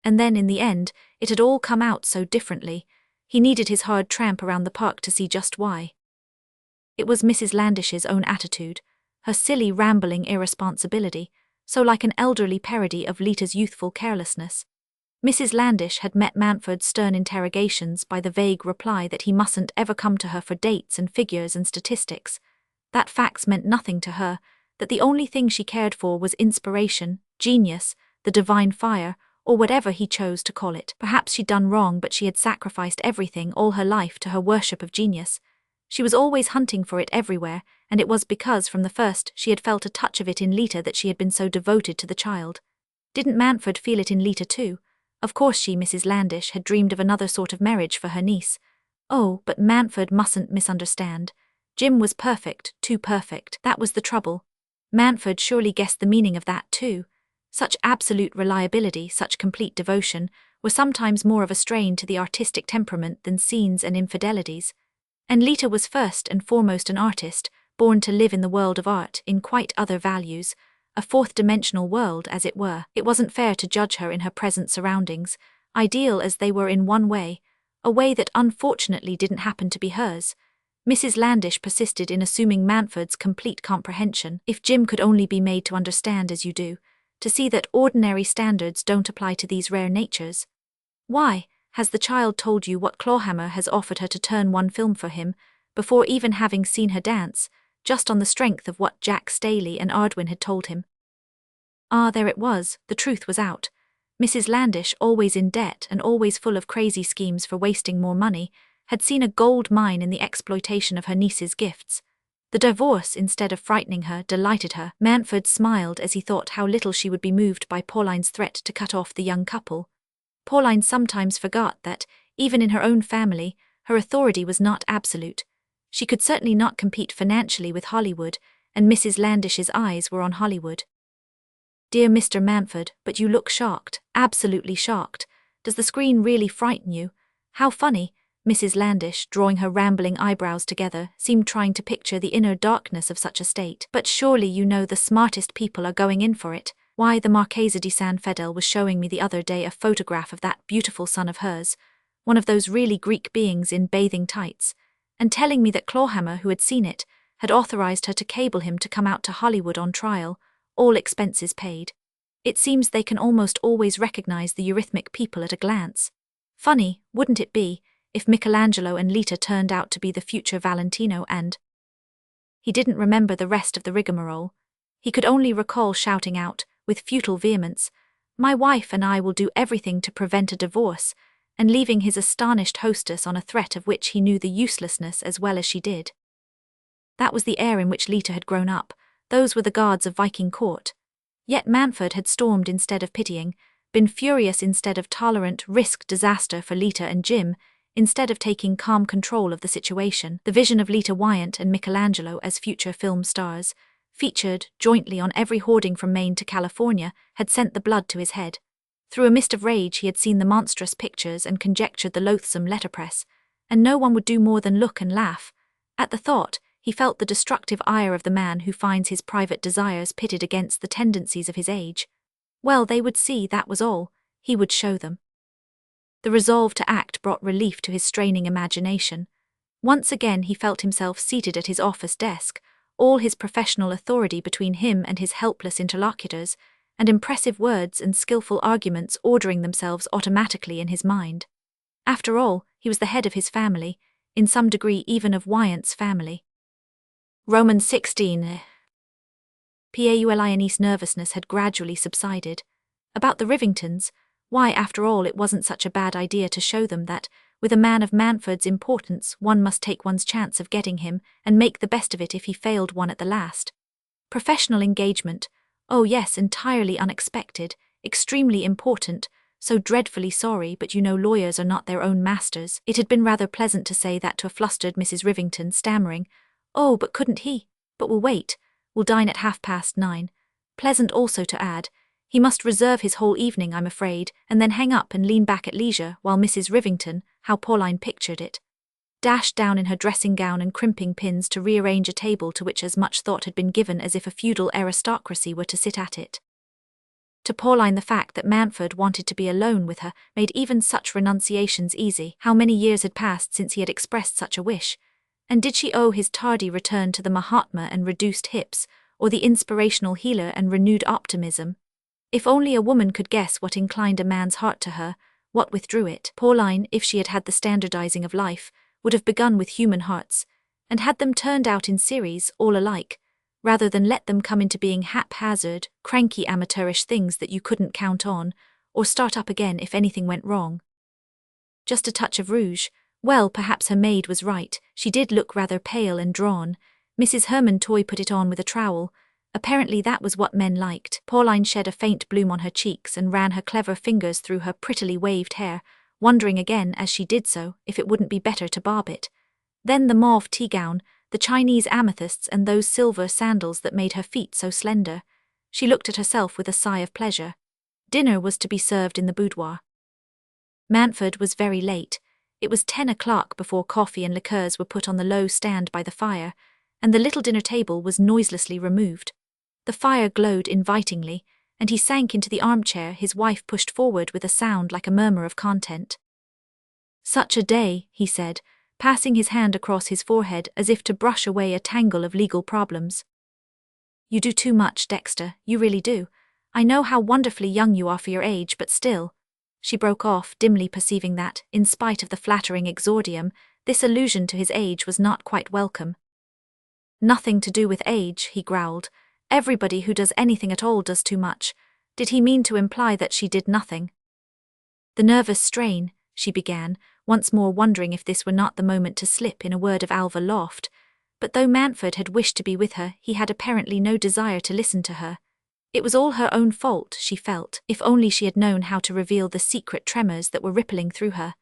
And then in the end, it had all come out so differently. He needed his hard tramp around the park to see just why. It was Mrs. Landish's own attitude, her silly rambling irresponsibility, so like an elderly parody of Lita's youthful carelessness. Mrs. Landish had met Manford's stern interrogations by the vague reply that he mustn't ever come to her for dates and figures and statistics, that facts meant nothing to her, that the only thing she cared for was inspiration, genius, the divine fire, or whatever he chose to call it. Perhaps she'd done wrong, but she had sacrificed everything all her life to her worship of genius. She was always hunting for it everywhere, and it was because from the first she had felt a touch of it in Lita that she had been so devoted to the child. Didn't Manford feel it in Lita too? Of course she, Mrs. Landish, had dreamed of another sort of marriage for her niece. Oh, but Manford mustn't misunderstand. Jim was perfect, too perfect. That was the trouble. Manford surely guessed the meaning of that too. Such absolute reliability, such complete devotion, were sometimes more of a strain to the artistic temperament than scenes and infidelities. And Lita was first and foremost an artist, born to live in the world of art, in quite other values, a fourth-dimensional world, as it were. It wasn't fair to judge her in her present surroundings, ideal as they were in one way, a way that unfortunately didn't happen to be hers. Mrs. Landish persisted in assuming Manford's complete comprehension. If Jim could only be made to understand as you do, to see that ordinary standards don't apply to these rare natures. Why, has the child told you what Clawhammer has offered her to turn one film for him, before even having seen her dance, just on the strength of what Jack Staley and Ardwin had told him? Ah, there it was, the truth was out. Mrs. Landish, always in debt and always full of crazy schemes for wasting more money, had seen a gold mine in the exploitation of her niece's gifts. The divorce, instead of frightening her, delighted her. Manford smiled as he thought how little she would be moved by Pauline's threat to cut off the young couple. Pauline sometimes forgot that, even in her own family, her authority was not absolute. She could certainly not compete financially with Hollywood, and Mrs. Landish's eyes were on Hollywood. Dear Mr. Manford, but you look shocked, absolutely shocked. Does the screen really frighten you? How funny. Mrs. Landish, drawing her rambling eyebrows together, seemed trying to picture the inner darkness of such a state. But surely you know the smartest people are going in for it. Why, the Marchesa di San Fedele was showing me the other day a photograph of that beautiful son of hers, one of those really Greek beings in bathing tights, and telling me that Clawhammer, who had seen it, had authorized her to cable him to come out to Hollywood on trial, all expenses paid. It seems they can almost always recognize the eurythmic people at a glance. Funny, wouldn't it be, if Michelangelo and Lita turned out to be the future Valentino and... He didn't remember the rest of the rigmarole. He could only recall shouting out, with futile vehemence, "My wife and I will do everything to prevent a divorce," and leaving his astonished hostess on a threat of which he knew the uselessness as well as she did. That was the air in which Lita had grown up. Those were the guards of Viking court. Yet Manfred had stormed instead of pitying, been furious instead of tolerant, risked disaster for Lita and Jim, instead of taking calm control of the situation. The vision of Lita Wyant and Michelangelo as future film stars, featured jointly on every hoarding from Maine to California, had sent the blood to his head. Through a mist of rage he had seen the monstrous pictures and conjectured the loathsome letterpress, and no one would do more than look and laugh. At the thought, he felt the destructive ire of the man who finds his private desires pitted against the tendencies of his age. Well, they would see, that was all. He would show them. The resolve to act brought relief to his straining imagination. Once again he felt himself seated at his office desk, all his professional authority between him and his helpless interlocutors, and impressive words and skillful arguments ordering themselves automatically in his mind. After all, he was the head of his family, in some degree even of Wyant's family. Romans 16. Pauline's nervousness had gradually subsided. About the Rivingtons, why, after all, it wasn't such a bad idea to show them that, with a man of Manfred's importance, one must take one's chance of getting him and make the best of it if he failed one at the last. Professional engagement, oh yes, entirely unexpected, extremely important, so dreadfully sorry, but you know lawyers are not their own masters. It had been rather pleasant to say that to a flustered Mrs. Rivington, stammering, "Oh, but couldn't he? But we'll wait. We'll dine at 9:30. Pleasant also to add, "He must reserve his whole evening, I'm afraid," and then hang up and lean back at leisure while Mrs. Rivington, how Pauline pictured it, dashed down in her dressing gown and crimping pins to rearrange a table to which as much thought had been given as if a feudal aristocracy were to sit at it. To Pauline the fact that Manfred wanted to be alone with her made even such renunciations easy. How many years had passed since he had expressed such a wish? And did she owe his tardy return to the Mahatma and reduced hips, or the inspirational healer and renewed optimism? If only a woman could guess what inclined a man's heart to her, what withdrew it. Pauline, if she had had the standardizing of life, would have begun with human hearts, and had them turned out in series, all alike, rather than let them come into being haphazard, cranky amateurish things that you couldn't count on, or start up again if anything went wrong. Just a touch of rouge. Well, perhaps her maid was right, she did look rather pale and drawn. Mrs. Herman Toy put it on with a trowel. Apparently that was what men liked. Pauline shed a faint bloom on her cheeks and ran her clever fingers through her prettily waved hair, wondering again as she did so if it wouldn't be better to barb it. Then the mauve tea gown, the Chinese amethysts and those silver sandals that made her feet so slender. She looked at herself with a sigh of pleasure. Dinner was to be served in the boudoir. Manfred was very late. It was 10 o'clock before coffee and liqueurs were put on the low stand by the fire, and the little dinner table was noiselessly removed. The fire glowed invitingly, and he sank into the armchair his wife pushed forward with a sound like a murmur of content. "Such a day," he said, passing his hand across his forehead as if to brush away a tangle of legal problems. "You do too much, Dexter, you really do. I know how wonderfully young you are for your age, but still..." She broke off, dimly perceiving that, in spite of the flattering exordium, this allusion to his age was not quite welcome. "Nothing to do with age," he growled. "Everybody who does anything at all does too much." Did he mean to imply that she did nothing? "The nervous strain," she began, once more wondering if this were not the moment to slip in a word of Alva Loft, but though Manfred had wished to be with her, he had apparently no desire to listen to her. It was all her own fault, she felt, if only she had known how to reveal the secret tremors that were rippling through her.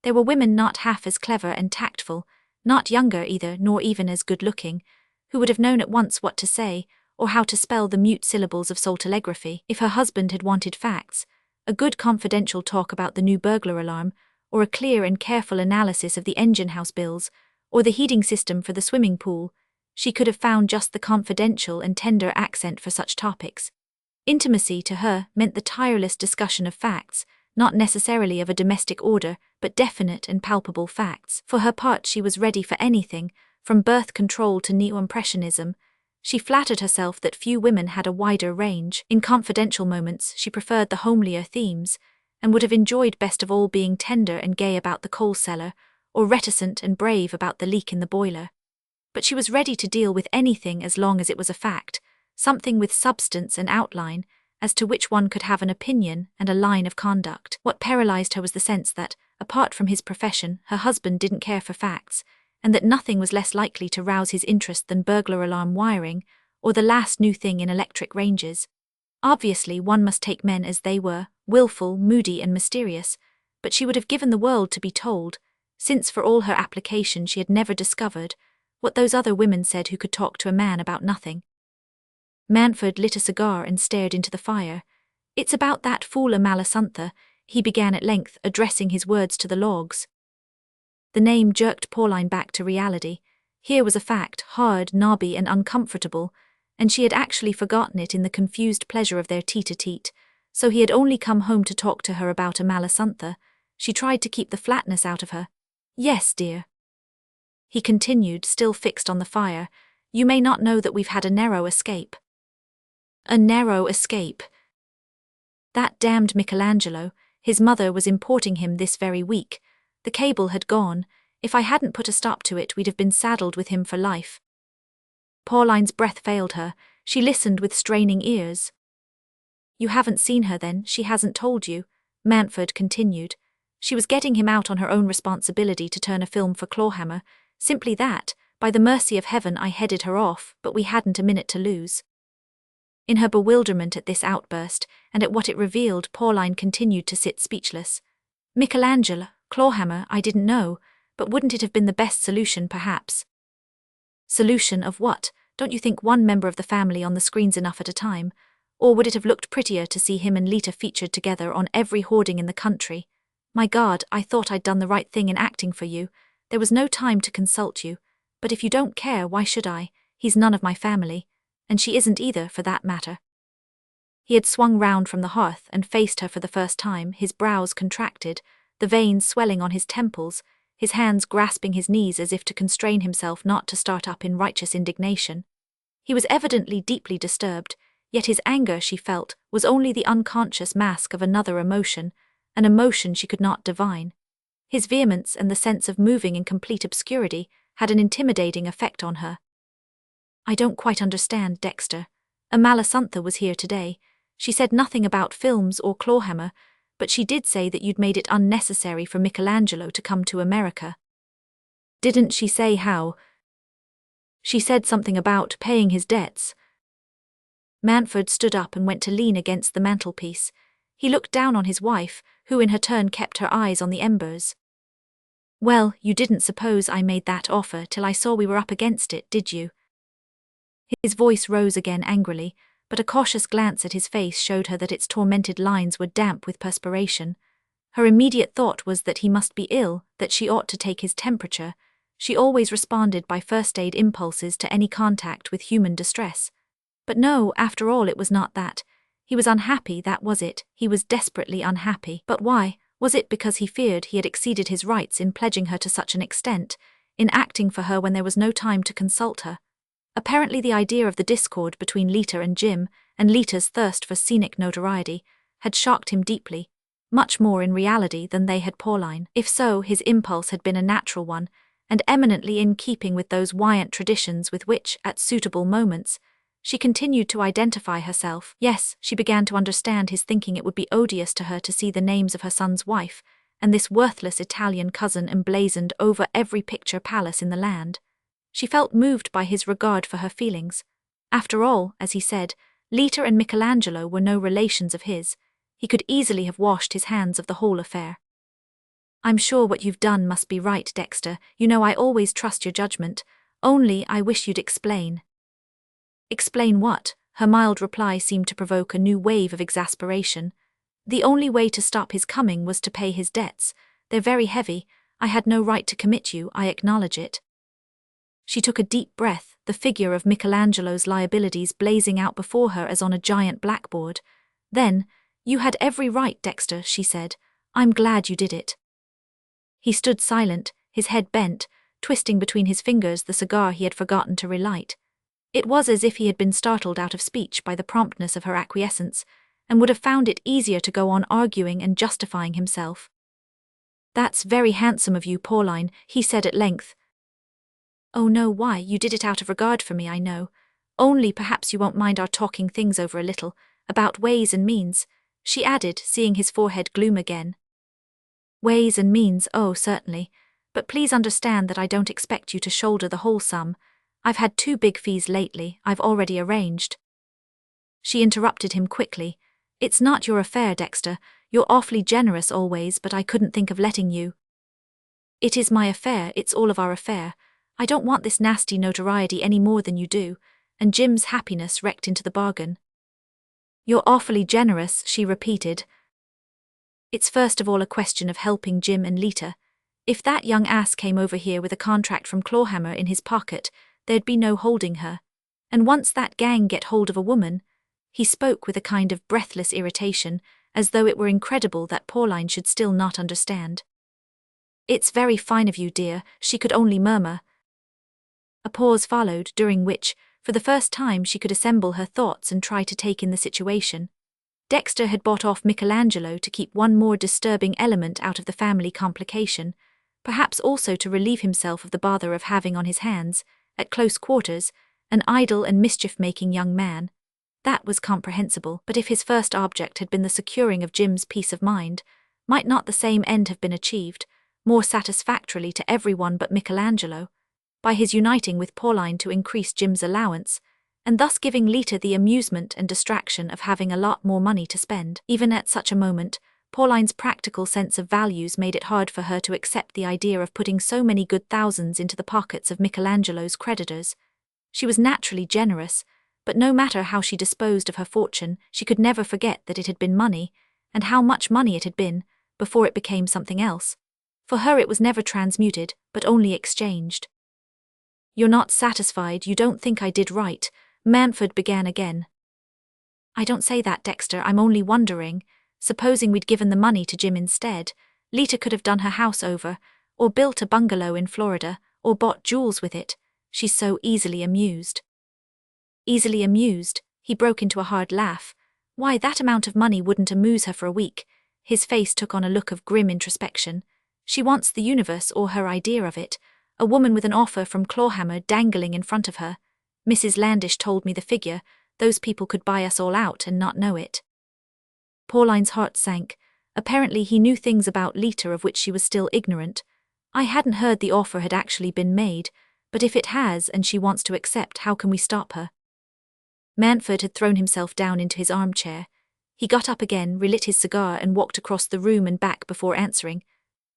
There were women not half as clever and tactful, not younger either, nor even as good-looking, who would have known at once what to say, or how to spell the mute syllables of soltelegraphy. If her husband had wanted facts, a good confidential talk about the new burglar alarm, or a clear and careful analysis of the engine house bills, or the heating system for the swimming pool, she could have found just the confidential and tender accent for such topics. Intimacy to her meant the tireless discussion of facts, not necessarily of a domestic order, but definite and palpable facts. For her part, she was ready for anything, from birth control to neo-impressionism. She flattered herself that few women had a wider range. In confidential moments, she preferred the homelier themes, and would have enjoyed best of all being tender and gay about the coal cellar, or reticent and brave about the leak in the boiler. But she was ready to deal with anything as long as it was a fact, something with substance and outline, as to which one could have an opinion and a line of conduct. What paralyzed her was the sense that, apart from his profession, her husband didn't care for facts, and that nothing was less likely to rouse his interest than burglar alarm wiring, or the last new thing in electric ranges. Obviously, one must take men as they were, willful, moody and mysterious, but she would have given the world to be told, since for all her application she had never discovered, what those other women said who could talk to a man about nothing. Manfred lit a cigar and stared into the fire. "It's about that fool Amalasuntha," he began at length, addressing his words to the logs. The name jerked Pauline back to reality. Here was a fact, hard, knobby and uncomfortable, and she had actually forgotten it in the confused pleasure of their tete-a-tete. So he had only come home to talk to her about Amalasuntha. She tried to keep the flatness out of her. "Yes, dear," he continued, still fixed on the fire. "You may not know that we've had a narrow escape." A narrow escape. That damned Michelangelo, his mother was importing him this very week. The cable had gone. If I hadn't put a stop to it, we'd have been saddled with him for life. Pauline's breath failed her. She listened with straining ears. "You haven't seen her then, she hasn't told you," Manfred continued. "She was getting him out on her own responsibility to turn a film for Clawhammer. Simply that, by the mercy of heaven I headed her off, but we hadn't a minute to lose." In her bewilderment at this outburst, and at what it revealed, Pauline continued to sit speechless. "Michelangelo, Clawhammer, I didn't know, but wouldn't it have been the best solution, perhaps?" "Solution of what? Don't you think one member of the family on the screen's enough at a time? Or would it have looked prettier to see him and Lita featured together on every hoarding in the country? My God, I thought I'd done the right thing in acting for you. There was no time to consult you. But if you don't care, why should I? He's none of my family. And she isn't either, for that matter." He had swung round from the hearth and faced her for the first time, his brows contracted, the veins swelling on his temples, his hands grasping his knees as if to constrain himself not to start up in righteous indignation. He was evidently deeply disturbed, yet his anger, she felt, was only the unconscious mask of another emotion, an emotion she could not divine. His vehemence and the sense of moving in complete obscurity had an intimidating effect on her. "I don't quite understand, Dexter. Amalasuntha was here today. She said nothing about films or Clawhammer, but she did say that you'd made it unnecessary for Michelangelo to come to America." "Didn't she say how?" "She said something about paying his debts." Manfred stood up and went to lean against the mantelpiece. He looked down on his wife, who in her turn kept her eyes on the embers. "Well, you didn't suppose I made that offer till I saw we were up against it, did you?" His voice rose again angrily, but a cautious glance at his face showed her that its tormented lines were damp with perspiration. Her immediate thought was that he must be ill, that she ought to take his temperature. She always responded by first-aid impulses to any contact with human distress. But no, after all, it was not that. He was unhappy, that was it. He was desperately unhappy. But why? Was it because he feared he had exceeded his rights in pledging her to such an extent, in acting for her when there was no time to consult her? Apparently the idea of the discord between Lita and Jim, and Lita's thirst for scenic notoriety, had shocked him deeply, much more in reality than they had Pauline. If so, his impulse had been a natural one, and eminently in keeping with those Wyant traditions with which, at suitable moments, she continued to identify herself. Yes, she began to understand his thinking it would be odious to her to see the names of her son's wife, and this worthless Italian cousin emblazoned over every picture palace in the land. She felt moved by his regard for her feelings. After all, as he said, Lita and Michelangelo were no relations of his. He could easily have washed his hands of the whole affair. "I'm sure what you've done must be right, Dexter. You know I always trust your judgment. Only I wish you'd explain." "Explain what?" Her mild reply seemed to provoke a new wave of exasperation. "The only way to stop his coming was to pay his debts. They're very heavy. I had no right to commit you, I acknowledge it." She took a deep breath, the figure of Michelangelo's liabilities blazing out before her as on a giant blackboard. Then, "You had every right, Dexter," she said. "I'm glad you did it." He stood silent, his head bent, twisting between his fingers the cigar he had forgotten to relight. It was as if he had been startled out of speech by the promptness of her acquiescence, and would have found it easier to go on arguing and justifying himself. "That's very handsome of you, Pauline," he said at length. "Oh no, why, you did it out of regard for me, I know. Only perhaps you won't mind our talking things over a little, about ways and means," she added, seeing his forehead gloom again. "Ways and means, oh certainly. But please understand that I don't expect you to shoulder the whole sum. I've had 2 big fees lately, I've already arranged." She interrupted him quickly. "It's not your affair, Dexter. You're awfully generous always, but I couldn't think of letting you." "It is my affair, it's all of our affair. I don't want this nasty notoriety any more than you do, and Jim's happiness wrecked into the bargain." "You're awfully generous," she repeated. "It's first of all a question of helping Jim and Lita. If that young ass came over here with a contract from Clawhammer in his pocket, there'd be no holding her. And once that gang get hold of a woman—" He spoke with a kind of breathless irritation, as though it were incredible that Pauline should still not understand. "It's very fine of you, dear," she could only murmur. A pause followed, during which, for the first time, she could assemble her thoughts and try to take in the situation. Dexter had bought off Michelangelo to keep one more disturbing element out of the family complication, perhaps also to relieve himself of the bother of having on his hands, at close quarters, an idle and mischief-making young man. That was comprehensible, but if his first object had been the securing of Jim's peace of mind, might not the same end have been achieved, more satisfactorily to everyone but Michelangelo, by his uniting with Pauline to increase Jim's allowance, and thus giving Lita the amusement and distraction of having a lot more money to spend? Even at such a moment, Pauline's practical sense of values made it hard for her to accept the idea of putting so many good thousands into the pockets of Michelangelo's creditors. She was naturally generous, but no matter how she disposed of her fortune, she could never forget that it had been money, and how much money it had been, before it became something else. For her it was never transmuted, but only exchanged. "You're not satisfied, you don't think I did right," Manford began again. "I don't say that, Dexter, I'm only wondering, supposing we'd given the money to Jim instead, Lita could have done her house over, or built a bungalow in Florida, or bought jewels with it. She's so easily amused." "Easily amused?" He broke into a hard laugh. "Why, that amount of money wouldn't amuse her for a week." His face took on a look of grim introspection. "She wants the universe, or her idea of it. A woman with an offer from Clawhammer dangling in front of her. Mrs. Landish told me the figure. Those people could buy us all out and not know it." Pauline's heart sank. Apparently he knew things about Lita of which she was still ignorant. "I hadn't heard the offer had actually been made, but if it has and she wants to accept, how can we stop her?" Manford had thrown himself down into his armchair. He got up again, relit his cigar and walked across the room and back before answering.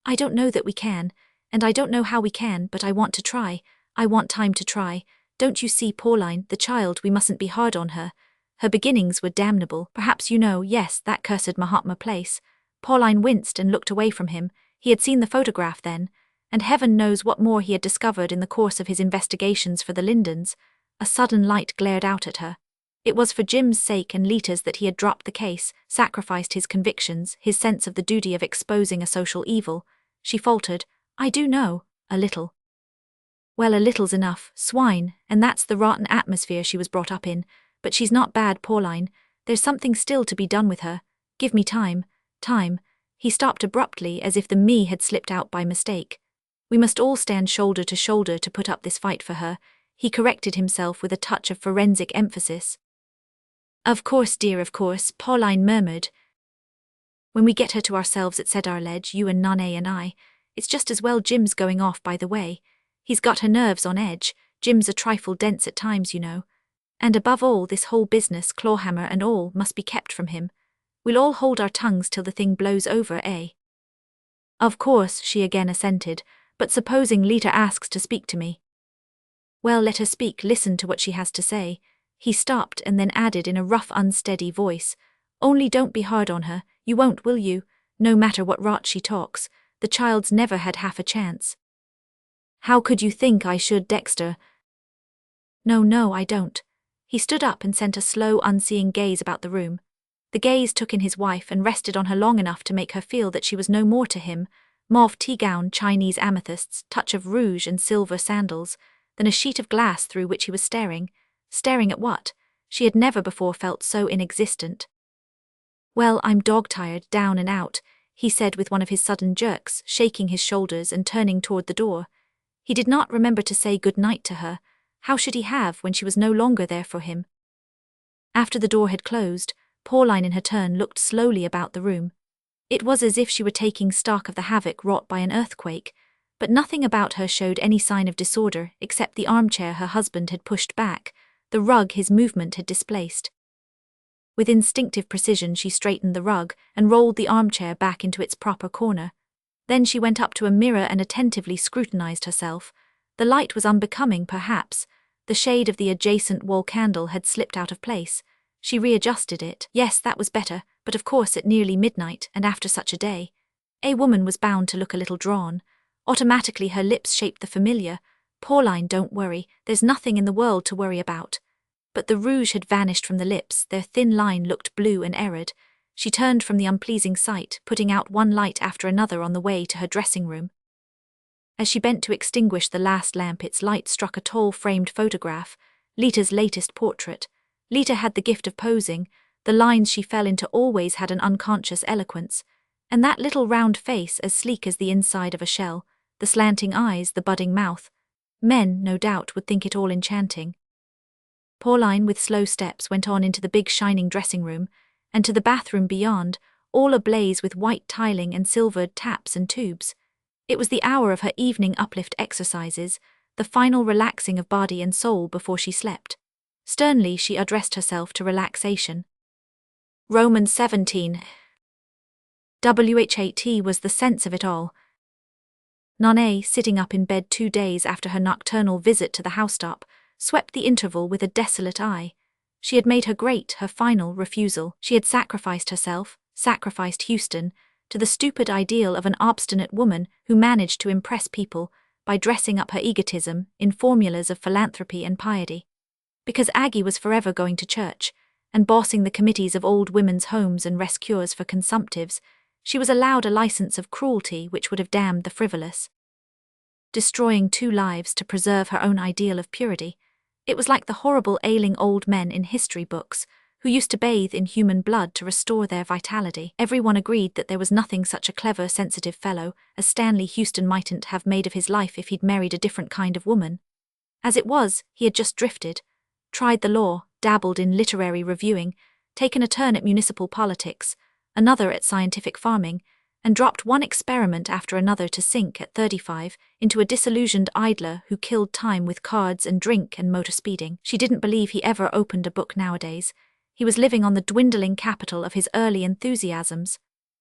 "I don't know that we can, and I don't know how we can, but I want to try. I want time to try. Don't you see, Pauline, the child, we mustn't be hard on her. Her beginnings were damnable. Perhaps you know, yes, that cursed Mahatma place." Pauline winced and looked away from him. He had seen the photograph then, and heaven knows what more he had discovered in the course of his investigations for the Lindens. A sudden light glared out at her. It was for Jim's sake and Lita's that he had dropped the case, sacrificed his convictions, his sense of the duty of exposing a social evil. She faltered, "I do know, a little." "Well, a little's enough, swine, and that's the rotten atmosphere she was brought up in. But she's not bad, Pauline. There's something still to be done with her. Give me time." Time. He stopped abruptly as if the "me" had slipped out by mistake. "We must all stand shoulder to shoulder to put up this fight for her," he corrected himself with a touch of forensic emphasis. "Of course, dear, of course," Pauline murmured. "When we get her to ourselves at Cedar Ledge, you and Nane and I, it's just as well Jim's going off, by the way. He's got her nerves on edge. Jim's a trifle dense at times, you know. And above all, this whole business, Clawhammer and all, must be kept from him. We'll all hold our tongues till the thing blows over, eh?" "Of course," she again assented, "but supposing Lita asks to speak to me?" "Well, let her speak, listen to what she has to say." He stopped and then added in a rough, unsteady voice, "Only don't be hard on her, you won't, will you? No matter what rot she talks, the child's never had half a chance." "How could you think I should, Dexter?" No, I don't." He stood up and sent a slow, unseeing gaze about the room. The gaze took in his wife and rested on her long enough to make her feel that she was no more to him, mauve tea gown, Chinese amethysts, touch of rouge and silver sandals, than a sheet of glass through which he was staring. Staring at what? She had never before felt so inexistent. "Well, I'm dog-tired, down and out." he said with one of his sudden jerks, shaking his shoulders and turning toward the door. He did not remember to say good night to her. How should he have when she was no longer there for him? After the door had closed, Pauline in her turn looked slowly about the room. It was as if she were taking stock of the havoc wrought by an earthquake, but nothing about her showed any sign of disorder except the armchair her husband had pushed back, the rug his movement had displaced. With instinctive precision she straightened the rug and rolled the armchair back into its proper corner. Then she went up to a mirror and attentively scrutinized herself. The light was unbecoming, perhaps. The shade of the adjacent wall candle had slipped out of place. She readjusted it. Yes, that was better, but of course at nearly midnight and after such a day. A woman was bound to look a little drawn. Automatically her lips shaped the familiar, "Pauline, don't worry, there's nothing in the world to worry about." But the rouge had vanished from the lips, their thin line looked blue and arid. She turned from the unpleasing sight, putting out one light after another on the way to her dressing room. As she bent to extinguish the last lamp, its light struck a tall framed photograph, Lita's latest portrait. Lita had the gift of posing. The lines she fell into always had an unconscious eloquence. And that little round face, as sleek as the inside of a shell, the slanting eyes, the budding mouth. Men, no doubt, would think it all enchanting. Pauline, with slow steps, went on into the big shining dressing room, and to the bathroom beyond, all ablaze with white tiling and silvered taps and tubes. It was the hour of her evening uplift exercises, the final relaxing of body and soul before she slept. Sternly she addressed herself to relaxation. Romans 17. WHAT was the sense of it all. Nonne, sitting up in bed 2 days after her nocturnal visit to the housetop, swept the interval with a desolate eye. She had made her great, her final refusal. She had sacrificed herself, sacrificed Houston, to the stupid ideal of an obstinate woman who managed to impress people by dressing up her egotism in formulas of philanthropy and piety. Because Aggie was forever going to church and bossing the committees of old women's homes and rest cures for consumptives, she was allowed a license of cruelty which would have damned the frivolous. Destroying 2 lives to preserve her own ideal of purity, it was like the horrible ailing old men in history books who used to bathe in human blood to restore their vitality. Everyone agreed that there was nothing such a clever, sensitive fellow as Stanley Houston mightn't have made of his life if he'd married a different kind of woman. As it was, he had just drifted, tried the law, dabbled in literary reviewing, taken a turn at municipal politics, another at scientific farming, and dropped one experiment after another to sink at 35 into a disillusioned idler who killed time with cards and drink and motor speeding. She didn't believe he ever opened a book nowadays. He was living on the dwindling capital of his early enthusiasms.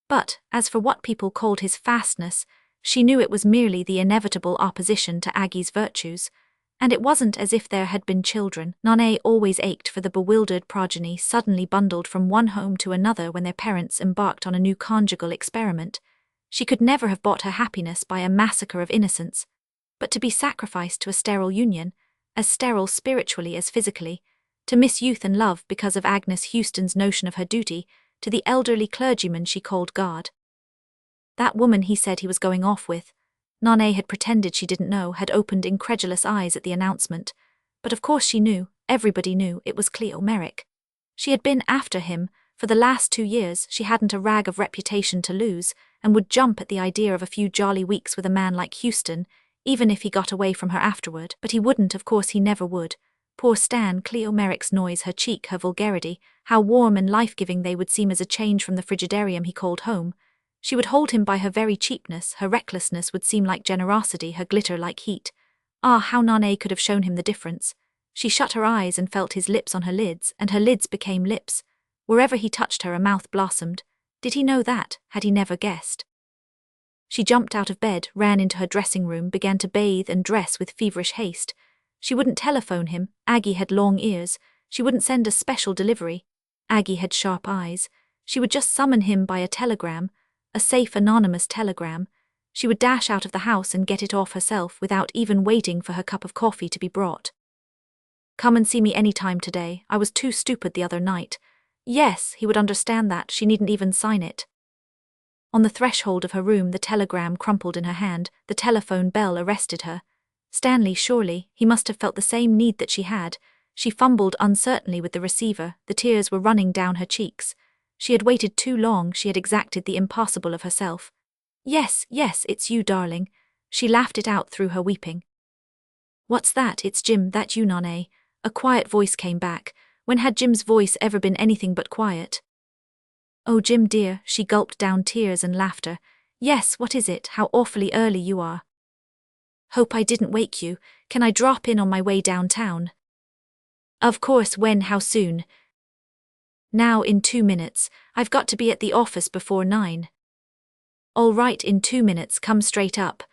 But, as for what people called his fastness, she knew it was merely the inevitable opposition to Aggie's virtues. And it wasn't as if there had been children. Nonne always ached for the bewildered progeny suddenly bundled from one home to another when their parents embarked on a new conjugal experiment. She could never have bought her happiness by a massacre of innocence. But to be sacrificed to a sterile union, as sterile spiritually as physically, to miss youth and love because of Agnes Houston's notion of her duty to the elderly clergyman she called God. That woman he said he was going off with, Nonne had pretended she didn't know, had opened incredulous eyes at the announcement. But of course she knew, everybody knew, it was Cleo Merrick. She had been after him. For the last 2 years she hadn't a rag of reputation to lose, and would jump at the idea of a few jolly weeks with a man like Houston, even if he got away from her afterward. But he wouldn't, of course he never would. Poor Stan, Cleo Merrick's noise, her cheek, her vulgarity, how warm and life-giving they would seem as a change from the frigidarium he called home. She would hold him by her very cheapness, her recklessness would seem like generosity, her glitter like heat. Ah, how Nonne could have shown him the difference. She shut her eyes and felt his lips on her lids, and her lids became lips. Wherever he touched her, a mouth blossomed. Did he know that? Had he never guessed? She jumped out of bed, ran into her dressing room, began to bathe and dress with feverish haste. She wouldn't telephone him. Aggie had long ears. She wouldn't send a special delivery. Aggie had sharp eyes. She would just summon him by a telegram, a safe anonymous telegram. She would dash out of the house and get it off herself without even waiting for her cup of coffee to be brought. Come and see me any time today. I was too stupid the other night. Yes, he would understand that. She needn't even sign it. On the threshold of her room, the telegram crumpled in her hand. The telephone bell arrested her. Stanley, surely, he must have felt the same need that she had. She fumbled uncertainly with the receiver. The tears were running down her cheeks. She had waited too long, she had exacted the impossible of herself. Yes, yes, it's you, darling. She laughed it out through her weeping. What's that? It's Jim, that you, Nonne? A quiet voice came back. When had Jim's voice ever been anything but quiet? Oh, Jim dear, she gulped down tears and laughter. Yes, what is it? How awfully early you are. Hope I didn't wake you. Can I drop in on my way downtown? Of course, when, how soon? Now, in 2 minutes. I've got to be at the office before 9. All right, in 2 minutes, come straight up.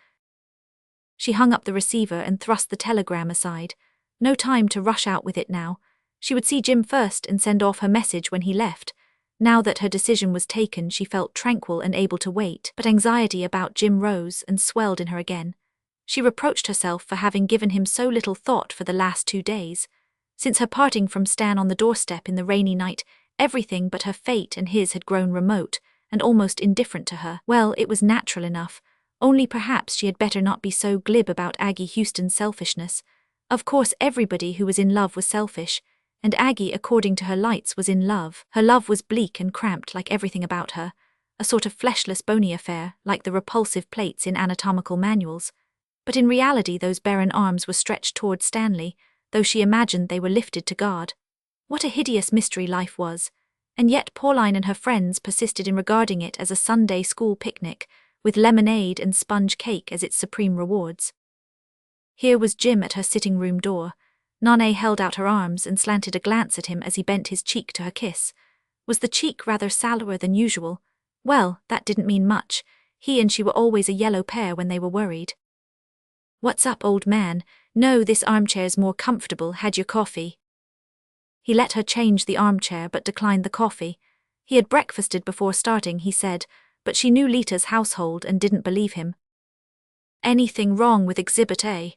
She hung up the receiver and thrust the telegram aside. No time to rush out with it now. She would see Jim first and send off her message when he left. Now that her decision was taken, she felt tranquil and able to wait, but anxiety about Jim rose and swelled in her again. She reproached herself for having given him so little thought for the last 2 days. Since her parting from Stan on the doorstep in the rainy night, everything but her fate and his had grown remote and almost indifferent to her. Well, it was natural enough. Only perhaps she had better not be so glib about Aggie Houston's selfishness. Of course, everybody who was in love was selfish, and Aggie, according to her lights, was in love. Her love was bleak and cramped like everything about her, a sort of fleshless bony affair, like the repulsive plates in anatomical manuals. But in reality those barren arms were stretched toward Stanley, though she imagined they were lifted to God. What a hideous mystery life was, and yet Pauline and her friends persisted in regarding it as a Sunday school picnic, with lemonade and sponge cake as its supreme rewards. Here was Jim at her sitting-room door. Nonne held out her arms and slanted a glance at him as he bent his cheek to her kiss. Was the cheek rather sallower than usual? Well, that didn't mean much. He and she were always a yellow pair when they were worried. What's up, old man? No, this armchair's more comfortable. Had your coffee? He let her change the armchair but declined the coffee. He had breakfasted before starting, he said, but she knew Lita's household and didn't believe him. Anything wrong with Exhibit A?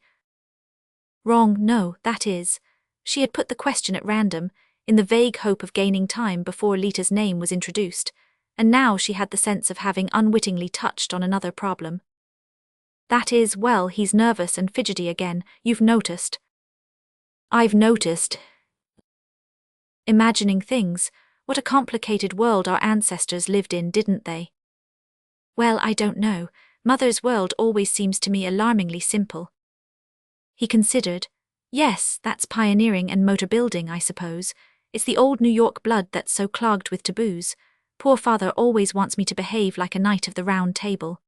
Wrong, no, that is. She had put the question at random, in the vague hope of gaining time before Lita's name was introduced, and now she had the sense of having unwittingly touched on another problem. That is, well, he's nervous and fidgety again, you've noticed. I've noticed. Imagining things, what a complicated world our ancestors lived in, didn't they? Well, I don't know. Mother's world always seems to me alarmingly simple. He considered. Yes, that's pioneering and motor building, I suppose. It's the old New York blood that's so clogged with taboos. Poor father always wants me to behave like a knight of the round table.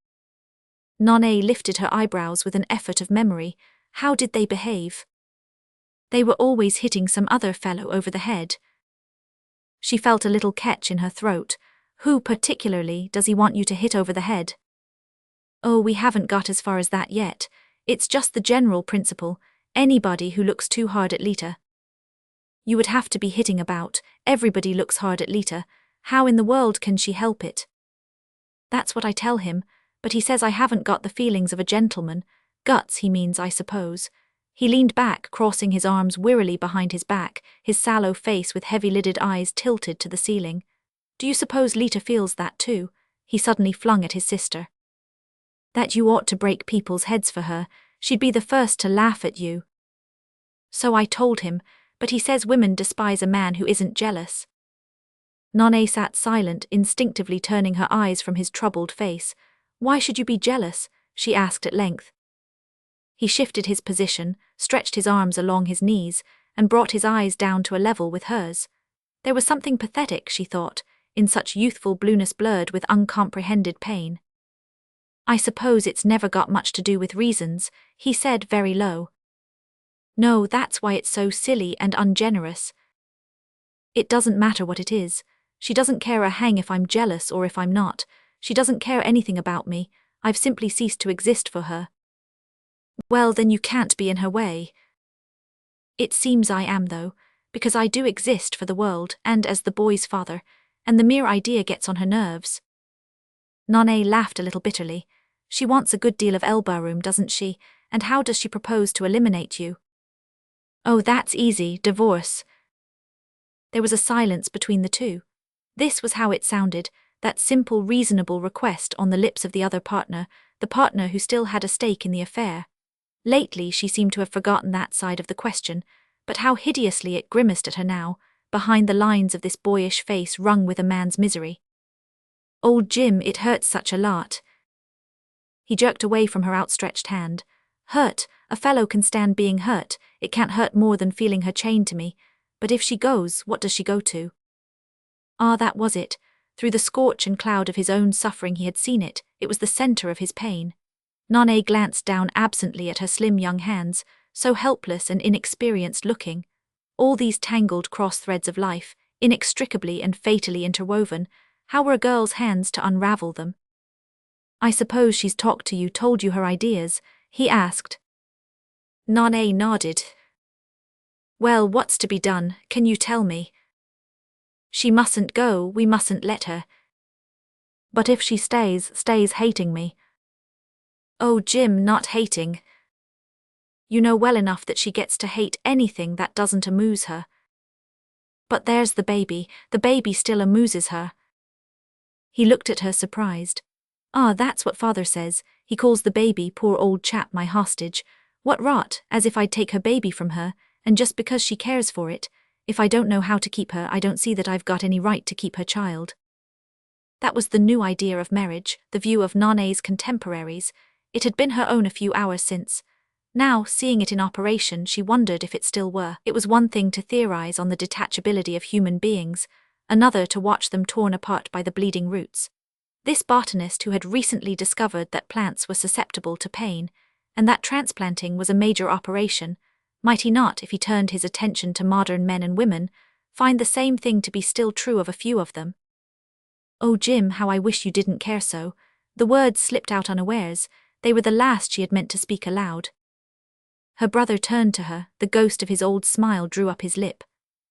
Nonne lifted her eyebrows with an effort of memory. How did they behave? They were always hitting some other fellow over the head. She felt a little catch in her throat. Who particularly does he want you to hit over the head? Oh, we haven't got as far as that yet. It's just the general principle. Anybody who looks too hard at Lita. You would have to be hitting about. Everybody looks hard at Lita. How in the world can she help it? That's what I tell him, but he says I haven't got the feelings of a gentleman. Guts, he means, I suppose. He leaned back, crossing his arms wearily behind his back, his sallow face with heavy-lidded eyes tilted to the ceiling. Do you suppose Lita feels that too? He suddenly flung at his sister. That you ought to break people's heads for her. She'd be the first to laugh at you. So I told him, but he says women despise a man who isn't jealous. Nonne sat silent, instinctively turning her eyes from his troubled face. Why should you be jealous? She asked at length. He shifted his position, stretched his arms along his knees, and brought his eyes down to a level with hers. There was something pathetic, she thought, in such youthful blueness blurred with uncomprehended pain. I suppose it's never got much to do with reasons, he said very low. No, that's why it's so silly and ungenerous. It doesn't matter what it is. She doesn't care a hang if I'm jealous or if I'm not. She doesn't care anything about me. I've simply ceased to exist for her. Well, then you can't be in her way. It seems I am, though, because I do exist for the world and as the boy's father, and the mere idea gets on her nerves. Nonne laughed a little bitterly. She wants a good deal of elbow room, doesn't she? And how does she propose to eliminate you? Oh, that's easy, divorce. There was a silence between the two. This was how it sounded, that simple, reasonable request on the lips of the other partner, the partner who still had a stake in the affair. Lately she seemed to have forgotten that side of the question, but how hideously it grimaced at her now, behind the lines of this boyish face wrung with a man's misery. "Old Jim, it hurts such a lot." He jerked away from her outstretched hand. "Hurt? A fellow can stand being hurt, it can't hurt more than feeling her chained to me. But if she goes, what does she go to?" Ah, that was it. Through the scorch and cloud of his own suffering he had seen it. It was the center of his pain. Nane glanced down absently at her slim young hands, so helpless and inexperienced looking. All these tangled cross-threads of life, inextricably and fatally interwoven, how were a girl's hands to unravel them? "I suppose she's talked to you, told you her ideas?" he asked. Nane nodded. "Well, what's to be done, can you tell me?" "She mustn't go, we mustn't let her." "But if she stays hating me." "Oh, Jim, not hating. You know well enough that she gets to hate anything that doesn't amuse her." "But there's the baby still amuses her." He looked at her surprised. "Ah, that's what father says, he calls the baby, poor old chap, my hostage. What rot, as if I'd take her baby from her, and just because she cares for it. If I don't know how to keep her, I don't see that I've got any right to keep her child." That was the new idea of marriage, the view of Nane's contemporaries. It had been her own a few hours since. Now, seeing it in operation, she wondered if it still were. It was one thing to theorize on the detachability of human beings, another to watch them torn apart by the bleeding roots. This botanist who had recently discovered that plants were susceptible to pain, and that transplanting was a major operation, might he not, if he turned his attention to modern men and women, find the same thing to be still true of a few of them? "Oh, Jim, how I wish you didn't care so." The words slipped out unawares. They were the last she had meant to speak aloud. Her brother turned to her, the ghost of his old smile drew up his lip.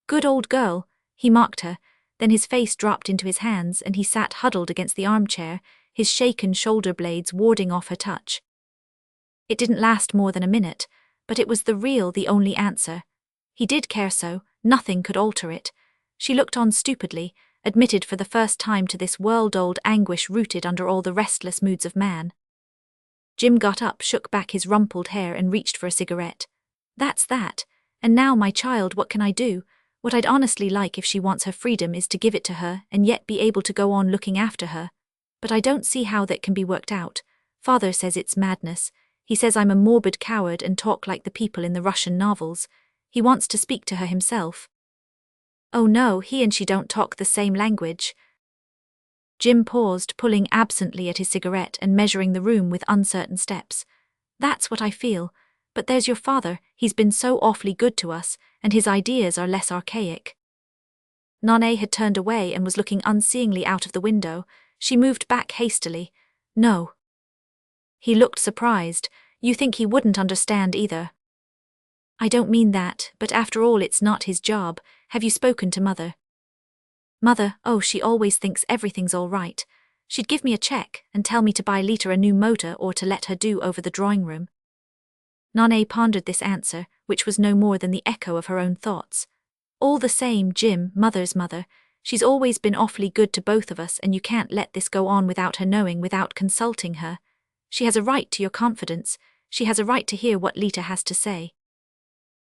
"Good old girl," he mocked her, then his face dropped into his hands and he sat huddled against the armchair, his shaken shoulder blades warding off her touch. It didn't last more than a minute, but it was the only answer. He did care so, nothing could alter it. She looked on stupidly, admitted for the first time to this world-old anguish rooted under all the restless moods of man. Jim got up, shook back his rumpled hair and reached for a cigarette. "That's that. And now, my child, what can I do? What I'd honestly like if she wants her freedom is to give it to her and yet be able to go on looking after her. But I don't see how that can be worked out. Father says it's madness. He says I'm a morbid coward and talk like the people in the Russian novels. He wants to speak to her himself." "Oh no, he and she don't talk the same language." Jim paused, pulling absently at his cigarette and measuring the room with uncertain steps. "That's what I feel. But there's your father, he's been so awfully good to us, and his ideas are less archaic." Nane had turned away and was looking unseeingly out of the window. She moved back hastily. "No." He looked surprised. "You think he wouldn't understand either?" "I don't mean that, but after all it's not his job. Have you spoken to Mother?" "Mother, oh, she always thinks everything's all right. She'd give me a check and tell me to buy Lita a new motor or to let her do over the drawing room." Nane pondered this answer, which was no more than the echo of her own thoughts. "All the same, Jim, Mother's mother. She's always been awfully good to both of us and you can't let this go on without her knowing, without consulting her. She has a right to your confidence. She has a right to hear what Lita has to say."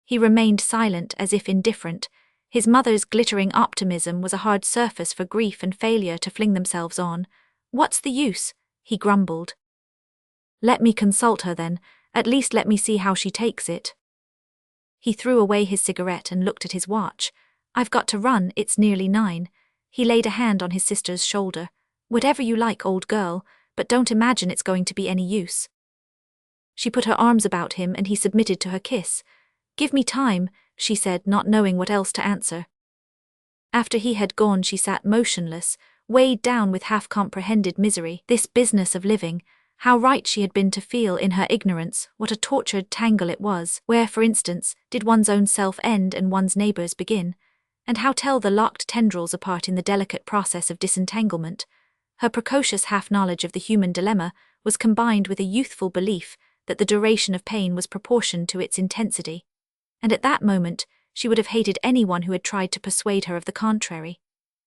He remained silent, as if indifferent. His mother's glittering optimism was a hard surface for grief and failure to fling themselves on. "What's the use?" he grumbled. "Let me consult her then. At least let me see how she takes it." He threw away his cigarette and looked at his watch. "I've got to run, it's nearly 9. He laid a hand on his sister's shoulder. "Whatever you like, old girl, but don't imagine it's going to be any use." She put her arms about him and he submitted to her kiss. "Give me time," she said, not knowing what else to answer. After he had gone she sat motionless, weighed down with half-comprehended misery. This business of living, how right she had been to feel in her ignorance, what a tortured tangle it was. Where, for instance, did one's own self end and one's neighbour's begin? And how tell the locked tendrils apart in the delicate process of disentanglement? Her precocious half-knowledge of the human dilemma was combined with a youthful belief that the duration of pain was proportioned to its intensity. And at that moment, she would have hated anyone who had tried to persuade her of the contrary.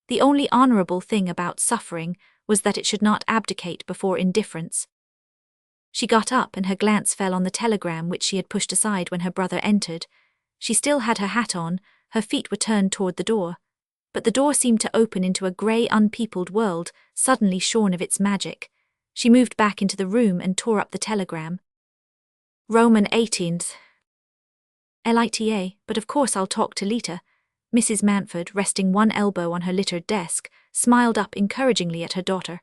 The only honourable thing about suffering was that it should not abdicate before indifference. She got up and her glance fell on the telegram which she had pushed aside when her brother entered. She still had her hat on, her feet were turned toward the door. But the door seemed to open into a grey, unpeopled world, suddenly shorn of its magic. She moved back into the room and tore up the telegram. Roman 18th. Lita, but of course I'll talk to Lita. Mrs. Mantford, resting one elbow on her littered desk, smiled up encouragingly at her daughter.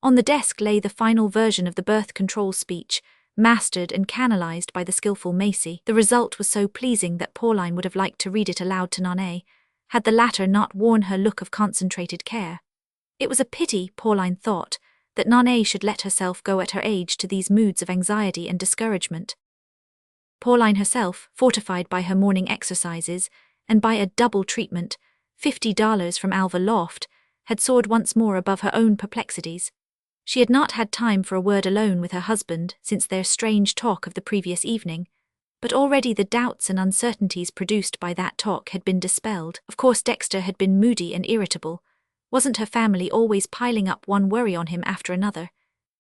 On the desk lay the final version of the birth control speech, mastered and canalized by the skillful Macy. The result was so pleasing that Pauline would have liked to read it aloud to Nonnet, had the latter not worn her look of concentrated care. It was a pity, Pauline thought, that Nonnet should let herself go at her age to these moods of anxiety and discouragement. Pauline herself, fortified by her morning exercises, and by a double treatment, $50 from Alva Loft, had soared once more above her own perplexities. She had not had time for a word alone with her husband since their strange talk of the previous evening, but already the doubts and uncertainties produced by that talk had been dispelled. Of course Dexter had been moody and irritable. Wasn't her family always piling up one worry on him after another?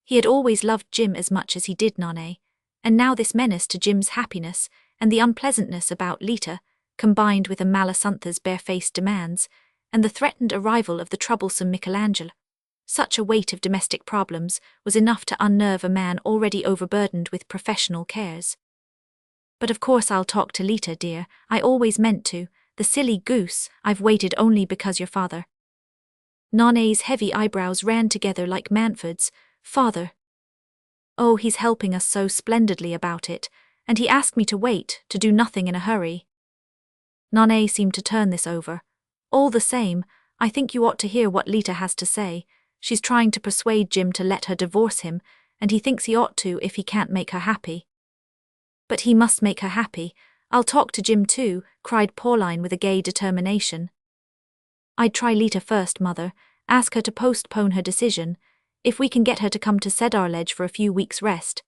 He had always loved Jim as much as he did Nonnet, and now this menace to Jim's happiness and the unpleasantness about Lita, combined with Amalasuntha's barefaced demands, and the threatened arrival of the troublesome Michelangelo. Such a weight of domestic problems was enough to unnerve a man already overburdened with professional cares. But of course I'll talk to Lita, dear, I always meant to, the silly goose, I've waited only because your father. Nonnet's heavy eyebrows ran together like Mantford's. Father. Oh, he's helping us so splendidly about it, and he asked me to wait, to do nothing in a hurry. Nonnet seemed to turn this over. All the same, I think you ought to hear what Lita has to say. She's trying to persuade Jim to let her divorce him, and he thinks he ought to if he can't make her happy. But he must make her happy. I'll talk to Jim too, cried Pauline with a gay determination. I'd try Lita first, Mother, ask her to postpone her decision, if we can get her to come to Cedarledge for a few weeks' rest.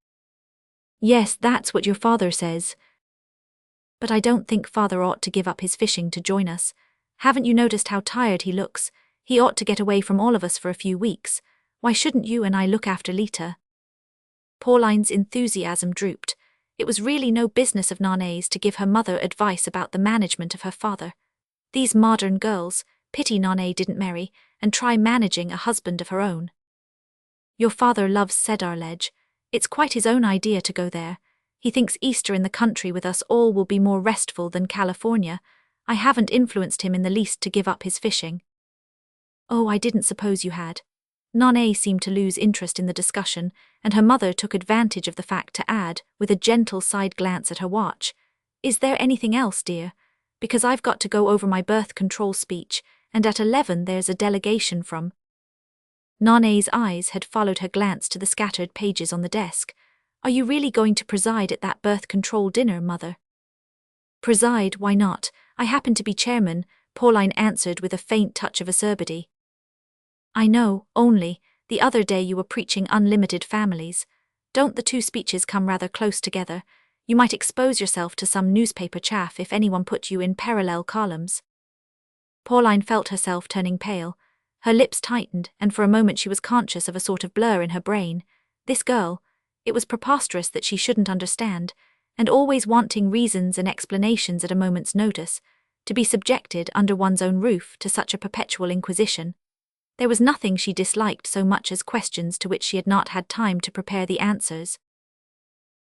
Yes, that's what your father says. But I don't think Father ought to give up his fishing to join us. Haven't you noticed how tired he looks? He ought to get away from all of us for a few weeks. Why shouldn't you and I look after Lita? Pauline's enthusiasm drooped. It was really no business of Nonnet's to give her mother advice about the management of her father. These modern girls, pity Nonnet didn't marry, and try managing a husband of her own. Your father loves Cedarledge. It's quite his own idea to go there. He thinks Easter in the country with us all will be more restful than California. I haven't influenced him in the least to give up his fishing. Oh, I didn't suppose you had. Nonnet seemed to lose interest in the discussion, and her mother took advantage of the fact to add, with a gentle side glance at her watch, Is there anything else, dear? Because I've got to go over my birth control speech, and at 11 there's a delegation from. Nonnet's eyes had followed her glance to the scattered pages on the desk. Are you really going to preside at that birth control dinner, Mother? Preside, why not? I happen to be chairman, Pauline answered with a faint touch of acerbity. I know, only, the other day you were preaching unlimited families. Don't the two speeches come rather close together? You might expose yourself to some newspaper chaff if anyone put you in parallel columns. Pauline felt herself turning pale. Her lips tightened, and for a moment she was conscious of a sort of blur in her brain. This girl, it was preposterous that she shouldn't understand, and always wanting reasons and explanations at a moment's notice, to be subjected under one's own roof to such a perpetual inquisition. There was nothing she disliked so much as questions to which she had not had time to prepare the answers.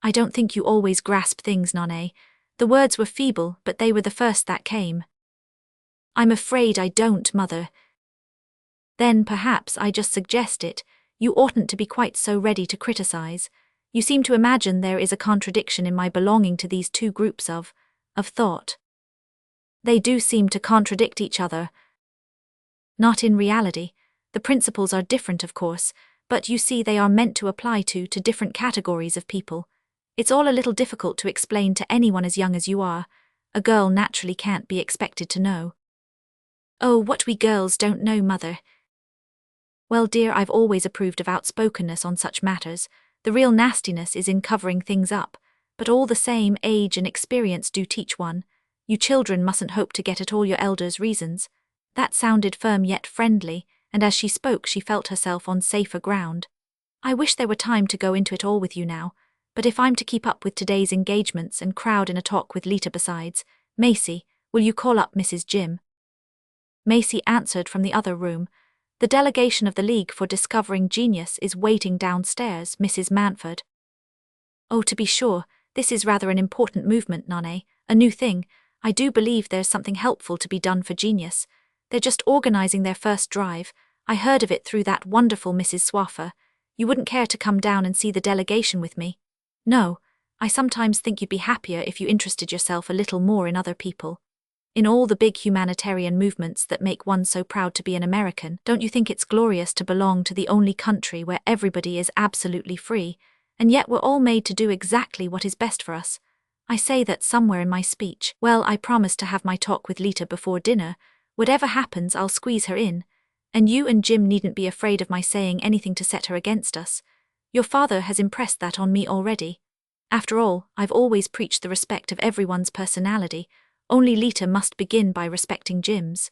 I don't think you always grasp things, Nonnet. The words were feeble, but they were the first that came. I'm afraid I don't, Mother. Then perhaps I just suggest it. You oughtn't to be quite so ready to criticize. You seem to imagine there is a contradiction in my belonging to these two groups of thought. They do seem to contradict each other. Not in reality. The principles are different, of course, but you see they are meant to apply to different categories of people. It's all a little difficult to explain to anyone as young as you are. A girl naturally can't be expected to know. Oh, what we girls don't know, Mother. Well, dear, I've always approved of outspokenness on such matters. The real nastiness is in covering things up, but all the same, age and experience do teach one. You children mustn't hope to get at all your elders' reasons. That sounded firm yet friendly, and as she spoke she felt herself on safer ground. I wish there were time to go into it all with you now, but if I'm to keep up with today's engagements and crowd in a talk with Lita besides, Macy, Will you call up Mrs. Jim? Macy answered from the other room. The delegation of the League for Discovering Genius is waiting downstairs, Mrs. Manford. Oh, to be sure, this is rather an important movement, Nane, a new thing. I do believe there's something helpful to be done for genius. They're just organizing their first drive. I heard of it through that wonderful Mrs. Swaffer. You wouldn't care to come down and see the delegation with me? No, I sometimes think you'd be happier if you interested yourself a little more in other people. In all the big humanitarian movements that make one so proud to be an American, don't you think it's glorious to belong to the only country where everybody is absolutely free, and yet we're all made to do exactly what is best for us? I say that somewhere in my speech. Well, I promised to have my talk with Lita before dinner. Whatever happens, I'll squeeze her in. And you and Jim needn't be afraid of my saying anything to set her against us. Your father has impressed that on me already. After all, I've always preached the respect of everyone's personality. Only Lita must begin by respecting Jim's.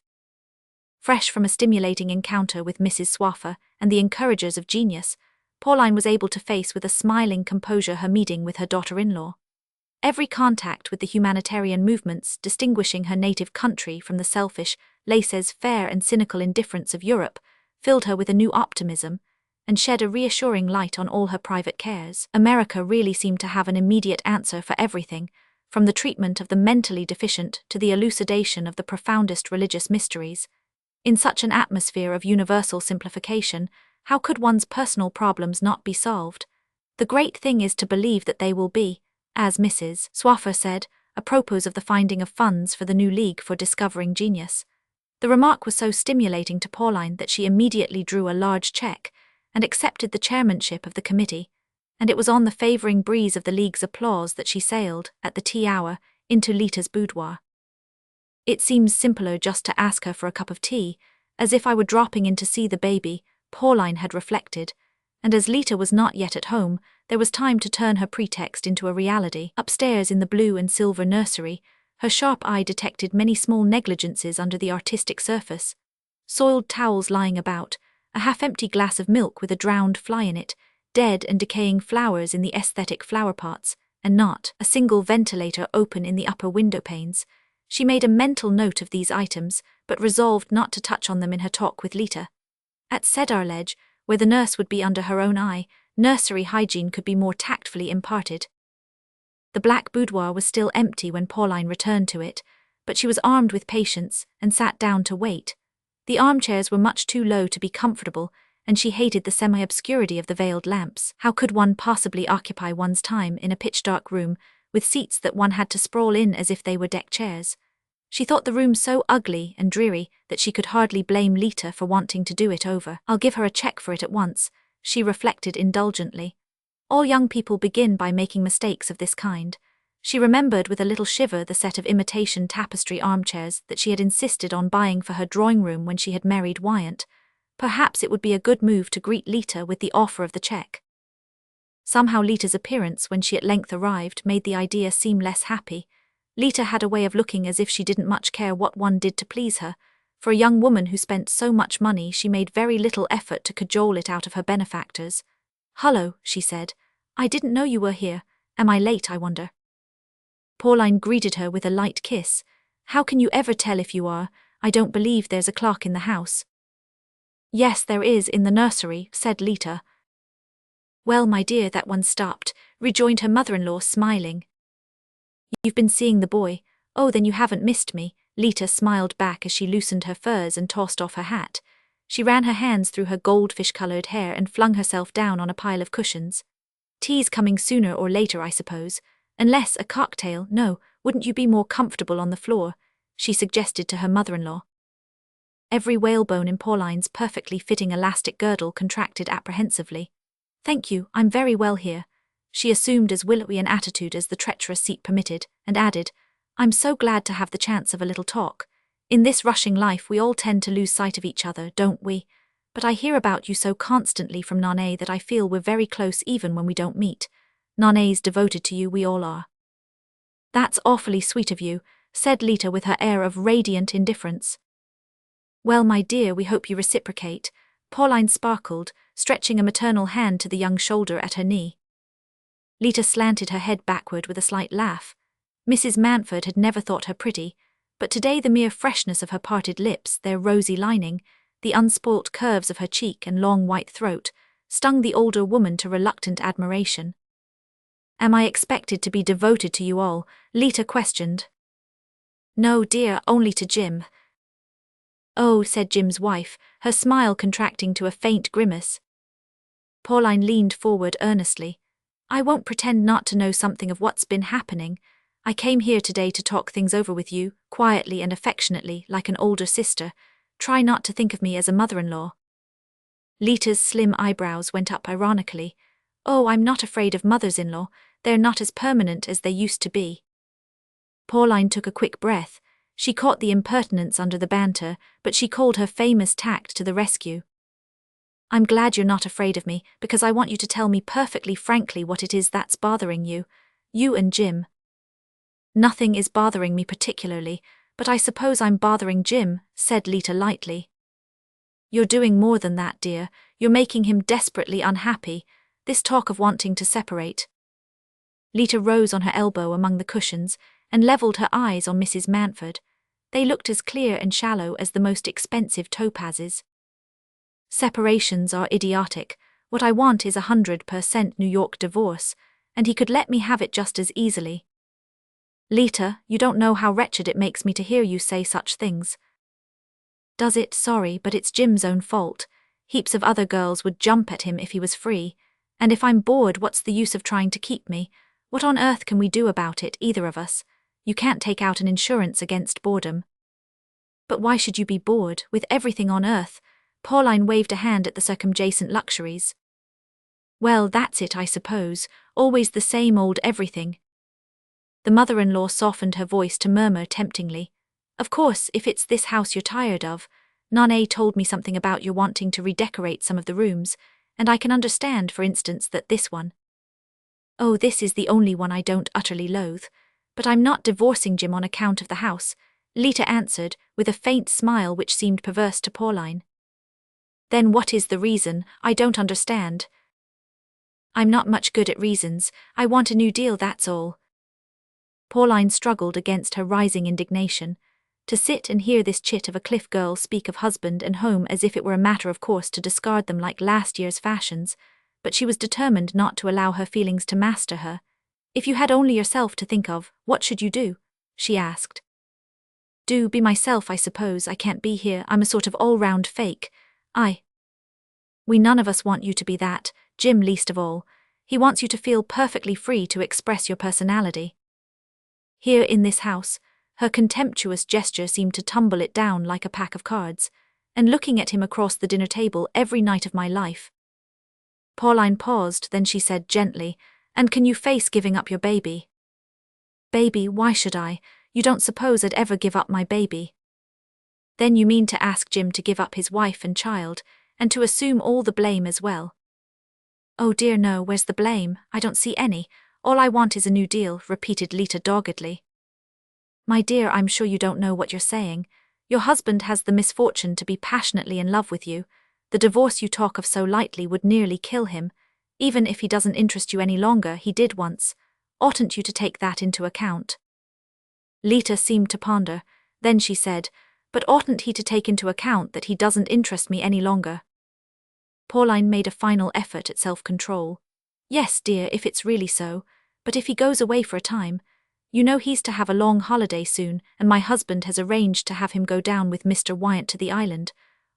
Fresh from a stimulating encounter with Mrs. Swaffer and the encouragers of genius, Pauline was able to face with a smiling composure her meeting with her daughter-in-law. Every contact with the humanitarian movements distinguishing her native country from the selfish, laissez-faire and cynical indifference of Europe filled her with a new optimism and shed a reassuring light on all her private cares. America really seemed to have an immediate answer for everything, from the treatment of the mentally deficient to the elucidation of the profoundest religious mysteries. In such an atmosphere of universal simplification, how could one's personal problems not be solved? The great thing is to believe that they will be, as Mrs. Swaffer said, apropos of the finding of funds for the new League for Discovering Genius. The remark was so stimulating to Pauline that she immediately drew a large cheque and accepted the chairmanship of the committee, and it was on the favouring breeze of the League's applause that she sailed, at the tea hour, into Lita's boudoir. It seems simpler just to ask her for a cup of tea, as if I were dropping in to see the baby, Pauline had reflected, and as Lita was not yet at home, there was time to turn her pretext into a reality. Upstairs in the blue and silver nursery, her sharp eye detected many small negligences under the artistic surface. Soiled towels lying about, a half-empty glass of milk with a drowned fly in it, dead and decaying flowers in the aesthetic flower pots, and not a single ventilator open in the upper window panes. She made a mental note of these items, but resolved not to touch on them in her talk with Lita. At Cedar Ledge, where the nurse would be under her own eye, nursery hygiene could be more tactfully imparted. The black boudoir was still empty when Pauline returned to it, but she was armed with patience and sat down to wait. The armchairs were much too low to be comfortable, and she hated the semi-obscurity of the veiled lamps. How could one possibly occupy one's time in a pitch-dark room, with seats that one had to sprawl in as if they were deck chairs? She thought the room so ugly and dreary that she could hardly blame Lita for wanting to do it over. I'll give her a cheque for it at once, she reflected indulgently. All young people begin by making mistakes of this kind. She remembered with a little shiver the set of imitation tapestry armchairs that she had insisted on buying for her drawing room when she had married Wyant. Perhaps it would be a good move to greet Lita with the offer of the cheque. Somehow Lita's appearance when she at length arrived made the idea seem less happy. Lita had a way of looking as if she didn't much care what one did to please her. For a young woman who spent so much money, she made very little effort to cajole it out of her benefactors. "Hullo," she said. "I didn't know you were here. Am I late, I wonder?" Pauline greeted her with a light kiss. "How can you ever tell if you are? I don't believe there's a clock in the house." "Yes, there is in the nursery," said Lita. "Well, my dear, that one stopped," rejoined her mother-in-law, smiling. "You've been seeing the boy? Oh, then you haven't missed me." Lita smiled back as she loosened her furs and tossed off her hat. She ran her hands through her goldfish-coloured hair and flung herself down on a pile of cushions. "Tea's coming sooner or later, I suppose. Unless a cocktail, no, wouldn't you be more comfortable on the floor?" she suggested to her mother-in-law. Every whalebone in Pauline's perfectly fitting elastic girdle contracted apprehensively. "Thank you, I'm very well here." She assumed as willowy an attitude as the treacherous seat permitted, and added, "I'm so glad to have the chance of a little talk. In this rushing life we all tend to lose sight of each other, don't we? But I hear about you so constantly from Nane that I feel we're very close even when we don't meet. Nane's devoted to you, we all are." "That's awfully sweet of you," said Lita with her air of radiant indifference. "Well, my dear, we hope you reciprocate." Pauline sparkled, stretching a maternal hand to the young shoulder at her knee. Lita slanted her head backward with a slight laugh. Mrs. Manford had never thought her pretty, but today the mere freshness of her parted lips, their rosy lining, the unspoilt curves of her cheek and long white throat, stung the older woman to reluctant admiration. "Am I expected to be devoted to you all?" Lita questioned. "No, dear, only to Jim." "Oh," said Jim's wife, her smile contracting to a faint grimace. Pauline leaned forward earnestly. "I won't pretend not to know something of what's been happening. I came here today to talk things over with you, quietly and affectionately, like an older sister. Try not to think of me as a mother-in-law." Lita's slim eyebrows went up ironically. "Oh, I'm not afraid of mothers-in-law. They're not as permanent as they used to be." Pauline took a quick breath. She caught the impertinence under the banter, but she called her famous tact to the rescue. "I'm glad you're not afraid of me, because I want you to tell me perfectly frankly what it is that's bothering you. You and Jim." "Nothing is bothering me particularly, but I suppose I'm bothering Jim," said Lita lightly. "You're doing more than that, dear. You're making him desperately unhappy. This talk of wanting to separate." Lita rose on her elbow among the cushions and levelled her eyes on Mrs. Mantford. They looked as clear and shallow as the most expensive topazes. "Separations are idiotic. What I want is 100% New York divorce, and he could let me have it just as easily." "Lita, you don't know how wretched it makes me to hear you say such things." "Does it? Sorry, but it's Jim's own fault. Heaps of other girls would jump at him if he was free. And if I'm bored, what's the use of trying to keep me? What on earth can we do about it, either of us? You can't take out an insurance against boredom." "But why should you be bored, with everything on earth?" Pauline waved a hand at the circumjacent luxuries. "Well, that's it, I suppose. Always the same old everything." The mother-in-law softened her voice to murmur temptingly. "Of course, if it's this house you're tired of. Nane told me something about your wanting to redecorate some of the rooms, and I can understand, for instance, that this one." "Oh, this is the only one I don't utterly loathe. But I'm not divorcing Jim on account of the house," Lita answered, with a faint smile which seemed perverse to Pauline. "Then what is the reason? I don't understand." "I'm not much good at reasons. I want a new deal, that's all." Pauline struggled against her rising indignation. To sit and hear this chit of a cliff girl speak of husband and home as if it were a matter of course to discard them like last year's fashions, but she was determined not to allow her feelings to master her. "If you had only yourself to think of, what should you do?" she asked. Be myself, I suppose. I can't be here. I'm a sort of all-round fake. We none of us want you to be that, Jim least of all. He wants you to feel perfectly free to express your personality. Here in this house, her contemptuous gesture seemed to tumble it down like a pack of cards, and looking at him across the dinner table every night of my life. Pauline paused, then she said gently, "And can you face giving up your baby?" "Baby, why should I? You don't suppose I'd ever give up my baby?" "Then you mean to ask Jim to give up his wife and child, and to assume all the blame as well?" "Oh dear no, where's the blame? I don't see any. All I want is a new deal," repeated Lita doggedly. "My dear, I'm sure you don't know what you're saying. Your husband has the misfortune to be passionately in love with you. The divorce you talk of so lightly would nearly kill him. Even if he doesn't interest you any longer, he did once. Oughtn't you to take that into account?" Lita seemed to ponder. Then she said, "But oughtn't he to take into account that he doesn't interest me any longer?" Pauline made a final effort at self-control. "Yes, dear, if it's really so. But if he goes away for a time, you know he's to have a long holiday soon, and my husband has arranged to have him go down with Mr. Wyant to the island.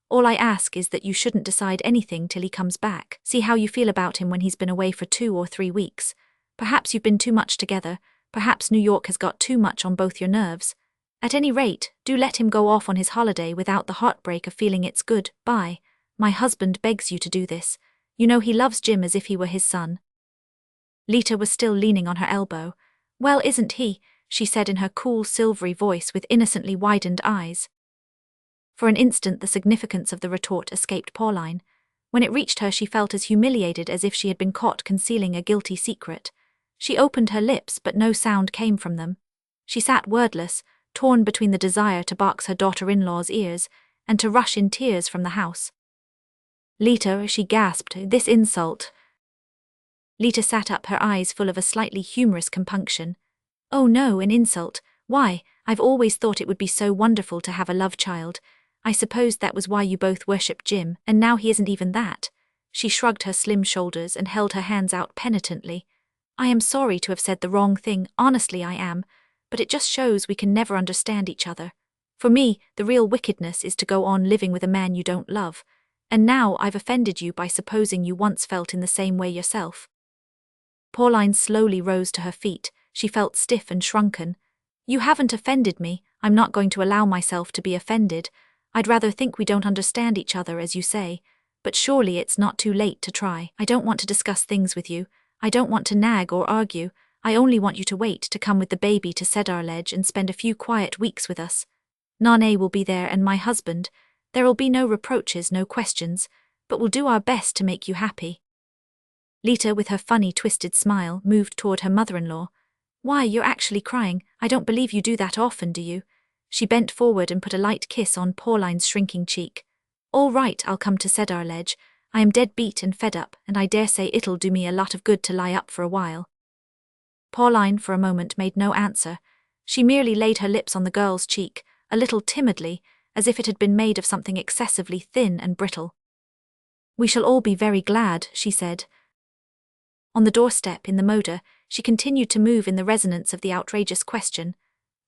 All I ask is that you shouldn't decide anything till he comes back. See how you feel about him when he's been away for 2 or 3 weeks. Perhaps you've been too much together. Perhaps New York has got too much on both your nerves. At any rate, do let him go off on his holiday without the heartbreak of feeling it's good. Bye. My husband begs you to do this. You know he loves Jim as if he were his son." Lita was still leaning on her elbow. "Well, isn't he?" she said in her cool, silvery voice with innocently widened eyes. For an instant the significance of the retort escaped Pauline. When it reached her she felt as humiliated as if she had been caught concealing a guilty secret. She opened her lips but no sound came from them. She sat wordless, torn between the desire to box her daughter-in-law's ears and to rush in tears from the house. "Lita," she gasped, "this insult." Lita sat up, her eyes full of a slightly humorous compunction. "Oh no, an insult. Why, I've always thought it would be so wonderful to have a love child. I suppose that was why you both worshipped Jim, and now he isn't even that." She shrugged her slim shoulders and held her hands out penitently. "I am sorry to have said the wrong thing, honestly I am, but it just shows we can never understand each other. For me, the real wickedness is to go on living with a man you don't love, and now I've offended you by supposing you once felt in the same way yourself." Pauline slowly rose to her feet. She felt stiff and shrunken. "You haven't offended me. I'm not going to allow myself to be offended. I'd rather think we don't understand each other, as you say, but surely it's not too late to try. I don't want to discuss things with you. I don't want to nag or argue. I only want you to wait to come with the baby to Cedar Ledge and spend a few quiet weeks with us. Nane will be there and my husband. There'll be no reproaches, no questions, but we'll do our best to make you happy." Lita, with her funny twisted smile, moved toward her mother-in-law. "Why, you're actually crying. I don't believe you do that often, do you?" She bent forward and put a light kiss on Pauline's shrinking cheek. "All right, I'll come to Cedar Ledge. I am dead beat and fed up, and I dare say it'll do me a lot of good to lie up for a while." Pauline, for a moment, made no answer. She merely laid her lips on the girl's cheek, a little timidly, as if it had been made of something excessively thin and brittle. "We shall all be very glad," she said. On the doorstep in the motor, she continued to move in the resonance of the outrageous question.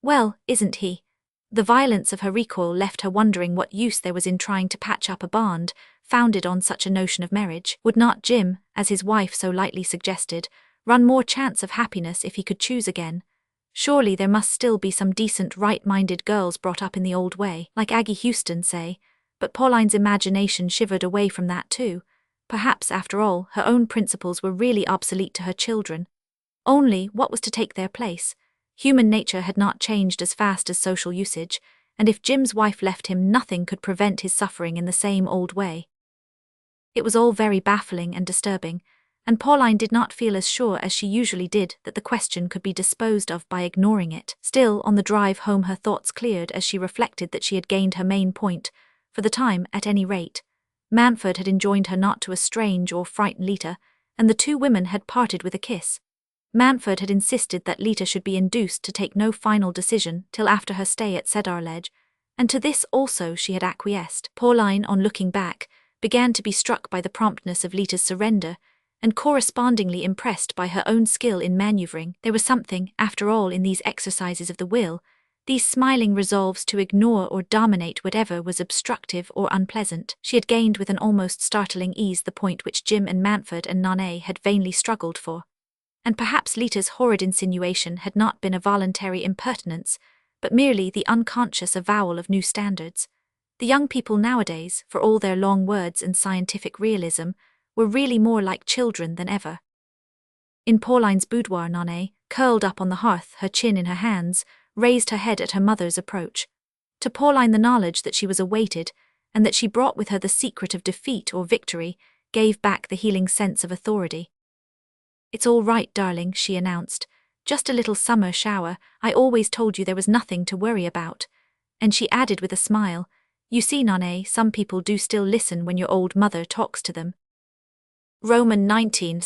"Well, isn't he?" The violence of her recoil left her wondering what use there was in trying to patch up a bond, founded on such a notion of marriage. Would not Jim, as his wife so lightly suggested, run more chance of happiness if he could choose again? Surely there must still be some decent, right-minded girls brought up in the old way, like Aggie Houston, say. But Pauline's imagination shivered away from that too. Perhaps, after all, her own principles were really obsolete to her children. Only, what was to take their place? Human nature had not changed as fast as social usage, and if Jim's wife left him, nothing could prevent his suffering in the same old way. It was all very baffling and disturbing, and Pauline did not feel as sure as she usually did that the question could be disposed of by ignoring it. Still, on the drive home her thoughts cleared as she reflected that she had gained her main point, for the time at any rate. Manfred had enjoined her not to estrange or frighten Lita, and the two women had parted with a kiss. Manfred had insisted that Lita should be induced to take no final decision till after her stay at Cedar Ledge, and to this also she had acquiesced. Pauline, on looking back, began to be struck by the promptness of Lita's surrender, and correspondingly impressed by her own skill in manoeuvring. There was something, after all, in these exercises of the will, these smiling resolves to ignore or dominate whatever was obstructive or unpleasant. She had gained with an almost startling ease the point which Jim and Manfred and Nane had vainly struggled for. And perhaps Lita's horrid insinuation had not been a voluntary impertinence, but merely the unconscious avowal of new standards. The young people nowadays, for all their long words and scientific realism, were really more like children than ever. In Pauline's boudoir, Nane, curled up on the hearth, her chin in her hands, raised her head at her mother's approach. To Pauline the knowledge that she was awaited, and that she brought with her the secret of defeat or victory, gave back the healing sense of authority. "It's all right, darling," she announced. "Just a little summer shower. I always told you there was nothing to worry about." And she added with a smile, "You see, Nane, some people do still listen when your old mother talks to them." Roman 19.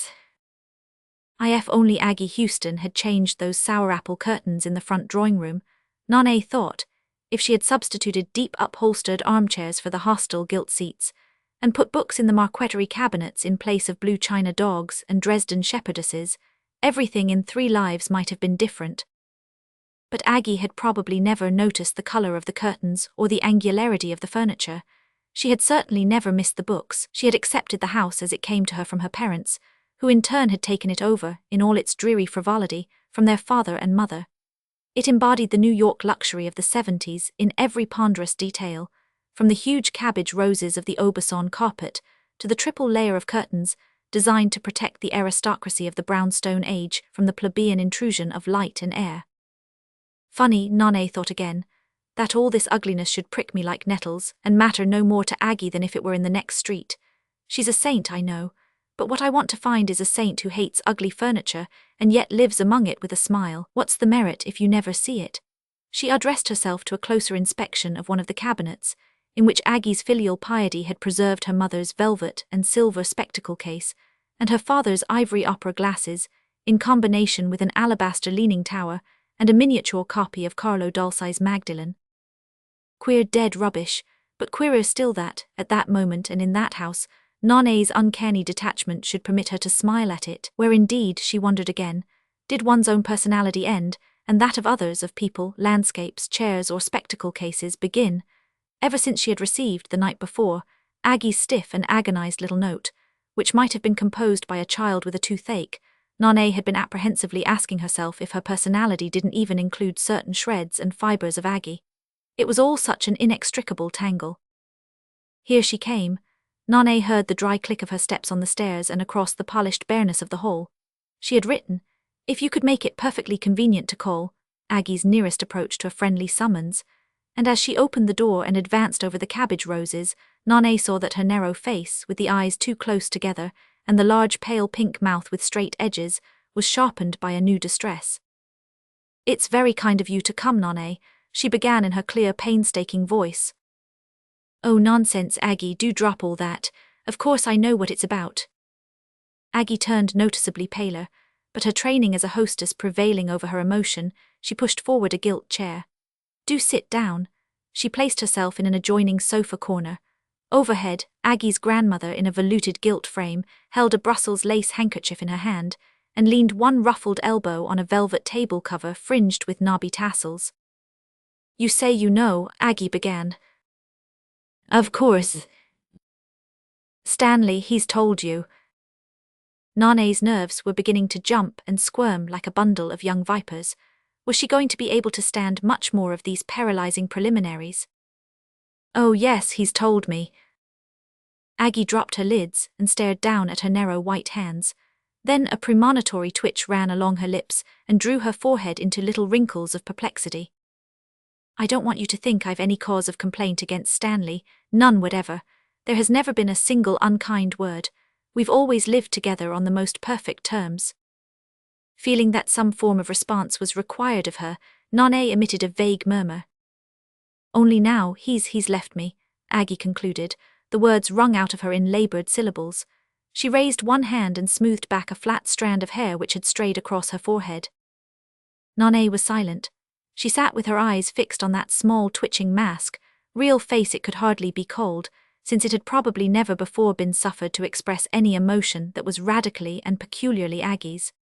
If only Aggie Houston had changed those sour apple curtains in the front drawing room, Nane thought, if she had substituted deep upholstered armchairs for the hostile gilt seats, and put books in the marqueterie cabinets in place of blue china dogs and Dresden shepherdesses, everything in 3 Lives might have been different. But Aggie had probably never noticed the color of the curtains or the angularity of the furniture. She had certainly never missed the books. She had accepted the house as it came to her from her parents, who in turn had taken it over, in all its dreary frivolity, from their father and mother. It embodied the New York luxury of the 70s in every ponderous detail, from the huge cabbage roses of the Aubusson carpet to the triple layer of curtains designed to protect the aristocracy of the brownstone age from the plebeian intrusion of light and air. Funny, Nane thought again, that all this ugliness should prick me like nettles and matter no more to Aggie than if it were in the next street. She's a saint, I know, but what I want to find is a saint who hates ugly furniture and yet lives among it with a smile. What's the merit if you never see it? She addressed herself to a closer inspection of one of the cabinets, in which Aggie's filial piety had preserved her mother's velvet and silver spectacle case, and her father's ivory opera glasses, in combination with an alabaster leaning tower, and a miniature copy of Carlo Dolce's Magdalene. Queer dead rubbish, but queerer still that, at that moment and in that house, Nana's uncanny detachment should permit her to smile at it, where indeed, she wondered again, did one's own personality end, and that of others, of people, landscapes, chairs or spectacle cases, begin. Ever since she had received, the night before, Aggie's stiff and agonized little note, which might have been composed by a child with a toothache, Nana had been apprehensively asking herself if her personality didn't even include certain shreds and fibers of Aggie. It was all such an inextricable tangle. Here she came. Nana heard the dry click of her steps on the stairs and across the polished bareness of the hall. She had written, "If you could make it perfectly convenient to call," Aggie's nearest approach to a friendly summons, and as she opened the door and advanced over the cabbage roses, Nana saw that her narrow face, with the eyes too close together, and the large pale pink mouth with straight edges, was sharpened by a new distress. "It's very kind of you to come, Nana," she began in her clear, painstaking voice. "Oh, nonsense, Aggie, do drop all that. Of course I know what it's about." Aggie turned noticeably paler, but her training as a hostess prevailing over her emotion, she pushed forward a gilt chair. "Do sit down." She placed herself in an adjoining sofa corner. Overhead, Aggie's grandmother in a veluted gilt frame held a Brussels lace handkerchief in her hand and leaned one ruffled elbow on a velvet table cover fringed with knobby tassels. "You say you know," Aggie began. "Of course. Stanley, he's told you." Nana's nerves were beginning to jump and squirm like a bundle of young vipers. Was she going to be able to stand much more of these paralyzing preliminaries? "Oh yes, he's told me." Aggie dropped her lids and stared down at her narrow white hands. Then a premonitory twitch ran along her lips and drew her forehead into little wrinkles of perplexity. "I don't want you to think I've any cause of complaint against Stanley, none whatever. There has never been a single unkind word. We've always lived together on the most perfect terms." Feeling that some form of response was required of her, Nana emitted a vague murmur. "Only now he's left me," Aggie concluded, the words wrung out of her in labored syllables. She raised one hand and smoothed back a flat strand of hair which had strayed across her forehead. Nana was silent. She sat with her eyes fixed on that small twitching mask, real face it could hardly be called, since it had probably never before been suffered to express any emotion that was radically and peculiarly Aggie's.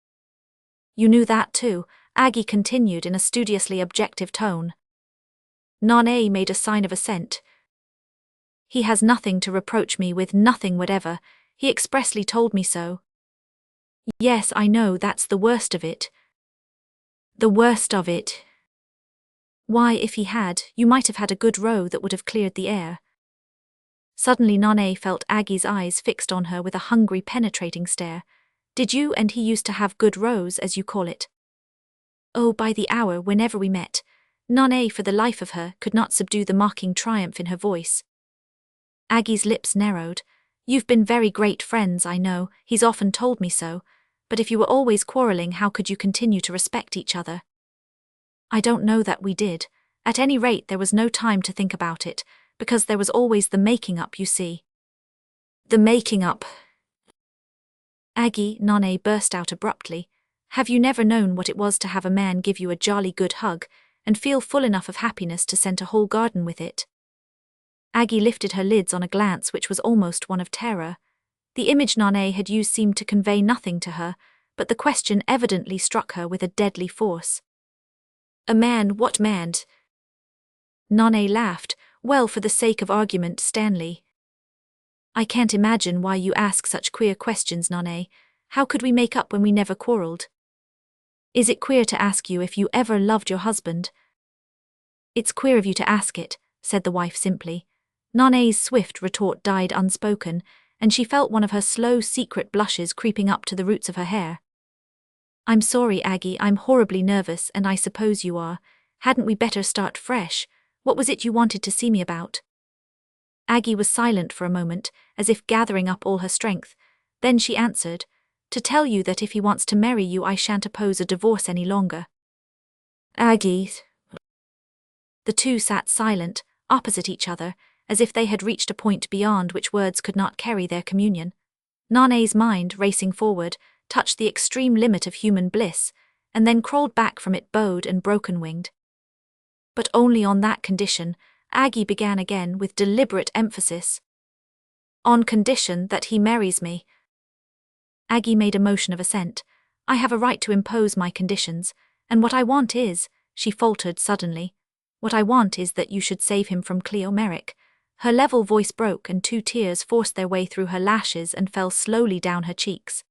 "You knew that too," Aggie continued in a studiously objective tone. Nana made a sign of assent. "He has nothing to reproach me with, nothing whatever. He expressly told me so." "Yes, I know, that's the worst of it." "The worst of it?" "Why, if he had, you might have had a good row that would have cleared the air." Suddenly Nana felt Aggie's eyes fixed on her with a hungry, penetrating stare. "Did you and he used to have good rows, as you call it?" "Oh, by the hour, whenever we met." Nana, for the life of her, could not subdue the mocking triumph in her voice. Aggie's lips narrowed. "You've been very great friends, I know, he's often told me so, but if you were always quarrelling, how could you continue to respect each other?" "I don't know that we did. At any rate, there was no time to think about it, because there was always the making up, you see." "The making up?" "Aggie," Nana burst out abruptly, "have you never known what it was to have a man give you a jolly good hug, and feel full enough of happiness to scent a whole garden with it?" Aggie lifted her lids on a glance which was almost one of terror. The image Nana had used seemed to convey nothing to her, but the question evidently struck her with a deadly force. "A man, what man?" Nana laughed. "Well, for the sake of argument, Stanley." "I can't imagine why you ask such queer questions, Nana. How could we make up when we never quarrelled?" "Is it queer to ask you if you ever loved your husband?" "It's queer of you to ask it," said the wife simply. Nana's swift retort died unspoken, and she felt one of her slow, secret blushes creeping up to the roots of her hair. "I'm sorry, Aggie, I'm horribly nervous, and I suppose you are. Hadn't we better start fresh? What was it you wanted to see me about?" Aggie was silent for a moment, as if gathering up all her strength. Then she answered, "To tell you that if he wants to marry you, I shan't oppose a divorce any longer." "Aggie." The two sat silent, opposite each other, as if they had reached a point beyond which words could not carry their communion. Nana's mind, racing forward, touched the extreme limit of human bliss, and then crawled back from it bowed and broken-winged. But only on that condition, Aggie began again with deliberate emphasis. On condition that he marries me. Aggie made a motion of assent. I have a right to impose my conditions, and what I want is, she faltered suddenly, what I want is that you should save him from Cleo Merrick. Her level voice broke and 2 tears forced their way through her lashes and fell slowly down her cheeks.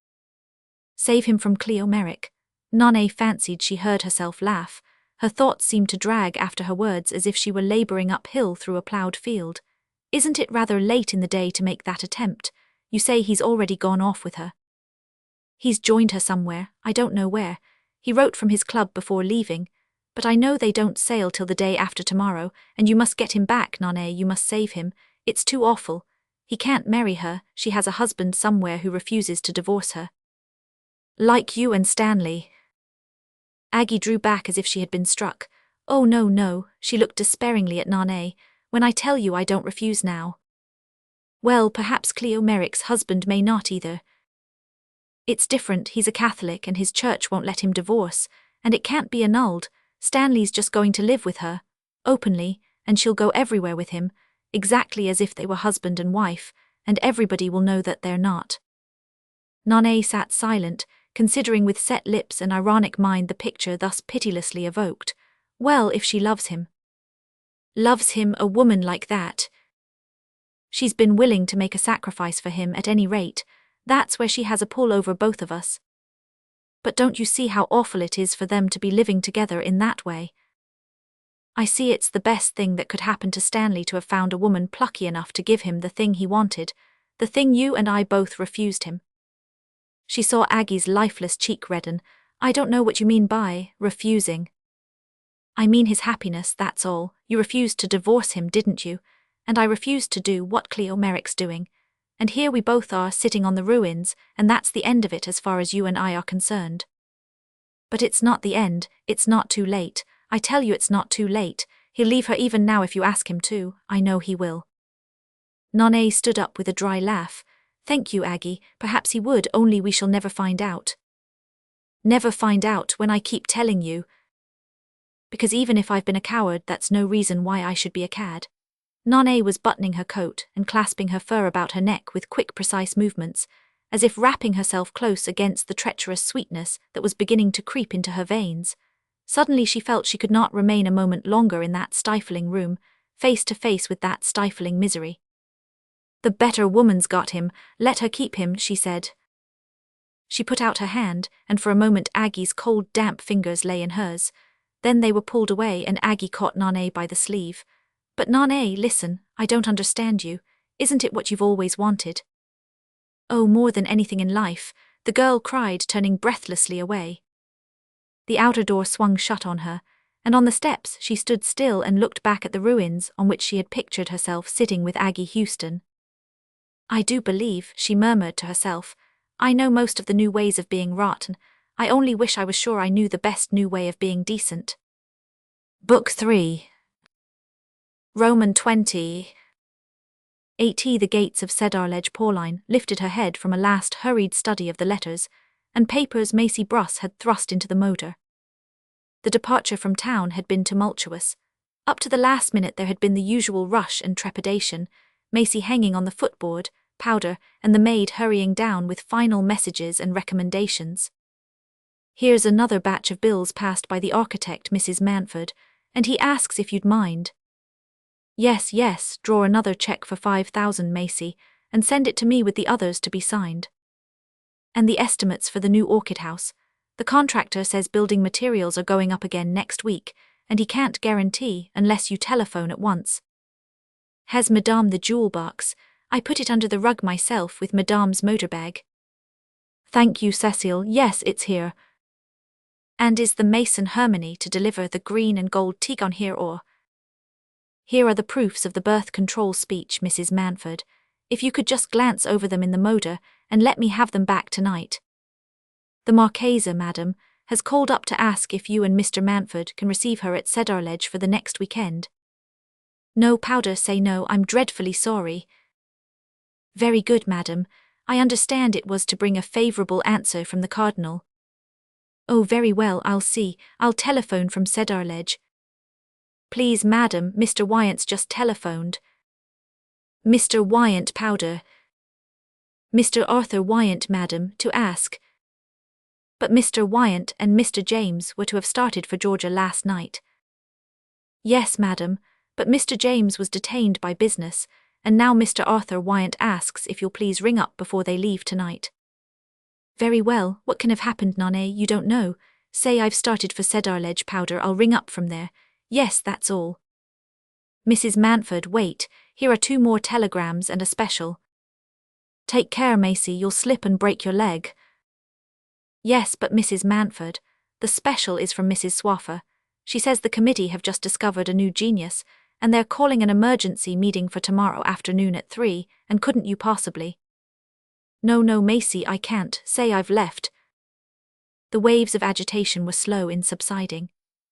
Save him from Cleo Merrick. Nonne fancied she heard herself laugh. Her thoughts seemed to drag after her words as if she were labouring uphill through a ploughed field. Isn't it rather late in the day to make that attempt? You say he's already gone off with her. He's joined her somewhere, I don't know where. He wrote from his club before leaving. But I know they don't sail till the day after tomorrow, and you must get him back, Nonne, you must save him. It's too awful. He can't marry her, she has a husband somewhere who refuses to divorce her. Like you and Stanley. Aggie drew back as if she had been struck. Oh no, no, she looked despairingly at Nonne. When I tell you I don't refuse now. Well, perhaps Cleo Merrick's husband may not either. It's different, he's a Catholic and his church won't let him divorce, and it can't be annulled. Stanley's just going to live with her, openly, and she'll go everywhere with him, exactly as if they were husband and wife, and everybody will know that they're not. Nonne sat silent, considering with set lips and ironic mind the picture thus pitilessly evoked. Well, if she loves him. Loves him, a woman like that. She's been willing to make a sacrifice for him at any rate. That's where she has a pull over both of us. But don't you see how awful it is for them to be living together in that way? I see it's the best thing that could happen to Stanley to have found a woman plucky enough to give him the thing he wanted, the thing you and I both refused him. She saw Aggie's lifeless cheek redden. I don't know what you mean by refusing. I mean his happiness, that's all. You refused to divorce him, didn't you? And I refused to do what Cleo Merrick's doing. And here we both are sitting on the ruins, and that's the end of it as far as you and I are concerned. But it's not the end, it's not too late. I tell you it's not too late. He'll leave her even now if you ask him to. I know he will. Nonne stood up with a dry laugh. Thank you, Aggie. Perhaps he would, only we shall never find out. Never find out when I keep telling you. Because even if I've been a coward, that's no reason why I should be a cad. Nonne was buttoning her coat and clasping her fur about her neck with quick, precise movements, as if wrapping herself close against the treacherous sweetness that was beginning to creep into her veins. Suddenly she felt she could not remain a moment longer in that stifling room, face to face with that stifling misery. The better woman's got him, let her keep him, she said. She put out her hand, and for a moment Aggie's cold, damp fingers lay in hers. Then they were pulled away and Aggie caught Nonne by the sleeve. But Nonne, listen, I don't understand you. Isn't it what you've always wanted? Oh, more than anything in life, the girl cried, turning breathlessly away. The outer door swung shut on her, and on the steps she stood still and looked back at the ruins on which she had pictured herself sitting with Aggie Houston. I do believe, she murmured to herself, I know most of the new ways of being rotten. I only wish I was sure I knew the best new way of being decent. Book 3. Roman 20. A.T. The gates of Cedarledge Pauline lifted her head from a last hurried study of the letters and papers Macy Bruss had thrust into the motor. The departure from town had been tumultuous. Up to the last minute there had been the usual rush and trepidation, Macy hanging on the footboard, powder, and the maid hurrying down with final messages and recommendations. Here's another batch of bills passed by the architect, Mrs. Manford, and he asks if you'd mind. Yes, yes, draw another cheque for 5,000, Macy, and send it to me with the others to be signed. And the estimates for the new orchid house. The contractor says building materials are going up again next week, and he can't guarantee unless you telephone at once. Has Madame the jewel box? I put it under the rug myself with Madame's motor bag. Thank you, Cecile. Yes, it's here. And is the mason Hermione to deliver the green and gold tigon here or? Here are the proofs of the birth control speech, Mrs. Manford. If you could just glance over them in the motor and let me have them back tonight. The Marchesa, madam, has called up to ask if you and Mr. Manford can receive her at Cedarledge for the next weekend. No, Powder, say no, I'm dreadfully sorry. Very good, madam. I understand it was to bring a favourable answer from the Cardinal. Oh, very well, I'll see. I'll telephone from Cedar Ledge. Please, madam, Mr. Wyant's just telephoned. Mr. Wyant Powder. Mr. Arthur Wyant, madam, to ask. But Mr. Wyant and Mr. James were to have started for Georgia last night. Yes, madam, but Mr. James was detained by business, and now Mr. Arthur Wyant asks if you'll please ring up before they leave tonight. Very well, what can have happened, Nonne? You don't know. Say I've started for Cedar Ledge, Powder, I'll ring up from there. Yes, that's all. Mrs. Manford, wait, here are 2 more telegrams and a special. Take care, Macy, you'll slip and break your leg. Yes, but Mrs. Manford, the special is from Mrs. Swaffer. She says the committee have just discovered a new genius, and they're calling an emergency meeting for tomorrow afternoon at 3, and couldn't you possibly? No, Macy, I can't. Say I've left. The waves of agitation were slow in subsiding.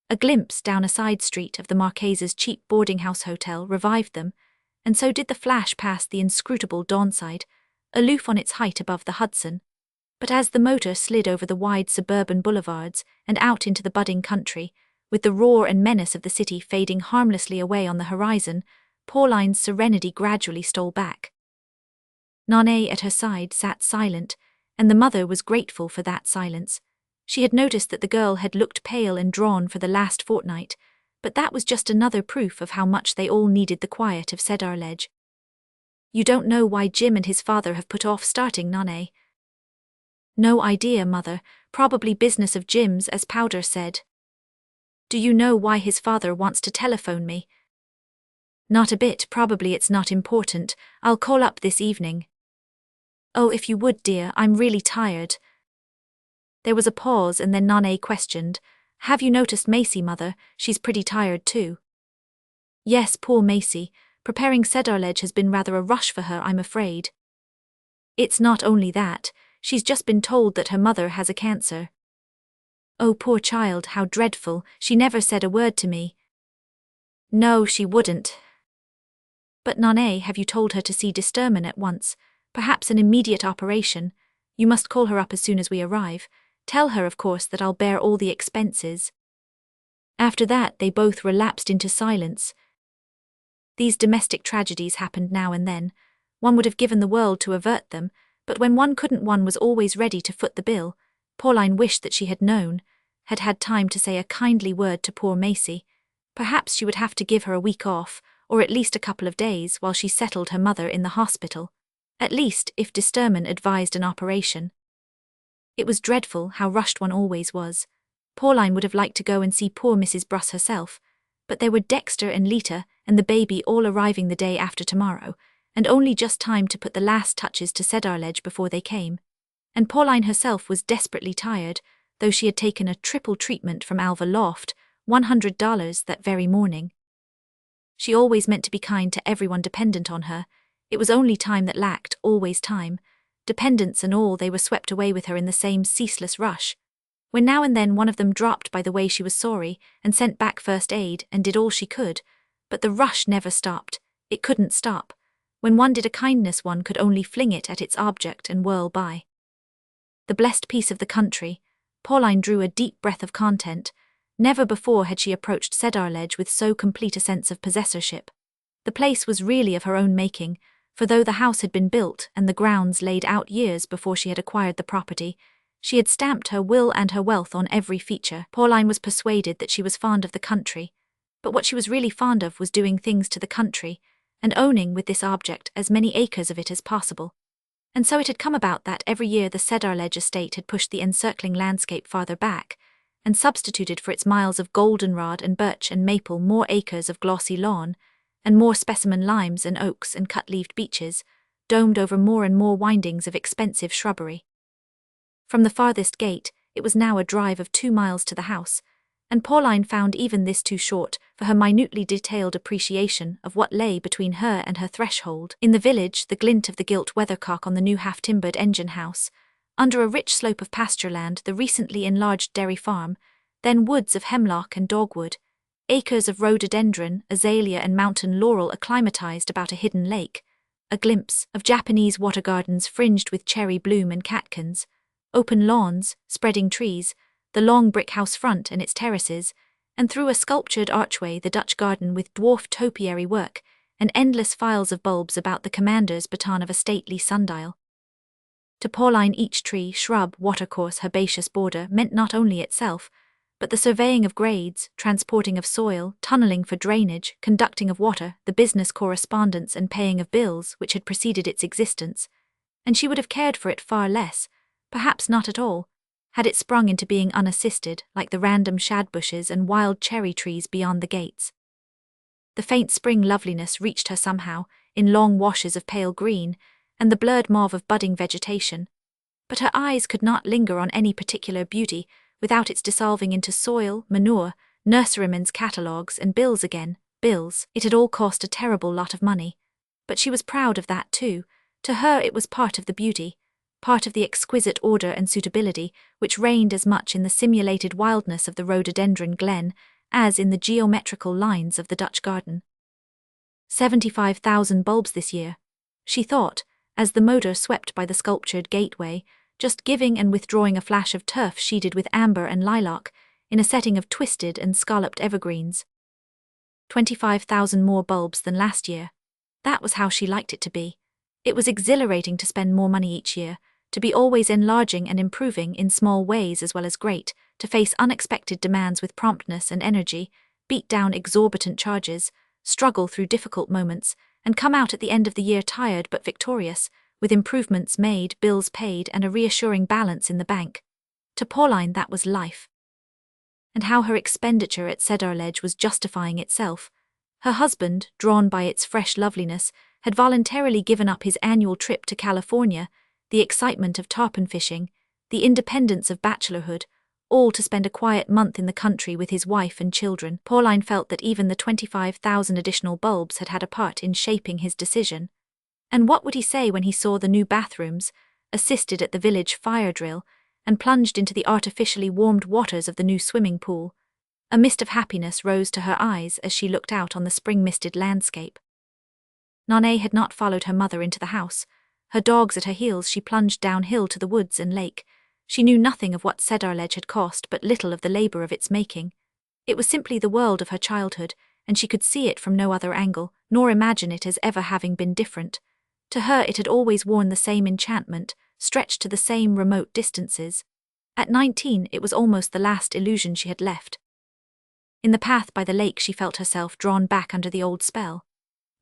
A glimpse down a side street of the Marquesas' cheap boarding-house hotel revived them, and so did the flash past the inscrutable Dawnside, aloof on its height above the Hudson. But as the motor slid over the wide suburban boulevards and out into the budding country, with the roar and menace of the city fading harmlessly away on the horizon, Pauline's serenity gradually stole back. Nonne at her side sat silent, and the mother was grateful for that silence. She had noticed that the girl had looked pale and drawn for the last fortnight, but that was just another proof of how much they all needed the quiet of Cedar Ledge. You don't know why Jim and his father have put off starting, Nonne? No idea, mother. Probably business of Jim's, as Powder said. Do you know why his father wants to telephone me? Not a bit. Probably it's not important. I'll call up this evening. Oh, if you would, dear, I'm really tired. There was a pause, and then Nonne questioned, Have you noticed Macy, mother? She's pretty tired too. Yes, poor Macy. Preparing Cedar Ledge has been rather a rush for her, I'm afraid. It's not only that. She's just been told that her mother has a cancer. Oh, poor child, how dreadful. She never said a word to me. No, she wouldn't. But Nonne, have you told her to see Disterman at once? Perhaps an immediate operation. You must call her up as soon as we arrive. Tell her, of course, that I'll bear all the expenses. After that, they both relapsed into silence. These domestic tragedies happened now and then. One would have given the world to avert them, but when one couldn't, one was always ready to foot the bill. Pauline wished that she had known, had had time to say a kindly word to poor Macy. Perhaps she would have to give her a week off, or at least a couple of days, while she settled her mother in the hospital. At least, if Disterman advised an operation. It was dreadful how rushed one always was. Pauline would have liked to go and see poor Mrs. Bruss herself, but there were Dexter and Lita and the baby all arriving the day after tomorrow, and only just time to put the last touches to Cedar Ledge before they came. And Pauline herself was desperately tired, though she had taken a triple treatment from Alva Loft, $100 that very morning. She always meant to be kind to everyone dependent on her. It was only time that lacked, always time. Dependents and all, they were swept away with her in the same ceaseless rush. When now and then one of them dropped by the way, she was sorry, and sent back first aid, and did all she could. But the rush never stopped. It couldn't stop. When one did a kindness, one could only fling it at its object and whirl by. The blessed peace of the country. Pauline drew a deep breath of content. Never before had she approached Cedar Ledge with so complete a sense of possessorship. The place was really of her own making, for though the house had been built and the grounds laid out years before she had acquired the property, she had stamped her will and her wealth on every feature. Pauline was persuaded that she was fond of the country, but what she was really fond of was doing things to the country, and owning with this object as many acres of it as possible. And so it had come about that every year the Cedar Ledge estate had pushed the encircling landscape farther back, and substituted for its miles of goldenrod and birch and maple more acres of glossy lawn, and more specimen limes and oaks and cut-leaved beeches, domed over more and more windings of expensive shrubbery. From the farthest gate, it was now a drive of 2 miles to the house, and Pauline found even this too short for her minutely detailed appreciation of what lay between her and her threshold. In the village, the glint of the gilt weathercock on the new half-timbered engine house, under a rich slope of pasture land the recently enlarged dairy farm, then woods of hemlock and dogwood, acres of rhododendron, azalea and mountain laurel acclimatized about a hidden lake, a glimpse of Japanese water gardens fringed with cherry bloom and catkins, open lawns, spreading trees, the long brick house front and its terraces, and through a sculptured archway the Dutch garden with dwarf topiary work and endless files of bulbs about the commander's baton of a stately sundial. To Pauline each tree, shrub, watercourse, herbaceous border meant not only itself, but the surveying of grades, transporting of soil, tunneling for drainage, conducting of water, the business correspondence and paying of bills which had preceded its existence, and she would have cared for it far less, perhaps not at all, had it sprung into being unassisted, like the random shad bushes and wild cherry trees beyond the gates. The faint spring loveliness reached her somehow, in long washes of pale green, and the blurred mauve of budding vegetation, but her eyes could not linger on any particular beauty without its dissolving into soil, manure, nurserymen's catalogues, and bills again, bills. It had all cost a terrible lot of money, but she was proud of that too. To her it was part of the beauty, part of the exquisite order and suitability which reigned as much in the simulated wildness of the rhododendron glen as in the geometrical lines of the Dutch garden. 75,000 bulbs this year, she thought, as the motor swept by the sculptured gateway, just giving and withdrawing a flash of turf sheeted with amber and lilac in a setting of twisted and scalloped evergreens. 25,000 more bulbs than last year. That was how she liked it to be. It was exhilarating to spend more money each year, to be always enlarging and improving in small ways as well as great, to face unexpected demands with promptness and energy, beat down exorbitant charges, struggle through difficult moments, and come out at the end of the year tired but victorious, with improvements made, bills paid, and a reassuring balance in the bank. To Pauline that was life. And how her expenditure at Cedarledge was justifying itself. Her husband, drawn by its fresh loveliness, had voluntarily given up his annual trip to California, the excitement of tarpon fishing, the independence of bachelorhood, all to spend a quiet month in the country with his wife and children. Pauline felt that even the 25,000 additional bulbs had had a part in shaping his decision. And what would he say when he saw the new bathrooms, assisted at the village fire drill, and plunged into the artificially warmed waters of the new swimming pool? A mist of happiness rose to her eyes as she looked out on the spring-misted landscape. Nane had not followed her mother into the house. Her dogs at her heels, she plunged downhill to the woods and lake. She knew nothing of what Cedarledge had cost, but little of the labour of its making. It was simply the world of her childhood, and she could see it from no other angle, nor imagine it as ever having been different. To her it had always worn the same enchantment, stretched to the same remote distances. At 19 it was almost the last illusion she had left. In the path by the lake she felt herself drawn back under the old spell.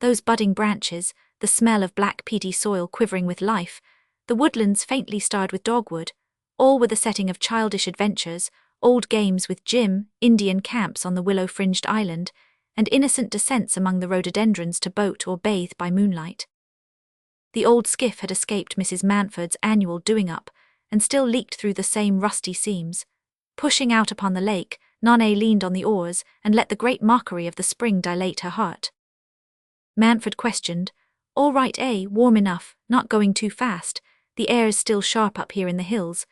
Those budding branches, the smell of black peaty soil quivering with life, the woodlands faintly starred with dogwood, all were the setting of childish adventures, old games with Jim, Indian camps on the willow-fringed island, and innocent descents among the rhododendrons to boat or bathe by moonlight. The old skiff had escaped Mrs. Manford's annual doing-up, and still leaked through the same rusty seams. Pushing out upon the lake, Nane leaned on the oars and let the great mockery of the spring dilate her heart. Manford questioned, "All right, warm enough, not going too fast, the air's still sharp up here in the hills,"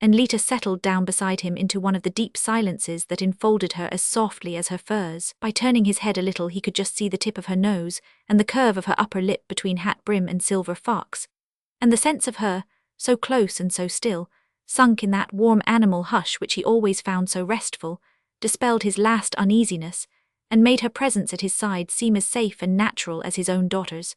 and Lita settled down beside him into one of the deep silences that enfolded her as softly as her furs. By turning his head a little he could just see the tip of her nose and the curve of her upper lip between hat brim and silver fox, and the sense of her, so close and so still, sunk in that warm animal hush which he always found so restful, dispelled his last uneasiness, and made her presence at his side seem as safe and natural as his own daughter's.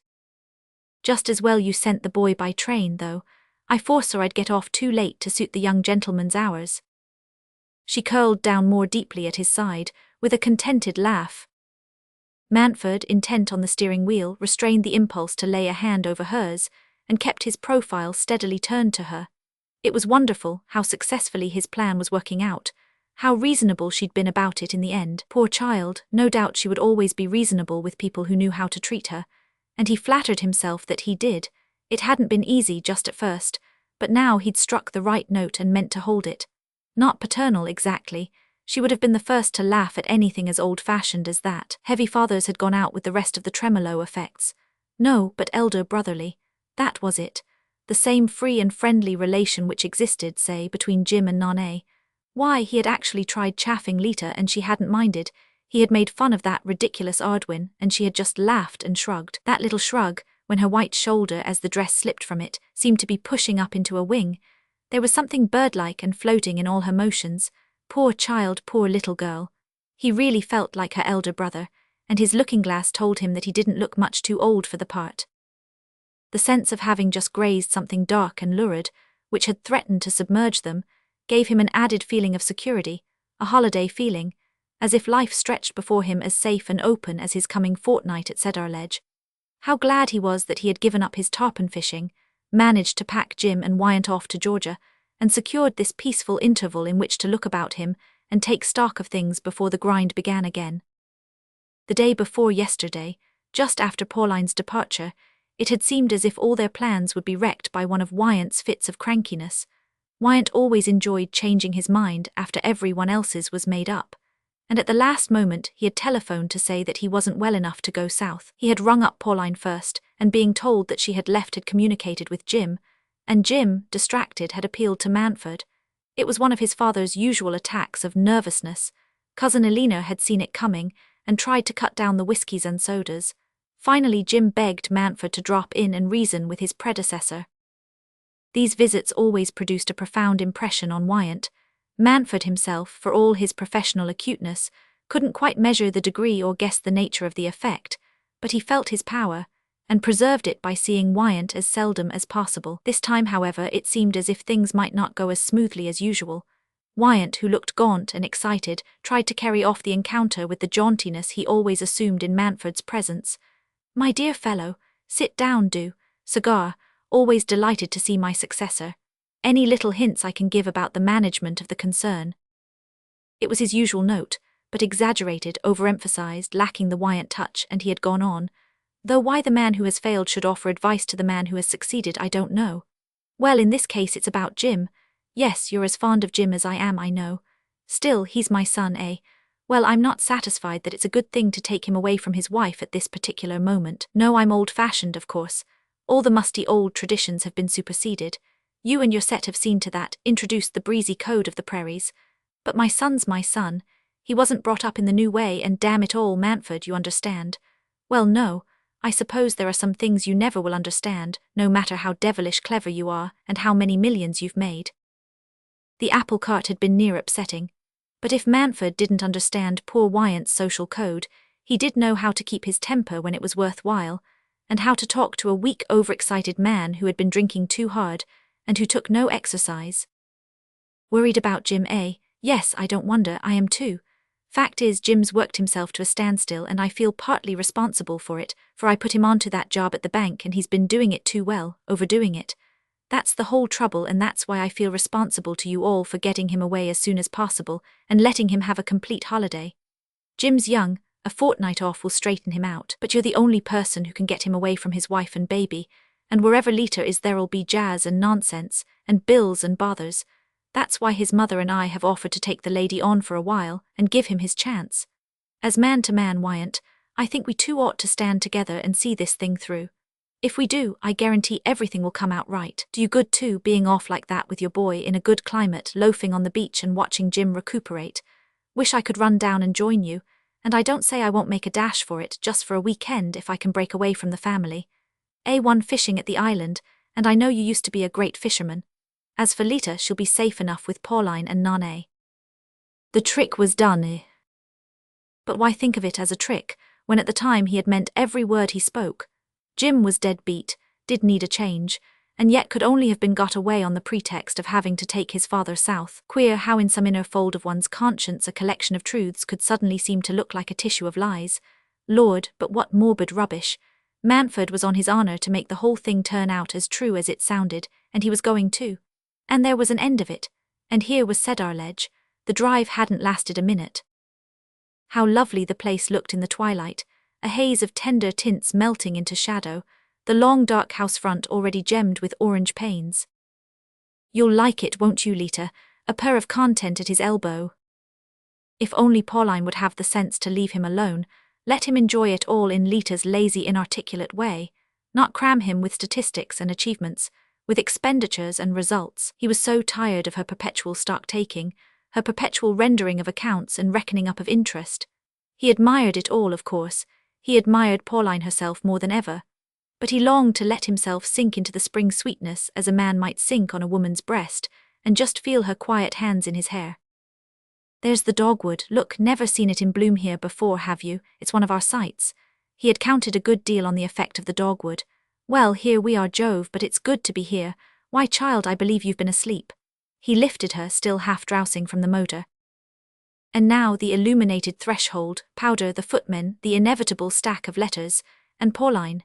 "Just as well you sent the boy by train, though. I foresaw I'd get off too late to suit the young gentleman's hours." She curled down more deeply at his side, with a contented laugh. Manford, intent on the steering wheel, restrained the impulse to lay a hand over hers, and kept his profile steadily turned to her. It was wonderful how successfully his plan was working out, how reasonable she'd been about it in the end. Poor child, no doubt she would always be reasonable with people who knew how to treat her, and he flattered himself that he did. It hadn't been easy just at first, but now he'd struck the right note and meant to hold it. Not paternal exactly. She would have been the first to laugh at anything as old-fashioned as that. Heavy fathers had gone out with the rest of the tremolo effects. No, but elder brotherly. That was it. The same free and friendly relation which existed, say, between Jim and Nane. Why, he had actually tried chaffing Lita and she hadn't minded. He had made fun of that ridiculous Ardwin and she had just laughed and shrugged. That little shrug, when her white shoulder, as the dress slipped from it, seemed to be pushing up into a wing. There was something birdlike and floating in all her motions, Poor child, poor little girl. He really felt like her elder brother, and his looking-glass told him that he didn't look much too old for the part. The sense of having just grazed something dark and lurid, which had threatened to submerge them, gave him an added feeling of security, a holiday feeling, as if life stretched before him as safe and open as his coming fortnight at Cedar Ledge. How glad he was that he had given up his tarpon fishing, managed to pack Jim and Wyant off to Georgia, and secured this peaceful interval in which to look about him and take stock of things before the grind began again. The day before yesterday, just after Pauline's departure, it had seemed as if all their plans would be wrecked by one of Wyant's fits of crankiness. Wyant always enjoyed changing his mind after everyone else's was made up, and at the last moment he had telephoned to say that he wasn't well enough to go south. He had rung up Pauline first, and being told that she had left had communicated with Jim, and Jim, distracted, had appealed to Manford. It was one of his father's usual attacks of nervousness. Cousin Elena had seen it coming and tried to cut down the whiskies and sodas. Finally Jim begged Manford to drop in and reason with his predecessor. These visits always produced a profound impression on Wyant. Manford himself, for all his professional acuteness, couldn't quite measure the degree or guess the nature of the effect, but he felt his power, and preserved it by seeing Wyant as seldom as possible. This time, however, it seemed as if things might not go as smoothly as usual. Wyant, who looked gaunt and excited, tried to carry off the encounter with the jauntiness he always assumed in Manford's presence. "My dear fellow, sit down, do. Cigar, always delighted to see my successor. Any little hints I can give about the management of the concern?" It was his usual note, but exaggerated, overemphasized, lacking the Wyant touch, and he had gone on. "Though why the man who has failed should offer advice to the man who has succeeded, I don't know. Well, in this case it's about Jim. Yes, you're as fond of Jim as I am, I know. Still, he's my son, eh? Well, I'm not satisfied that it's a good thing to take him away from his wife at this particular moment. No, I'm old-fashioned, of course. All the musty old traditions have been superseded. You and your set have seen to that, introduced the breezy code of the prairies. But my son's my son. He wasn't brought up in the new way, and damn it all, Manford, you understand. Well, no, I suppose there are some things you never will understand, no matter how devilish clever you are and how many millions you've made." The apple cart had been near upsetting. But if Manford didn't understand poor Wyant's social code, he did know how to keep his temper when it was worthwhile, and how to talk to a weak, overexcited man who had been drinking too hard, and who took no exercise. "Worried about Jim, eh? Yes, I don't wonder, I am too. Fact is, Jim's worked himself to a standstill, and I feel partly responsible for it, for I put him onto that job at the bank and he's been doing it too well, overdoing it. That's the whole trouble, and that's why I feel responsible to you all for getting him away as soon as possible and letting him have a complete holiday. Jim's young, a fortnight off will straighten him out, but you're the only person who can get him away from his wife and baby, and wherever Lita is there'll be jazz and nonsense, and bills and bothers. That's why his mother and I have offered to take the lady on for a while and give him his chance. As man to man, Wyant, I think we two ought to stand together and see this thing through. If we do, I guarantee everything will come out right. Do you good too, being off like that with your boy in a good climate, loafing on the beach and watching Jim recuperate. Wish I could run down and join you, and I don't say I won't make a dash for it just for a weekend if I can break away from the family. A1 fishing at the island, and I know you used to be a great fisherman. As for Lita, she'll be safe enough with Pauline and Nane." The trick was done, eh? But why think of it as a trick, when at the time he had meant every word he spoke? Jim was dead beat, did need a change, and yet could only have been got away on the pretext of having to take his father south. Queer how in some inner fold of one's conscience a collection of truths could suddenly seem to look like a tissue of lies. Lord, but what morbid rubbish. Manford was on his honor to make the whole thing turn out as true as it sounded, and he was going to. And there was an end of it, and here was Cedar Ledge. The drive hadn't lasted a minute. How lovely the place looked in the twilight, a haze of tender tints melting into shadow, the long dark house front already gemmed with orange panes. "You'll like it, won't you, Lita?" A purr of content at his elbow. If only Pauline would have the sense to leave him alone, let him enjoy it all in Lita's lazy, inarticulate way, not cram him with statistics and achievements, with expenditures and results. He was so tired of her perpetual stock-taking, her perpetual rendering of accounts and reckoning up of interest. He admired it all, of course. He admired Pauline herself more than ever. But he longed to let himself sink into the spring sweetness as a man might sink on a woman's breast, and just feel her quiet hands in his hair. There's the dogwood. Look, never seen it in bloom here before, have you? It's one of our sights. He had counted a good deal on the effect of the dogwood. Well, here we are, Jove, but it's good to be here. Why, child, I believe you've been asleep. He lifted her, still half drowsing, from the motor. And now the illuminated threshold, Powder, the footmen, the inevitable stack of letters, and Pauline.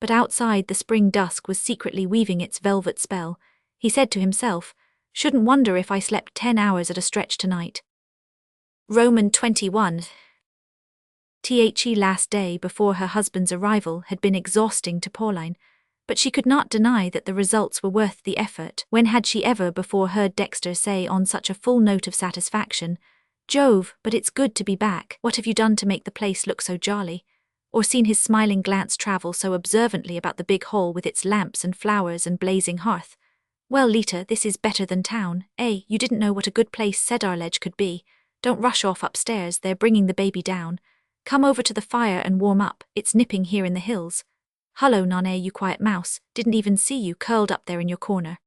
But outside the spring dusk was secretly weaving its velvet spell. He said to himself, shouldn't wonder if I slept 10 hours at a stretch tonight. Roman 21. The last day before her husband's arrival had been exhausting to Pauline, but she could not deny that the results were worth the effort. When had she ever before heard Dexter say on such a full note of satisfaction, Jove, but it's good to be back. What have you done to make the place look so jolly? Or seen his smiling glance travel so observantly about the big hall with its lamps and flowers and blazing hearth? Well, Lita, this is better than town. You didn't know what a good place Cedarledge could be. Don't rush off upstairs, they're bringing the baby down. Come over to the fire and warm up, it's nipping here in the hills. Hullo, Nane, you quiet mouse, didn't even see you curled up there in your corner.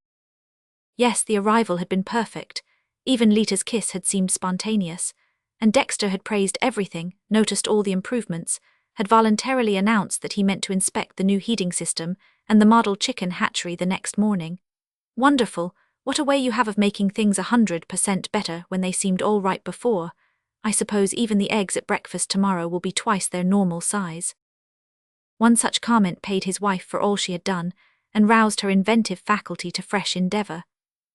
Yes, the arrival had been perfect. Even Lita's kiss had seemed spontaneous. And Dexter had praised everything, noticed all the improvements, had voluntarily announced that he meant to inspect the new heating system and the model chicken hatchery the next morning. Wonderful, what a way you have of making things 100% better when they seemed all right before. I suppose even the eggs at breakfast tomorrow will be twice their normal size. One such comment paid his wife for all she had done, and roused her inventive faculty to fresh endeavor.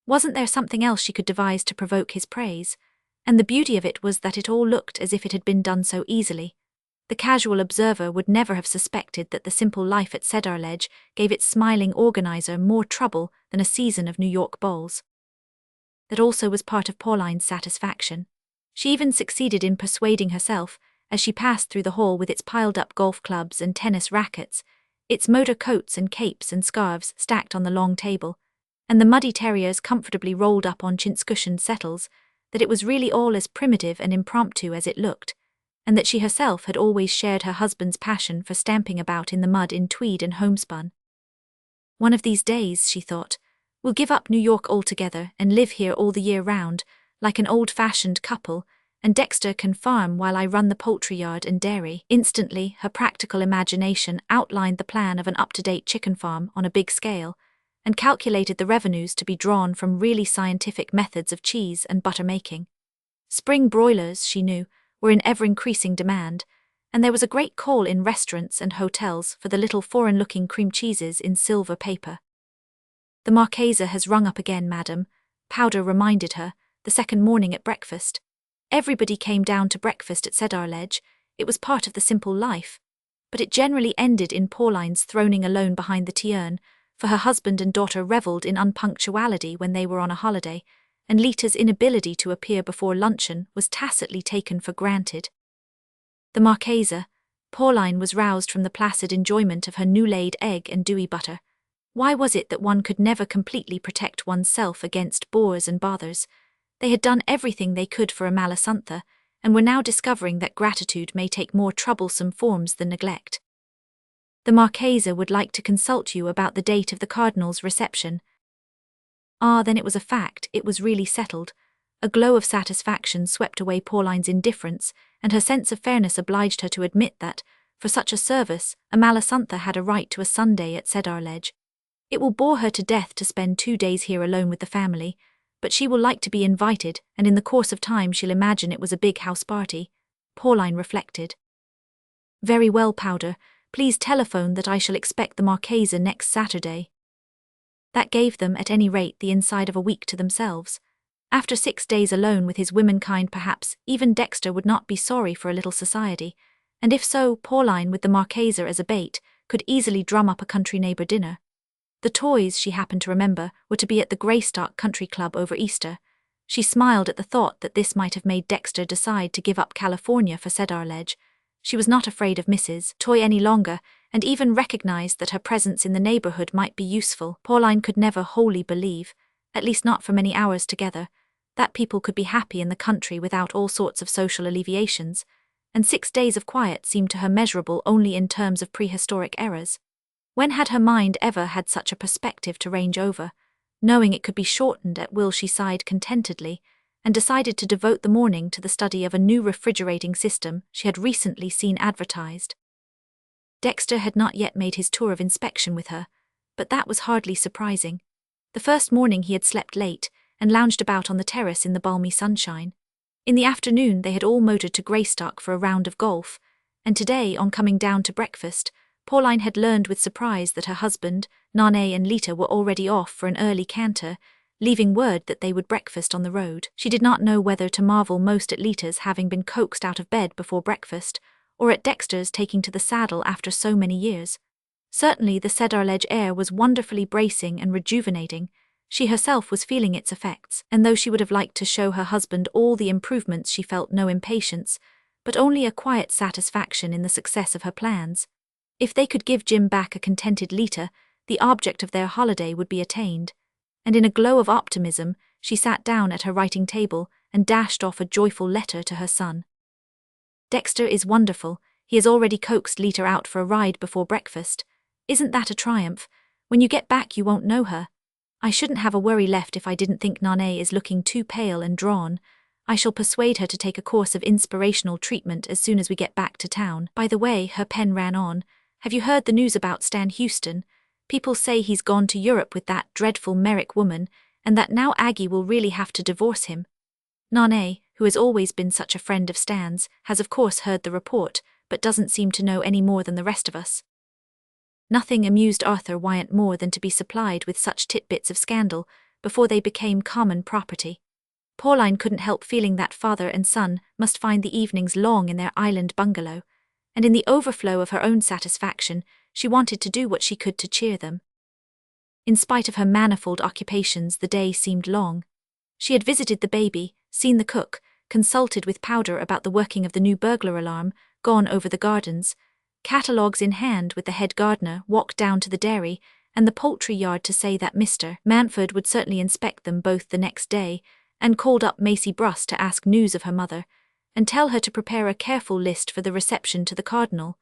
Wasn't there something else she could devise to provoke his praise? And the beauty of it was that it all looked as if it had been done so easily. The casual observer would never have suspected that the simple life at Cedarledge gave its smiling organizer more trouble than a season of New York bowls. That also was part of Pauline's satisfaction. She even succeeded in persuading herself, as she passed through the hall with its piled-up golf clubs and tennis rackets, its motor coats and capes and scarves stacked on the long table, and the muddy terriers comfortably rolled up on chintz-cushioned settles, that it was really all as primitive and impromptu as it looked, and that she herself had always shared her husband's passion for stamping about in the mud in tweed and homespun. One of these days, she thought, we'll give up New York altogether and live here all the year round, like an old-fashioned couple, and Dexter can farm while I run the poultry yard and dairy. Instantly, her practical imagination outlined the plan of an up-to-date chicken farm on a big scale, and calculated the revenues to be drawn from really scientific methods of cheese and butter making. Spring broilers, she knew, were in ever-increasing demand, and there was a great call in restaurants and hotels for the little foreign-looking cream cheeses in silver paper. The Marchesa has rung up again, madam, Powder reminded her, the second morning at breakfast. Everybody came down to breakfast at Cedarledge. It was part of the simple life. But it generally ended in Pauline's throning alone behind the tea-urn, for her husband and daughter revelled in unpunctuality when they were on a holiday, and Lita's inability to appear before luncheon was tacitly taken for granted. The Marchesa, Pauline was roused from the placid enjoyment of her new-laid egg and dewy butter. Why was it that one could never completely protect oneself against bores and bothers? They had done everything they could for Amalasuntha, and were now discovering that gratitude may take more troublesome forms than neglect. The Marchesa would like to consult you about the date of the Cardinal's reception. Ah, then it was a fact, it was really settled. A glow of satisfaction swept away Pauline's indifference, and her sense of fairness obliged her to admit that, for such a service, Amalasuntha had a right to a Sunday at Cedarledge. It will bore her to death to spend 2 days here alone with the family, but she will like to be invited, and in the course of time she'll imagine it was a big house party, Pauline reflected. Very well, Powder, please telephone that I shall expect the Marchesa next Saturday. That gave them, at any rate, the inside of a week to themselves. After 6 days alone with his womenkind, perhaps even Dexter would not be sorry for a little society, and if so, Pauline, with the Marchesa as a bait, could easily drum up a country neighbour dinner. The toys, she happened to remember, were to be at the Greystock Country Club over Easter. She smiled at the thought that this might have made Dexter decide to give up California for Cedarledge. She was not afraid of Mrs. Toy any longer, and even recognized that her presence in the neighborhood might be useful. Pauline could never wholly believe, at least not for many hours together, that people could be happy in the country without all sorts of social alleviations, and 6 days of quiet seemed to her measurable only in terms of prehistoric eras. When had her mind ever had such a perspective to range over? Knowing it could be shortened at will, she sighed contentedly, and decided to devote the morning to the study of a new refrigerating system she had recently seen advertised. Dexter had not yet made his tour of inspection with her, but that was hardly surprising. The first morning he had slept late and lounged about on the terrace in the balmy sunshine. In the afternoon they had all motored to Greystock for a round of golf, and today, on coming down to breakfast, Pauline had learned with surprise that her husband, Nane and Lita were already off for an early canter, leaving word that they would breakfast on the road. She did not know whether to marvel most at Lita's having been coaxed out of bed before breakfast, or at Dexter's taking to the saddle after so many years. Certainly the Cedarledge air was wonderfully bracing and rejuvenating. She herself was feeling its effects, and though she would have liked to show her husband all the improvements, she felt no impatience, but only a quiet satisfaction in the success of her plans. If they could give Jim back a contented Lita, the object of their holiday would be attained, and in a glow of optimism, she sat down at her writing table and dashed off a joyful letter to her son. Dexter is wonderful. He has already coaxed Lita out for a ride before breakfast. Isn't that a triumph? When you get back you won't know her. I shouldn't have a worry left if I didn't think Nane is looking too pale and drawn. I shall persuade her to take a course of inspirational treatment as soon as we get back to town. By the way, her pen ran on, have you heard the news about Stan Houston? People say he's gone to Europe with that dreadful Merrick woman, and that now Aggie will really have to divorce him. Nane, who has always been such a friend of Stan's, has of course heard the report, but doesn't seem to know any more than the rest of us. Nothing amused Arthur Wyant more than to be supplied with such titbits of scandal before they became common property. Pauline couldn't help feeling that father and son must find the evenings long in their island bungalow, and in the overflow of her own satisfaction, she wanted to do what she could to cheer them. In spite of her manifold occupations, the day seemed long. She had visited the baby, seen the cook, consulted with Powder about the working of the new burglar alarm, gone over the gardens, catalogues in hand with the head gardener, walked down to the dairy and the poultry yard to say that Mr. Manford would certainly inspect them both the next day, and called up Maisie Bruss to ask news of her mother, and tell her to prepare a careful list for the reception to the Cardinal.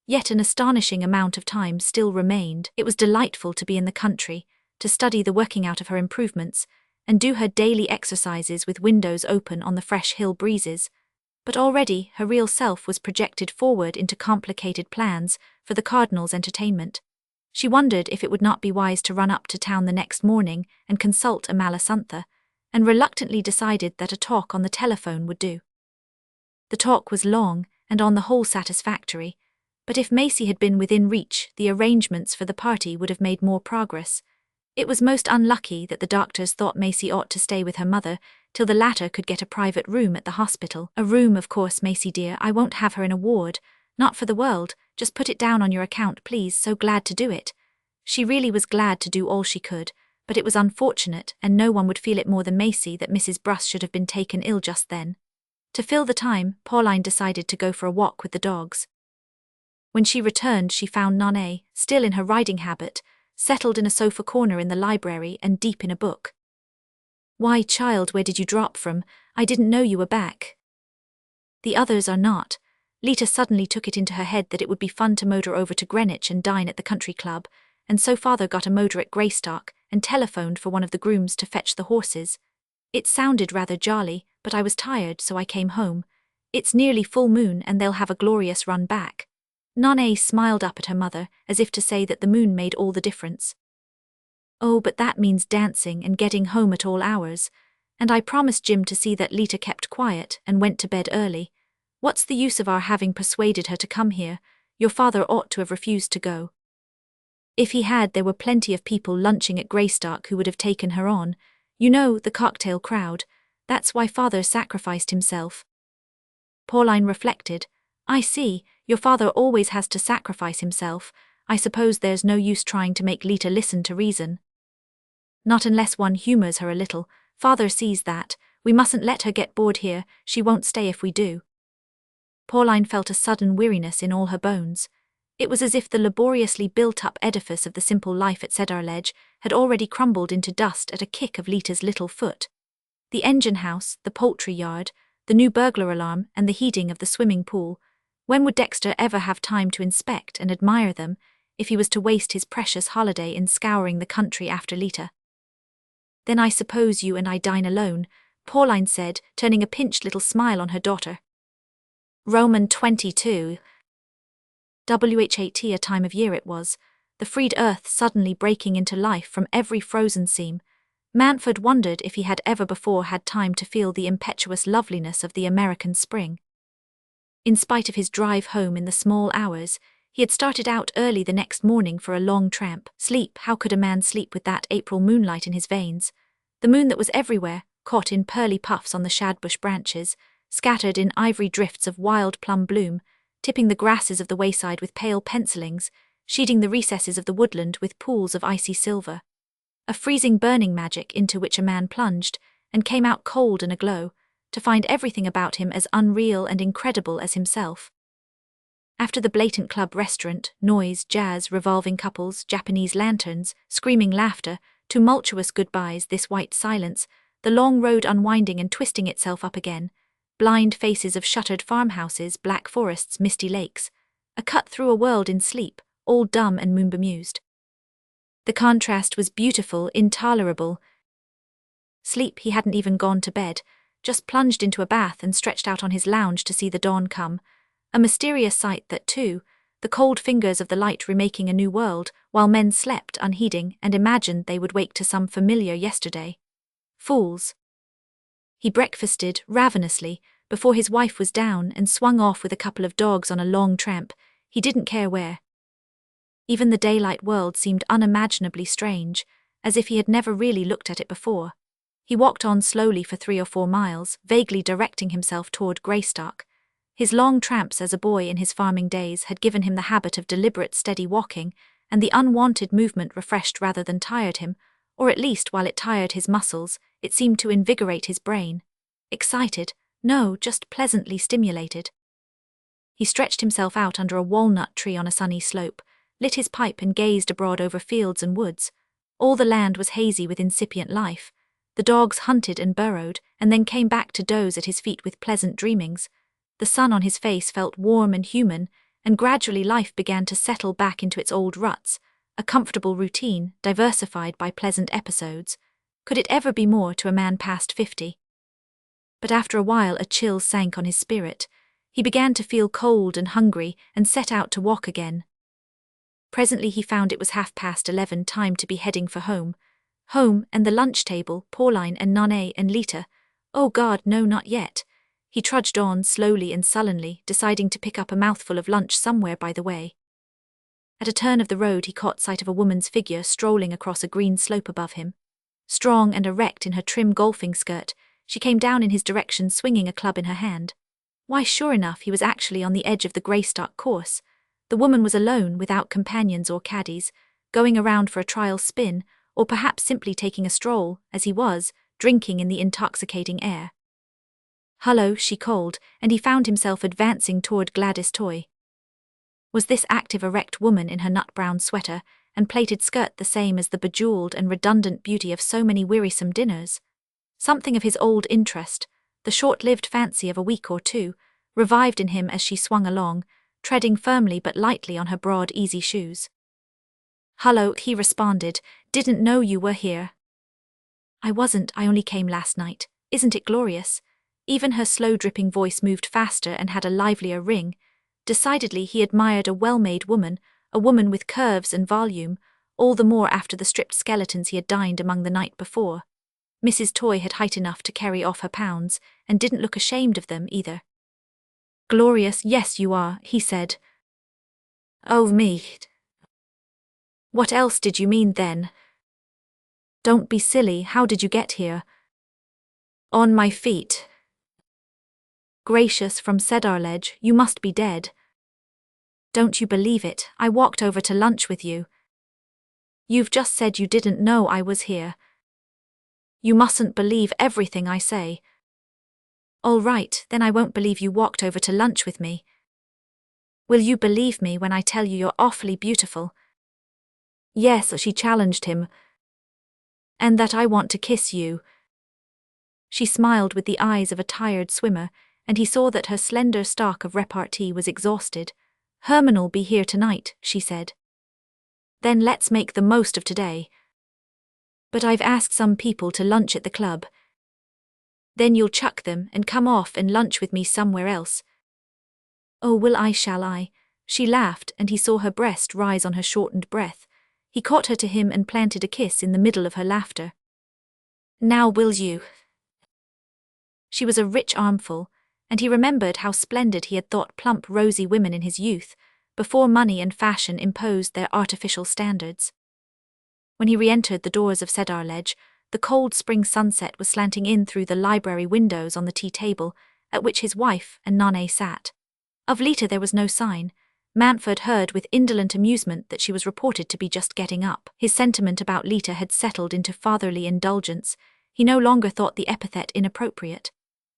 Yet an astonishing amount of time still remained. It was delightful to be in the country, to study the working out of her improvements, and do her daily exercises with windows open on the fresh hill breezes. But already her real self was projected forward into complicated plans for the Cardinal's entertainment. She wondered if it would not be wise to run up to town the next morning and consult Amalasuntha, and reluctantly decided that a talk on the telephone would do. The talk was long, and on the whole satisfactory, but if Maisie had been within reach, the arrangements for the party would have made more progress. It was most unlucky that the doctors thought Maisie ought to stay with her mother till the latter could get a private room at the hospital. A room, of course, Maisie dear, I won't have her in a ward, not for the world, just put it down on your account, please, so glad to do it. She really was glad to do all she could, but it was unfortunate, and no one would feel it more than Maisie, that Mrs. Bruss should have been taken ill just then. To fill the time, Pauline decided to go for a walk with the dogs. When she returned, she found Nane, still in her riding habit, settled in a sofa corner in the library and deep in a book. Why, child, where did you drop from? I didn't know you were back. The others are not. Lita suddenly took it into her head that it would be fun to motor over to Greenwich and dine at the country club, and so father got a motor at Greystock and telephoned for one of the grooms to fetch the horses. It sounded rather jolly, but I was tired, so I came home. It's nearly full moon and they'll have a glorious run back. Nane smiled up at her mother, as if to say that the moon made all the difference. Oh, but that means dancing and getting home at all hours, and I promised Jim to see that Lita kept quiet and went to bed early. What's the use of our having persuaded her to come here? Your father ought to have refused to go. If he had, there were plenty of people lunching at Greystock who would have taken her on. You know, the cocktail crowd. That's why father sacrificed himself. Pauline reflected. I see, your father always has to sacrifice himself. I suppose there's no use trying to make Lita listen to reason. Not unless one humours her a little. Father sees that. We mustn't let her get bored here, she won't stay if we do. Pauline felt a sudden weariness in all her bones. It was as if the laboriously built-up edifice of the simple life at Cedarledge had already crumbled into dust at a kick of Lita's little foot. The engine-house, the poultry yard, the new burglar alarm, and the heating of the swimming pool. When would Dexter ever have time to inspect and admire them, if he was to waste his precious holiday in scouring the country after Lita? Then I suppose you and I dine alone. Pauline said, turning a pinched little smile on her daughter. Roman 22. WHAT a time of year it was, the freed earth suddenly breaking into life from every frozen seam. Manfred wondered if he had ever before had time to feel the impetuous loveliness of the American spring. In spite of his drive home in the small hours, he had started out early the next morning for a long tramp. Sleep, how could a man sleep with that April moonlight in his veins? The moon that was everywhere, caught in pearly puffs on the shadbush branches, scattered in ivory drifts of wild plum bloom, tipping the grasses of the wayside with pale pencilings, sheeting the recesses of the woodland with pools of icy silver. A freezing burning magic into which a man plunged, and came out cold and aglow, to find everything about him as unreal and incredible as himself. After the blatant club restaurant, noise, jazz, revolving couples, Japanese lanterns, screaming laughter, tumultuous goodbyes, this white silence, the long road unwinding and twisting itself up again, blind faces of shuttered farmhouses, black forests, misty lakes, a cut through a world in sleep, all dumb and moon-bemused. The contrast was beautiful, intolerable. Sleep, he hadn't even gone to bed, just plunged into a bath and stretched out on his lounge to see the dawn come. A mysterious sight that, too, the cold fingers of the light remaking a new world, while men slept unheeding and imagined they would wake to some familiar yesterday. Fools. He breakfasted ravenously before his wife was down and swung off with a couple of dogs on a long tramp, he didn't care where. Even the daylight world seemed unimaginably strange, as if he had never really looked at it before. He walked on slowly for 3 or 4 miles, vaguely directing himself toward Greystock. His long tramps as a boy in his farming days had given him the habit of deliberate steady walking, and the unwanted movement refreshed rather than tired him, or at least while it tired his muscles, it seemed to invigorate his brain. Excited? No, just pleasantly stimulated. He stretched himself out under a walnut tree on a sunny slope, lit his pipe and gazed abroad over fields and woods. All the land was hazy with incipient life. The dogs hunted and burrowed, and then came back to doze at his feet with pleasant dreamings. The sun on his face felt warm and human, and gradually life began to settle back into its old ruts, a comfortable routine, diversified by pleasant episodes. Could it ever be more to a man past 50? But after a while a chill sank on his spirit. He began to feel cold and hungry, and set out to walk again. Presently he found it was 11:30, time to be heading for home. Home and the lunch table, Pauline and Nane and Lita. Oh God, no, not yet. He trudged on slowly and sullenly, deciding to pick up a mouthful of lunch somewhere by the way. At a turn of the road he caught sight of a woman's figure strolling across a green slope above him. Strong and erect in her trim golfing skirt, she came down in his direction swinging a club in her hand. Why, sure enough, he was actually on the edge of the Greystock course. The woman was alone, without companions or caddies, going around for a trial spin, or perhaps simply taking a stroll, as he was, drinking in the intoxicating air. "Hullo," she called, and he found himself advancing toward Gladys Toy. Was this active erect woman in her nut-brown sweater and plaited skirt the same as the bejeweled and redundant beauty of so many wearisome dinners? Something of his old interest, the short-lived fancy of a week or two, revived in him as she swung along, treading firmly but lightly on her broad, easy shoes. "Hullo," he responded, "didn't know you were here." "I wasn't, I only came last night. Isn't it glorious?" Even her slow-dripping voice moved faster and had a livelier ring. Decidedly he admired a well-made woman, a woman with curves and volume, all the more after the stripped skeletons he had dined among the night before. Mrs. Toy had height enough to carry off her pounds, and didn't look ashamed of them either. "Glorious, yes you are," he said. "Oh me. What else did you mean then?" "Don't be silly, how did you get here?" "On my feet." "Gracious, from Cedar Ledge, you must be dead." "Don't you believe it, I walked over to lunch with you." "You've just said you didn't know I was here." "You mustn't believe everything I say." "All right, then I won't believe you walked over to lunch with me." "Will you believe me when I tell you you're awfully beautiful?" "Yes," she challenged him. "And that I want to kiss you." She smiled with the eyes of a tired swimmer, and he saw that her slender stock of repartee was exhausted. "Herman'll be here tonight," she said. "Then let's make the most of today." "But I've asked some people to lunch at the club." Then you'll chuck them and come off and lunch with me somewhere else. Oh, will I, shall I? She laughed, and he saw her breast rise on her shortened breath. He caught her to him and planted a kiss in the middle of her laughter. Now will you? She was a rich armful, and he remembered how splendid he had thought plump rosy women in his youth, before money and fashion imposed their artificial standards. When he re-entered the doors of Cedarledge, the cold spring sunset was slanting in through the library windows on the tea table, at which his wife and Nane sat. Of Lita there was no sign. Mountford heard with indolent amusement that she was reported to be just getting up. His sentiment about Lita had settled into fatherly indulgence. He no longer thought the epithet inappropriate.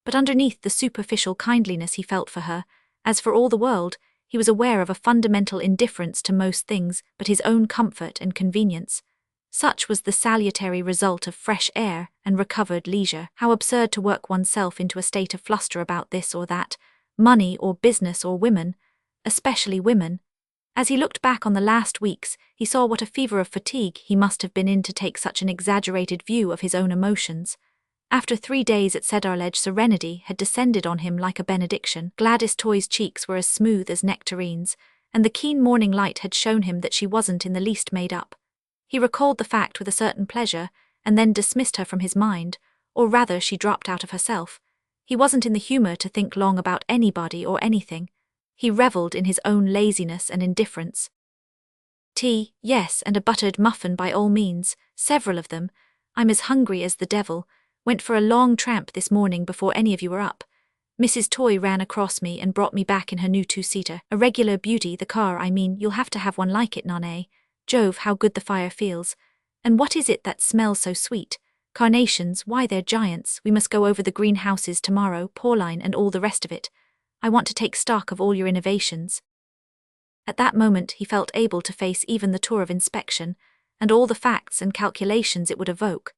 But underneath the superficial kindliness he felt for her, as for all the world, he was aware of a fundamental indifference to most things but his own comfort and convenience. Such was the salutary result of fresh air and recovered leisure. How absurd to work oneself into a state of fluster about this or that, money or business or women, especially women. As he looked back on the last weeks, he saw what a fever of fatigue he must have been in to take such an exaggerated view of his own emotions. After 3 days at Cedarledge, serenity had descended on him like a benediction. Gladys Toy's cheeks were as smooth as nectarines, and the keen morning light had shown him that she wasn't in the least made up. He recalled the fact with a certain pleasure, and then dismissed her from his mind, or rather she dropped out of herself. He wasn't in the humour to think long about anybody or anything. He revelled in his own laziness and indifference. Tea, yes, and a buttered muffin by all means, several of them. I'm as hungry as the devil. Went for a long tramp this morning before any of you were up. Mrs. Toy ran across me and brought me back in her new 2-seater. A regular beauty, the car, I mean. You'll have to have one like it, Nane. Jove, how good the fire feels. And what is it that smells so sweet? Carnations, why they're giants. We must go over the greenhouses tomorrow, Pauline and all the rest of it. I want to take stock of all your innovations. At that moment he felt able to face even the tour of inspection, and all the facts and calculations it would evoke.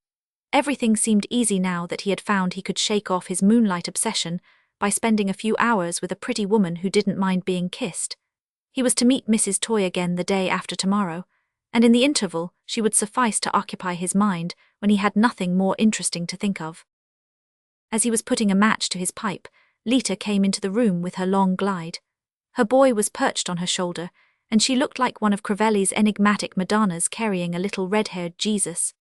Everything seemed easy now that he had found he could shake off his moonlight obsession by spending a few hours with a pretty woman who didn't mind being kissed. He was to meet Mrs. Toy again the day after tomorrow, and in the interval she would suffice to occupy his mind when he had nothing more interesting to think of. As he was putting a match to his pipe, Lita came into the room with her long glide. Her boy was perched on her shoulder, and she looked like one of Crivelli's enigmatic Madonnas carrying a little red-haired Jesus.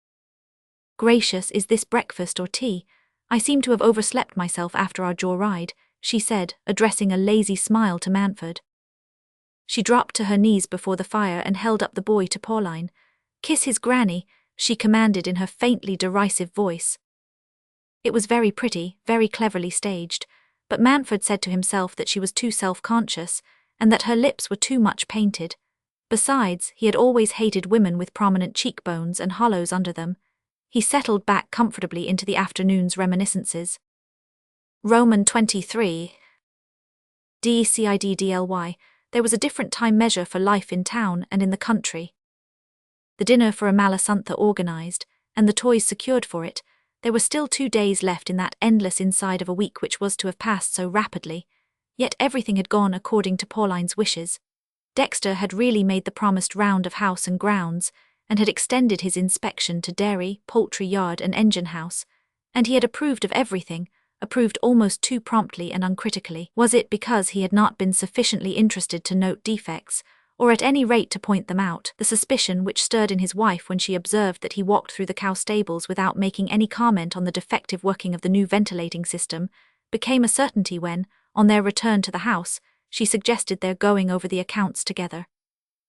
Gracious, is this breakfast or tea? I seem to have overslept myself after our jaw ride, she said, addressing a lazy smile to Mountford. She dropped to her knees before the fire and held up the boy to Pauline. Kiss his granny, she commanded in her faintly derisive voice. It was very pretty, very cleverly staged, but Mountford said to himself that she was too self-conscious, and that her lips were too much painted. Besides, he had always hated women with prominent cheekbones and hollows under them. He settled back comfortably into the afternoon's reminiscences. Roman 23. DECIDDLY. There was a different time measure for life in town and in the country. The dinner for a Malasuntha organized, and the toys secured for it, there were still 2 days left in that endless inside of a week which was to have passed so rapidly, yet everything had gone according to Pauline's wishes. Dexter had really made the promised round of house and grounds, and had extended his inspection to dairy, poultry yard and engine house, and he had approved of everything, approved almost too promptly and uncritically. Was it because he had not been sufficiently interested to note defects, or at any rate to point them out? The suspicion which stirred in his wife when she observed that he walked through the cow stables without making any comment on the defective working of the new ventilating system became a certainty when, on their return to the house, she suggested their going over the accounts together.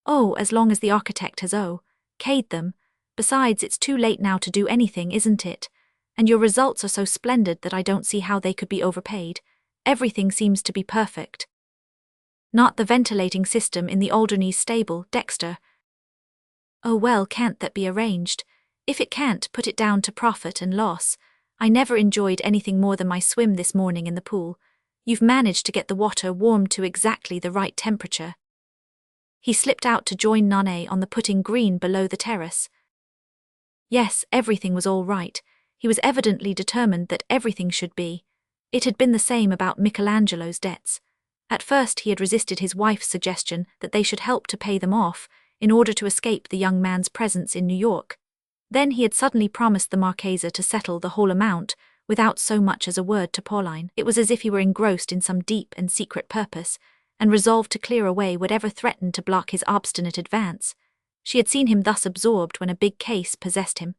Oh, as long as the architect has okayed them. Besides, it's too late now to do anything, isn't it? And your results are so splendid that I don't see how they could be overpaid. Everything seems to be perfect. Not the ventilating system in the Alderney stable, Dexter. Oh well, can't that be arranged? If it can't, put it down to profit and loss. I never enjoyed anything more than my swim this morning in the pool. You've managed to get the water warmed to exactly the right temperature. He slipped out to join Nane on the putting green below the terrace. Yes, everything was all right. He was evidently determined that everything should be. It had been the same about Michelangelo's debts. At first he had resisted his wife's suggestion that they should help to pay them off, in order to escape the young man's presence in New York. Then he had suddenly promised the Marchesa to settle the whole amount, without so much as a word to Pauline. It was as if he were engrossed in some deep and secret purpose, and resolved to clear away whatever threatened to block his obstinate advance. She had seen him thus absorbed when a big case possessed him,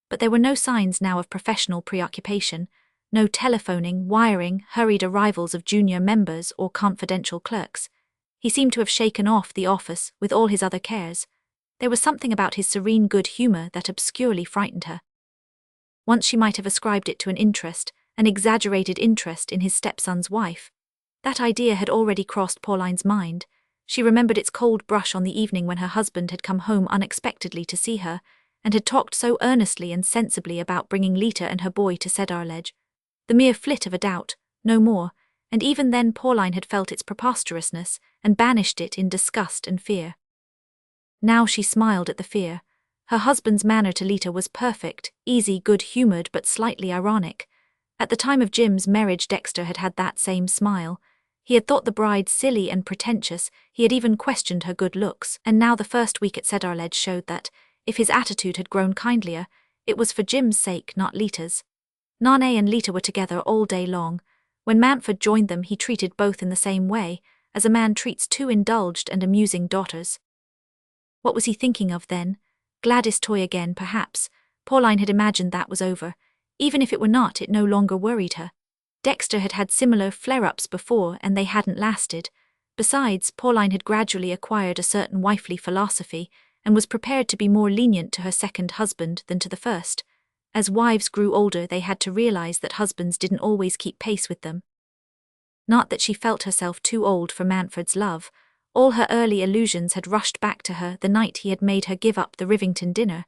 but there were no signs now of professional preoccupation, no telephoning, wiring, hurried arrivals of junior members or confidential clerks. He seemed to have shaken off the office with all his other cares. There was something about his serene good humour that obscurely frightened her. Once she might have ascribed it to an exaggerated interest in his stepson's wife. That idea had already crossed Pauline's mind. She remembered its cold brush on the evening when her husband had come home unexpectedly to see her, and had talked so earnestly and sensibly about bringing Lita and her boy to Cedarledge. The mere flit of a doubt, no more, and even then Pauline had felt its preposterousness and banished it in disgust and fear. Now she smiled at the fear. Her husband's manner to Lita was perfect, easy, good-humoured but slightly ironic. At the time of Jim's marriage Dexter had had that same smile. He had thought the bride silly and pretentious, he had even questioned her good looks, and now the first week at Cedarledge showed that, if his attitude had grown kindlier, it was for Jim's sake, not Lita's. Nane and Lita were together all day long. When Mountford joined them he treated both in the same way, as a man treats two indulged and amusing daughters. What was he thinking of then? Gladys' toy again, perhaps. Pauline had imagined that was over. Even if it were not, it no longer worried her. Dexter had had similar flare-ups before, and they hadn't lasted. Besides, Pauline had gradually acquired a certain wifely philosophy, and was prepared to be more lenient to her second husband than to the first. As wives grew older they had to realize that husbands didn't always keep pace with them. Not that she felt herself too old for Mountford's love. All her early illusions had rushed back to her the night he had made her give up the Rivington dinner.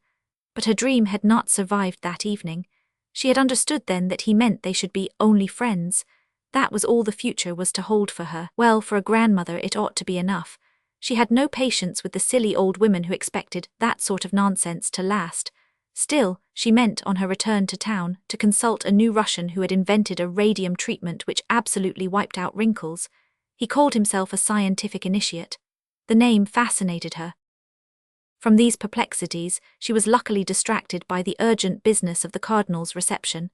But her dream had not survived that evening. She had understood then that he meant they should be only friends. That was all the future was to hold for her. Well, for a grandmother it ought to be enough. She had no patience with the silly old women who expected that sort of nonsense to last. Still, she meant, on her return to town, to consult a new Russian who had invented a radium treatment which absolutely wiped out wrinkles. He called himself a scientific initiate. The name fascinated her. From these perplexities, she was luckily distracted by the urgent business of the Cardinal's reception.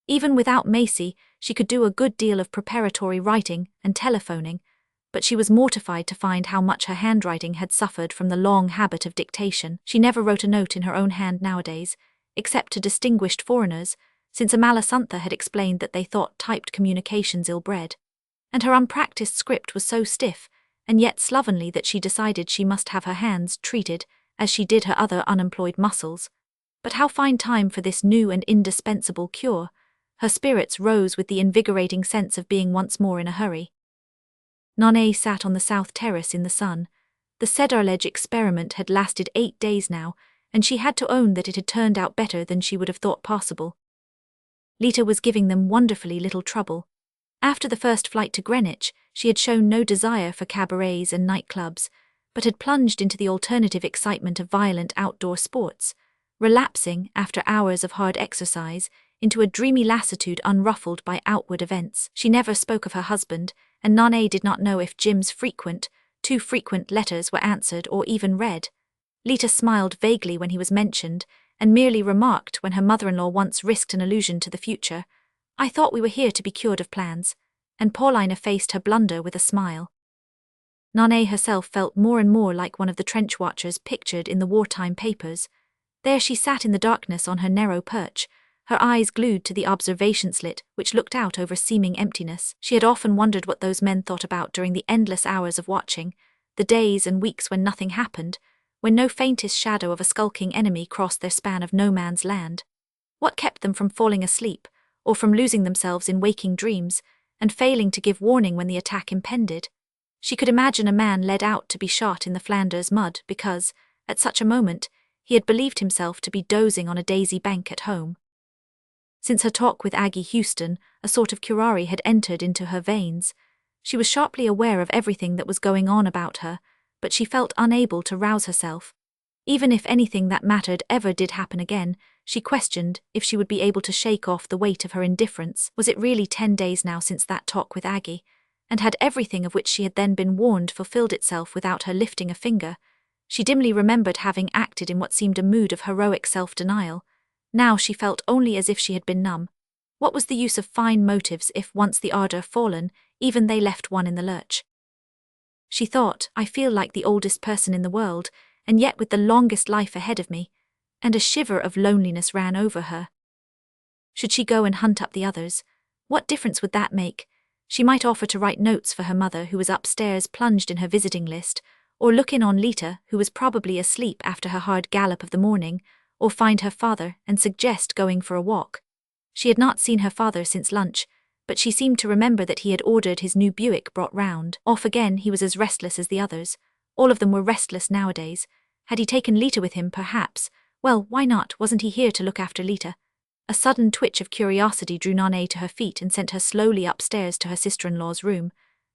Even without Macy, she could do a good deal of preparatory writing and telephoning, but she was mortified to find how much her handwriting had suffered from the long habit of dictation. She never wrote a note in her own hand nowadays, except to distinguished foreigners, since Amalasuntha had explained that they thought typed communications ill-bred. And her unpracticed script was so stiff, and yet slovenly, that she decided she must have her hands treated, as she did her other unemployed muscles. But how find time for this new and indispensable cure? Her spirits rose with the invigorating sense of being once more in a hurry. Nane sat on the south terrace in the sun. The Cedarledge experiment had lasted 8 days now, and she had to own that it had turned out better than she would have thought possible. Lita was giving them wonderfully little trouble. After the first flight to Greenwich, she had shown no desire for cabarets and nightclubs, but had plunged into the alternative excitement of violent outdoor sports, relapsing, after hours of hard exercise, into a dreamy lassitude unruffled by outward events. She never spoke of her husband, and Nane did not know if Jim's too frequent letters were answered or even read. Lita smiled vaguely when he was mentioned, and merely remarked when her mother-in-law once risked an allusion to the future, "I thought we were here to be cured of plans," and Pauline effaced her blunder with a smile. Nane herself felt more and more like one of the trench watchers pictured in the wartime papers. There she sat in the darkness on her narrow perch, her eyes glued to the observation slit which looked out over seeming emptiness. She had often wondered what those men thought about during the endless hours of watching, the days and weeks when nothing happened, when no faintest shadow of a skulking enemy crossed their span of no man's land. What kept them from falling asleep, or from losing themselves in waking dreams, and failing to give warning when the attack impended? She could imagine a man led out to be shot in the Flanders mud because, at such a moment, he had believed himself to be dozing on a daisy bank at home. Since her talk with Aggie Houston, a sort of curare had entered into her veins. She was sharply aware of everything that was going on about her, but she felt unable to rouse herself. Even if anything that mattered ever did happen again, she questioned if she would be able to shake off the weight of her indifference. Was it really 10 days now since that talk with Aggie? And had everything of which she had then been warned fulfilled itself without her lifting a finger? She dimly remembered having acted in what seemed a mood of heroic self-denial. Now she felt only as if she had been numb. What was the use of fine motives if, once the ardour fallen, even they left one in the lurch? She thought, I feel like the oldest person in the world, and yet with the longest life ahead of me, and a shiver of loneliness ran over her. Should she go and hunt up the others? What difference would that make? She might offer to write notes for her mother, who was upstairs plunged in her visiting list, or look in on Lita, who was probably asleep after her hard gallop of the morning, or find her father and suggest going for a walk. She had not seen her father since lunch, but she seemed to remember that he had ordered his new Buick brought round. Off again, he was as restless as the others. All of them were restless nowadays. Had he taken Lita with him, perhaps? Well, why not? Wasn't he here to look after Lita? A sudden twitch of curiosity drew Nane to her feet and sent her slowly upstairs to her sister-in-law's room.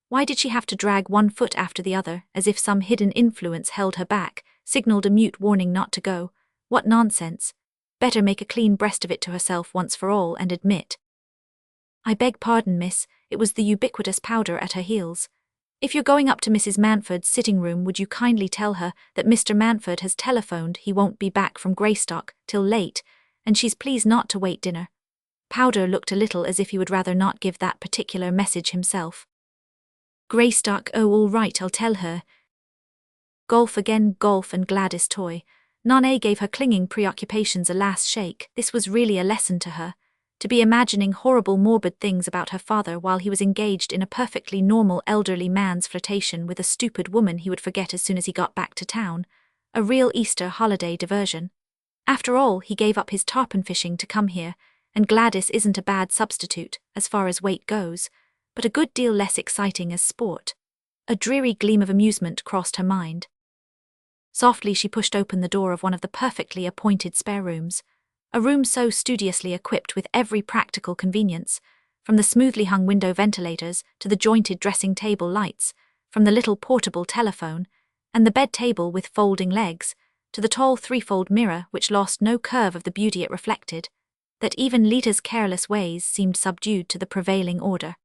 Why did she have to drag one foot after the other, as if some hidden influence held her back, signalled a mute warning not to go? What nonsense! Better make a clean breast of it to herself once for all and admit. I beg pardon, miss, it was the ubiquitous powder at her heels. If you're going up to Mrs. Manford's sitting room, would you kindly tell her that Mr. Manford has telephoned he won't be back from Greystock till late, and she's pleased not to wait dinner. Powder looked a little as if he would rather not give that particular message himself. Greystock, oh all right, I'll tell her. Golf again, golf and Gladys toy. Nane gave her clinging preoccupations a last shake. This was really a lesson to her. To be imagining horrible morbid things about her father while he was engaged in a perfectly normal elderly man's flirtation with a stupid woman he would forget as soon as he got back to town. A real Easter holiday diversion. After all, he gave up his tarpon fishing to come here, and Gladys isn't a bad substitute, as far as weight goes, but a good deal less exciting as sport. A dreary gleam of amusement crossed her mind. Softly she pushed open the door of one of the perfectly appointed spare rooms, a room so studiously equipped with every practical convenience, from the smoothly hung window ventilators to the jointed dressing table lights, from the little portable telephone, and the bed table with folding legs, to the tall threefold mirror which lost no curve of the beauty it reflected, that even Lita's careless ways seemed subdued to the prevailing order.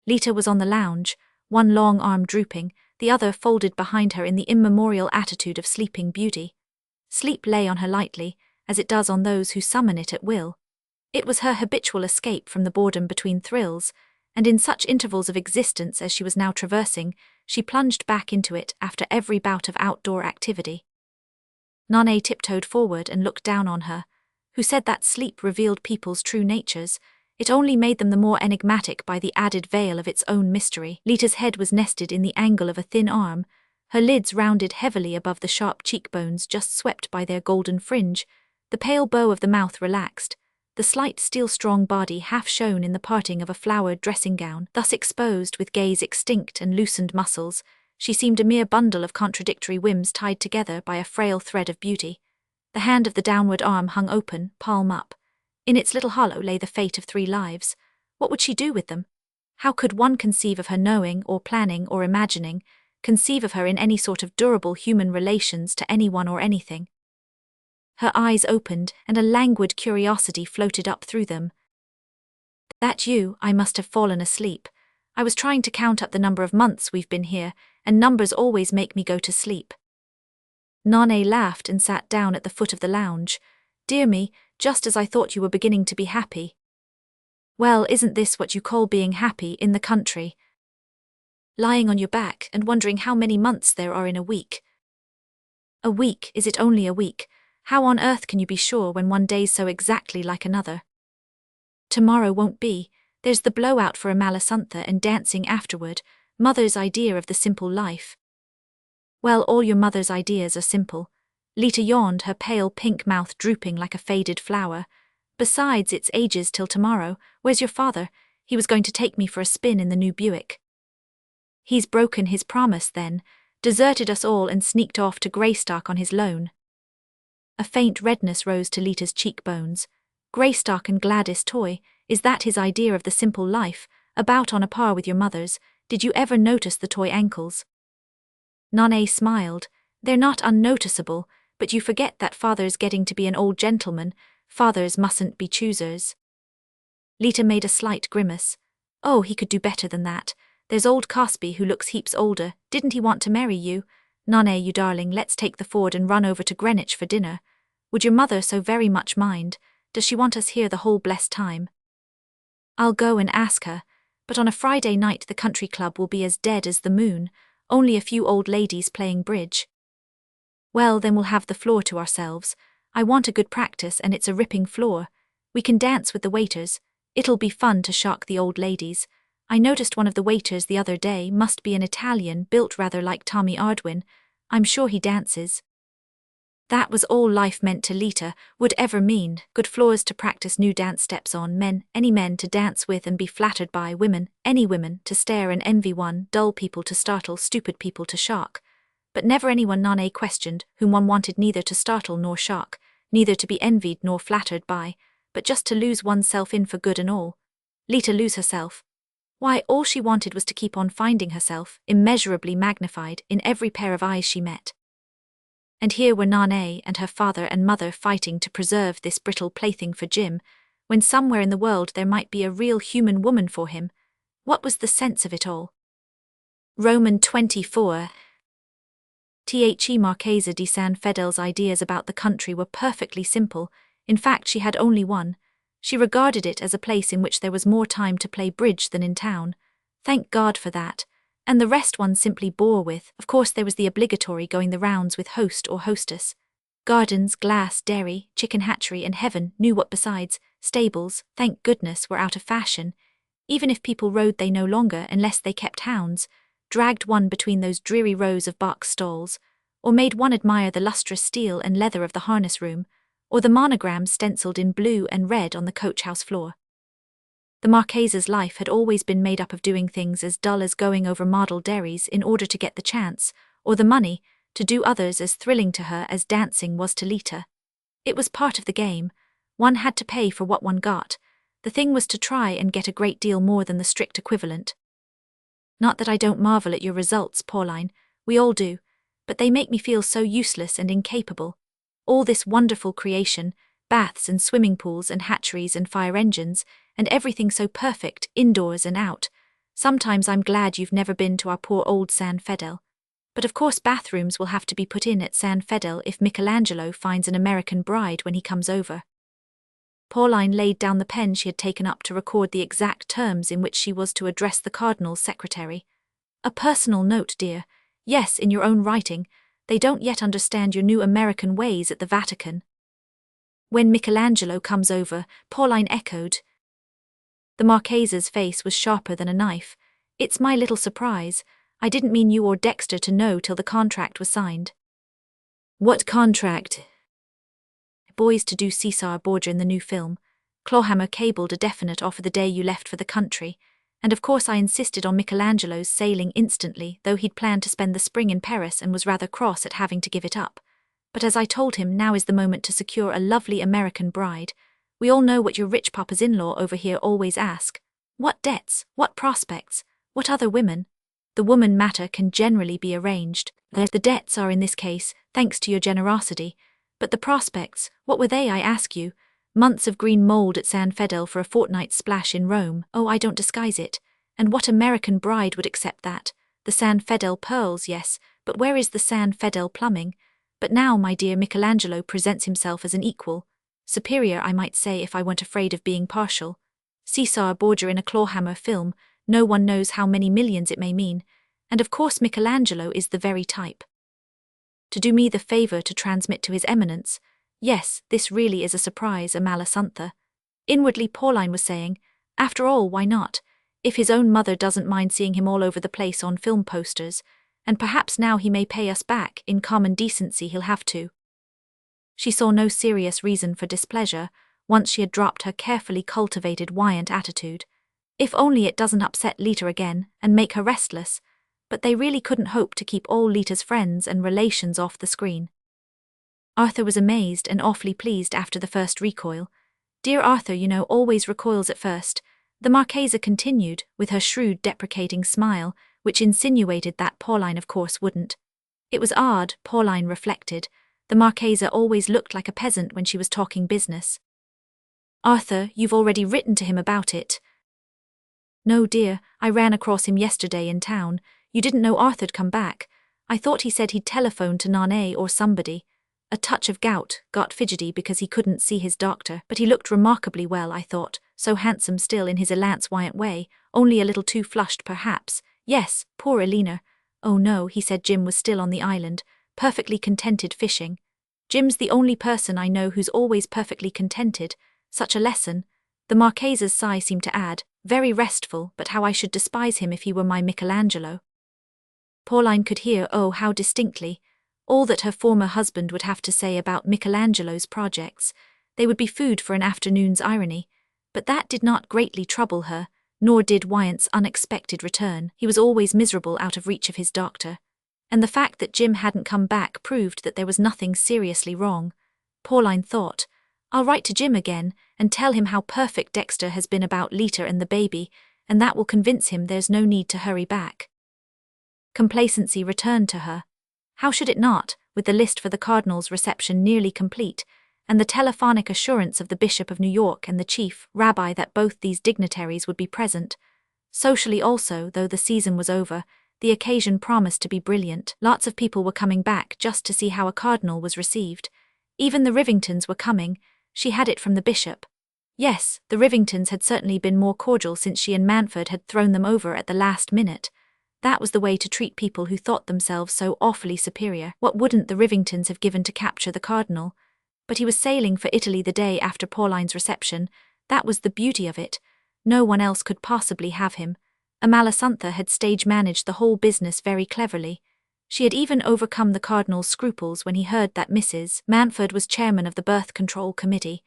Lita was on the lounge, one long arm drooping, the other folded behind her in the immemorial attitude of sleeping beauty. Sleep lay on her lightly, as it does on those who summon it at will. It was her habitual escape from the boredom between thrills, and in such intervals of existence as she was now traversing, she plunged back into it after every bout of outdoor activity. Nane tiptoed forward and looked down on her. Who said that sleep revealed people's true natures? It only made them the more enigmatic by the added veil of its own mystery. Lita's head was nested in the angle of a thin arm, her lids rounded heavily above the sharp cheekbones just swept by their golden fringe, the pale bow of the mouth relaxed, the slight steel-strong body half shown in the parting of a flowered dressing gown. Thus exposed, with gaze extinct and loosened muscles, she seemed a mere bundle of contradictory whims tied together by a frail thread of beauty. The hand of the downward arm hung open, palm up. In its little hollow lay the fate of 3 lives. What would she do with them? How could one conceive of her knowing, or planning, or imagining, conceive of her in any sort of durable human relations to anyone or anything? Her eyes opened, and a languid curiosity floated up through them. That you? I must have fallen asleep. I was trying to count up the number of months we've been here, and numbers always make me go to sleep. Nane laughed and sat down at the foot of the lounge. Dear me, just as I thought you were beginning to be happy. Well, isn't this what you call being happy in the country? Lying on your back and wondering how many months there are in a week. A week, is it only a week? How on earth can you be sure when one day's so exactly like another? Tomorrow won't be. There's the blowout for a Malasuntha and dancing afterward, mother's idea of the simple life. Well, all your mother's ideas are simple. Lita yawned, her pale pink mouth drooping like a faded flower. Besides, it's ages till tomorrow. Where's your father? He was going to take me for a spin in the new Buick. He's broken his promise then, deserted us all and sneaked off to Greystock on his loan. A faint redness rose to Lita's cheekbones. Greystock and Gladys toy, is that his idea of the simple life, about on a par with your mother's? Did you ever notice the toy ankles? Nane smiled. They're not unnoticeable, but you forget that father's getting to be an old gentleman. Fathers mustn't be choosers. Lita made a slight grimace. Oh, he could do better than that. There's old Casby who looks heaps older. Didn't he want to marry you? Nane, you darling, let's take the Ford and run over to Greenwich for dinner. Would your mother so very much mind? Does she want us here the whole blessed time? I'll go and ask her, but on a Friday night the country club will be as dead as the moon, only a few old ladies playing bridge. Well, then we'll have the floor to ourselves. I want a good practice and it's a ripping floor. We can dance with the waiters. It'll be fun to shock the old ladies. I noticed one of the waiters the other day must be an Italian, built rather like Tommy Ardwin. I'm sure he dances. That was all life meant to Lita would ever mean: good floors to practice new dance steps on, any men to dance with and be flattered by, women, any women to stare and envy one, dull people to startle, stupid people to shock. But never anyone none questioned, whom one wanted neither to startle nor shock, neither to be envied nor flattered by, but just to lose oneself in for good and all. Lita lose herself. Why, all she wanted was to keep on finding herself, immeasurably magnified, in every pair of eyes she met. And here were Nane and her father and mother fighting to preserve this brittle plaything for Jim, when somewhere in the world there might be a real human woman for him. What was the sense of it all? Roman 24. The Marchesa di San Fedel's ideas about the country were perfectly simple. In fact, she had only one. She regarded it as a place in which there was more time to play bridge than in town. Thank God for that. And the rest one simply bore with. Of course there was the obligatory going the rounds with host or hostess. Gardens, glass, dairy, chicken hatchery, and heaven knew what besides. Stables, thank goodness, were out of fashion. Even if people rode they no longer unless they kept hounds, dragged one between those dreary rows of box stalls, or made one admire the lustrous steel and leather of the harness room, or the monograms stenciled in blue and red on the coach-house floor. The Marchesa's life had always been made up of doing things as dull as going over model dairies in order to get the chance, or the money, to do others as thrilling to her as dancing was to Lita. It was part of the game. One had to pay for what one got. The thing was to try and get a great deal more than the strict equivalent. Not that I don't marvel at your results, Pauline, we all do, but they make me feel so useless and incapable. All this wonderful creation, baths and swimming pools and hatcheries and fire engines, and everything so perfect, indoors and out. Sometimes I'm glad you've never been to our poor old San Fedel. But of course bathrooms will have to be put in at San Fedel if Michelangelo finds an American bride when he comes over. Pauline laid down the pen she had taken up to record the exact terms in which she was to address the Cardinal's secretary. A personal note, dear. Yes, in your own writing. They don't yet understand your new American ways at the Vatican. When Michelangelo comes over, Pauline echoed. The Marchesa's face was sharper than a knife. It's my little surprise. I didn't mean you or Dexter to know till the contract was signed. What contract? Boys to do Cesar Borgia in the new film. Clawhammer cabled a definite offer the day you left for the country, and of course I insisted on Michelangelo's sailing instantly, though he'd planned to spend the spring in Paris and was rather cross at having to give it up. But as I told him, now is the moment to secure a lovely American bride. We all know what your rich papa's in-law over here always ask. What debts, what prospects, what other women? The woman matter can generally be arranged. The debts are in this case, thanks to your generosity. But the prospects, what were they, I ask you? Months of green mould at San Fedel for a fortnight's splash in Rome. Oh, I don't disguise it. And what American bride would accept that? The San Fedel pearls, yes, but where is the San Fedel plumbing? But now, my dear, Michelangelo presents himself as an equal. Superior, I might say, if I weren't afraid of being partial. Cesar Borgia in a clawhammer film, no one knows how many millions it may mean, and of course Michelangelo is the very type. To do me the favour to transmit to His Eminence, yes, this really is a surprise, a malasantha. Inwardly Pauline was saying, after all, why not? If his own mother doesn't mind seeing him all over the place on film posters, and perhaps now he may pay us back, in common decency he'll have to. She saw no serious reason for displeasure, once she had dropped her carefully cultivated Wyant attitude. If only it doesn't upset Lita again, and make her restless, but they really couldn't hope to keep all Lita's friends and relations off the screen. Arthur was amazed and awfully pleased after the first recoil. Dear Arthur, you know, always recoils at first, the Marchesa continued, with her shrewd deprecating smile, which insinuated that Pauline of course wouldn't. It was odd, Pauline reflected. The Marchesa always looked like a peasant when she was talking business. Arthur, you've already written to him about it. No, dear, I ran across him yesterday in town. You didn't know Arthur'd come back. I thought he said he'd telephoned to Nane or somebody. A touch of gout, got fidgety because he couldn't see his doctor, but he looked remarkably well, I thought. so handsome still in his Elance Wyant way, only a little too flushed perhaps. Yes, poor Elena. Oh no, he said Jim was still on the island, perfectly contented fishing. Jim's the only person I know who's always perfectly contented. Such a lesson. The Marchesa's sigh seemed to add, very restful, but how I should despise him if he were my Michelangelo. Pauline could hear, oh how distinctly, all that her former husband would have to say about Michelangelo's projects. They would be food for an afternoon's irony, but that did not greatly trouble her, nor did Wyant's unexpected return. He was always miserable out of reach of his doctor. And the fact that Jim hadn't come back proved that there was nothing seriously wrong. Pauline thought, I'll write to Jim again and tell him how perfect Dexter has been about Lita and the baby, and that will convince him there's no need to hurry back. Complacency returned to her. How should it not, with the list for the Cardinal's reception nearly complete, and the telephonic assurance of the Bishop of New York and the Chief Rabbi that both these dignitaries would be present. Socially also, though the season was over, the occasion promised to be brilliant. Lots of people were coming back just to see how a cardinal was received. Even the Rivingtons were coming. She had it from the bishop. Yes, the Rivingtons had certainly been more cordial since she and Manford had thrown them over at the last minute. That was the way to treat people who thought themselves so awfully superior. What wouldn't the Rivingtons have given to capture the cardinal? But he was sailing for Italy the day after Pauline's reception. That was the beauty of it. No one else could possibly have him. Amalasuntha had stage-managed the whole business very cleverly. She had even overcome the cardinal's scruples when he heard that Mrs. Manford was chairman of the birth control committee.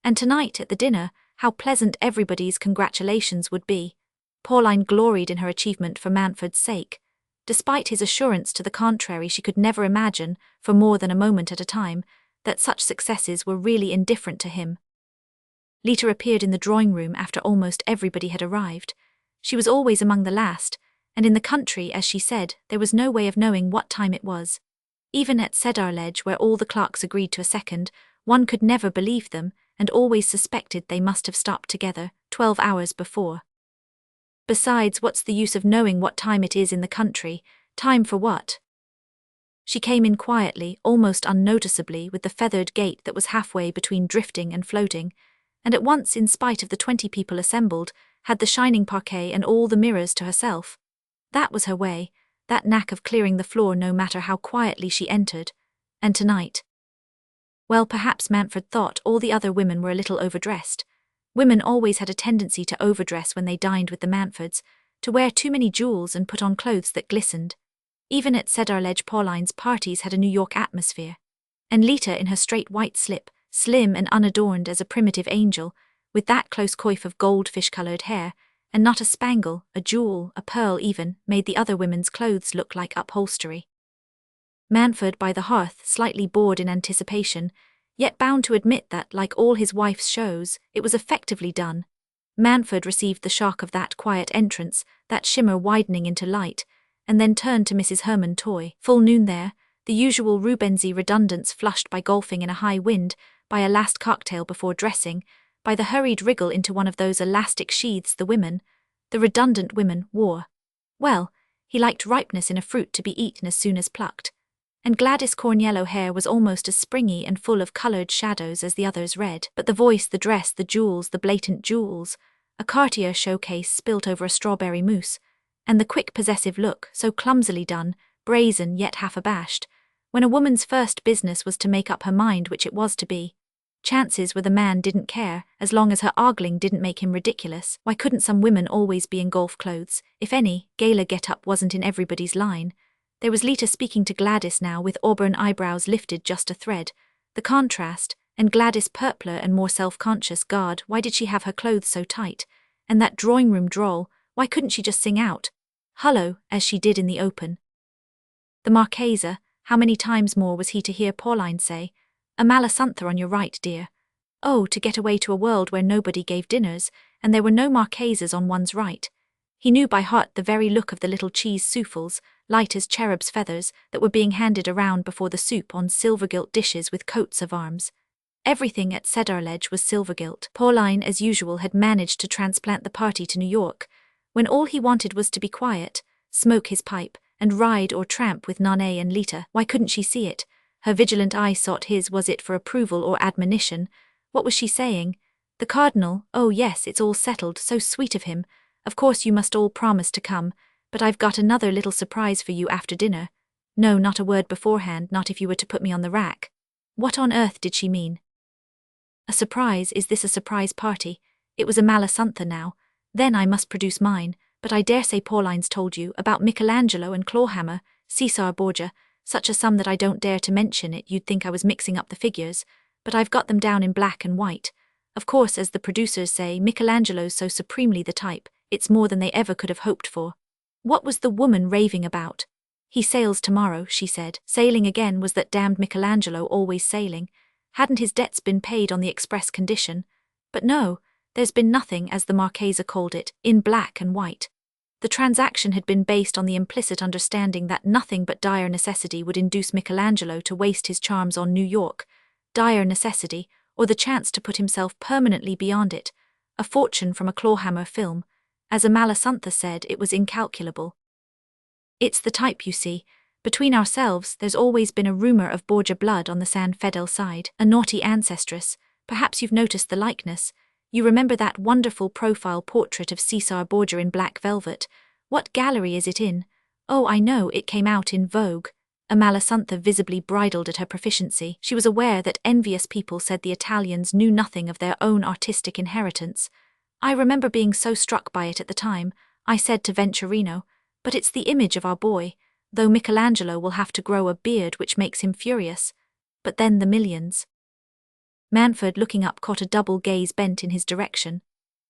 And tonight at the dinner, how pleasant everybody's congratulations would be. Pauline gloried in her achievement for Manford's sake. Despite his assurance to the contrary, she could never imagine, for more than a moment at a time, that such successes were really indifferent to him. Lita appeared in the drawing-room after almost everybody had arrived. She was always among the last, and in the country, as she said, there was no way of knowing what time it was. Even at Cedarledge, where all the clerks agreed to a second, one could never believe them, and always suspected they must have stopped together 12 hours before. Besides, what's the use of knowing what time it is in the country? Time for what? She came in quietly, almost unnoticeably, with the feathered gait that was halfway between drifting and floating, and at once, in spite of the 20 people assembled, had the shining parquet and all the mirrors to herself. That was her way, that knack of clearing the floor no matter how quietly she entered. And tonight. Well, perhaps Manford thought all the other women were a little overdressed. Women always had a tendency to overdress when they dined with the Manfords, to wear too many jewels and put on clothes that glistened. Even at Cedarledge, Pauline's parties had a New York atmosphere. And Lita in her straight white slip, slim and unadorned as a primitive angel, with that close coif of goldfish-coloured hair, and not a spangle, a jewel, a pearl even, made the other women's clothes look like upholstery. Manford by the hearth, slightly bored in anticipation, yet bound to admit that, like all his wife's shows, it was effectively done. Manford received the shock of that quiet entrance, that shimmer widening into light, and then turned to Mrs. Herman Toy. Full noon there, the usual Rubensy redundance flushed by golfing in a high wind, by a last cocktail before dressing, by the hurried wriggle into one of those elastic sheaths the redundant women, wore. Well, he liked ripeness in a fruit to be eaten as soon as plucked. And Gladys' corn-yellow hair was almost as springy and full of coloured shadows as the others' red. But the voice, the dress, the jewels, the blatant jewels, a Cartier showcase spilt over a strawberry mousse, and the quick possessive look, so clumsily done, brazen yet half abashed, when a woman's first business was to make up her mind which it was to be. Chances were the man didn't care, as long as her ogling didn't make him ridiculous. Why couldn't some women always be in golf clothes? If any, gala get-up wasn't in everybody's line. There was Lita speaking to Gladys now with auburn eyebrows lifted just a thread. The contrast, and Gladys purpler and more self-conscious. God, why did she have her clothes so tight? And that drawing-room drawl, why couldn't she just sing out, "Hullo," as she did in the open? The Marchesa, how many times more was he to hear Pauline say, "Amalasuntha on your right, dear." Oh, to get away to a world where nobody gave dinners, and there were no Marchesas on one's right. He knew by heart the very look of the little cheese souffles, light as cherubs' feathers, that were being handed around before the soup on silver-gilt dishes with coats of arms. Everything at Cedarledge was silver-gilt. Pauline, as usual, had managed to transplant the party to New York, when all he wanted was to be quiet, smoke his pipe, and ride or tramp with Nane and Lita. Why couldn't she see it? Her vigilant eye sought his. Was it for approval or admonition? What was she saying? The Cardinal, oh yes, it's all settled, so sweet of him. Of course you must all promise to come, but I've got another little surprise for you after dinner. No, not a word beforehand, not if you were to put me on the rack. What on earth did she mean? A surprise? Is this a surprise party? It was a Malasuntha now. Then I must produce mine, but I dare say Pauline's told you about Michelangelo and Clawhammer, Caesar Borgia, such a sum that I don't dare to mention it, you'd think I was mixing up the figures, but I've got them down in black and white. Of course, as the producers say, Michelangelo's so supremely the type, it's more than they ever could have hoped for. What was the woman raving about? He sails tomorrow, she said. Sailing again? Was that damned Michelangelo always sailing? Hadn't his debts been paid on the express condition? But no, there's been nothing, as the Marchesa called it, in black and white. The transaction had been based on the implicit understanding that nothing but dire necessity would induce Michelangelo to waste his charms on New York. Dire necessity, or the chance to put himself permanently beyond it. A fortune from a Clawhammer film. As a Malasuntha said, it was incalculable. It's the type, you see. Between ourselves, there's always been a rumor of Borgia blood on the San Fedele side, a naughty ancestress. Perhaps you've noticed the likeness. You remember that wonderful profile portrait of Caesar Borgia in black velvet? What gallery is it in? Oh, I know, it came out in Vogue. A Malasuntha visibly bridled at her proficiency. She was aware that envious people said the Italians knew nothing of their own artistic inheritance. I remember being so struck by it at the time. I said to Venturino, but it's the image of our boy, though Michelangelo will have to grow a beard which makes him furious. But then the millions. Manfred, looking up, caught a double gaze bent in his direction.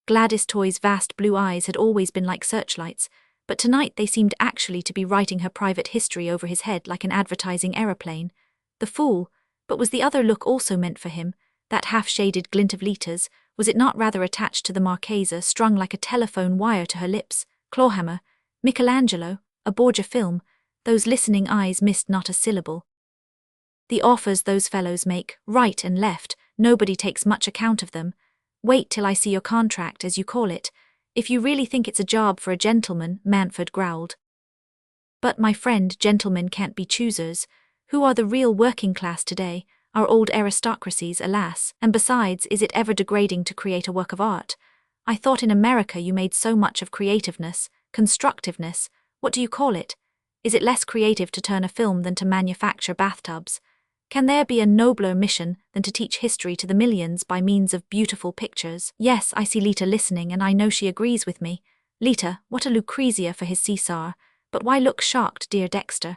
Gladys Toy's vast blue eyes had always been like searchlights, but tonight they seemed actually to be writing her private history over his head like an advertising aeroplane. The fool, but was the other look also meant for him, that half-shaded glint of Lita's? Was it not rather attached to the Marchesa, strung like a telephone wire to her lips? Clawhammer, Michelangelo, a Borgia film, those listening eyes missed not a syllable. The offers those fellows make, right and left, nobody takes much account of them. Wait till I see your contract, as you call it. If you really think it's a job for a gentleman, Manfred growled. But my friend, gentlemen can't be choosers. Who are the real working class today? Our old aristocracies, alas. And besides, is it ever degrading to create a work of art? I thought in America you made so much of creativeness, constructiveness. What do you call it? Is it less creative to turn a film than to manufacture bathtubs? Can there be a nobler mission than to teach history to the millions by means of beautiful pictures? Yes, I see Lita listening, and I know she agrees with me. Lita, what a Lucrezia for his Caesar. But why look shocked, dear Dexter?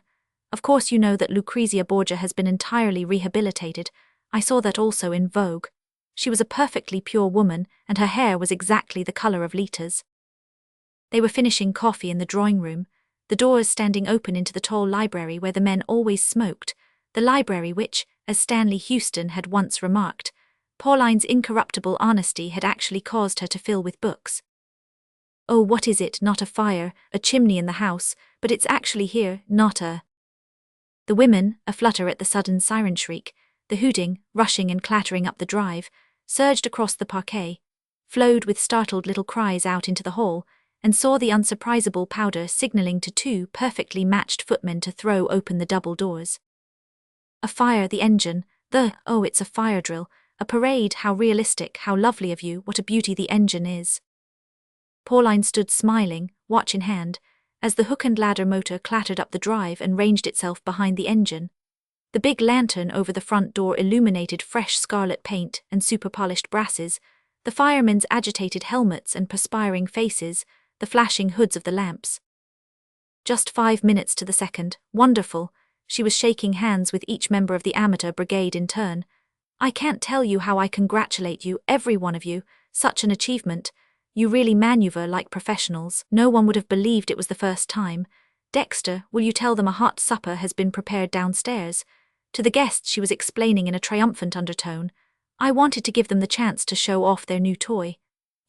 Of course you know that Lucrezia Borgia has been entirely rehabilitated. I saw that also in Vogue. She was a perfectly pure woman, and her hair was exactly the colour of Lita's. They were finishing coffee in the drawing-room, the doors standing open into the tall library where the men always smoked, the library which, as Stanley Houston had once remarked, Pauline's incorruptible honesty had actually caused her to fill with books. Oh, what is it? Not a fire, a chimney in the house, but it's actually here, not a... The women, aflutter at the sudden siren shriek, the hooting, rushing and clattering up the drive, surged across the parquet, flowed with startled little cries out into the hall, and saw the unsurprisable Powder signalling to two perfectly matched footmen to throw open the double doors. A fire, the engine, oh, it's a fire drill, a parade, how realistic, how lovely of you, what a beauty the engine is. Pauline stood smiling, watch in hand, as the hook and ladder motor clattered up the drive and ranged itself behind the engine. The big lantern over the front door illuminated fresh scarlet paint and super-polished brasses, the firemen's agitated helmets and perspiring faces, the flashing hoods of the lamps. Just 5 minutes to the second, wonderful. She was shaking hands with each member of the amateur brigade in turn. I can't tell you how I congratulate you, every one of you, such an achievement. You really maneuver like professionals. No one would have believed it was the first time. Dexter, will you tell them a hot supper has been prepared downstairs? To the guests she was explaining in a triumphant undertone. I wanted to give them the chance to show off their new toy.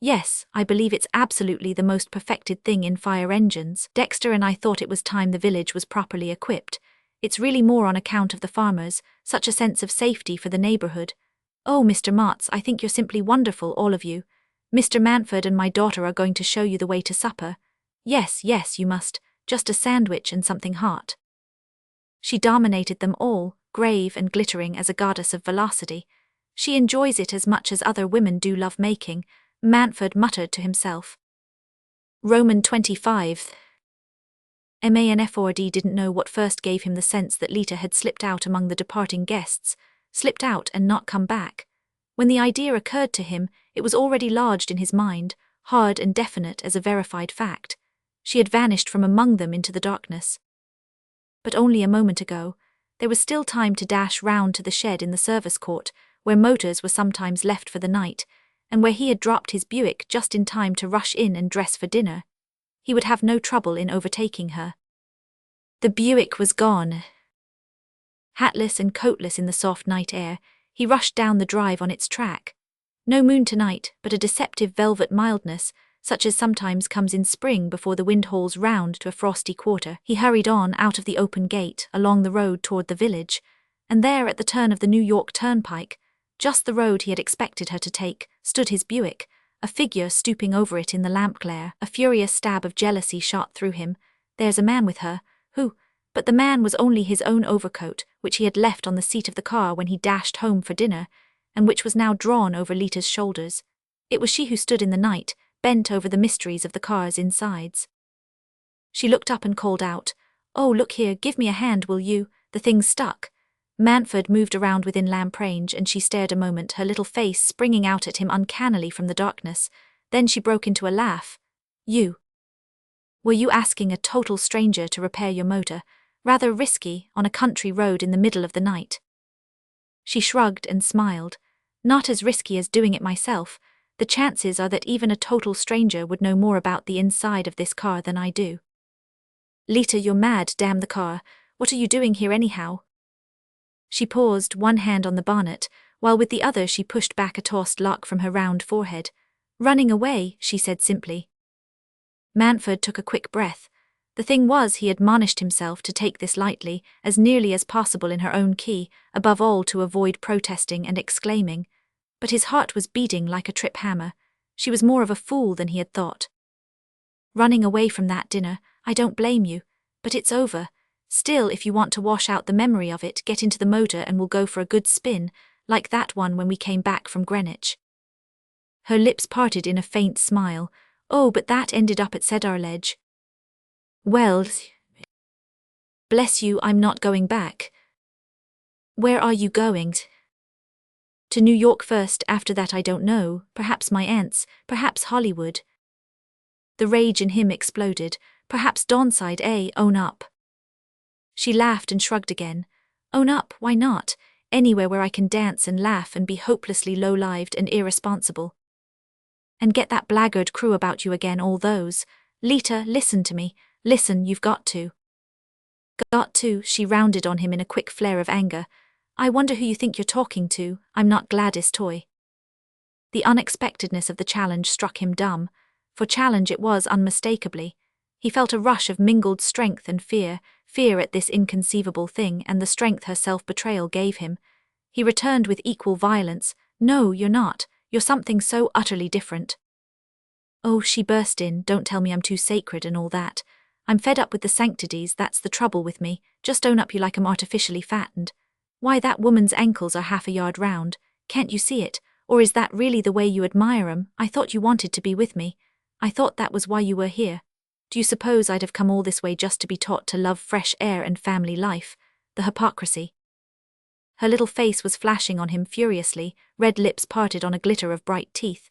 Yes, I believe it's absolutely the most perfected thing in fire engines. Dexter and I thought it was time the village was properly equipped. It's really more on account of the farmers, such a sense of safety for the neighborhood. Oh, Mr. Martz, I think you're simply wonderful, all of you. Mr. Manfred and my daughter are going to show you the way to supper. Yes, you must. Just a sandwich and something hot. She dominated them all, grave and glittering as a goddess of velocity. She enjoys it as much as other women do love making, Manfred muttered to himself. Roman 25. Manfred didn't know what first gave him the sense that Lita had slipped out among the departing guests, slipped out and not come back. When the idea occurred to him, it was already lodged in his mind, hard and definite as a verified fact. She had vanished from among them into the darkness. But only a moment ago, there was still time to dash round to the shed in the service court, where motors were sometimes left for the night, and where he had dropped his Buick just in time to rush in and dress for dinner. He would have no trouble in overtaking her. The Buick was gone. Hatless and coatless in the soft night air, he rushed down the drive on its track. No moon tonight, but a deceptive velvet mildness, such as sometimes comes in spring before the wind hauls round to a frosty quarter. He hurried on out of the open gate, along the road toward the village, and there at the turn of the New York Turnpike, just the road he had expected her to take, stood his Buick, a figure stooping over it in the lamp glare. A furious stab of jealousy shot through him. There's a man with her, who... But the man was only his own overcoat, which he had left on the seat of the car when he dashed home for dinner, and which was now drawn over Lita's shoulders. It was she who stood in the night, bent over the mysteries of the car's insides. She looked up and called out, "Oh, look here, give me a hand, will you? The thing's stuck." Manfred moved around within lamp range, and she stared a moment, her little face springing out at him uncannily from the darkness. Then she broke into a laugh. "You? Were you asking a total stranger to repair your motor? Rather risky, on a country road in the middle of the night." She shrugged and smiled. "Not as risky as doing it myself. The chances are that even a total stranger would know more about the inside of this car than I do." "Lita, you're mad, damn the car. What are you doing here anyhow?" She paused, one hand on the bonnet, while with the other she pushed back a tossed lock from her round forehead. "Running away," she said simply. Manfred took a quick breath. The thing was, he admonished himself to take this lightly, as nearly as possible in her own key, above all to avoid protesting and exclaiming. But his heart was beating like a trip hammer. She was more of a fool than he had thought. "Running away from that dinner, I don't blame you. But it's over. Still, if you want to wash out the memory of it, get into the motor and we'll go for a good spin, like that one when we came back from Greenwich." Her lips parted in a faint smile. "Oh, but that ended up at Cedar Ledge." "Well, bless you, I'm not going back." "Where are you going?" "To New York first, after that I don't know, perhaps my aunt's, perhaps Hollywood." The rage in him exploded. "Perhaps Dawnside, eh? Own up." She laughed and shrugged again. "Own up, why not? Anywhere where I can dance and laugh and be hopelessly low-lived and irresponsible. And get that blackguard crew about you again, all those. Lita, listen to me. Listen, you've got to." "Got to," she rounded on him in a quick flare of anger. "I wonder who you think you're talking to. I'm not Gladys Toy." The unexpectedness of the challenge struck him dumb. For challenge it was unmistakably. He felt a rush of mingled strength and fear at this inconceivable thing and the strength her self-betrayal gave him. He returned with equal violence. "No, you're not. You're something so utterly different." "Oh," she burst in, "don't tell me I'm too sacred and all that. I'm fed up with the sanctities, that's the trouble with me. Just own up you like I'm artificially fattened. Why, that woman's ankles are half a yard round. Can't you see it? Or is that really the way you admire 'em? I thought you wanted to be with me. I thought that was why you were here. Do you suppose I'd have come all this way just to be taught to love fresh air and family life? The hypocrisy." Her little face was flashing on him furiously, red lips parted on a glitter of bright teeth.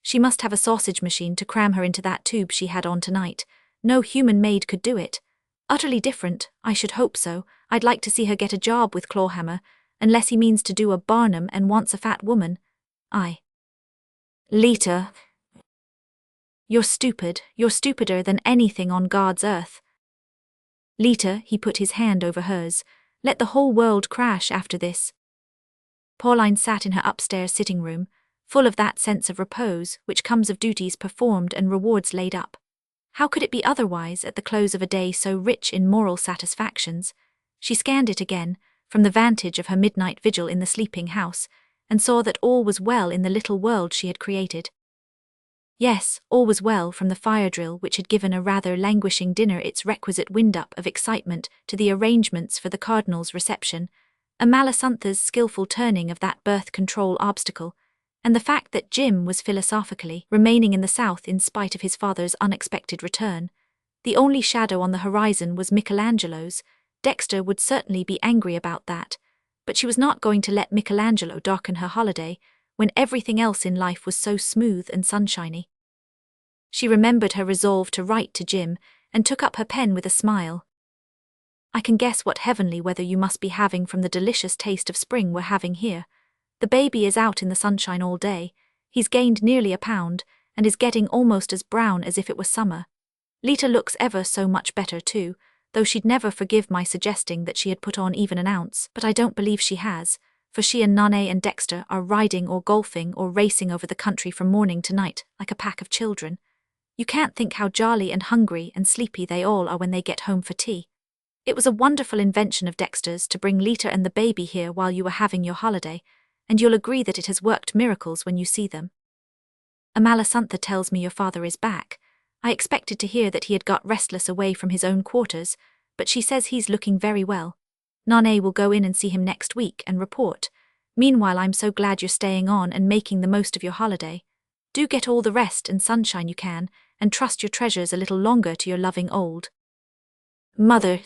She must have a sausage machine to cram her into that tube she had on tonight. No human maid could do it. Utterly different, I should hope so. I'd like to see her get a job with Clawhammer, unless he means to do a Barnum and wants a fat woman. Lita. You're stupid. You're stupider than anything on God's earth. Lita, he put his hand over hers. Let the whole world crash after this. Pauline sat in her upstairs sitting room, full of that sense of repose which comes of duties performed and rewards laid up. How could it be otherwise at the close of a day so rich in moral satisfactions? She scanned it again, from the vantage of her midnight vigil in the sleeping house, and saw that all was well in the little world she had created. Yes, all was well, from the fire drill which had given a rather languishing dinner its requisite wind-up of excitement to the arrangements for the Cardinal's reception, Amalasuntha's skillful turning of that birth control obstacle, and the fact that Jim was philosophically remaining in the south in spite of his father's unexpected return. The only shadow on the horizon was Michelangelo's. Dexter would certainly be angry about that, but she was not going to let Michelangelo darken her holiday when everything else in life was so smooth and sunshiny. She remembered her resolve to write to Jim and took up her pen with a smile. I can guess what heavenly weather you must be having from the delicious taste of spring we're having here. The baby is out in the sunshine all day. He's gained nearly a pound and is getting almost as brown as if it were summer. Lita looks ever so much better too, though she'd never forgive my suggesting that she had put on even an ounce, but I don't believe she has, for she and Nane and Dexter are riding or golfing or racing over the country from morning to night like a pack of children. You can't think how jolly and hungry and sleepy they all are when they get home for tea. It was a wonderful invention of Dexter's to bring Lita and the baby here while you were having your holiday, and you'll agree that it has worked miracles when you see them. Amalasuntha tells me your father is back. I expected to hear that he had got restless away from his own quarters, but she says he's looking very well. Nane will go in and see him next week and report. Meanwhile, I'm so glad you're staying on and making the most of your holiday. Do get all the rest and sunshine you can, and trust your treasures a little longer to your loving old mother.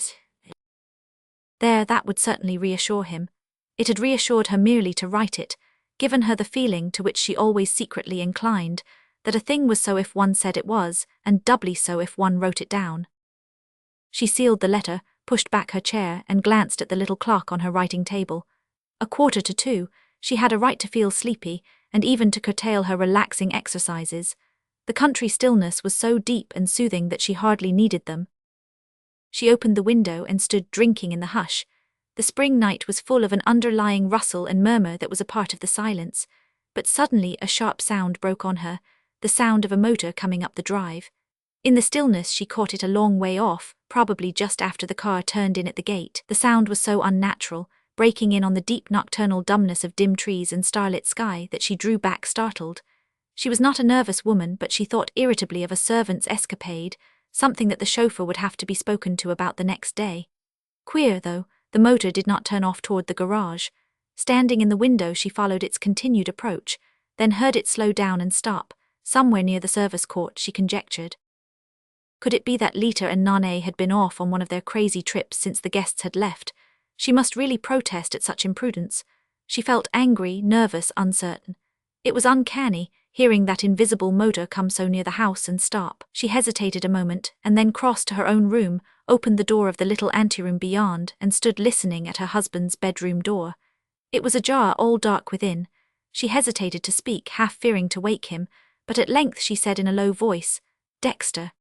There, that would certainly reassure him. It had reassured her merely to write it, given her the feeling to which she always secretly inclined, that a thing was so if one said it was, and doubly so if one wrote it down. She sealed the letter, pushed back her chair, and glanced at the little clock on her writing table. 1:45, she had a right to feel sleepy, and even to curtail her relaxing exercises. The country stillness was so deep and soothing that she hardly needed them. She opened the window and stood drinking in the hush. The spring night was full of an underlying rustle and murmur that was a part of the silence, but suddenly a sharp sound broke on her, the sound of a motor coming up the drive. In the stillness she caught it a long way off, probably just after the car turned in at the gate. The sound was so unnatural, breaking in on the deep nocturnal dumbness of dim trees and starlit sky, that she drew back startled. She was not a nervous woman, but she thought irritably of a servant's escapade, something that the chauffeur would have to be spoken to about the next day. Queer, though, the motor did not turn off toward the garage. Standing in the window, she followed its continued approach, then heard it slow down and stop, somewhere near the service court, she conjectured. Could it be that Lita and Nane had been off on one of their crazy trips since the guests had left? She must really protest at such imprudence. She felt angry, nervous, uncertain. It was uncanny, hearing that invisible motor come so near the house and stop. She hesitated a moment, and then crossed to her own room, opened the door of the little anteroom beyond, and stood listening at her husband's bedroom door. It was ajar, all dark within. She hesitated to speak, half fearing to wake him, but at length she said in a low voice, "Dexter."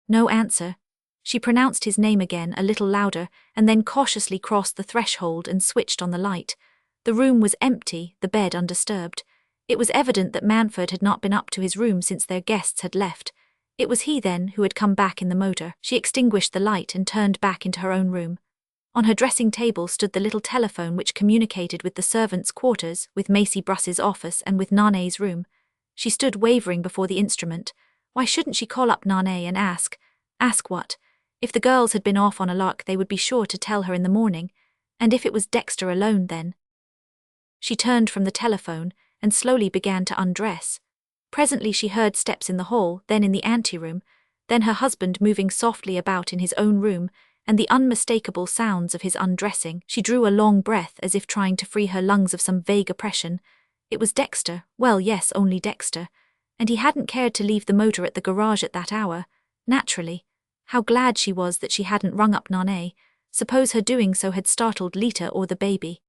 No answer. She pronounced his name again, a little louder, and then cautiously crossed the threshold and switched on the light. The room was empty, the bed undisturbed. It was evident that Manford had not been up to his room since their guests had left. It was he, then, who had come back in the motor. She extinguished the light and turned back into her own room. On her dressing table stood the little telephone which communicated with the servants' quarters, with Macy Bruss's office, and with Nane's room. She stood wavering before the instrument. Why shouldn't she call up Nane and ask? Ask what? If the girls had been off on a lark, they would be sure to tell her in the morning. And if it was Dexter alone, then? She turned from the telephone and slowly began to undress. Presently she heard steps in the hall, then in the anteroom, then her husband moving softly about in his own room, and the unmistakable sounds of his undressing. She drew a long breath as if trying to free her lungs of some vague oppression. It was Dexter, well, yes, only Dexter. And he hadn't cared to leave the motor at the garage at that hour. Naturally. How glad she was that she hadn't rung up Nane. Suppose her doing so had startled Lita or the baby.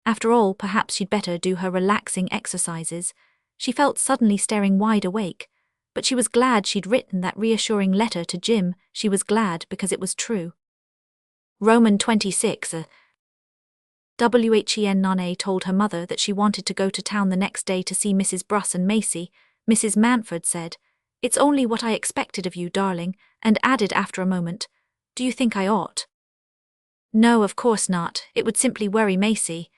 After all, perhaps she'd better do her relaxing exercises. She felt suddenly staring wide awake. But she was glad she'd written that reassuring letter to Jim. She was glad because it was true. Roman 26. When Nane told her mother that she wanted to go to town the next day to see Mrs. Bruss and Macy. Mrs. Manford said, "It's only what I expected of you, darling," and added after a moment, "Do you think I ought?" "No, of course not. It would simply worry Macy."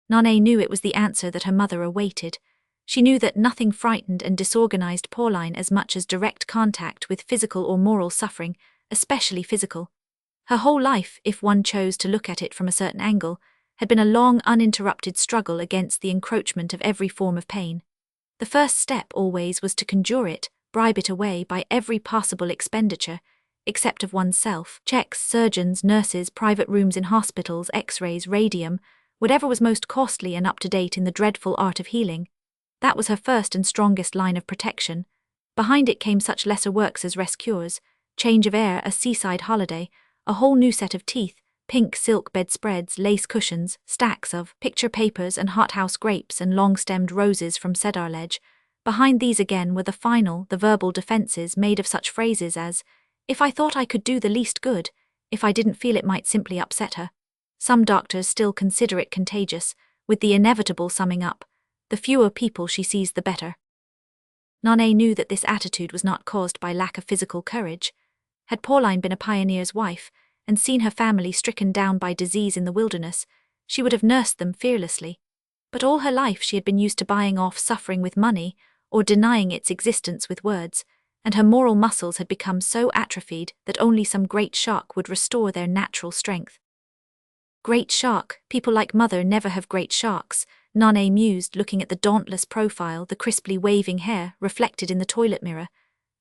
Nane knew it was the answer that her mother awaited. She knew that nothing frightened and disorganized Pauline as much as direct contact with physical or moral suffering, especially physical. Her whole life, if one chose to look at it from a certain angle, had been a long, uninterrupted struggle against the encroachment of every form of pain. The first step always was to conjure it, bribe it away by every possible expenditure, except of oneself: checks, surgeons, nurses, private rooms in hospitals, x-rays, radium, whatever was most costly and up-to-date in the dreadful art of healing. That was her first and strongest line of protection. Behind it came such lesser works as rest cures, change of air, a seaside holiday, a whole new set of teeth, pink silk bedspreads, lace cushions, stacks of picture papers and hothouse grapes and long-stemmed roses from cedar ledge. Behind these again were the verbal defenses made of such phrases as, "If I thought I could do the least good, if I didn't feel it might simply upset her." Some doctors still consider it contagious, with the inevitable summing up, "The fewer people she sees the better." Nane knew that this attitude was not caused by lack of physical courage. Had Pauline been a pioneer's wife, and seen her family stricken down by disease in the wilderness, she would have nursed them fearlessly. But all her life she had been used to buying off suffering with money, or denying its existence with words, and her moral muscles had become so atrophied that only some great shock would restore their natural strength. Great shock? People like Mother never have great shocks, Nane mused, looking at the dauntless profile, the crisply waving hair, reflected in the toilet mirror.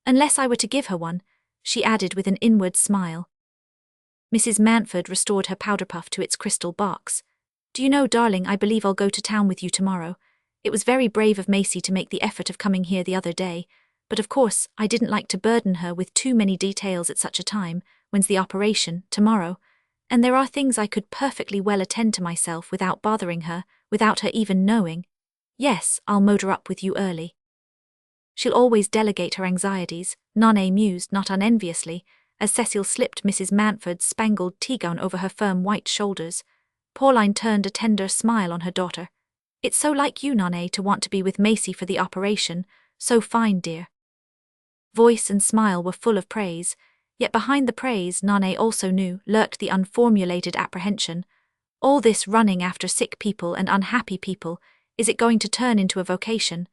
"Unless I were to give her one," she added with an inward smile. Mrs. Mantford restored her powder puff to its crystal box. "Do you know, darling, I believe I'll go to town with you tomorrow. It was very brave of Macy to make the effort of coming here the other day, but of course I didn't like to burden her with too many details at such a time. When's the operation? Tomorrow. And there are things I could perfectly well attend to myself without bothering her, without her even knowing. Yes, I'll motor up with you early." "She'll always delegate her anxieties," Nane mused, not unenviously, as Cecile slipped Mrs. Mantford's spangled tea-gown over her firm white shoulders. Pauline turned a tender smile on her daughter. "It's so like you, Nane, to want to be with Macy for the operation. So fine, dear." Voice and smile were full of praise, yet behind the praise, Nane also knew, lurked the unformulated apprehension. All this running after sick people and unhappy people, is it going to turn into a vocation?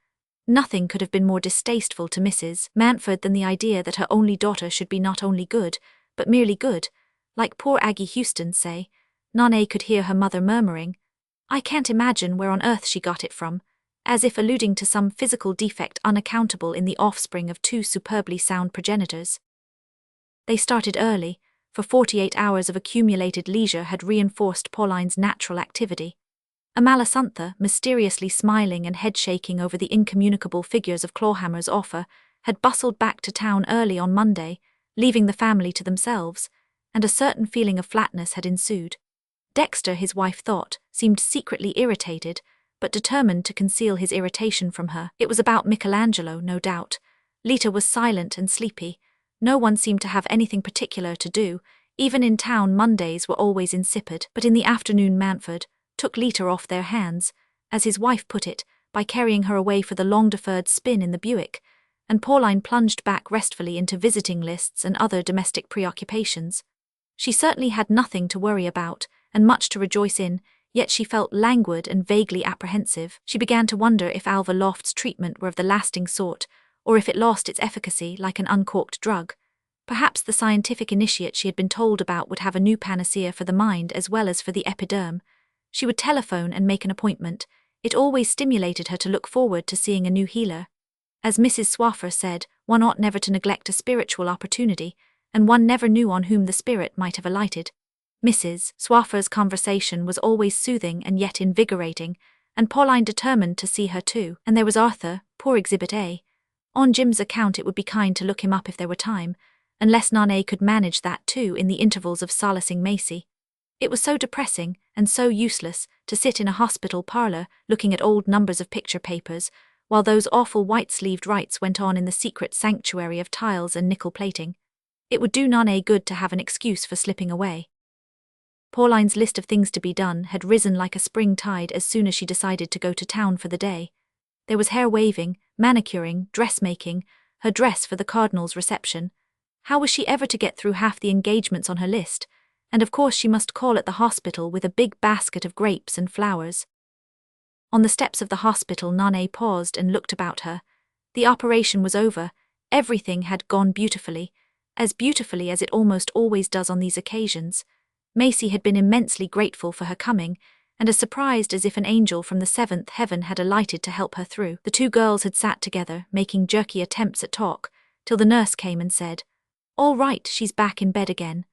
Nothing could have been more distasteful to Mrs. Mantford than the idea that her only daughter should be not only good, but merely good. Like poor Aggie Houston, say. Nane could hear her mother murmuring, "I can't imagine where on earth she got it from," as if alluding to some physical defect unaccountable in the offspring of two superbly sound progenitors. They started early, for 48 hours of accumulated leisure had reinforced Pauline's natural activity. Amalasuntha, mysteriously smiling and head-shaking over the incommunicable figures of Clawhammer's offer, had bustled back to town early on Monday, leaving the family to themselves, and a certain feeling of flatness had ensued. Dexter, his wife thought, seemed secretly irritated, but determined to conceal his irritation from her. It was about Michelangelo, no doubt. Lita was silent and sleepy. No one seemed to have anything particular to do. Even in town, Mondays were always insipid, but in the afternoon Mantford took Lita off their hands, as his wife put it, by carrying her away for the long-deferred spin in the Buick, and Pauline plunged back restfully into visiting lists and other domestic preoccupations. She certainly had nothing to worry about, and much to rejoice in, yet she felt languid and vaguely apprehensive. She began to wonder if Alva Loft's treatment were of the lasting sort, or if it lost its efficacy like an uncorked drug. Perhaps the scientific initiate she had been told about would have a new panacea for the mind as well as for the epiderm. She would telephone and make an appointment. It always stimulated her to look forward to seeing a new healer. As Mrs. Swaffer said, one ought never to neglect a spiritual opportunity, and one never knew on whom the spirit might have alighted. Mrs. Swaffer's conversation was always soothing and yet invigorating, and Pauline determined to see her too. And there was Arthur, poor Exhibit A. On Jim's account it would be kind to look him up if there were time, unless Nane could manage that too in the intervals of solacing Macy. It was so depressing and so useless to sit in a hospital parlour looking at old numbers of picture papers, while those awful white-sleeved rites went on in the secret sanctuary of tiles and nickel plating. It would do Nane good to have an excuse for slipping away. Pauline's list of things to be done had risen like a spring tide as soon as she decided to go to town for the day. There was hair-waving, manicuring, dressmaking, her dress for the Cardinal's reception. How was she ever to get through half the engagements on her list? And of course she must call at the hospital with a big basket of grapes and flowers. On the steps of the hospital, Nane paused and looked about her. The operation was over, everything had gone beautifully, as beautifully as it almost always does on these occasions. Macy had been immensely grateful for her coming, and as surprised as if an angel from the seventh heaven had alighted to help her through. The two girls had sat together, making jerky attempts at talk, till the nurse came and said, "All right, she's back in bed again."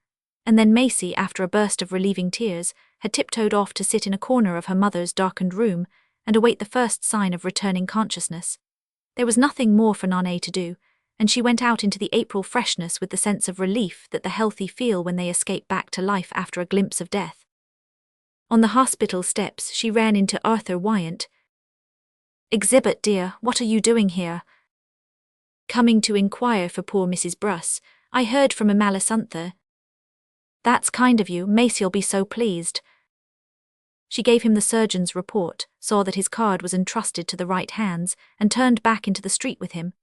And then Macy, after a burst of relieving tears, had tiptoed off to sit in a corner of her mother's darkened room and await the first sign of returning consciousness. There was nothing more for Nane to do, and she went out into the April freshness with the sense of relief that the healthy feel when they escape back to life after a glimpse of death. On the hospital steps, she ran into Arthur Wyant. "Exhibit, dear, what are you doing here?" "Coming to inquire for poor Mrs. Bruss. I heard from a Malisantha." "That's kind of you, Macy'll be so pleased." She gave him the surgeon's report, saw that his card was entrusted to the right hands, and turned back into the street with him.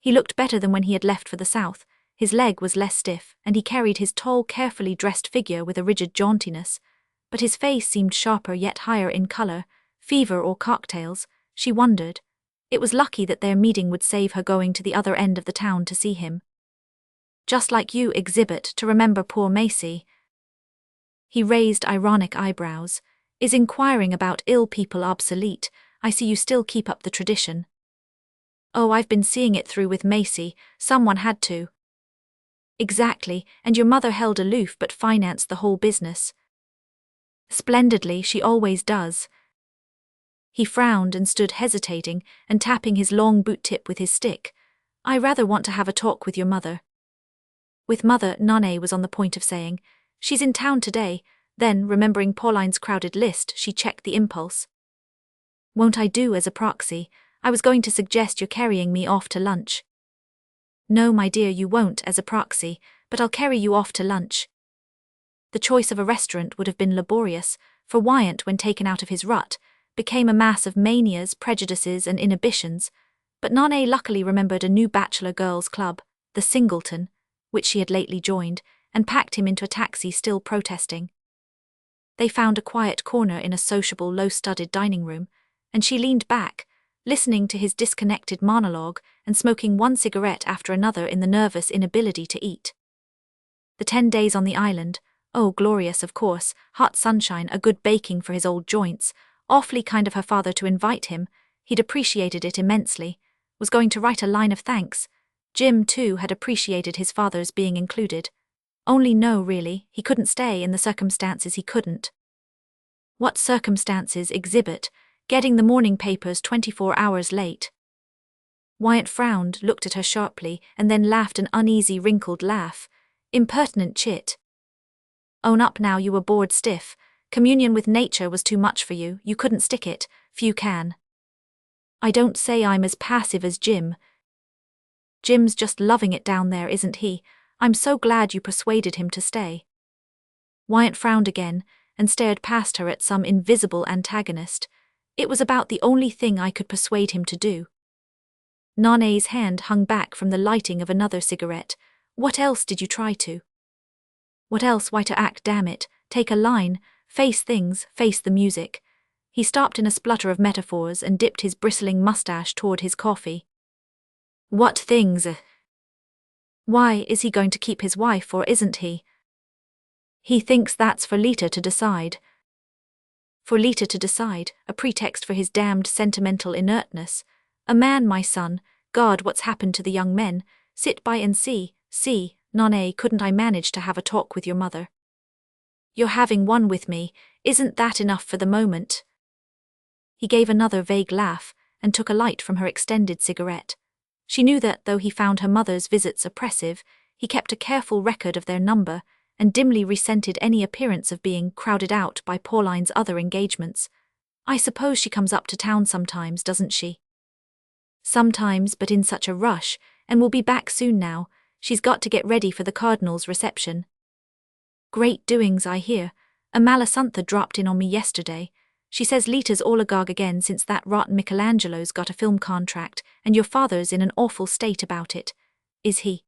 He looked better than when he had left for the south. His leg was less stiff, and he carried his tall, carefully dressed figure with a rigid jauntiness. But his face seemed sharper yet higher in colour. Fever or cocktails, she wondered. It was lucky that their meeting would save her going to the other end of the town to see him. "Just like you, Exhibit, to remember poor Macy." He raised ironic eyebrows. "Is inquiring about ill people obsolete? I see you still keep up the tradition." "Oh, I've been seeing it through with Macy. Someone had to." "Exactly, and your mother held aloof but financed the whole business." "Splendidly, she always does." He frowned and stood hesitating and tapping his long boot tip with his stick. "I rather want to have a talk with your mother." "With mother," Nane was on the point of saying. "She's in town today." Then, remembering Pauline's crowded list, she checked the impulse. "Won't I do as a proxy? I was going to suggest you're carrying me off to lunch." "No, my dear, you won't as a proxy, but I'll carry you off to lunch." The choice of a restaurant would have been laborious, for Wyant, when taken out of his rut, became a mass of manias, prejudices, and inhibitions, but Nane luckily remembered a new bachelor girls' club, the Singleton, which she had lately joined, and packed him into a taxi still protesting. They found a quiet corner in a sociable, low-studded dining room, and she leaned back, listening to his disconnected monologue and smoking one cigarette after another in the nervous inability to eat. The 10 days on the island, oh, glorious, of course, hot sunshine, a good baking for his old joints, awfully kind of her father to invite him, he'd appreciated it immensely, was going to write a line of thanks. Jim, too, had appreciated his father's being included. Only no, really, he couldn't stay in the circumstances he couldn't. What circumstances? Exhibit, getting the morning papers 24 hours late. Wyant frowned, looked at her sharply, and then laughed an uneasy, wrinkled laugh. "Impertinent chit. Own up now, you were bored stiff. Communion with nature was too much for you, you couldn't stick it, few can." "I don't say I'm as passive as Jim." "Jim's just loving it down there, isn't he? I'm so glad you persuaded him to stay." Wyant frowned again, and stared past her at some invisible antagonist. "It was about the only thing I could persuade him to do." Nane's hand hung back from the lighting of another cigarette. "What else did you try to?" "What else? Why, to act, damn it, take a line, face things, face the music." He stopped in a splutter of metaphors and dipped his bristling mustache toward his coffee. "What things? Why, is he going to keep his wife or isn't he?" "He thinks that's for Lita to decide." "For Lita to decide, a pretext for his damned sentimental inertness. A man, my son, God, what's happened to the young men? Sit by and see, Nane, couldn't I manage to have a talk with your mother?" "You're having one with me, isn't that enough for the moment?" He gave another vague laugh, and took a light from her extended cigarette. She knew that, though he found her mother's visits oppressive, he kept a careful record of their number, and dimly resented any appearance of being crowded out by Pauline's other engagements. "I suppose she comes up to town sometimes, doesn't she?" "Sometimes, but in such a rush, and will be back soon now. She's got to get ready for the Cardinal's reception." "Great doings, I hear. A Malisantha dropped in on me yesterday. She says Lita's all agog again since that rotten Michelangelo's got a film contract, and your father's in an awful state about it." "Is he?"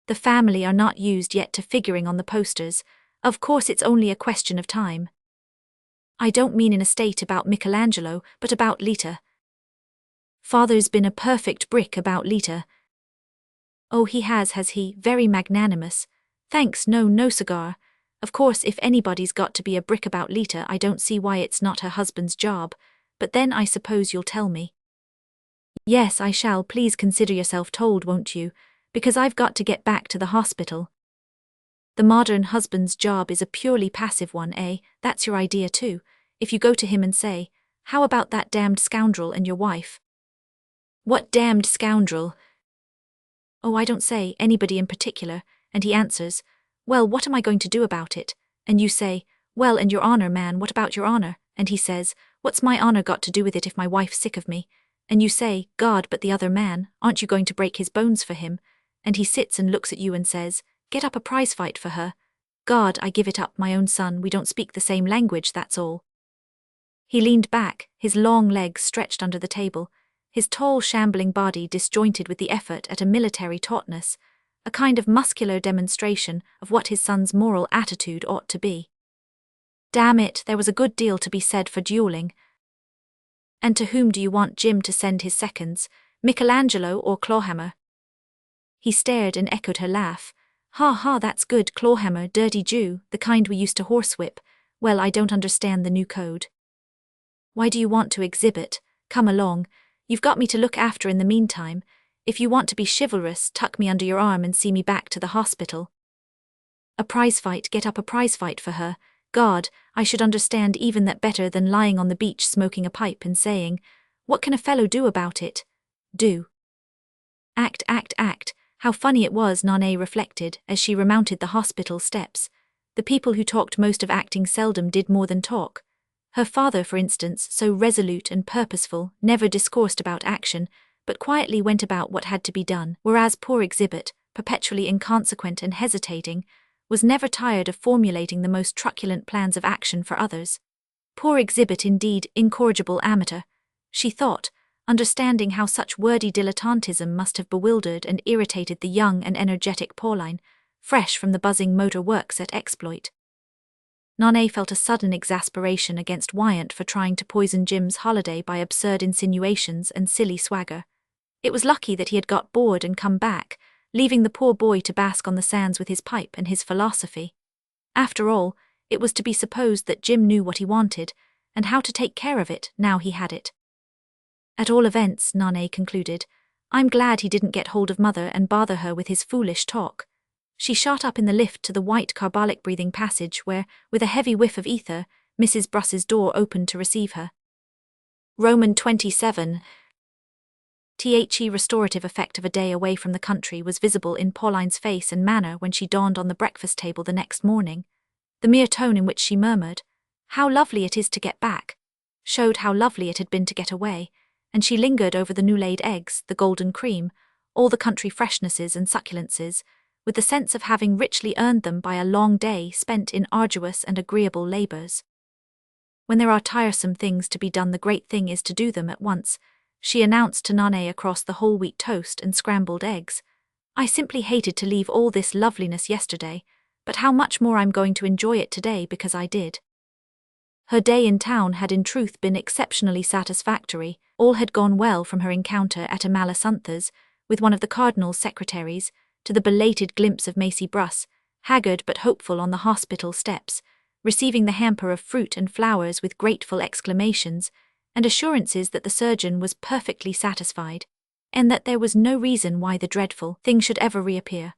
"The family are not used yet to figuring on the posters. Of course it's only a question of time." "I don't mean in a state about Michelangelo, but about Lita." "Father's been a perfect brick about Lita." Oh, he has he? Very magnanimous. Thanks, no cigar. Of course, if anybody's got to be a brick about Lita, I don't see why it's not her husband's job, but then I suppose you'll tell me. Yes, I shall. Please consider yourself told, won't you? Because I've got to get back to the hospital. The modern husband's job is a purely passive one, eh? That's your idea too. If you go to him and say, "How about that damned scoundrel and your wife?" What damned scoundrel? Oh, I don't say anybody in particular, and he answers, "Well, what am I going to do about it?" And you say, "Well, and your honor, man, what about your honor?" And he says, "What's my honor got to do with it if my wife's sick of me?" And you say, "God, but the other man, aren't you going to break his bones for him?" And he sits and looks at you and says, "Get up a prize fight for her." God, I give it up, my own son, we don't speak the same language, that's all. He leaned back, his long legs stretched under the table, his tall shambling body disjointed with the effort at a military tautness, a kind of muscular demonstration of what his son's moral attitude ought to be. Damn it, there was a good deal to be said for dueling. And to whom do you want Jim to send his seconds, Michelangelo or Clawhammer? He stared and echoed her laugh. Ha ha, that's good, Clawhammer, dirty Jew, the kind we used to horsewhip. Well, I don't understand the new code. Why do you want to exhibit? Come along, you've got me to look after in the meantime. If you want to be chivalrous, tuck me under your arm and see me back to the hospital. A prize fight, get up a prize fight for her. God, I should understand even that better than lying on the beach smoking a pipe and saying, "What can a fellow do about it?" Do. Act. How funny it was, Nanae reflected, as she remounted the hospital steps. The people who talked most of acting seldom did more than talk. Her father, for instance, so resolute and purposeful, never discoursed about action, but quietly went about what had to be done, whereas poor Exhibit, perpetually inconsequent and hesitating, was never tired of formulating the most truculent plans of action for others. Poor Exhibit indeed, incorrigible amateur, she thought, understanding how such wordy dilettantism must have bewildered and irritated the young and energetic Pauline, fresh from the buzzing motor works at Exploit. Nanae felt a sudden exasperation against Wyant for trying to poison Jim's holiday by absurd insinuations and silly swagger. It was lucky that he had got bored and come back, leaving the poor boy to bask on the sands with his pipe and his philosophy. After all, it was to be supposed that Jim knew what he wanted, and how to take care of it now he had it. At all events, Nanae concluded, I'm glad he didn't get hold of Mother and bother her with his foolish talk. She shot up in the lift to the white carbolic-breathing passage where, with a heavy whiff of ether, Mrs. Bruss's door opened to receive her. Roman 27. The restorative effect of a day away from the country was visible in Pauline's face and manner when she dawned on the breakfast table the next morning. The mere tone in which she murmured, "How lovely it is to get back," showed how lovely it had been to get away, and she lingered over the new-laid eggs, the golden cream, all the country freshnesses and succulences, with the sense of having richly earned them by a long day spent in arduous and agreeable labours. When there are tiresome things to be done, the great thing is to do them at once, she announced to Nanae across the whole wheat toast and scrambled eggs. I simply hated to leave all this loveliness yesterday, but how much more I'm going to enjoy it today because I did. Her day in town had in truth been exceptionally satisfactory. All had gone well from her encounter at a Malasuntha's with one of the Cardinal's secretaries, to the belated glimpse of Macy Bruss, haggard but hopeful on the hospital steps, receiving the hamper of fruit and flowers with grateful exclamations, and assurances that the surgeon was perfectly satisfied, and that there was no reason why the dreadful thing should ever reappear.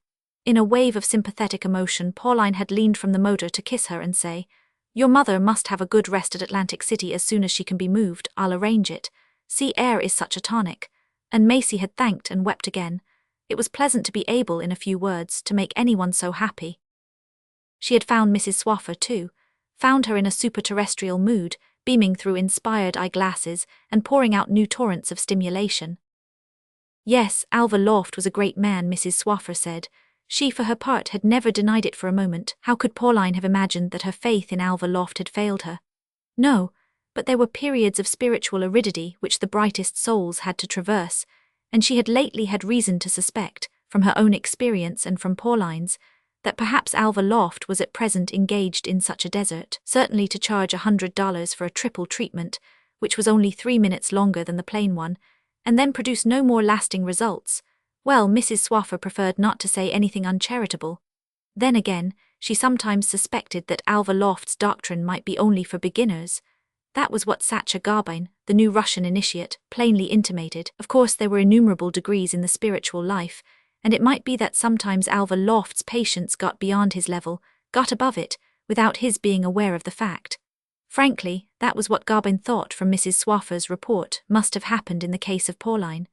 In a wave of sympathetic emotion, Pauline had leaned from the motor to kiss her and say, "Your mother must have a good rest at Atlantic City as soon as she can be moved. I'll arrange it. Sea air is such a tonic." And Macy had thanked and wept again. It was pleasant to be able, in a few words, to make anyone so happy. She had found Mrs. Swaffer, too, found her in a super-terrestrial mood, beaming through inspired eyeglasses and pouring out new torrents of stimulation. Yes, Alva Loft was a great man, Mrs. Swaffer said. She, for her part, had never denied it for a moment. How could Pauline have imagined that her faith in Alva Loft had failed her? No, but there were periods of spiritual aridity which the brightest souls had to traverse, and she had lately had reason to suspect, from her own experience and from Pauline's, that perhaps Alva Loft was at present engaged in such a desert, certainly to charge $100 for a triple treatment, which was only 3 minutes longer than the plain one, and then produce no more lasting results, Well, Mrs. Swaffer preferred not to say anything uncharitable. Then again, she sometimes suspected that Alva Loft's doctrine might be only for beginners. That was what Sacha Garbine, the new Russian initiate, plainly intimated. Of course, there were innumerable degrees in the spiritual life, and it might be that sometimes Alva Loft's patience got beyond his level, got above it, without his being aware of the fact. Frankly, that was what Garbine thought from Mrs. Swaffer's report must have happened in the case of Pauline.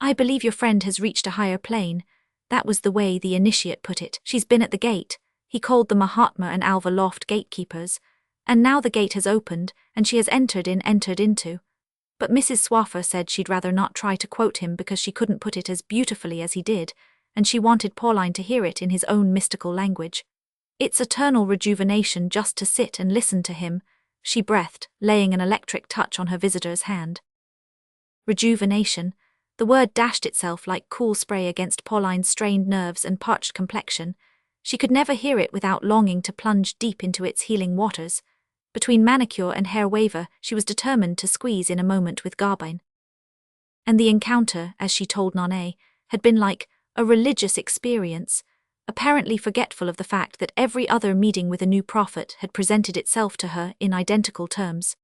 I believe your friend has reached a higher plane. That was the way the initiate put it. She's been at the gate. He called the Mahatma and Alva Loft gatekeepers. And now the gate has opened, and she has entered into. But Mrs. Swaffer said she'd rather not try to quote him because she couldn't put it as beautifully as he did, and she wanted Pauline to hear it in his own mystical language. It's eternal rejuvenation just to sit and listen to him, she breathed, laying an electric touch on her visitor's hand. Rejuvenation. The word dashed itself like cool spray against Pauline's strained nerves and parched complexion. She could never hear it without longing to plunge deep into its healing waters. Between manicure and hair waver, she was determined to squeeze in a moment with Garbine. And the encounter, as she told Nonnet, had been like a religious experience, apparently forgetful of the fact that every other meeting with a new prophet had presented itself to her in identical terms.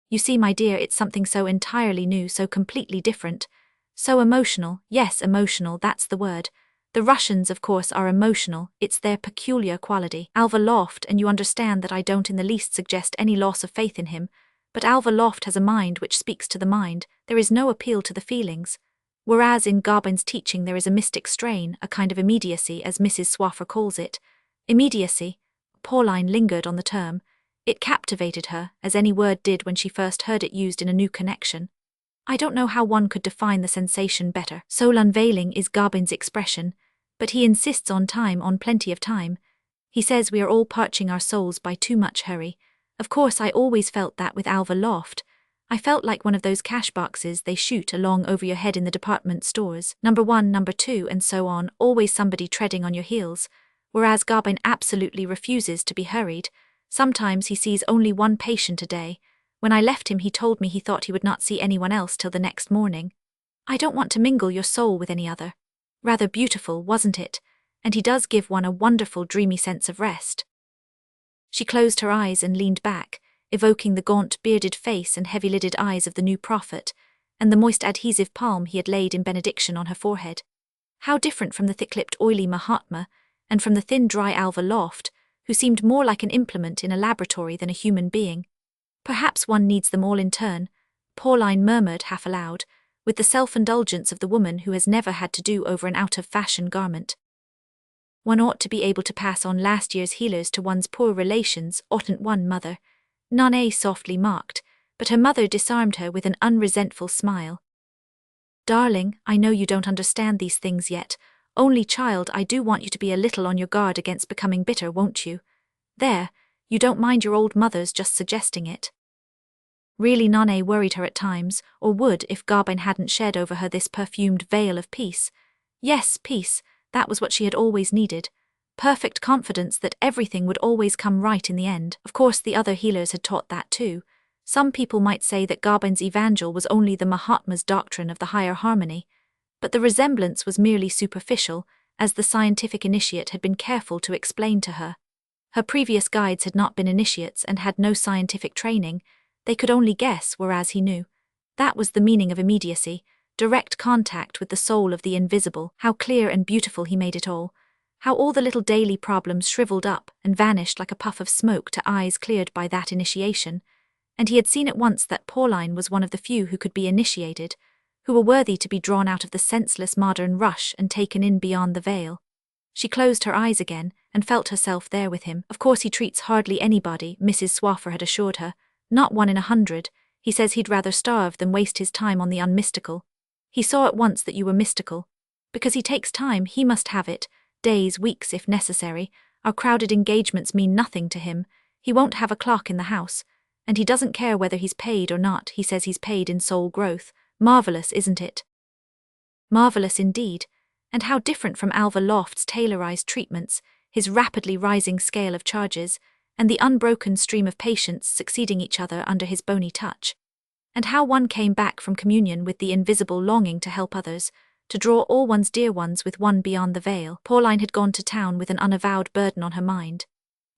You see, my dear, it's something so entirely new, so completely different, so emotional. Yes, emotional, that's the word. The Russians, of course, are emotional, it's their peculiar quality. Alva Loft, and you understand that I don't in the least suggest any loss of faith in him, but Alva Loft has a mind which speaks to the mind, there is no appeal to the feelings. Whereas in Garbine's teaching there is a mystic strain, a kind of immediacy, as Mrs. Swaffer calls it. Immediacy. Pauline lingered on the term. It captivated her, as any word did when she first heard it used in a new connection. I don't know how one could define the sensation better. Soul unveiling is Garbine's expression, but he insists on time, on plenty of time. He says we are all parching our souls by too much hurry. Of course, I always felt that with Alva Loft. I felt like one of those cash boxes they shoot along over your head in the department stores. Number 1, number 2, and so on, always somebody treading on your heels. Whereas Garbine absolutely refuses to be hurried. Sometimes he sees only one patient a day. When I left him, he told me he thought he would not see anyone else till the next morning. I don't want to mingle your soul with any other. Rather beautiful, wasn't it? And he does give one a wonderful dreamy sense of rest. She closed her eyes and leaned back, evoking the gaunt, bearded face and heavy-lidded eyes of the new prophet, and the moist adhesive palm he had laid in benediction on her forehead. How different from the thick-lipped, oily Mahatma, and from the thin, dry Alva Loft, who seemed more like an implement in a laboratory than a human being. Perhaps one needs them all in turn, Pauline murmured half aloud, with the self-indulgence of the woman who has never had to do over an out-of-fashion garment. One ought to be able to pass on last year's healers to one's poor relations, oughtn't one, mother? Nonnet softly mocked, but her mother disarmed her with an unresentful smile. Darling, I know you don't understand these things yet. Only child, I do want you to be a little on your guard against becoming bitter, won't you? There, you don't mind your old mother's just suggesting it. Really, Nonnet worried her at times, or would if Garbine hadn't shed over her this perfumed veil of peace. Yes, peace, that was what she had always needed. Perfect confidence that everything would always come right in the end. Of course, the other healers had taught that too. Some people might say that Garbine's evangel was only the Mahatma's doctrine of the higher harmony, but the resemblance was merely superficial, as the scientific initiate had been careful to explain to her. Her previous guides had not been initiates and had no scientific training. They could only guess, whereas he knew. That was the meaning of immediacy, direct contact with the soul of the invisible. How clear and beautiful he made it all. How all the little daily problems shriveled up and vanished like a puff of smoke to eyes cleared by that initiation. And he had seen at once that Pauline was one of the few who could be initiated, who were worthy to be drawn out of the senseless modern rush and taken in beyond the veil. She closed her eyes again and felt herself there with him. Of course he treats hardly anybody, Mrs. Swaffer had assured her. Not 1 in 100. He says he'd rather starve than waste his time on the unmystical. He saw at once that you were mystical. Because he takes time, he must have it. Days, weeks if necessary. Our crowded engagements mean nothing to him. He won't have a clock in the house. And he doesn't care whether he's paid or not. He says he's paid in soul growth. Marvelous, isn't it? Marvelous indeed. And how different from Alva Loft's tailorized treatments, his rapidly rising scale of charges, and the unbroken stream of patients succeeding each other under his bony touch. And how one came back from communion with the invisible longing to help others, to draw all one's dear ones with one beyond the veil. Pauline had gone to town with an unavowed burden on her mind.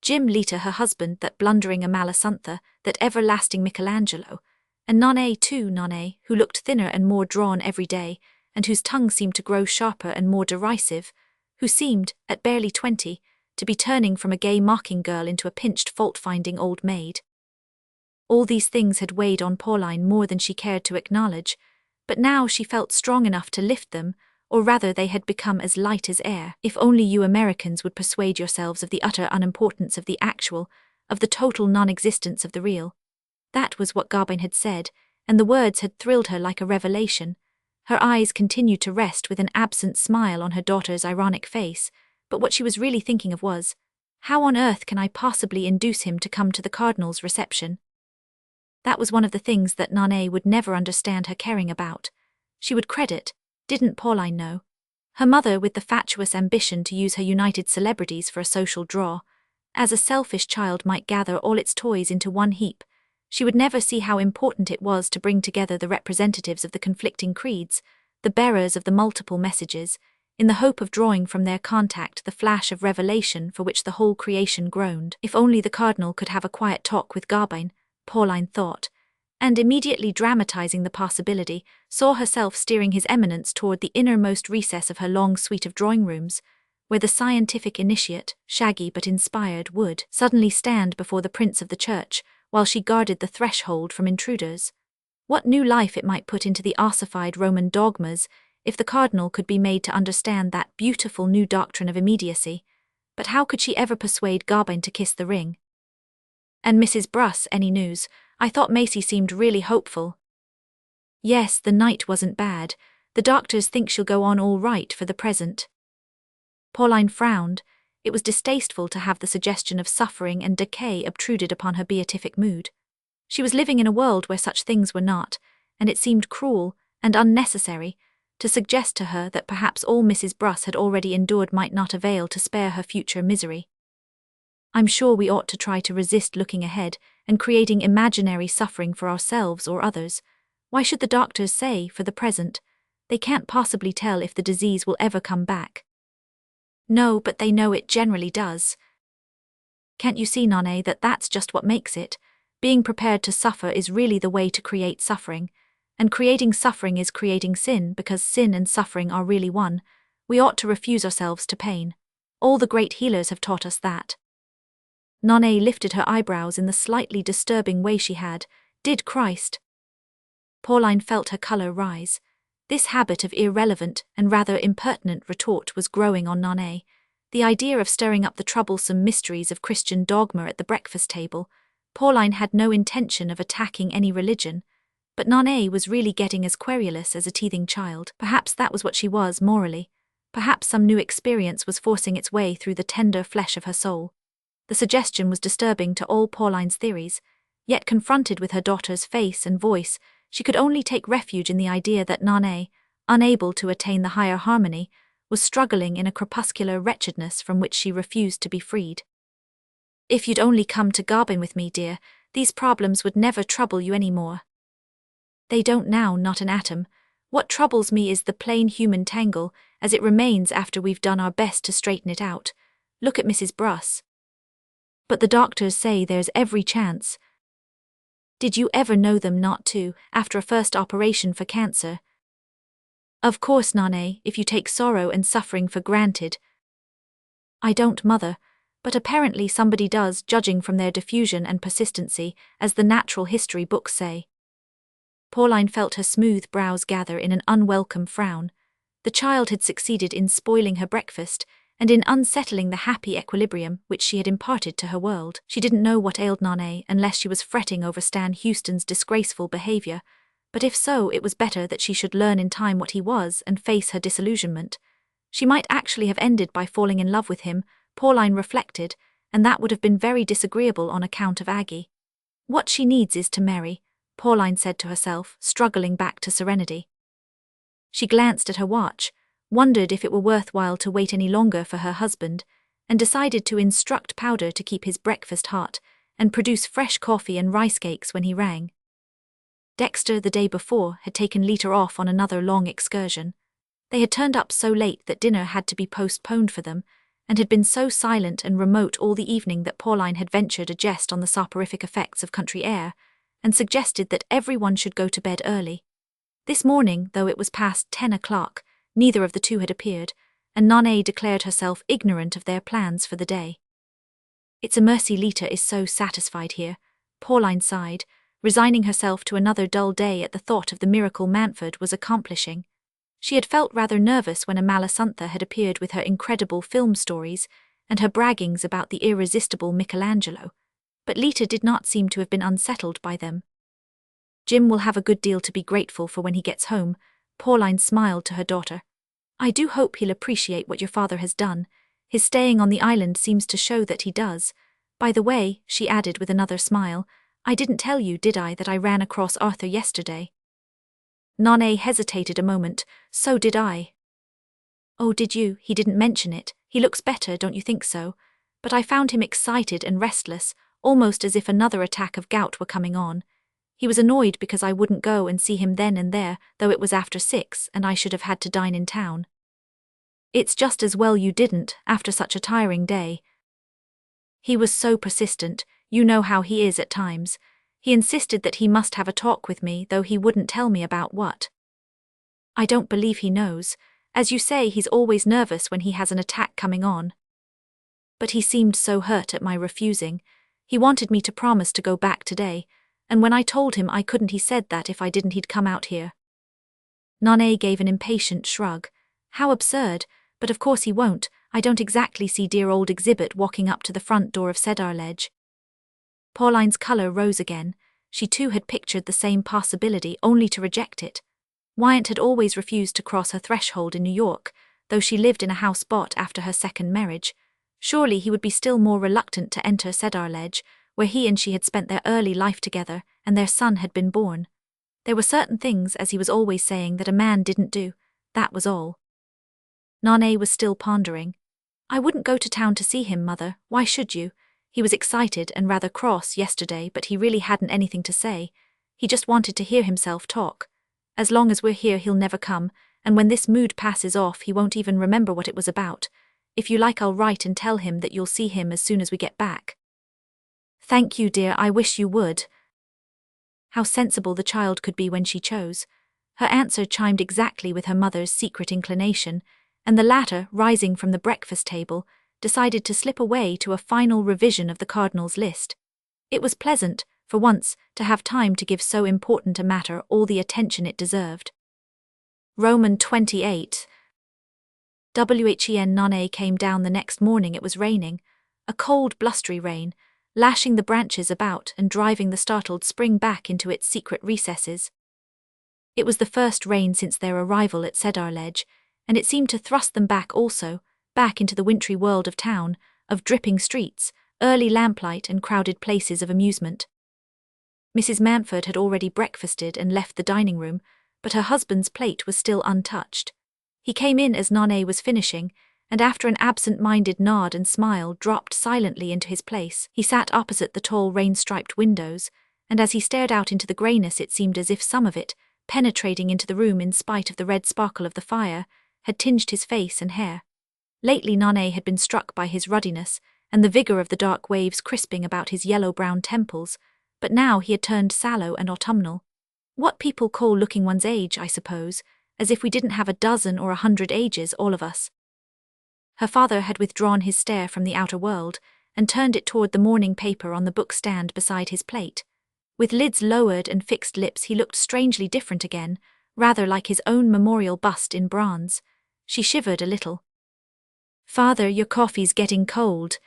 Jim Lita, her husband, that blundering Amalasuntha, that everlasting Michelangelo, and Nonne too, Nonne, who looked thinner and more drawn every day, and whose tongue seemed to grow sharper and more derisive, who seemed, at barely 20, to be turning from a gay mocking girl into a pinched fault-finding old maid. All these things had weighed on Pauline more than she cared to acknowledge, but now she felt strong enough to lift them, or rather they had become as light as air. If only you Americans would persuade yourselves of the utter unimportance of the actual, of the total non-existence of the real. That was what Garbine had said, and the words had thrilled her like a revelation. Her eyes continued to rest with an absent smile on her daughter's ironic face, but what she was really thinking of was, how on earth can I possibly induce him to come to the Cardinal's reception? That was one of the things that Nonne would never understand her caring about. She would credit, didn't Pauline know, her mother with the fatuous ambition to use her united celebrities for a social draw. As a selfish child might gather all its toys into one heap, she would never see how important it was to bring together the representatives of the conflicting creeds, the bearers of the multiple messages, in the hope of drawing from their contact the flash of revelation for which the whole creation groaned. If only the Cardinal could have a quiet talk with Garbine, Pauline thought, and immediately dramatizing the possibility, saw herself steering His Eminence toward the innermost recess of her long suite of drawing rooms, where the scientific initiate, shaggy but inspired, would suddenly stand before the Prince of the Church, while she guarded the threshold from intruders. What new life it might put into the ossified Roman dogmas if the Cardinal could be made to understand that beautiful new doctrine of immediacy, but how could she ever persuade Garbine to kiss the ring? And Mrs. Bruss, any news? I thought Macy seemed really hopeful. Yes, the night wasn't bad. The doctors think she'll go on all right for the present. Pauline frowned. It was distasteful to have the suggestion of suffering and decay obtruded upon her beatific mood. She was living in a world where such things were not, and it seemed cruel and unnecessary to suggest to her that perhaps all Mrs. Bruss had already endured might not avail to spare her future misery. I'm sure we ought to try to resist looking ahead and creating imaginary suffering for ourselves or others. Why should the doctors say, for the present? They can't possibly tell if the disease will ever come back. No, but they know it generally does. Can't you see, Nonne, that that's just what makes it? Being prepared to suffer is really the way to create suffering, and creating suffering is creating sin, because sin and suffering are really one. We ought to refuse ourselves to pain. All the great healers have taught us that. Nonne lifted her eyebrows in the slightly disturbing way she had. Did Christ? Pauline felt her colour rise. This habit of irrelevant and rather impertinent retort was growing on Nonne. The idea of stirring up the troublesome mysteries of Christian dogma at the breakfast table. Pauline had no intention of attacking any religion, but Nonne was really getting as querulous as a teething child. Perhaps that was what she was morally. Perhaps some new experience was forcing its way through the tender flesh of her soul. The suggestion was disturbing to all Pauline's theories, yet confronted with her daughter's face and voice, she could only take refuge in the idea that Nonne, unable to attain the higher harmony, was struggling in a crepuscular wretchedness from which she refused to be freed. If you'd only come to Garbine with me, dear, these problems would never trouble you any more. They don't now, not an atom. What troubles me is the plain human tangle, as it remains after we've done our best to straighten it out. Look at Mrs. Bruss. But the doctors say there's every chance. Did you ever know them not to, after a first operation for cancer? Of course, Nonne, if you take sorrow and suffering for granted. I don't, Mother, but apparently somebody does, judging from their diffusion and persistency, as the natural history books say. Pauline felt her smooth brows gather in an unwelcome frown. The child had succeeded in spoiling her breakfast, and in unsettling the happy equilibrium which she had imparted to her world. She didn't know what ailed Nonne unless she was fretting over Stan Houston's disgraceful behavior, but if so, it was better that she should learn in time what he was and face her disillusionment. She might actually have ended by falling in love with him, Pauline reflected, and that would have been very disagreeable on account of Aggie. What she needs is to marry, Pauline said to herself, struggling back to serenity. She glanced at her watch, wondered if it were worthwhile to wait any longer for her husband, and decided to instruct Powder to keep his breakfast hot and produce fresh coffee and rice cakes when he rang. Dexter, the day before, had taken Lita off on another long excursion. They had turned up so late that dinner had to be postponed for them, and had been so silent and remote all the evening that Pauline had ventured a jest on the soporific effects of country air, and suggested that everyone should go to bed early. This morning, though it was past 10 o'clock, neither of the two had appeared, and Nonne declared herself ignorant of their plans for the day. "It's a mercy Lita is so satisfied here," Pauline sighed, resigning herself to another dull day at the thought of the miracle Manford was accomplishing. She had felt rather nervous when Amalasuntha had appeared with her incredible film stories and her braggings about the irresistible Michelangelo, but Lita did not seem to have been unsettled by them. "Jim will have a good deal to be grateful for when he gets home," Pauline smiled to her daughter. "I do hope he'll appreciate what your father has done. His staying on the island seems to show that he does. By the way," she added with another smile, "I didn't tell you, did I, that I ran across Arthur yesterday?" Nonne hesitated a moment. "So did I." "Oh, did you? He didn't mention it. He looks better, don't you think so? But I found him excited and restless, almost as if another attack of gout were coming on. He was annoyed because I wouldn't go and see him then and there, though it was after 6 and I should have had to dine in town." "It's just as well you didn't, after such a tiring day." "He was so persistent, you know how he is at times. He insisted that he must have a talk with me, though he wouldn't tell me about what." "I don't believe he knows. As you say, he's always nervous when he has an attack coming on. But he seemed so hurt at my refusing. He wanted me to promise to go back today, and when I told him I couldn't, he said that if I didn't he'd come out here." Nonne gave an impatient shrug. "How absurd, but of course he won't. I don't exactly see dear old Exhibit walking up to the front door of Cedarledge." Pauline's colour rose again. She too had pictured the same possibility, only to reject it. Wyant had always refused to cross her threshold in New York, though she lived in a house bought after her second marriage. Surely he would be still more reluctant to enter Cedarledge, where he and she had spent their early life together, and their son had been born. There were certain things, as he was always saying, that a man didn't do. That was all. Nonne was still pondering. "I wouldn't go to town to see him, Mother. Why should you? He was excited and rather cross yesterday, but he really hadn't anything to say. He just wanted to hear himself talk. As long as we're here he'll never come, and when this mood passes off he won't even remember what it was about. If you like I'll write and tell him that you'll see him as soon as we get back." "Thank you, dear, I wish you would." How sensible the child could be when she chose. Her answer chimed exactly with her mother's secret inclination, and the latter, rising from the breakfast table, decided to slip away to a final revision of the Cardinal's list. It was pleasant, for once, to have time to give so important a matter all the attention it deserved. Roman 28. When Nonne came down the next morning it was raining, a cold blustery rain, lashing the branches about and driving the startled spring back into its secret recesses. It was the first rain since their arrival at Cedarledge, and it seemed to thrust them back also, back into the wintry world of town, of dripping streets, early lamplight and crowded places of amusement. Mrs. Manford had already breakfasted and left the dining room, but her husband's plate was still untouched. He came in as Nonne was finishing, and after an absent-minded nod and smile dropped silently into his place. He sat opposite the tall rain-striped windows, and as he stared out into the greyness it seemed as if some of it, penetrating into the room in spite of the red sparkle of the fire, had tinged his face and hair. Lately Nonne had been struck by his ruddiness, and the vigour of the dark waves crisping about his yellow-brown temples, but now he had turned sallow and autumnal. What people call looking one's age, I suppose, as if we didn't have a dozen or 100 ages, all of us. Her father had withdrawn his stare from the outer world, and turned it toward the morning paper on the book-stand beside his plate. With lids lowered and fixed lips he looked strangely different again, rather like his own memorial bust in bronze. She shivered a little. "Father, your coffee's getting cold."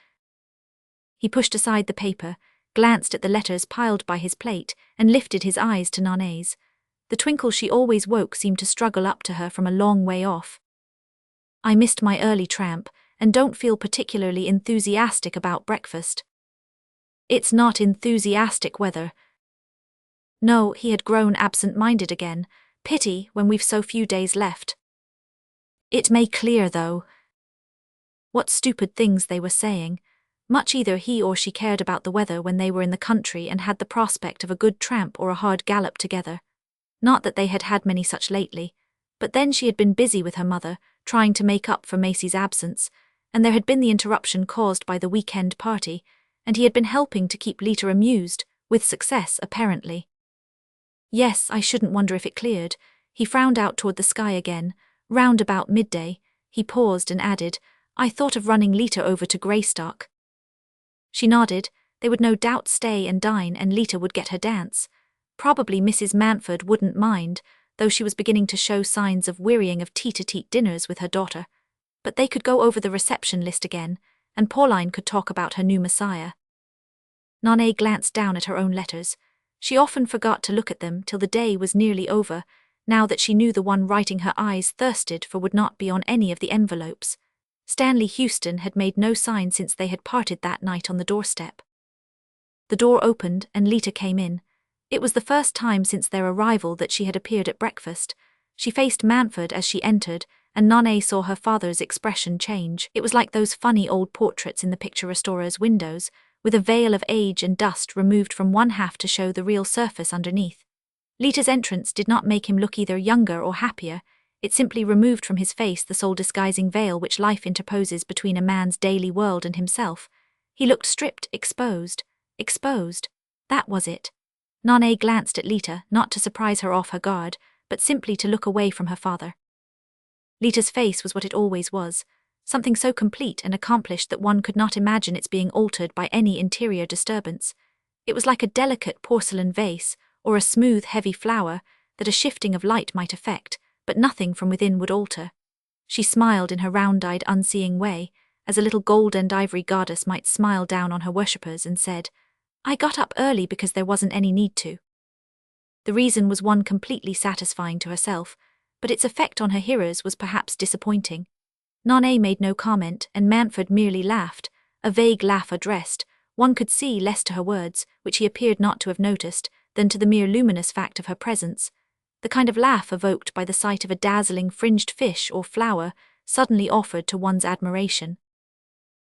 He pushed aside the paper, glanced at the letters piled by his plate, and lifted his eyes to Nonne's. The twinkle she always woke seemed to struggle up to her from a long way off. "I missed my early tramp, and don't feel particularly enthusiastic about breakfast." "It's not enthusiastic weather." No, he had grown absent-minded again. Pity, when we've so few days left. "It may clear, though." What stupid things they were saying. Much either he or she cared about the weather when they were in the country and had the prospect of a good tramp or a hard gallop together. Not that they had had many such lately. But then she had been busy with her mother, trying to make up for Macy's absence, and there had been the interruption caused by the weekend party, and he had been helping to keep Lita amused, with success apparently. Yes, I shouldn't wonder if it cleared. He frowned out toward the sky again. Round about midday, he paused and added, I thought of running Lita over to Greystock. She nodded. They would no doubt stay and dine, and Lita would get her dance. Probably Mrs. Mountford wouldn't mind, though she was beginning to show signs of wearying of tete-a-tete dinners with her daughter. But they could go over the reception list again, and Pauline could talk about her new messiah. Nonnet glanced down at her own letters. She often forgot to look at them till the day was nearly over, now that she knew the one writing her eyes thirsted for would not be on any of the envelopes. Stanley Houston had made no sign since they had parted that night on the doorstep. The door opened and Lita came in. It was the first time since their arrival that she had appeared at breakfast. She faced Mountford as she entered, and Nonnet saw her father's expression change. It was like those funny old portraits in the picture restorer's windows, with a veil of age and dust removed from one half to show the real surface underneath. Lita's entrance did not make him look either younger or happier. It simply removed from his face the soul-disguising veil which life interposes between a man's daily world and himself. He looked stripped, exposed. Exposed. That was it. Nonnet glanced at Lita, not to surprise her off her guard, but simply to look away from her father. Lita's face was what it always was, something so complete and accomplished that one could not imagine its being altered by any interior disturbance. It was like a delicate porcelain vase, or a smooth, heavy flower, that a shifting of light might affect, but nothing from within would alter. She smiled in her round-eyed, unseeing way, as a little gold and ivory goddess might smile down on her worshippers, and said, I got up early because there wasn't any need to. The reason was one completely satisfying to herself, but its effect on her hearers was perhaps disappointing. Nonnet made no comment, and Mountford merely laughed, a vague laugh addressed. One could see less to her words, which he appeared not to have noticed, than to the mere luminous fact of her presence, the kind of laugh evoked by the sight of a dazzling fringed fish or flower suddenly offered to one's admiration.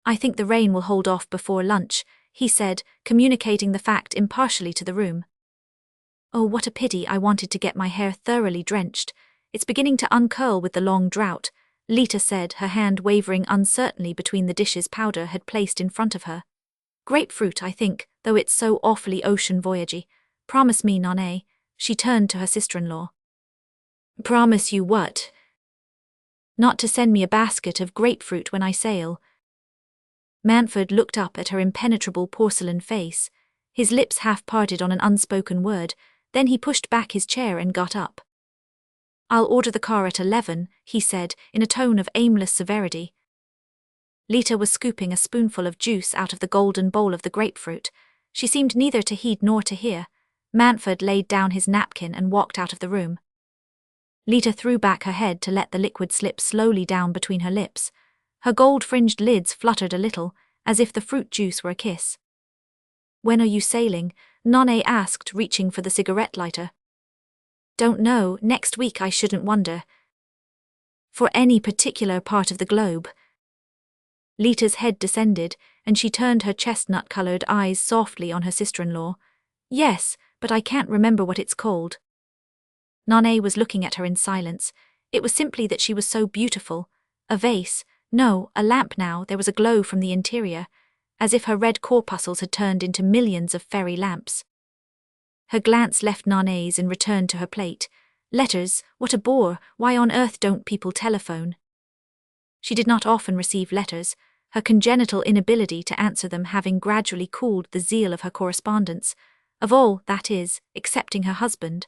I think the rain will hold off before lunch, he said, communicating the fact impartially to the room. Oh, what a pity, I wanted to get my hair thoroughly drenched. It's beginning to uncurl with the long drought, Lita said, her hand wavering uncertainly between the dishes Powder had placed in front of her. Grapefruit, I think, though it's so awfully ocean voyagey. Promise me, Nonnet. She turned to her sister-in-law. Promise you what? Not to send me a basket of grapefruit when I sail. Mountford looked up at her impenetrable porcelain face, his lips half parted on an unspoken word, then he pushed back his chair and got up. I'll order the car at 11, he said, in a tone of aimless severity. Lita was scooping a spoonful of juice out of the golden bowl of the grapefruit. She seemed neither to heed nor to hear. Mountford laid down his napkin and walked out of the room. Lita threw back her head to let the liquid slip slowly down between her lips. Her gold-fringed lids fluttered a little, as if the fruit juice were a kiss. When are you sailing? Nonnet asked, reaching for the cigarette lighter. Don't know, next week I shouldn't wonder. For any particular part of the globe? Lita's head descended, and she turned her chestnut-coloured eyes softly on her sister-in-law. Yes, but I can't remember what it's called. Nonnet was looking at her in silence. It was simply that she was so beautiful. A vase, no, a lamp now, there was a glow from the interior, as if her red corpuscles had turned into millions of fairy lamps. Her glance left Nonnet's and returned to her plate. Letters, what a bore, why on earth don't people telephone? She did not often receive letters, her congenital inability to answer them having gradually cooled the zeal of her correspondence, of all, that is, excepting her husband.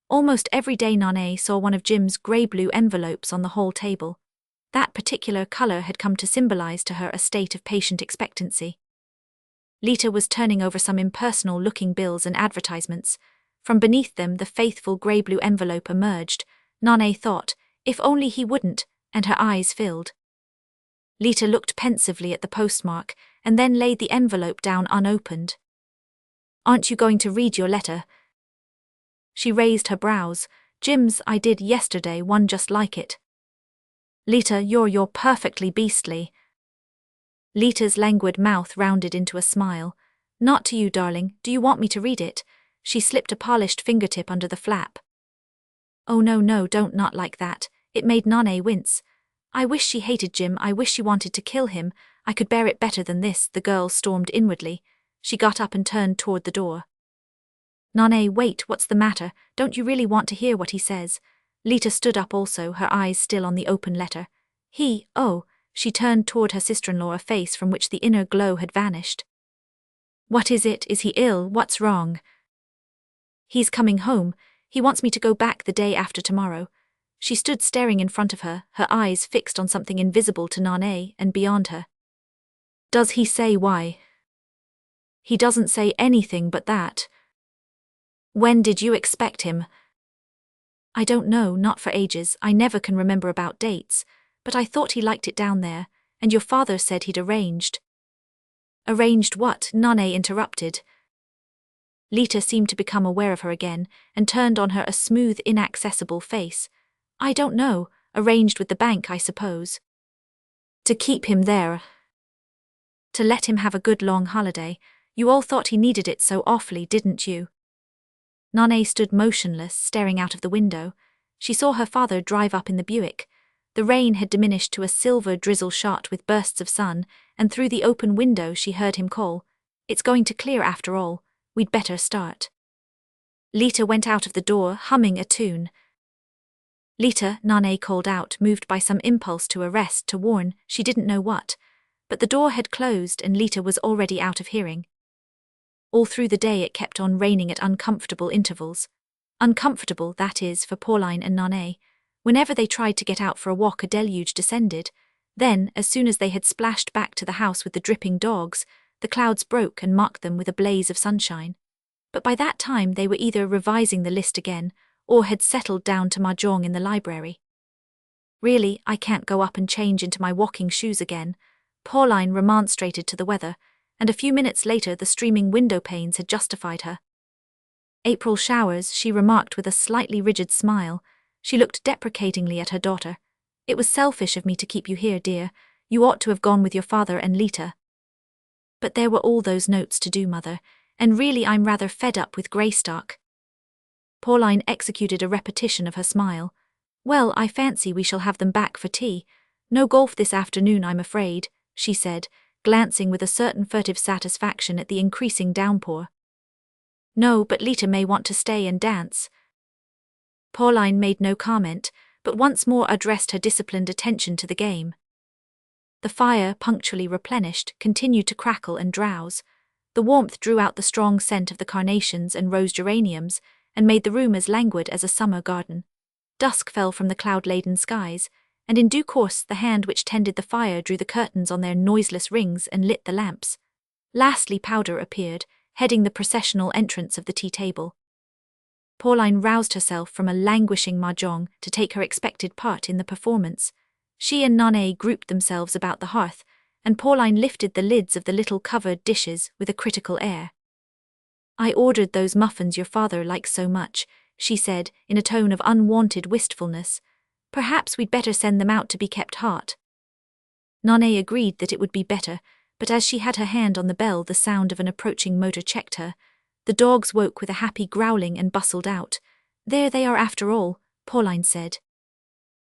Almost every day Nonnet saw one of Jim's grey-blue envelopes on the hall table. That particular colour had come to symbolize to her a state of patient expectancy. Lita was turning over some impersonal-looking bills and advertisements. From beneath them the faithful grey-blue envelope emerged. Nonnet thought, if only he wouldn't, and her eyes filled. Lita looked pensively at the postmark, and then laid the envelope down unopened. Aren't you going to read your letter? She raised her brows. Jim's, I did yesterday, one just like it. Lita, you're perfectly beastly. Lita's languid mouth rounded into a smile. Not to you, darling, do you want me to read it? She slipped a polished fingertip under the flap. Oh no, don't not like that. It made Nane wince. I wish she hated Jim, I wish she wanted to kill him. I could bear it better than this, the girl stormed inwardly. She got up and turned toward the door. Nane, wait, what's the matter? Don't you really want to hear what he says? Lita stood up also, her eyes still on the open letter. She turned toward her sister-in-law, a face from which the inner glow had vanished. What is it? Is he ill? What's wrong? He's coming home. He wants me to go back the day after tomorrow. She stood staring in front of her, her eyes fixed on something invisible to Nane and beyond her. Does he say why? He doesn't say anything but that. When did you expect him? I don't know, not for ages. I never can remember about dates, but I thought he liked it down there, and your father said he'd arranged. Arranged what? Nane interrupted. Lita seemed to become aware of her again, and turned on her a smooth, inaccessible face. I don't know, arranged with the bank, I suppose. To keep him there. To let him have a good long holiday. You all thought he needed it so awfully, didn't you? Nane stood motionless, staring out of the window. She saw her father drive up in the Buick. The rain had diminished to a silver drizzle shot with bursts of sun, and through the open window she heard him call, "It's going to clear after all. We'd better start." Lita went out of the door, humming a tune. Lita, Nane called out, moved by some impulse to arrest, to warn, she didn't know what. But the door had closed and Lita was already out of hearing. All through the day it kept on raining at uncomfortable intervals. Uncomfortable, that is, for Pauline and Nane. Whenever they tried to get out for a walk, a deluge descended. Then, as soon as they had splashed back to the house with the dripping dogs, the clouds broke and marked them with a blaze of sunshine. But by that time they were either revising the list again, or had settled down to mahjong in the library. Really, I can't go up and change into my walking shoes again, Pauline remonstrated to the weather, and a few minutes later the streaming window panes had justified her. April showers, she remarked with a slightly rigid smile. She looked deprecatingly at her daughter. It was selfish of me to keep you here, dear. You ought to have gone with your father and Lita. But there were all those notes to do, Mother, and really I'm rather fed up with Greystock. Pauline executed a repetition of her smile. Well, I fancy we shall have them back for tea. No golf this afternoon, I'm afraid, she said, glancing with a certain furtive satisfaction at the increasing downpour. No, but Lita may want to stay and dance. Pauline made no comment, but once more addressed her disciplined attention to the game. The fire, punctually replenished, continued to crackle and drowse. The warmth drew out the strong scent of the carnations and rose geraniums, and made the room as languid as a summer garden. Dusk fell from the cloud-laden skies, and in due course the hand which tended the fire drew the curtains on their noiseless rings and lit the lamps. Lastly Powder appeared, heading the processional entrance of the tea-table. Pauline roused herself from a languishing mahjong to take her expected part in the performance. She and Nane grouped themselves about the hearth, and Pauline lifted the lids of the little covered dishes with a critical air. I ordered those muffins your father likes so much, she said, in a tone of unwanted wistfulness. Perhaps we'd better send them out to be kept hot. Nane agreed that it would be better, but as she had her hand on the bell the sound of an approaching motor checked her. The dogs woke with a happy growling and bustled out. There they are after all, Pauline said.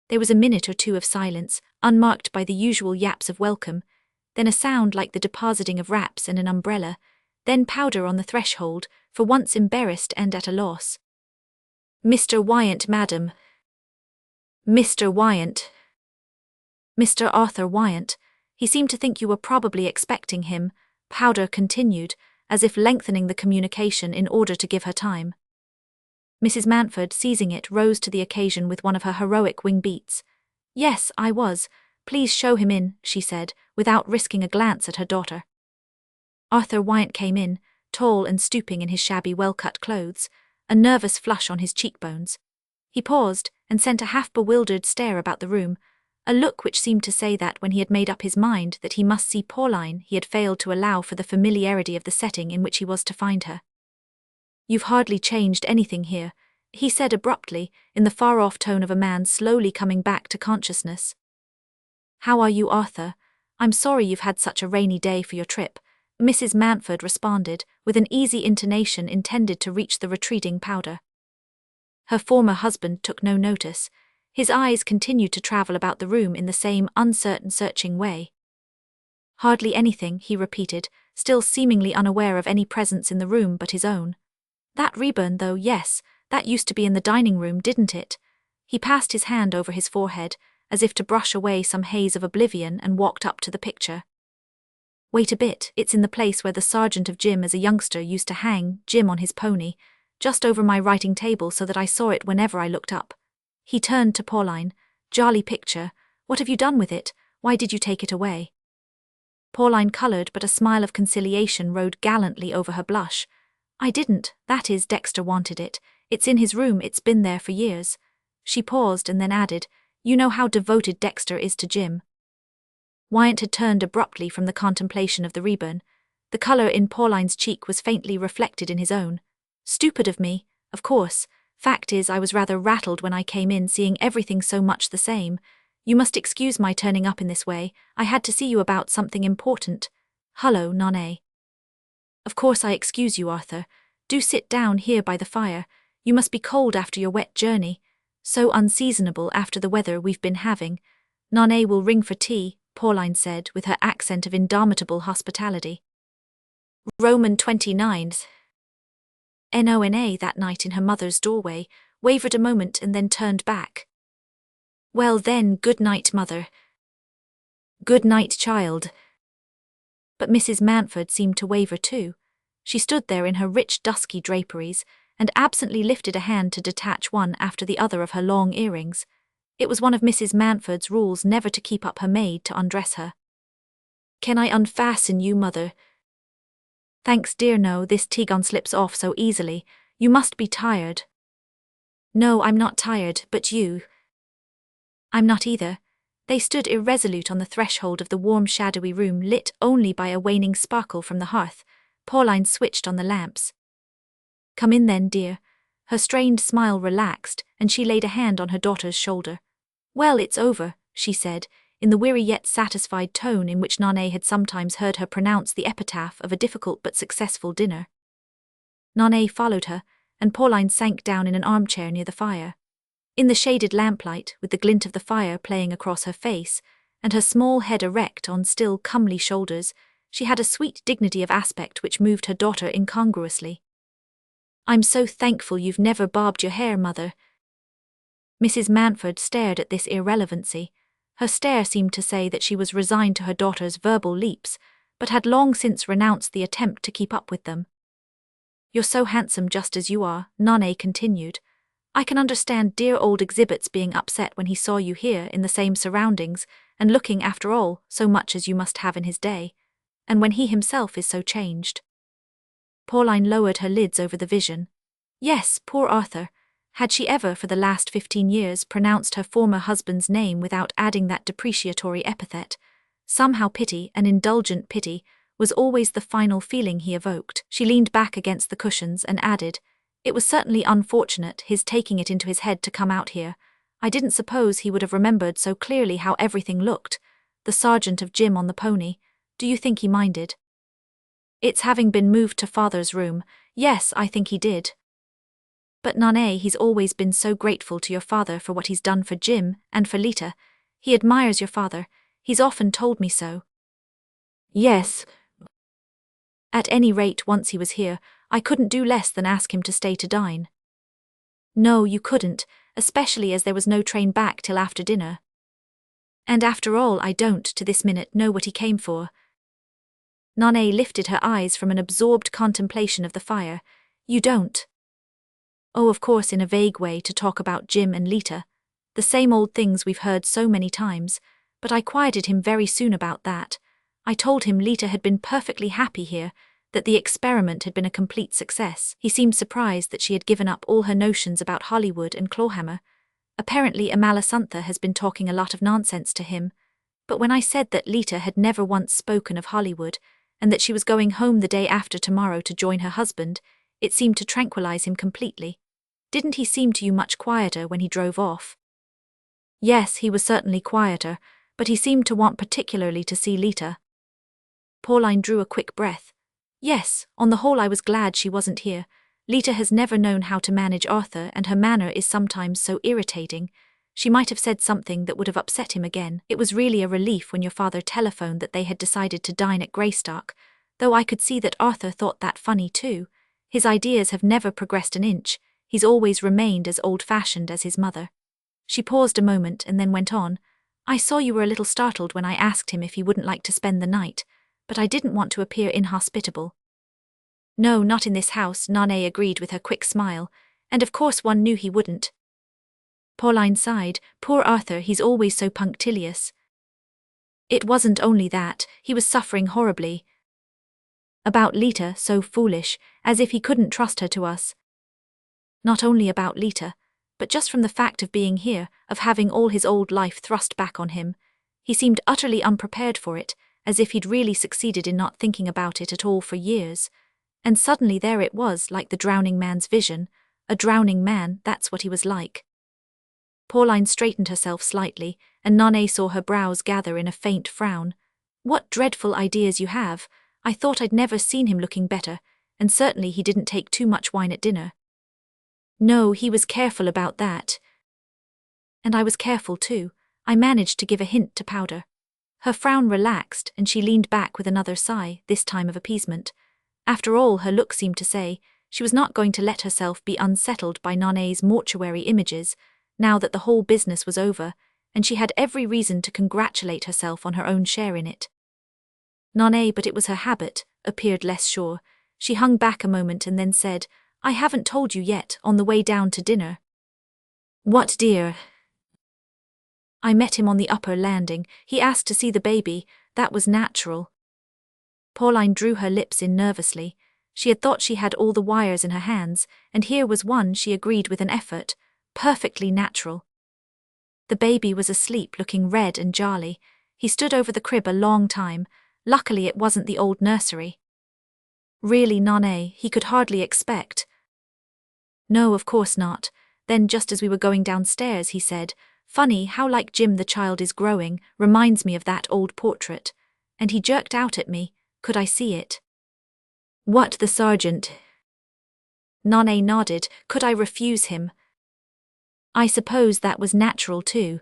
There was a minute or two of silence, unmarked by the usual yaps of welcome, then a sound like the depositing of wraps and an umbrella, then Powder on the threshold, for once embarrassed and at a loss. Mr. Wyant, madam. Mr. Wyant. Mr. Arthur Wyant. He seemed to think you were probably expecting him, Powder continued, as if lengthening the communication in order to give her time. Mrs. Mantford, seizing it, rose to the occasion with one of her heroic wing beats. Yes, I was. Please show him in, she said, without risking a glance at her daughter. Arthur Wyant came in, tall and stooping in his shabby well-cut clothes, a nervous flush on his cheekbones. He paused and sent a half-bewildered stare about the room, a look which seemed to say that when he had made up his mind that he must see Pauline he had failed to allow for the familiarity of the setting in which he was to find her. You've hardly changed anything here, he said abruptly, in the far-off tone of a man slowly coming back to consciousness. How are you, Arthur? I'm sorry you've had such a rainy day for your trip, Mrs. Mantford responded, with an easy intonation intended to reach the retreating Powder. Her former husband took no notice. His eyes continued to travel about the room in the same uncertain, searching way. Hardly anything, he repeated, still seemingly unaware of any presence in the room but his own. That ribbon, though, yes, that used to be in the dining room, didn't it? He passed his hand over his forehead, as if to brush away some haze of oblivion, and walked up to the picture. Wait a bit, it's in the place where the sergeant of Jim as a youngster used to hang Jim on his pony, just over my writing table so that I saw it whenever I looked up. He turned to Pauline. Jolly picture. What have you done with it? Why did you take it away? Pauline coloured, but a smile of conciliation rode gallantly over her blush. I didn't, that is, Dexter wanted it. It's in his room, it's been there for years. She paused and then added, you know how devoted Dexter is to Jim. Wyant had turned abruptly from the contemplation of the ribbon. The colour in Pauline's cheek was faintly reflected in his own. Stupid of me, of course. Fact is, I was rather rattled when I came in, seeing everything so much the same. You must excuse my turning up in this way. I had to see you about something important. Hullo, Nonne. Of course I excuse you, Arthur. Do sit down here by the fire. You must be cold after your wet journey. So unseasonable after the weather we've been having. Nonne will ring for tea, Pauline said, with her accent of indomitable hospitality. Roman 29. Nona that night in her mother's doorway, wavered a moment and then turned back. Well then, good night, mother. Good night, child. But Mrs. Mountford seemed to waver too. She stood there in her rich dusky draperies, and absently lifted a hand to detach one after the other of her long earrings. It was one of Mrs. Mountford's rules never to keep up her maid to undress her. Can I unfasten you, mother? Thanks, dear, no, this tea-gown slips off so easily. You must be tired. No, I'm not tired, but you. I'm not either. They stood irresolute on the threshold of the warm, shadowy room, lit only by a waning sparkle from the hearth. Pauline switched on the lamps. Come in then, dear. Her strained smile relaxed, and she laid a hand on her daughter's shoulder. Well, it's over, she said, in the weary yet satisfied tone in which Nonne had sometimes heard her pronounce the epitaph of a difficult but successful dinner. Nonne followed her, and Pauline sank down in an armchair near the fire. In the shaded lamplight, with the glint of the fire playing across her face, and her small head erect on still comely shoulders, she had a sweet dignity of aspect which moved her daughter incongruously. I'm so thankful you've never barbed your hair, mother. Mrs. Mountford stared at this irrelevancy. Her stare seemed to say that she was resigned to her daughter's verbal leaps, but had long since renounced the attempt to keep up with them. You're so handsome just as you are, Nonne continued. I can understand dear old Exhibits being upset when he saw you here in the same surroundings, and looking, after all, so much as you must have in his day, and when he himself is so changed. Pauline lowered her lids over the vision. Yes, poor Arthur. Had she ever for the last 15 years pronounced her former husband's name without adding that depreciatory epithet? Somehow pity, an indulgent pity, was always the final feeling he evoked. She leaned back against the cushions and added, It was certainly unfortunate, his taking it into his head to come out here. I didn't suppose he would have remembered so clearly how everything looked. The sergeant of Jim on the pony. Do you think he minded? It's having been moved to father's room. Yes, I think he did. But Nonne, he's always been so grateful to your father for what he's done for Jim and for Lita. He admires your father. He's often told me so. Yes. At any rate, once he was here, I couldn't do less than ask him to stay to dine. No, you couldn't, especially as there was no train back till after dinner. And after all, I don't, to this minute, know what he came for. Nonne lifted her eyes from an absorbed contemplation of the fire. You don't? Oh, of course, in a vague way, to talk about Jim and Lita. The same old things we've heard so many times, but I quieted him very soon about that. I told him Lita had been perfectly happy here, that the experiment had been a complete success. He seemed surprised that she had given up all her notions about Hollywood and Clawhammer. Apparently Amalasuntha has been talking a lot of nonsense to him, but when I said that Lita had never once spoken of Hollywood, and that she was going home the day after tomorrow to join her husband, it seemed to tranquilize him completely. Didn't he seem to you much quieter when he drove off? Yes, he was certainly quieter, but he seemed to want particularly to see Lita. Pauline drew a quick breath. Yes, on the whole I was glad she wasn't here. Lita has never known how to manage Arthur, and her manner is sometimes so irritating. She might have said something that would have upset him again. It was really a relief when your father telephoned that they had decided to dine at Greystock, though I could see that Arthur thought that funny too. His ideas have never progressed an inch. He's always remained as old-fashioned as his mother. She paused a moment and then went on. I saw you were a little startled when I asked him if he wouldn't like to spend the night, but I didn't want to appear inhospitable. No, not in this house, Nane agreed with her quick smile, and of course one knew he wouldn't. Pauline sighed. Poor Arthur, he's always so punctilious. It wasn't only that, he was suffering horribly. About Lita, so foolish, as if he couldn't trust her to us. Not only about Lita, but just from the fact of being here, of having all his old life thrust back on him. He seemed utterly unprepared for it, as if he'd really succeeded in not thinking about it at all for years. And suddenly there it was, like the drowning man's vision. A drowning man, that's what he was like. Pauline straightened herself slightly, and Nane saw her brows gather in a faint frown. What dreadful ideas you have. I thought I'd never seen him looking better, and certainly he didn't take too much wine at dinner. No, he was careful about that. And I was careful too. I managed to give a hint to Powder. Her frown relaxed, and she leaned back with another sigh, this time of appeasement. After all, her look seemed to say, she was not going to let herself be unsettled by Nane's mortuary images, now that the whole business was over, and she had every reason to congratulate herself on her own share in it. Nane, but it was her habit, appeared less sure. She hung back a moment and then said, I haven't told you yet, on the way down to dinner. What, dear? I met him on the upper landing. He asked to see the baby. That was natural. Pauline drew her lips in nervously. She had thought she had all the wires in her hands, and here was one she agreed with an effort. Perfectly natural. The baby was asleep, looking red and jarly. He stood over the crib a long time. Luckily it wasn't the old nursery. Really, Nane, he could hardly expect. No, of course not. Then just as we were going downstairs, he said, Funny how like Jim the child is growing, reminds me of that old portrait. And he jerked out at me. Could I see it? What, the sergeant? Nane nodded. Could I refuse him? I suppose that was natural too.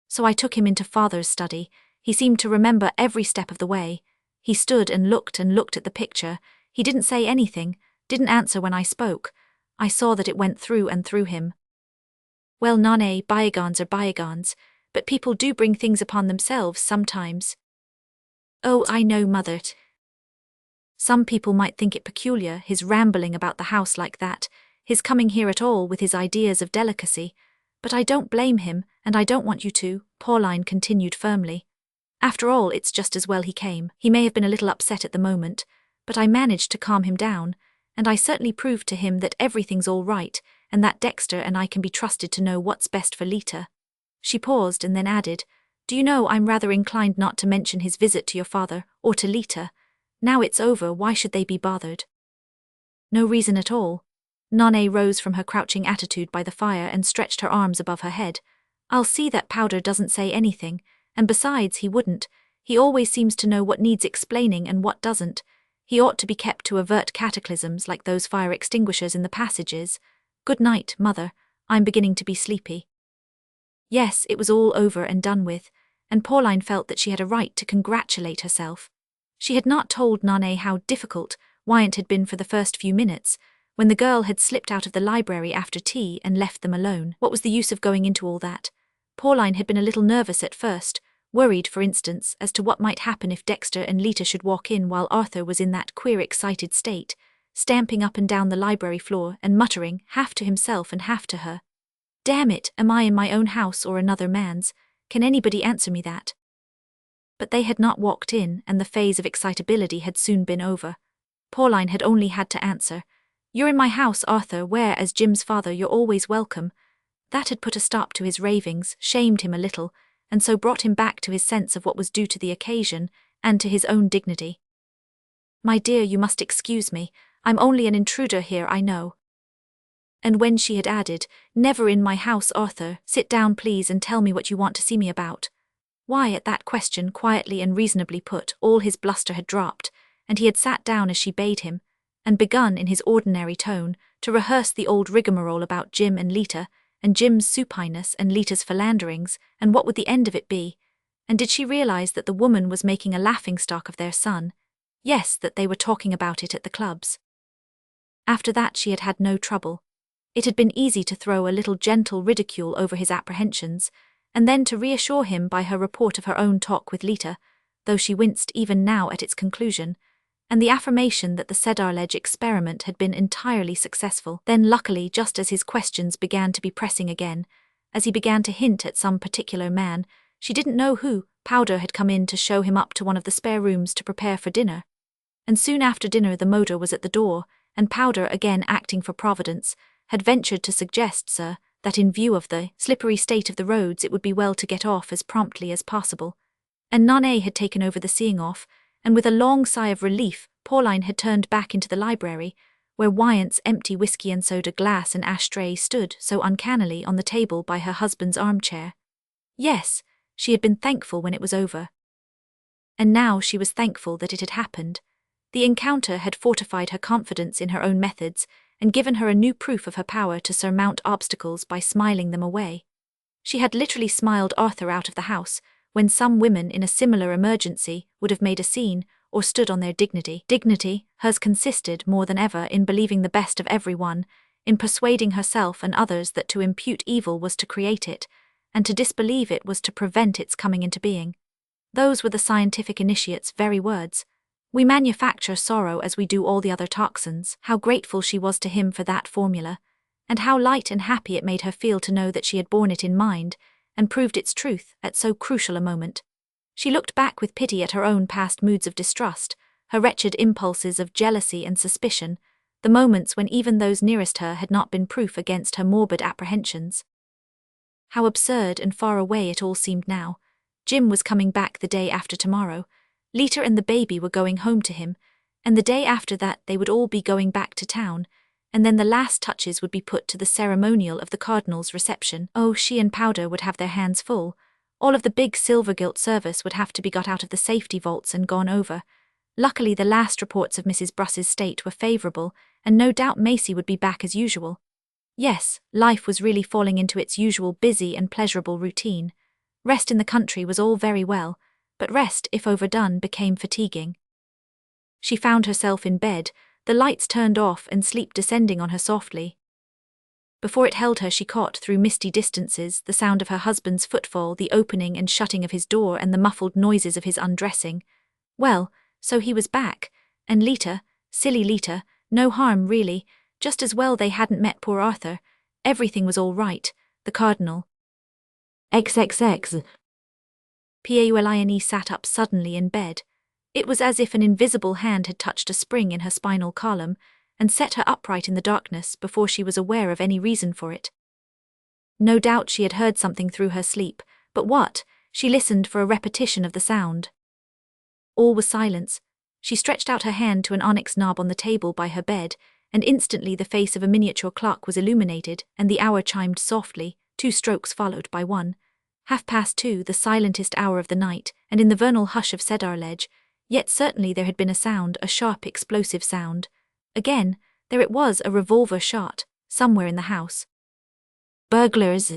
So I took him into Father's study. He seemed to remember every step of the way. He stood and looked at the picture. He didn't say anything, didn't answer when I spoke. I saw that it went through and through him. Well, Nane, bygones are bygones, but people do bring things upon themselves sometimes. Oh, I know, Mother. Some people might think it peculiar, his rambling about the house like that, his coming here at all with his ideas of delicacy. But I don't blame him, and I don't want you to, Pauline continued firmly. After all, it's just as well he came. He may have been a little upset at the moment, but I managed to calm him down, and I certainly proved to him that everything's all right, and that Dexter and I can be trusted to know what's best for Lita. She paused and then added, Do you know, I'm rather inclined not to mention his visit to your father, or to Lita. Now it's over, why should they be bothered? No reason at all. Nane rose from her crouching attitude by the fire and stretched her arms above her head. I'll see that Powder doesn't say anything, and besides, he wouldn't. He always seems to know what needs explaining and what doesn't. He ought to be kept to avert cataclysms like those fire extinguishers in the passages. Good night, Mother. I'm beginning to be sleepy. Yes, it was all over and done with, and Pauline felt that she had a right to congratulate herself. She had not told Nane how difficult Wyant had been for the first few minutes, when the girl had slipped out of the library after tea and left them alone. What was the use of going into all that? Pauline had been a little nervous at first, worried, for instance, as to what might happen if Dexter and Lita should walk in while Arthur was in that queer excited state, stamping up and down the library floor and muttering, half to himself and half to her. Damn it, am I in my own house or another man's? Can anybody answer me that? But they had not walked in, and the phase of excitability had soon been over. Pauline had only had to answer, You're in my house, Arthur, where, as Jim's father, you're always welcome. That had put a stop to his ravings, shamed him a little, and so brought him back to his sense of what was due to the occasion, and to his own dignity. My dear, you must excuse me. I'm only an intruder here, I know. And when she had added, Never in my house, Arthur, sit down please and tell me what you want to see me about. Why, at that question, quietly and reasonably put, all his bluster had dropped, and he had sat down as she bade him, and begun in his ordinary tone to rehearse the old rigmarole about Jim and Lita, and Jim's supineness and Lita's philanderings, and what would the end of it be? And did she realize that the woman was making a laughingstock of their son? Yes, that they were talking about it at the clubs. After that she had had no trouble. It had been easy to throw a little gentle ridicule over his apprehensions, and then to reassure him by her report of her own talk with Lita, though she winced even now at its conclusion, and the affirmation that the symbolizes experiment had been entirely successful. Then luckily, just as his questions began to be pressing again, as he began to hint at some particular man, she didn't know who, Powder had come in to show him up to one of the spare rooms to prepare for dinner. And soon after dinner the motor was at the door, and Powder, again acting for Providence, had ventured to suggest, sir, that in view of the slippery state of the roads it would be well to get off as promptly as possible. And Nana had taken over the seeing off, and with a long sigh of relief, Pauline had turned back into the library, where Wyant's empty whiskey and soda glass and ashtray stood so uncannily on the table by her husband's armchair. Yes, she had been thankful when it was over. And now she was thankful that it had happened. The encounter had fortified her confidence in her own methods, and given her a new proof of her power to surmount obstacles by smiling them away. She had literally smiled Arthur out of the house, when some women in a similar emergency would have made a scene, or stood on their dignity. Dignity, hers consisted more than ever in believing the best of everyone, in persuading herself and others that to impute evil was to create it, and to disbelieve it was to prevent its coming into being. Those were the scientific initiate's very words. We manufacture sorrow as we do all the other toxins. How grateful she was to him for that formula, and how light and happy it made her feel to know that she had borne it in mind, and proved its truth at so crucial a moment. She looked back with pity at her own past moods of distrust, her wretched impulses of jealousy and suspicion, the moments when even those nearest her had not been proof against her morbid apprehensions. How absurd and far away it all seemed now. Jim was coming back the day after tomorrow. Lita and the baby were going home to him, and the day after that they would all be going back to town, and then the last touches would be put to the ceremonial of the Cardinal's reception. Oh, she and Powder would have their hands full. All of the big silver-gilt service would have to be got out of the safety vaults and gone over. Luckily the last reports of Mrs. Bruss's state were favourable, and no doubt Macy would be back as usual. Yes, life was really falling into its usual busy and pleasurable routine. Rest in the country was all very well, but rest, if overdone, became fatiguing. She found herself in bed, the lights turned off and sleep descending on her softly. Before it held her she caught, through misty distances, the sound of her husband's footfall, the opening and shutting of his door, and the muffled noises of his undressing. Well, so he was back, and Lita, silly Lita, no harm really, just as well they hadn't met poor Arthur. Everything was all right, the Cardinal. XXX. Pauline sat up suddenly in bed. It was as if an invisible hand had touched a spring in her spinal column, and set her upright in the darkness before she was aware of any reason for it. No doubt she had heard something through her sleep, but what? She listened for a repetition of the sound. All was silence. She stretched out her hand to an onyx knob on the table by her bed, and instantly the face of a miniature clock was illuminated, and the hour chimed softly, 2 strokes followed by 1. 2:30, the silentest hour of the night, and in the vernal hush of Cedarledge, yet certainly there had been a sound, a sharp explosive sound. Again, there it was, a revolver shot, somewhere in the house. Burglars!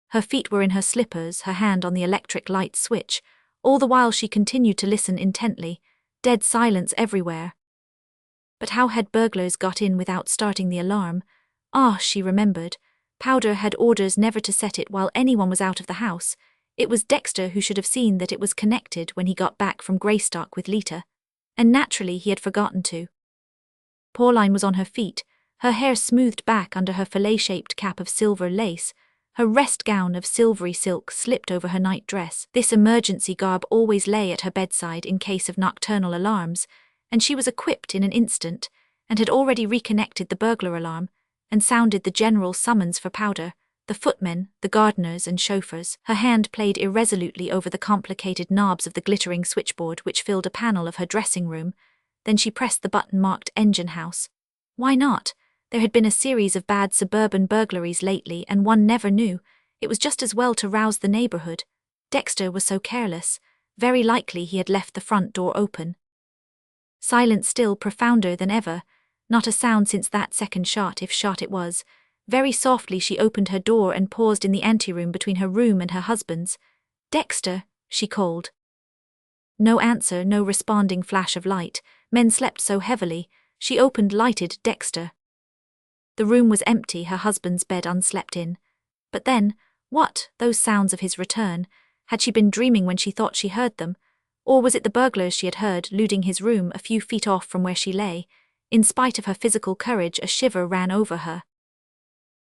Her feet were in her slippers, her hand on the electric light switch. All the while she continued to listen intently, dead silence everywhere. But how had burglars got in without starting the alarm? Ah, she remembered. Powder had orders never to set it while anyone was out of the house. It was Dexter who should have seen that it was connected when he got back from Greystock with Lita. And naturally he had forgotten to. Pauline was on her feet, her hair smoothed back under her fillet-shaped cap of silver lace. Her rest gown of silvery silk slipped over her night dress. This emergency garb always lay at her bedside in case of nocturnal alarms, and she was equipped in an instant, and had already reconnected the burglar alarm, and sounded the general summons for Powder, the footmen, the gardeners and chauffeurs. Her hand played irresolutely over the complicated knobs of the glittering switchboard which filled a panel of her dressing room. Then she pressed the button marked Engine House. Why not? There had been a series of bad suburban burglaries lately, and one never knew. It was just as well to rouse the neighborhood. Dexter was so careless. Very likely he had left the front door open. Silence still, profounder than ever. Not a sound since that second shot, if shot it was. Very softly she opened her door and paused in the anteroom between her room and her husband's. "Dexter," she called. No answer, no responding flash of light. Men slept so heavily. She opened, lighted. "Dexter." The room was empty, her husband's bed unslept in. But then, what? Those sounds of his return. Had she been dreaming when she thought she heard them? Or was it the burglars she had heard looting his room a few feet off from where she lay? In spite of her physical courage, a shiver ran over her.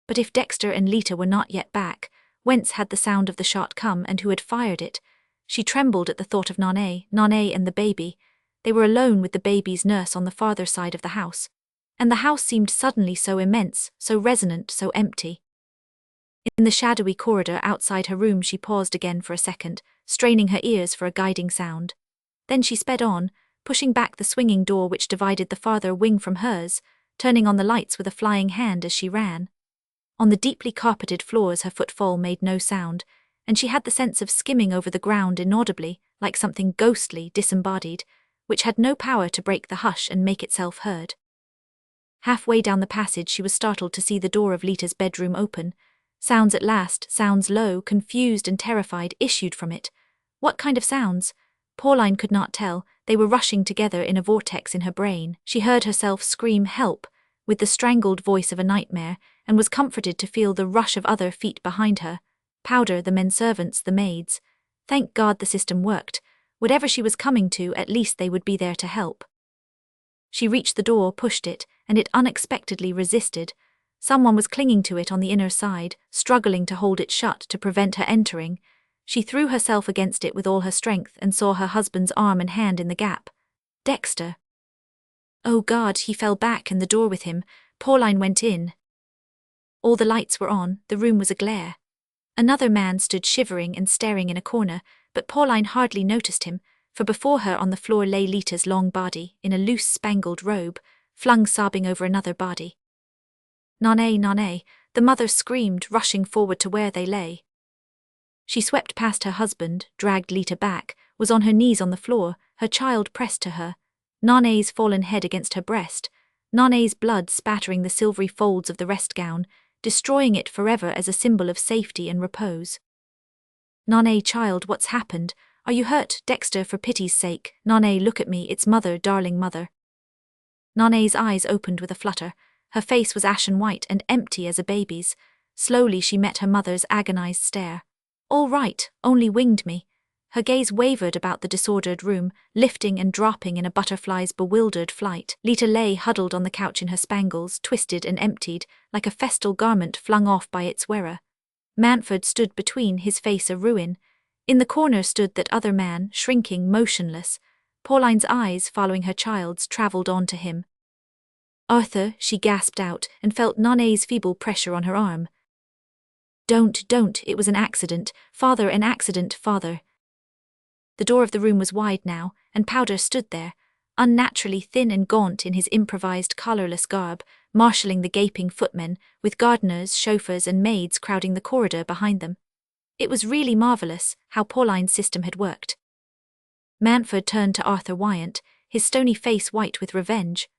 But if Dexter and Lita were not yet back, whence had the sound of the shot come, and who had fired it? She trembled at the thought of Nane and the baby. They were alone with the baby's nurse on the farther side of the house. And the house seemed suddenly so immense, so resonant, so empty. In the shadowy corridor outside her room she paused again for a second, straining her ears for a guiding sound. Then she sped on, pushing back the swinging door which divided the farther wing from hers, turning on the lights with a flying hand as she ran. On the deeply carpeted floors her footfall made no sound, and she had the sense of skimming over the ground inaudibly, like something ghostly, disembodied, which had no power to break the hush and make itself heard. Halfway down the passage she was startled to see the door of Lita's bedroom open. Sounds at last, sounds low, confused and terrified, issued from it. What kind of sounds? Pauline could not tell. They were rushing together in a vortex in her brain. She heard herself scream "help" with the strangled voice of a nightmare, and was comforted to feel the rush of other feet behind her. Powder, the men servants, the maids. Thank God the system worked. Whatever she was coming to, at least they would be there to help. She reached the door, pushed it, and it unexpectedly resisted. Someone was clinging to it on the inner side, struggling to hold it shut to prevent her entering. She threw herself against it with all her strength and saw her husband's arm and hand in the gap. Dexter. Oh God, he fell back and the door with him. Pauline went in. All the lights were on, the room was aglare. Another man stood shivering and staring in a corner, but Pauline hardly noticed him, for before her on the floor lay Lita's long body, in a loose spangled robe, flung sobbing over another body. Nane, the mother screamed, rushing forward to where they lay. She swept past her husband, dragged Lita back, was on her knees on the floor, her child pressed to her, Nane's fallen head against her breast, Nane's blood spattering the silvery folds of the rest gown, destroying it forever as a symbol of safety and repose. Nane, child, what's happened? Are you hurt? Dexter, for pity's sake. Nane, look at me, it's mother, darling mother. Nane's eyes opened with a flutter. Her face was ashen white and empty as a baby's. Slowly she met her mother's agonized stare. All right, only winged me. Her gaze wavered about the disordered room, lifting and dropping in a butterfly's bewildered flight. Lita lay huddled on the couch in her spangles, twisted and emptied, like a festal garment flung off by its wearer. Manfred stood between, his face a ruin. In the corner stood that other man, shrinking, motionless. Pauline's eyes, following her child's, travelled on to him. Arthur, she gasped out, and felt Nane's feeble pressure on her arm. Don't, it was an accident. Father, an accident, father. The door of the room was wide now, and Powder stood there, unnaturally thin and gaunt in his improvised collarless garb, marshalling the gaping footmen, with gardeners, chauffeurs and maids crowding the corridor behind them. It was really marvellous how Pauline's system had worked. Manfred turned to Arthur Wyant, his stony face white with revenge.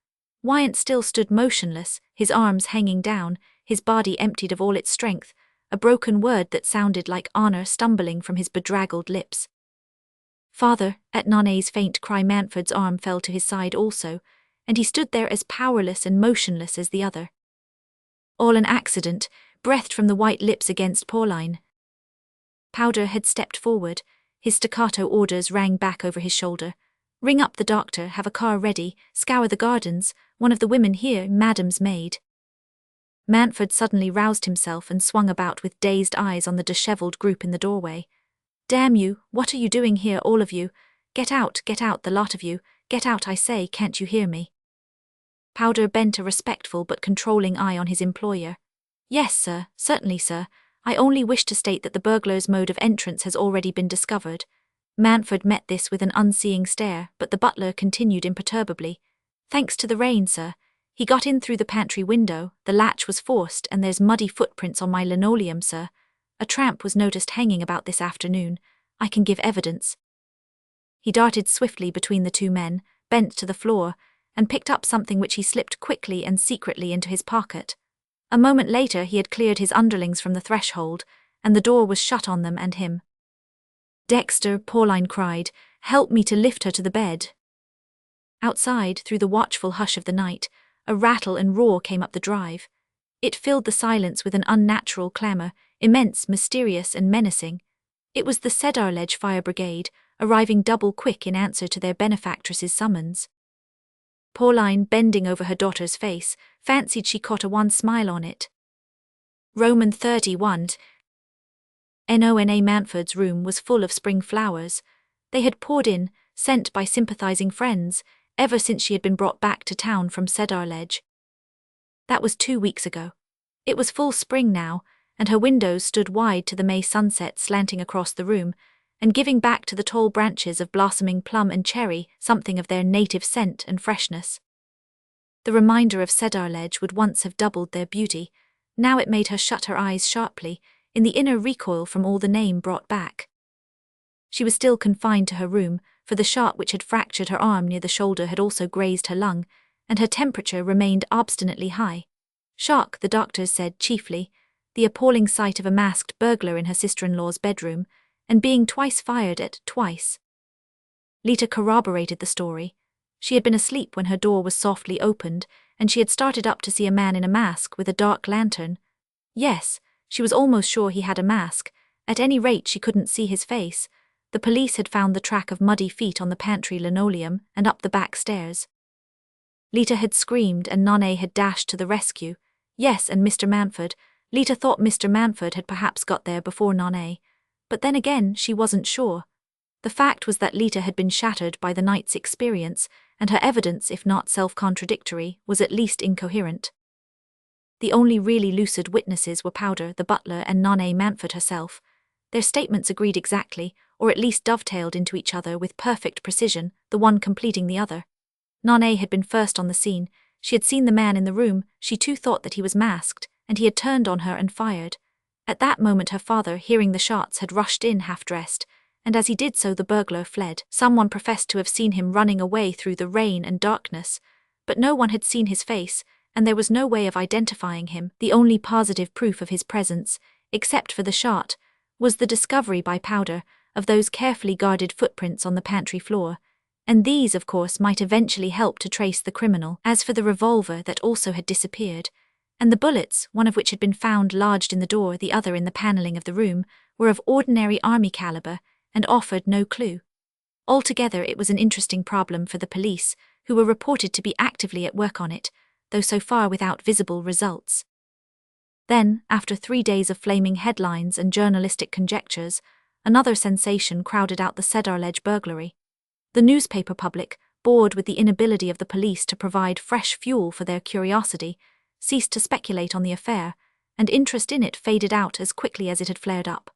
Wyant still stood motionless, his arms hanging down, his body emptied of all its strength, a broken word that sounded like honour stumbling from his bedraggled lips. Father, at Nane's faint cry Manfred's arm fell to his side also, and he stood there as powerless and motionless as the other. All an accident, breathed from the white lips against Pauline. Powder had stepped forward, his staccato orders rang back over his shoulder. Ring up the doctor, have a car ready, scour the gardens, one of the women here, madam's maid. Manfred suddenly roused himself and swung about with dazed eyes on the dishevelled group in the doorway. Damn you, what are you doing here, all of you? Get out, the lot of you, get out I say, can't you hear me? Powder bent a respectful but controlling eye on his employer. Yes, sir, certainly, sir. I only wish to state that the burglar's mode of entrance has already been discovered. Manfred met this with an unseeing stare, but the butler continued imperturbably. Thanks to the rain, sir. He got in through the pantry window, the latch was forced, and there's muddy footprints on my linoleum, sir. A tramp was noticed hanging about this afternoon. I can give evidence. He darted swiftly between the two men, bent to the floor, and picked up something which he slipped quickly and secretly into his pocket. A moment later he had cleared his underlings from the threshold, and the door was shut on them and him. "Dexter," Pauline cried, "help me to lift her to the bed." Outside, through the watchful hush of the night, a rattle and roar came up the drive. It filled the silence with an unnatural clamour, immense, mysterious and menacing. It was the Cedarledge Fire Brigade, arriving double quick in answer to their benefactress's summons. Pauline, bending over her daughter's face, fancied she caught a wan smile on it. Roman 31. Nona Manford's room was full of spring flowers. They had poured in, sent by sympathizing friends, ever since she had been brought back to town from Cedarledge. That was 2 weeks ago. It was full spring now, and her windows stood wide to the May sunset slanting across the room, and giving back to the tall branches of blossoming plum and cherry something of their native scent and freshness. The reminder of Cedarledge would once have doubled their beauty. Now it made her shut her eyes sharply, in the inner recoil from all the name brought back. She was still confined to her room, for the shot which had fractured her arm near the shoulder had also grazed her lung, and her temperature remained obstinately high. Shock, the doctors said chiefly, the appalling sight of a masked burglar in her sister-in-law's bedroom, and being twice fired at, twice. Lita corroborated the story. She had been asleep when her door was softly opened, and she had started up to see a man in a mask with a dark lantern. Yes, she was almost sure he had a mask. At any rate, she couldn't see his face. The police had found the track of muddy feet on the pantry linoleum and up the back stairs. Lita had screamed and Nona had dashed to the rescue. Yes, and Mr. Manford. Lita thought Mr. Manford had perhaps got there before Nona. But then again, she wasn't sure. The fact was that Lita had been shattered by the night's experience, and her evidence, if not self-contradictory, was at least incoherent. The only really lucid witnesses were Powder, the butler, and Nona Manford herself. Their statements agreed exactly, or at least dovetailed into each other with perfect precision, the one completing the other. Nona had been first on the scene. She had seen the man in the room. She too thought that he was masked, and he had turned on her and fired. At that moment her father, hearing the shots, had rushed in half-dressed, and as he did so the burglar fled. Someone professed to have seen him running away through the rain and darkness, but no one had seen his face, and there was no way of identifying him. The only positive proof of his presence, except for the shot, was the discovery by Powder of those carefully guarded footprints on the pantry floor, and these, of course, might eventually help to trace the criminal. As for the revolver that also had disappeared, and the bullets, one of which had been found lodged in the door, the other in the panelling of the room, were of ordinary army caliber and offered no clue. Altogether, it was an interesting problem for the police, who were reported to be actively at work on it, though so far without visible results. Then, after 3 days of flaming headlines and journalistic conjectures, another sensation crowded out the Cedarledge burglary. The newspaper public, bored with the inability of the police to provide fresh fuel for their curiosity, ceased to speculate on the affair, and interest in it faded out as quickly as it had flared up.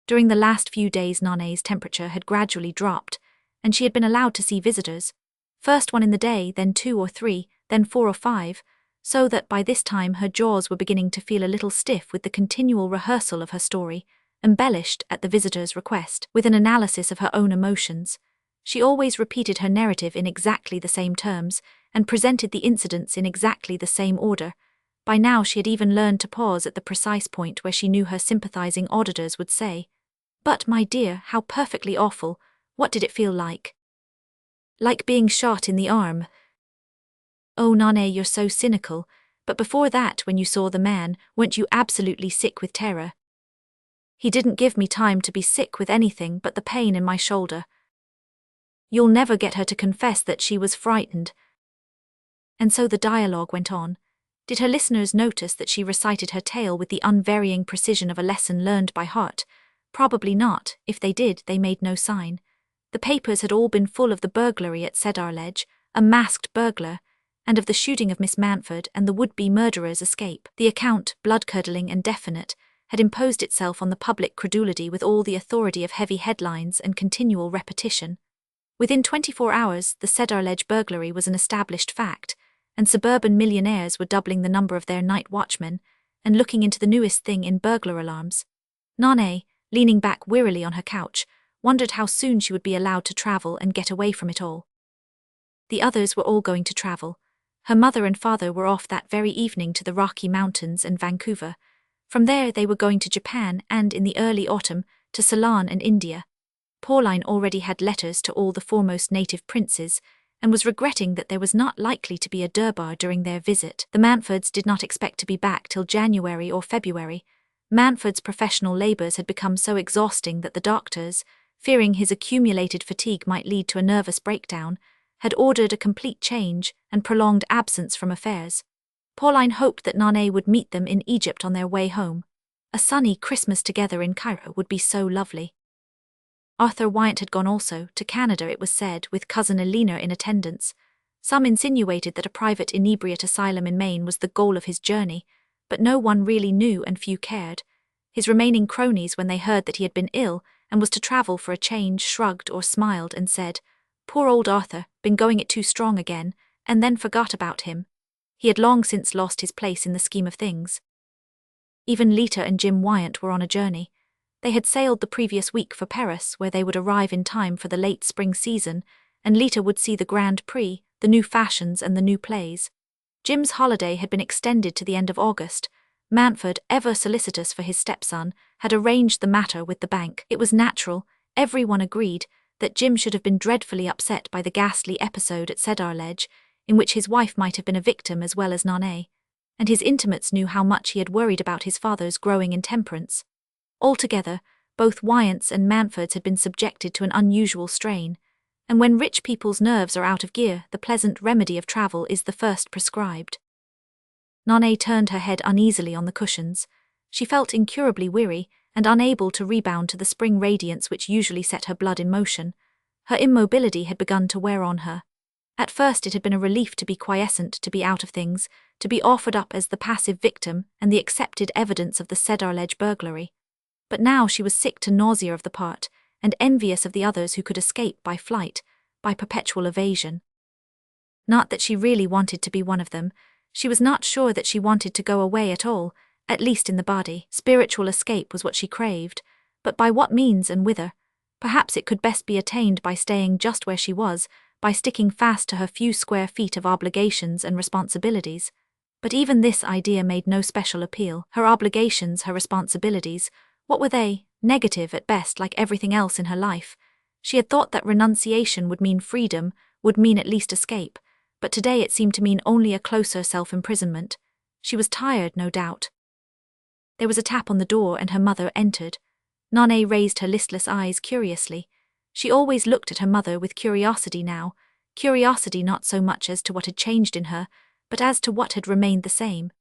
During the last few days Nona's temperature had gradually dropped, and she had been allowed to see visitors, first one in the day, then 2 or 3, then 4 or 5, so that by this time her jaws were beginning to feel a little stiff with the continual rehearsal of her story, embellished, at the visitor's request, with an analysis of her own emotions. She always repeated her narrative in exactly the same terms, and presented the incidents in exactly the same order. By now she had even learned to pause at the precise point where she knew her sympathizing auditors would say, "But, my dear, how perfectly awful. What did it feel like?" "Like being shot in the arm." "Oh, Nona, you're so cynical. But before that, when you saw the man, weren't you absolutely sick with terror?" "He didn't give me time to be sick with anything but the pain in my shoulder." "You'll never get her to confess that she was frightened." And so the dialogue went on. Did her listeners notice that she recited her tale with the unvarying precision of a lesson learned by heart? Probably not. If they did, they made no sign. The papers had all been full of the burglary at Cedarledge, a masked burglar, and of the shooting of Miss Manford and the would-be murderer's escape. The account, blood-curdling and definite, had imposed itself on the public credulity with all the authority of heavy headlines and continual repetition. Within 24 hours, the Cedarledge burglary was an established fact, and suburban millionaires were doubling the number of their night watchmen and looking into the newest thing in burglar alarms. Nona, leaning back wearily on her couch, wondered how soon she would be allowed to travel and get away from it all. The others were all going to travel. Her mother and father were off that very evening to the Rocky Mountains and Vancouver. From there they were going to Japan and, in the early autumn, to Ceylon and India. Pauline already had letters to all the foremost native princes, and was regretting that there was not likely to be a Durbar during their visit. The Mountfords did not expect to be back till January or February. Mountford's professional labours had become so exhausting that the doctors, fearing his accumulated fatigue might lead to a nervous breakdown, had ordered a complete change and prolonged absence from affairs. Pauline hoped that Nane would meet them in Egypt on their way home. A sunny Christmas together in Cairo would be so lovely. Arthur Wyant had gone also, to Canada it was said, with cousin Elena in attendance. Some insinuated that a private inebriate asylum in Maine was the goal of his journey, but no one really knew and few cared. His remaining cronies, when they heard that he had been ill and was to travel for a change, shrugged or smiled and said, "Poor old Arthur, been going it too strong again," and then forgot about him. He had long since lost his place in the scheme of things. Even Lita and Jim Wyant were on a journey. They had sailed the previous week for Paris, where they would arrive in time for the late spring season, and Lita would see the Grand Prix, the new fashions and the new plays. Jim's holiday had been extended to the end of August. Mountford, ever solicitous for his stepson, had arranged the matter with the bank. It was natural, everyone agreed, that Jim should have been dreadfully upset by the ghastly episode at Cedar Ledge, in which his wife might have been a victim as well as Nane, and his intimates knew how much he had worried about his father's growing intemperance. Altogether, both Wyants and Mountfords had been subjected to an unusual strain, and when rich people's nerves are out of gear, the pleasant remedy of travel is the first prescribed. Nane turned her head uneasily on the cushions. She felt incurably weary and unable to rebound to the spring radiance which usually set her blood in motion. Her immobility had begun to wear on her. At first it had been a relief to be quiescent, to be out of things, to be offered up as the passive victim and the accepted evidence of the Cedar Ledge burglary. But now she was sick to nausea of the part, and envious of the others who could escape by flight, by perpetual evasion. Not that she really wanted to be one of them. She was not sure that she wanted to go away at all, at least in the body. Spiritual escape was what she craved, but by what means and whither? Perhaps it could best be attained by staying just where she was, by sticking fast to her few square feet of obligations and responsibilities. But even this idea made no special appeal. Her obligations, her responsibilities, what were they? Negative at best, like everything else in her life. She had thought that renunciation would mean freedom, would mean at least escape, but today it seemed to mean only a closer self-imprisonment. She was tired, no doubt. There was a tap on the door and her mother entered. Nane raised her listless eyes curiously. She always looked at her mother with curiosity now, curiosity not so much as to what had changed in her, but as to what had remained the same.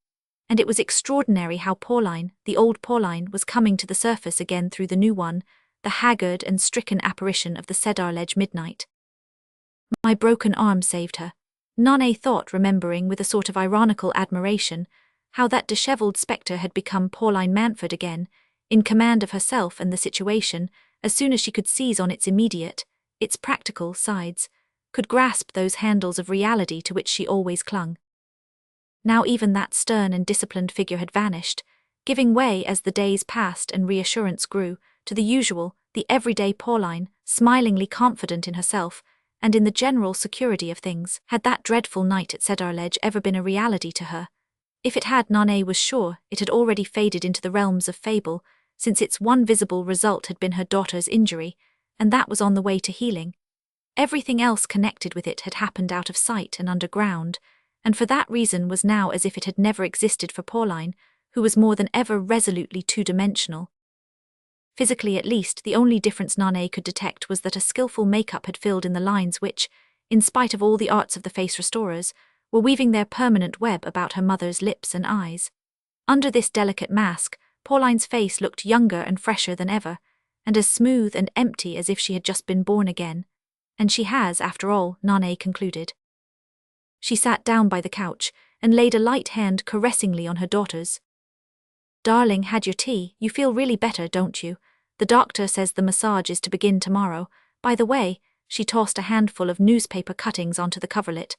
And it was extraordinary how Pauline, the old Pauline, was coming to the surface again through the new one, the haggard and stricken apparition of the Cedar Ledge midnight. My broken arm saved her, Nane thought, remembering with a sort of ironical admiration how that dishevelled spectre had become Pauline Mountford again, in command of herself and the situation, as soon as she could seize on its immediate, its practical sides, could grasp those handles of reality to which she always clung. Now even that stern and disciplined figure had vanished, giving way as the days passed and reassurance grew, to the usual, the everyday Pauline, smilingly confident in herself, and in the general security of things. Had that dreadful night at Cedar Ledge ever been a reality to her? If it had, Nane was sure it had already faded into the realms of fable, since its one visible result had been her daughter's injury, and that was on the way to healing. Everything else connected with it had happened out of sight and underground, and for that reason was now as if it had never existed for Pauline, who was more than ever resolutely two-dimensional. Physically at least, the only difference Nane could detect was that a skillful makeup had filled in the lines which, in spite of all the arts of the face restorers, were weaving their permanent web about her mother's lips and eyes. Under this delicate mask, Pauline's face looked younger and fresher than ever, and as smooth and empty as if she had just been born again. And she has, after all, Nane concluded. She sat down by the couch and laid a light hand caressingly on her daughter's. "Darling, had your tea? You feel really better, don't you? The doctor says the massage is to begin tomorrow. By the way," she tossed a handful of newspaper cuttings onto the coverlet.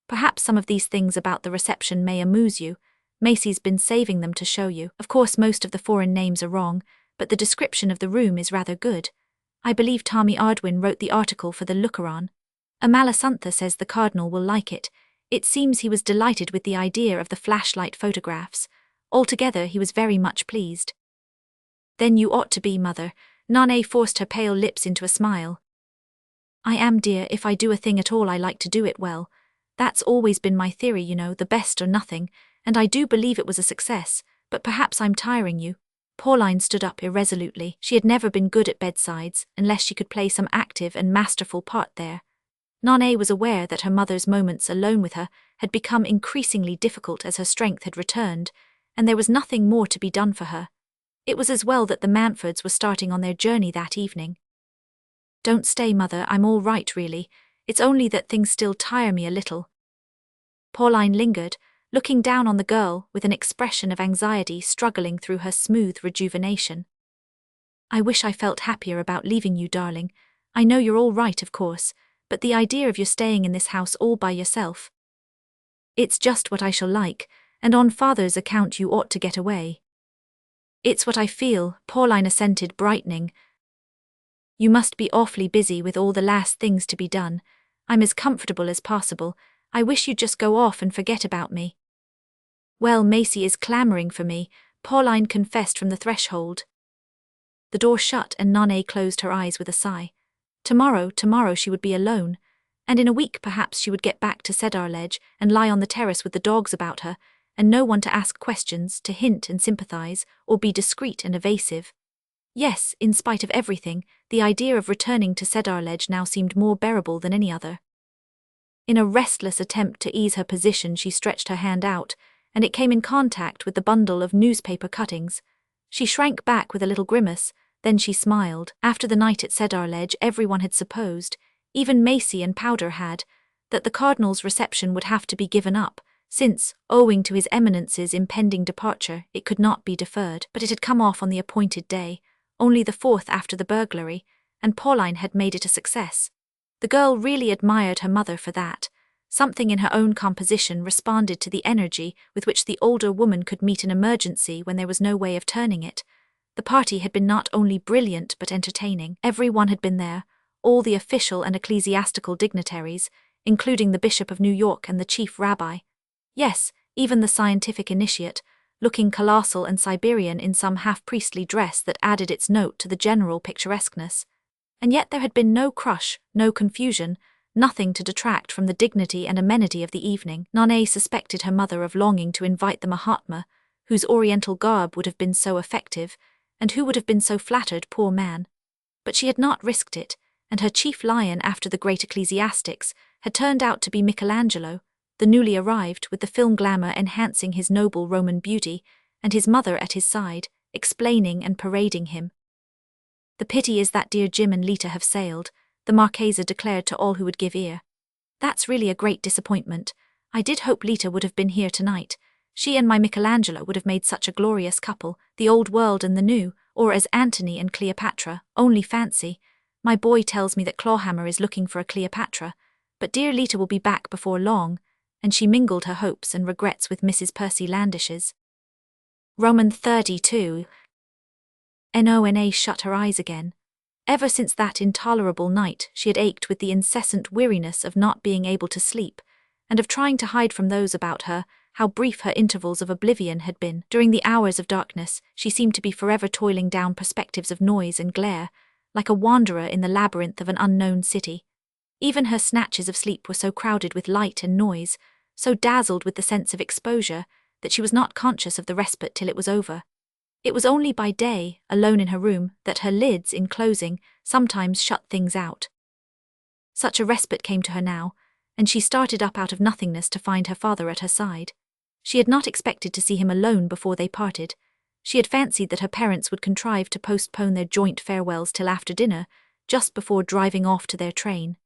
"Perhaps some of these things about the reception may amuse you. Macy's been saving them to show you. Of course most of the foreign names are wrong, but the description of the room is rather good. I believe Tommy Ardwin wrote the article for the Looker-On." A Malasantha says the cardinal will like it. It seems he was delighted with the idea of the flashlight photographs. Altogether he was very much pleased. Then you ought to be, mother. Nane forced her pale lips into a smile. I am, dear. If I do a thing at all I like to do it well. That's always been my theory, you know, the best or nothing, and I do believe it was a success, but perhaps I'm tiring you. Pauline stood up irresolutely. She had never been good at bedsides, unless she could play some active and masterful part there. Nane was aware that her mother's moments alone with her had become increasingly difficult as her strength had returned, and there was nothing more to be done for her. It was as well that the Mantfords were starting on their journey that evening. Don't stay, mother, I'm all right really. It's only that things still tire me a little. Pauline lingered, looking down on the girl with an expression of anxiety struggling through her smooth rejuvenation. I wish I felt happier about leaving you, darling. I know you're all right, of course, but the idea of your staying in this house all by yourself. It's just what I shall like, and on father's account you ought to get away. It's what I feel, Pauline assented, brightening. You must be awfully busy with all the last things to be done. I'm as comfortable as possible. I wish you'd just go off and forget about me. Well, Macy is clamoring for me, Pauline confessed from the threshold. The door shut and Nane closed her eyes with a sigh. Tomorrow she would be alone, and in a week perhaps she would get back to Cedarledge and lie on the terrace with the dogs about her, and no one to ask questions, to hint and sympathize, or be discreet and evasive. Yes, in spite of everything, the idea of returning to Cedarledge now seemed more bearable than any other. In a restless attempt to ease her position, she stretched her hand out, and it came in contact with the bundle of newspaper cuttings. She shrank back with a little grimace, then she smiled. After the night at Cedarledge, everyone had supposed, even Macy and Powder had, that the cardinal's reception would have to be given up, since, owing to His Eminence's impending departure, it could not be deferred. But it had come off on the appointed day, only the 4th after the burglary, and Pauline had made it a success. The girl really admired her mother for that. Something in her own composition responded to the energy with which the older woman could meet an emergency when there was no way of turning it. The party had been not only brilliant but entertaining. Everyone had been there, all the official and ecclesiastical dignitaries, including the Bishop of New York and the chief rabbi. Yes, even the scientific initiate, looking colossal and Siberian in some half-priestly dress that added its note to the general picturesqueness. And yet there had been no crush, no confusion, nothing to detract from the dignity and amenity of the evening. Nane suspected her mother of longing to invite the Mahatma, whose oriental garb would have been so effective, and who would have been so flattered, poor man. But she had not risked it, and her chief lion after the great ecclesiastics had turned out to be Michelangelo, the newly arrived, with the film glamour enhancing his noble Roman beauty, and his mother at his side, explaining and parading him. The pity is that dear Jim and Lita have sailed, the Marchesa declared to all who would give ear. That's really a great disappointment. I did hope Lita would have been here tonight. She and my Michelangelo would have made such a glorious couple, the old world and the new, or as Antony and Cleopatra, only fancy. My boy tells me that Clawhammer is looking for a Cleopatra, but dear Lita will be back before long, and she mingled her hopes and regrets with Mrs. Percy Landish's. Roman 32. Nona shut her eyes again. Ever since that intolerable night, she had ached with the incessant weariness of not being able to sleep, and of trying to hide from those about her how brief her intervals of oblivion had been. During the hours of darkness, she seemed to be forever toiling down perspectives of noise and glare, like a wanderer in the labyrinth of an unknown city. Even her snatches of sleep were so crowded with light and noise, so dazzled with the sense of exposure, that she was not conscious of the respite till it was over. It was only by day, alone in her room, that her lids, in closing, sometimes shut things out. Such a respite came to her now, and she started up out of nothingness to find her father at her side. She had not expected to see him alone before they parted. She had fancied that her parents would contrive to postpone their joint farewells till after dinner, just before driving off to their train.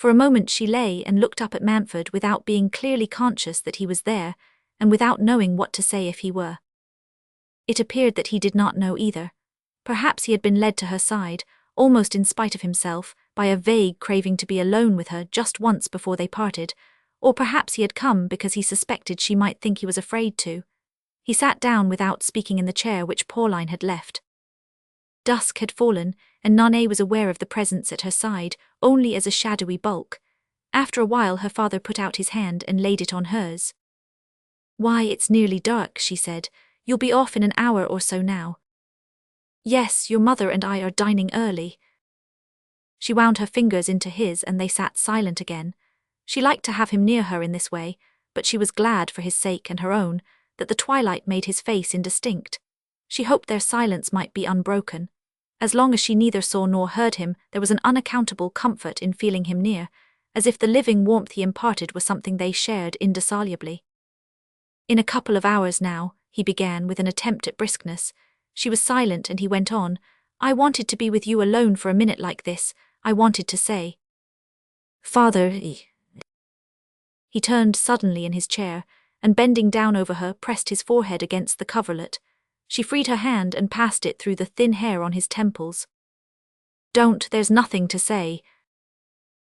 For a moment she lay and looked up at Mantford without being clearly conscious that he was there, and without knowing what to say if he were. It appeared that he did not know either. Perhaps he had been led to her side, almost in spite of himself, by a vague craving to be alone with her just once before they parted, or perhaps he had come because he suspected she might think he was afraid to. He sat down without speaking in the chair which Pauline had left. Dusk had fallen, and Nane was aware of the presence at her side only as a shadowy bulk, After a while her father put out his hand and laid it on hers. "Why, it's nearly dark," she said. "You'll be off in an hour or so now." "Yes, your mother and I are dining early." She wound her fingers into his and they sat silent again. She liked to have him near her in this way, but she was glad for his sake and her own that the twilight made his face indistinct. She hoped their silence might be unbroken. As long as she neither saw nor heard him, there was an unaccountable comfort in feeling him near, as if the living warmth he imparted was something they shared indissolubly. "In a couple of hours now," he began with an attempt at briskness. She was silent and he went on. "I wanted to be with you alone for a minute like this. I wanted to say." "Father..." He turned suddenly in his chair, and bending down over her, pressed his forehead against the coverlet. She freed her hand and passed it through the thin hair on his temples. "Don't, there's nothing to say."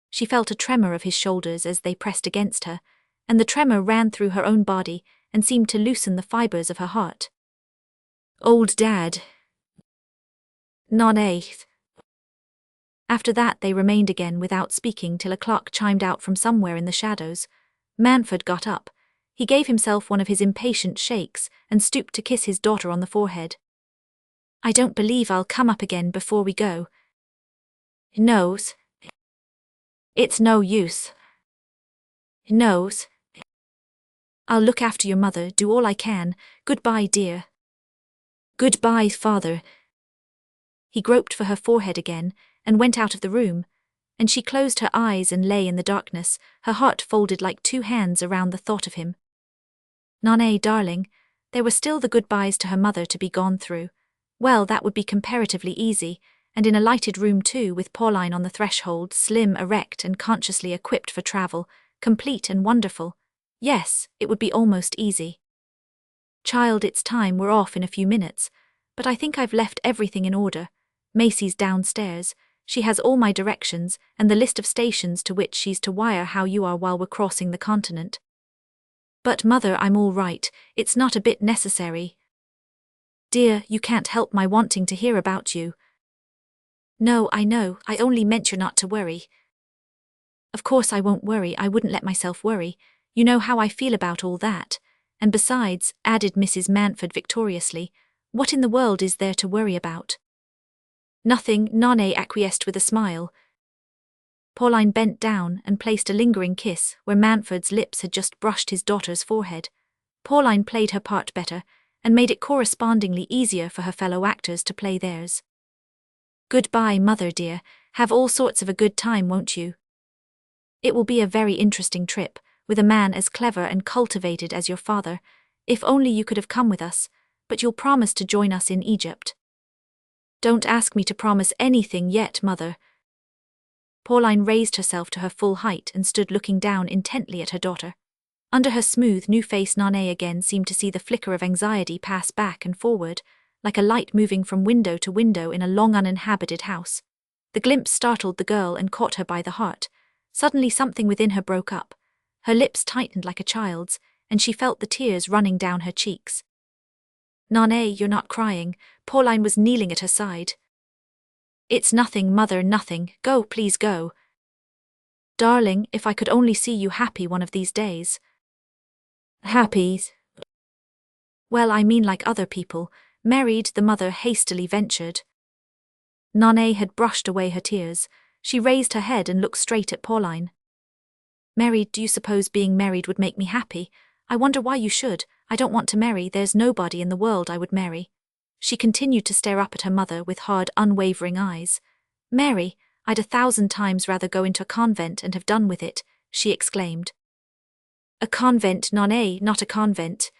She felt a tremor of his shoulders as they pressed against her, and the tremor ran through her own body and seemed to loosen the fibers of her heart. "Old Dad." "Non-eighth." After that they remained again without speaking till a clock chimed out from somewhere in the shadows. Manfred got up. He gave himself one of his impatient shakes and stooped to kiss his daughter on the forehead. "I don't believe I'll come up again before we go." "Knows." "It's no use." "Knows." "I'll look after your mother, do all I can. Goodbye, dear." "Goodbye, father." He groped for her forehead again and went out of the room, and she closed her eyes and lay in the darkness, her heart folded like two hands around the thought of him. Nane, darling, there were still the goodbyes to her mother to be gone through. Well, that would be comparatively easy, and in a lighted room too, with Pauline on the threshold, slim, erect, and consciously equipped for travel, complete and wonderful. Yes, it would be almost easy. "Child, it's time, we're off in a few minutes, but I think I've left everything in order. Macy's downstairs. She has all my directions and the list of stations to which she's to wire how you are while we're crossing the continent." "But mother, I'm all right, it's not a bit necessary." "Dear, you can't help my wanting to hear about you." "No, I know, I only meant you're not to worry." "Of course I won't worry, I wouldn't let myself worry. You know how I feel about all that. And besides," added Mrs. Manford victoriously, "what in the world is there to worry about?" "Nothing," Nane acquiesced with a smile. Pauline bent down and placed a lingering kiss where Manfred's lips had just brushed his daughter's forehead. Pauline played her part better and made it correspondingly easier for her fellow actors to play theirs. "Goodbye, mother dear, have all sorts of a good time, won't you? It will be a very interesting trip, with a man as clever and cultivated as your father. If only you could have come with us, but you'll promise to join us in Egypt." "Don't ask me to promise anything yet, mother." Pauline raised herself to her full height and stood looking down intently at her daughter. Under her smooth, new face, Nane again seemed to see the flicker of anxiety pass back and forward, like a light moving from window to window in a long uninhabited house. The glimpse startled the girl and caught her by the heart. Suddenly something within her broke up. Her lips tightened like a child's, and she felt the tears running down her cheeks. "Nane, you're not crying." Pauline was kneeling at her side. "It's nothing, mother, nothing. Go, please go." "Darling, if I could only see you happy one of these days." "Happy?" "Well, I mean like other people. Married," the mother hastily ventured. Nane had brushed away her tears. She raised her head and looked straight at Pauline. "Married, do you suppose being married would make me happy? I wonder why you should. I don't want to marry, there's nobody in the world I would marry." She continued to stare up at her mother with hard, unwavering eyes. "Mary, I'd 1,000 times rather go into a convent and have done with it," she exclaimed. "A convent, Nane, not a convent."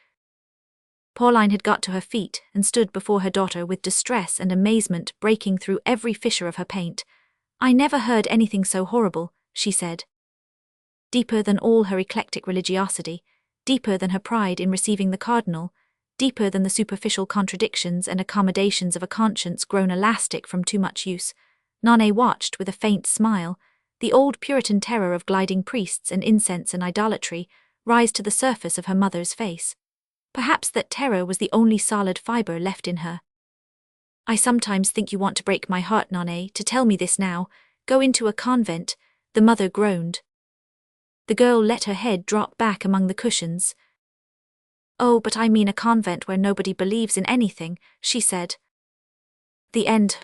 Pauline had got to her feet and stood before her daughter with distress and amazement breaking through every fissure of her paint. "I never heard anything so horrible," she said. Deeper than all her eclectic religiosity, deeper than her pride in receiving the cardinal, deeper than the superficial contradictions and accommodations of a conscience grown elastic from too much use, Nane watched with a faint smile the old Puritan terror of gliding priests and incense and idolatry rise to the surface of her mother's face. Perhaps that terror was the only solid fibre left in her. "I sometimes think you want to break my heart, Nane, to tell me this now. Go into a convent," the mother groaned. The girl let her head drop back among the cushions. "Oh, but I mean a convent where nobody believes in anything," she said. The end.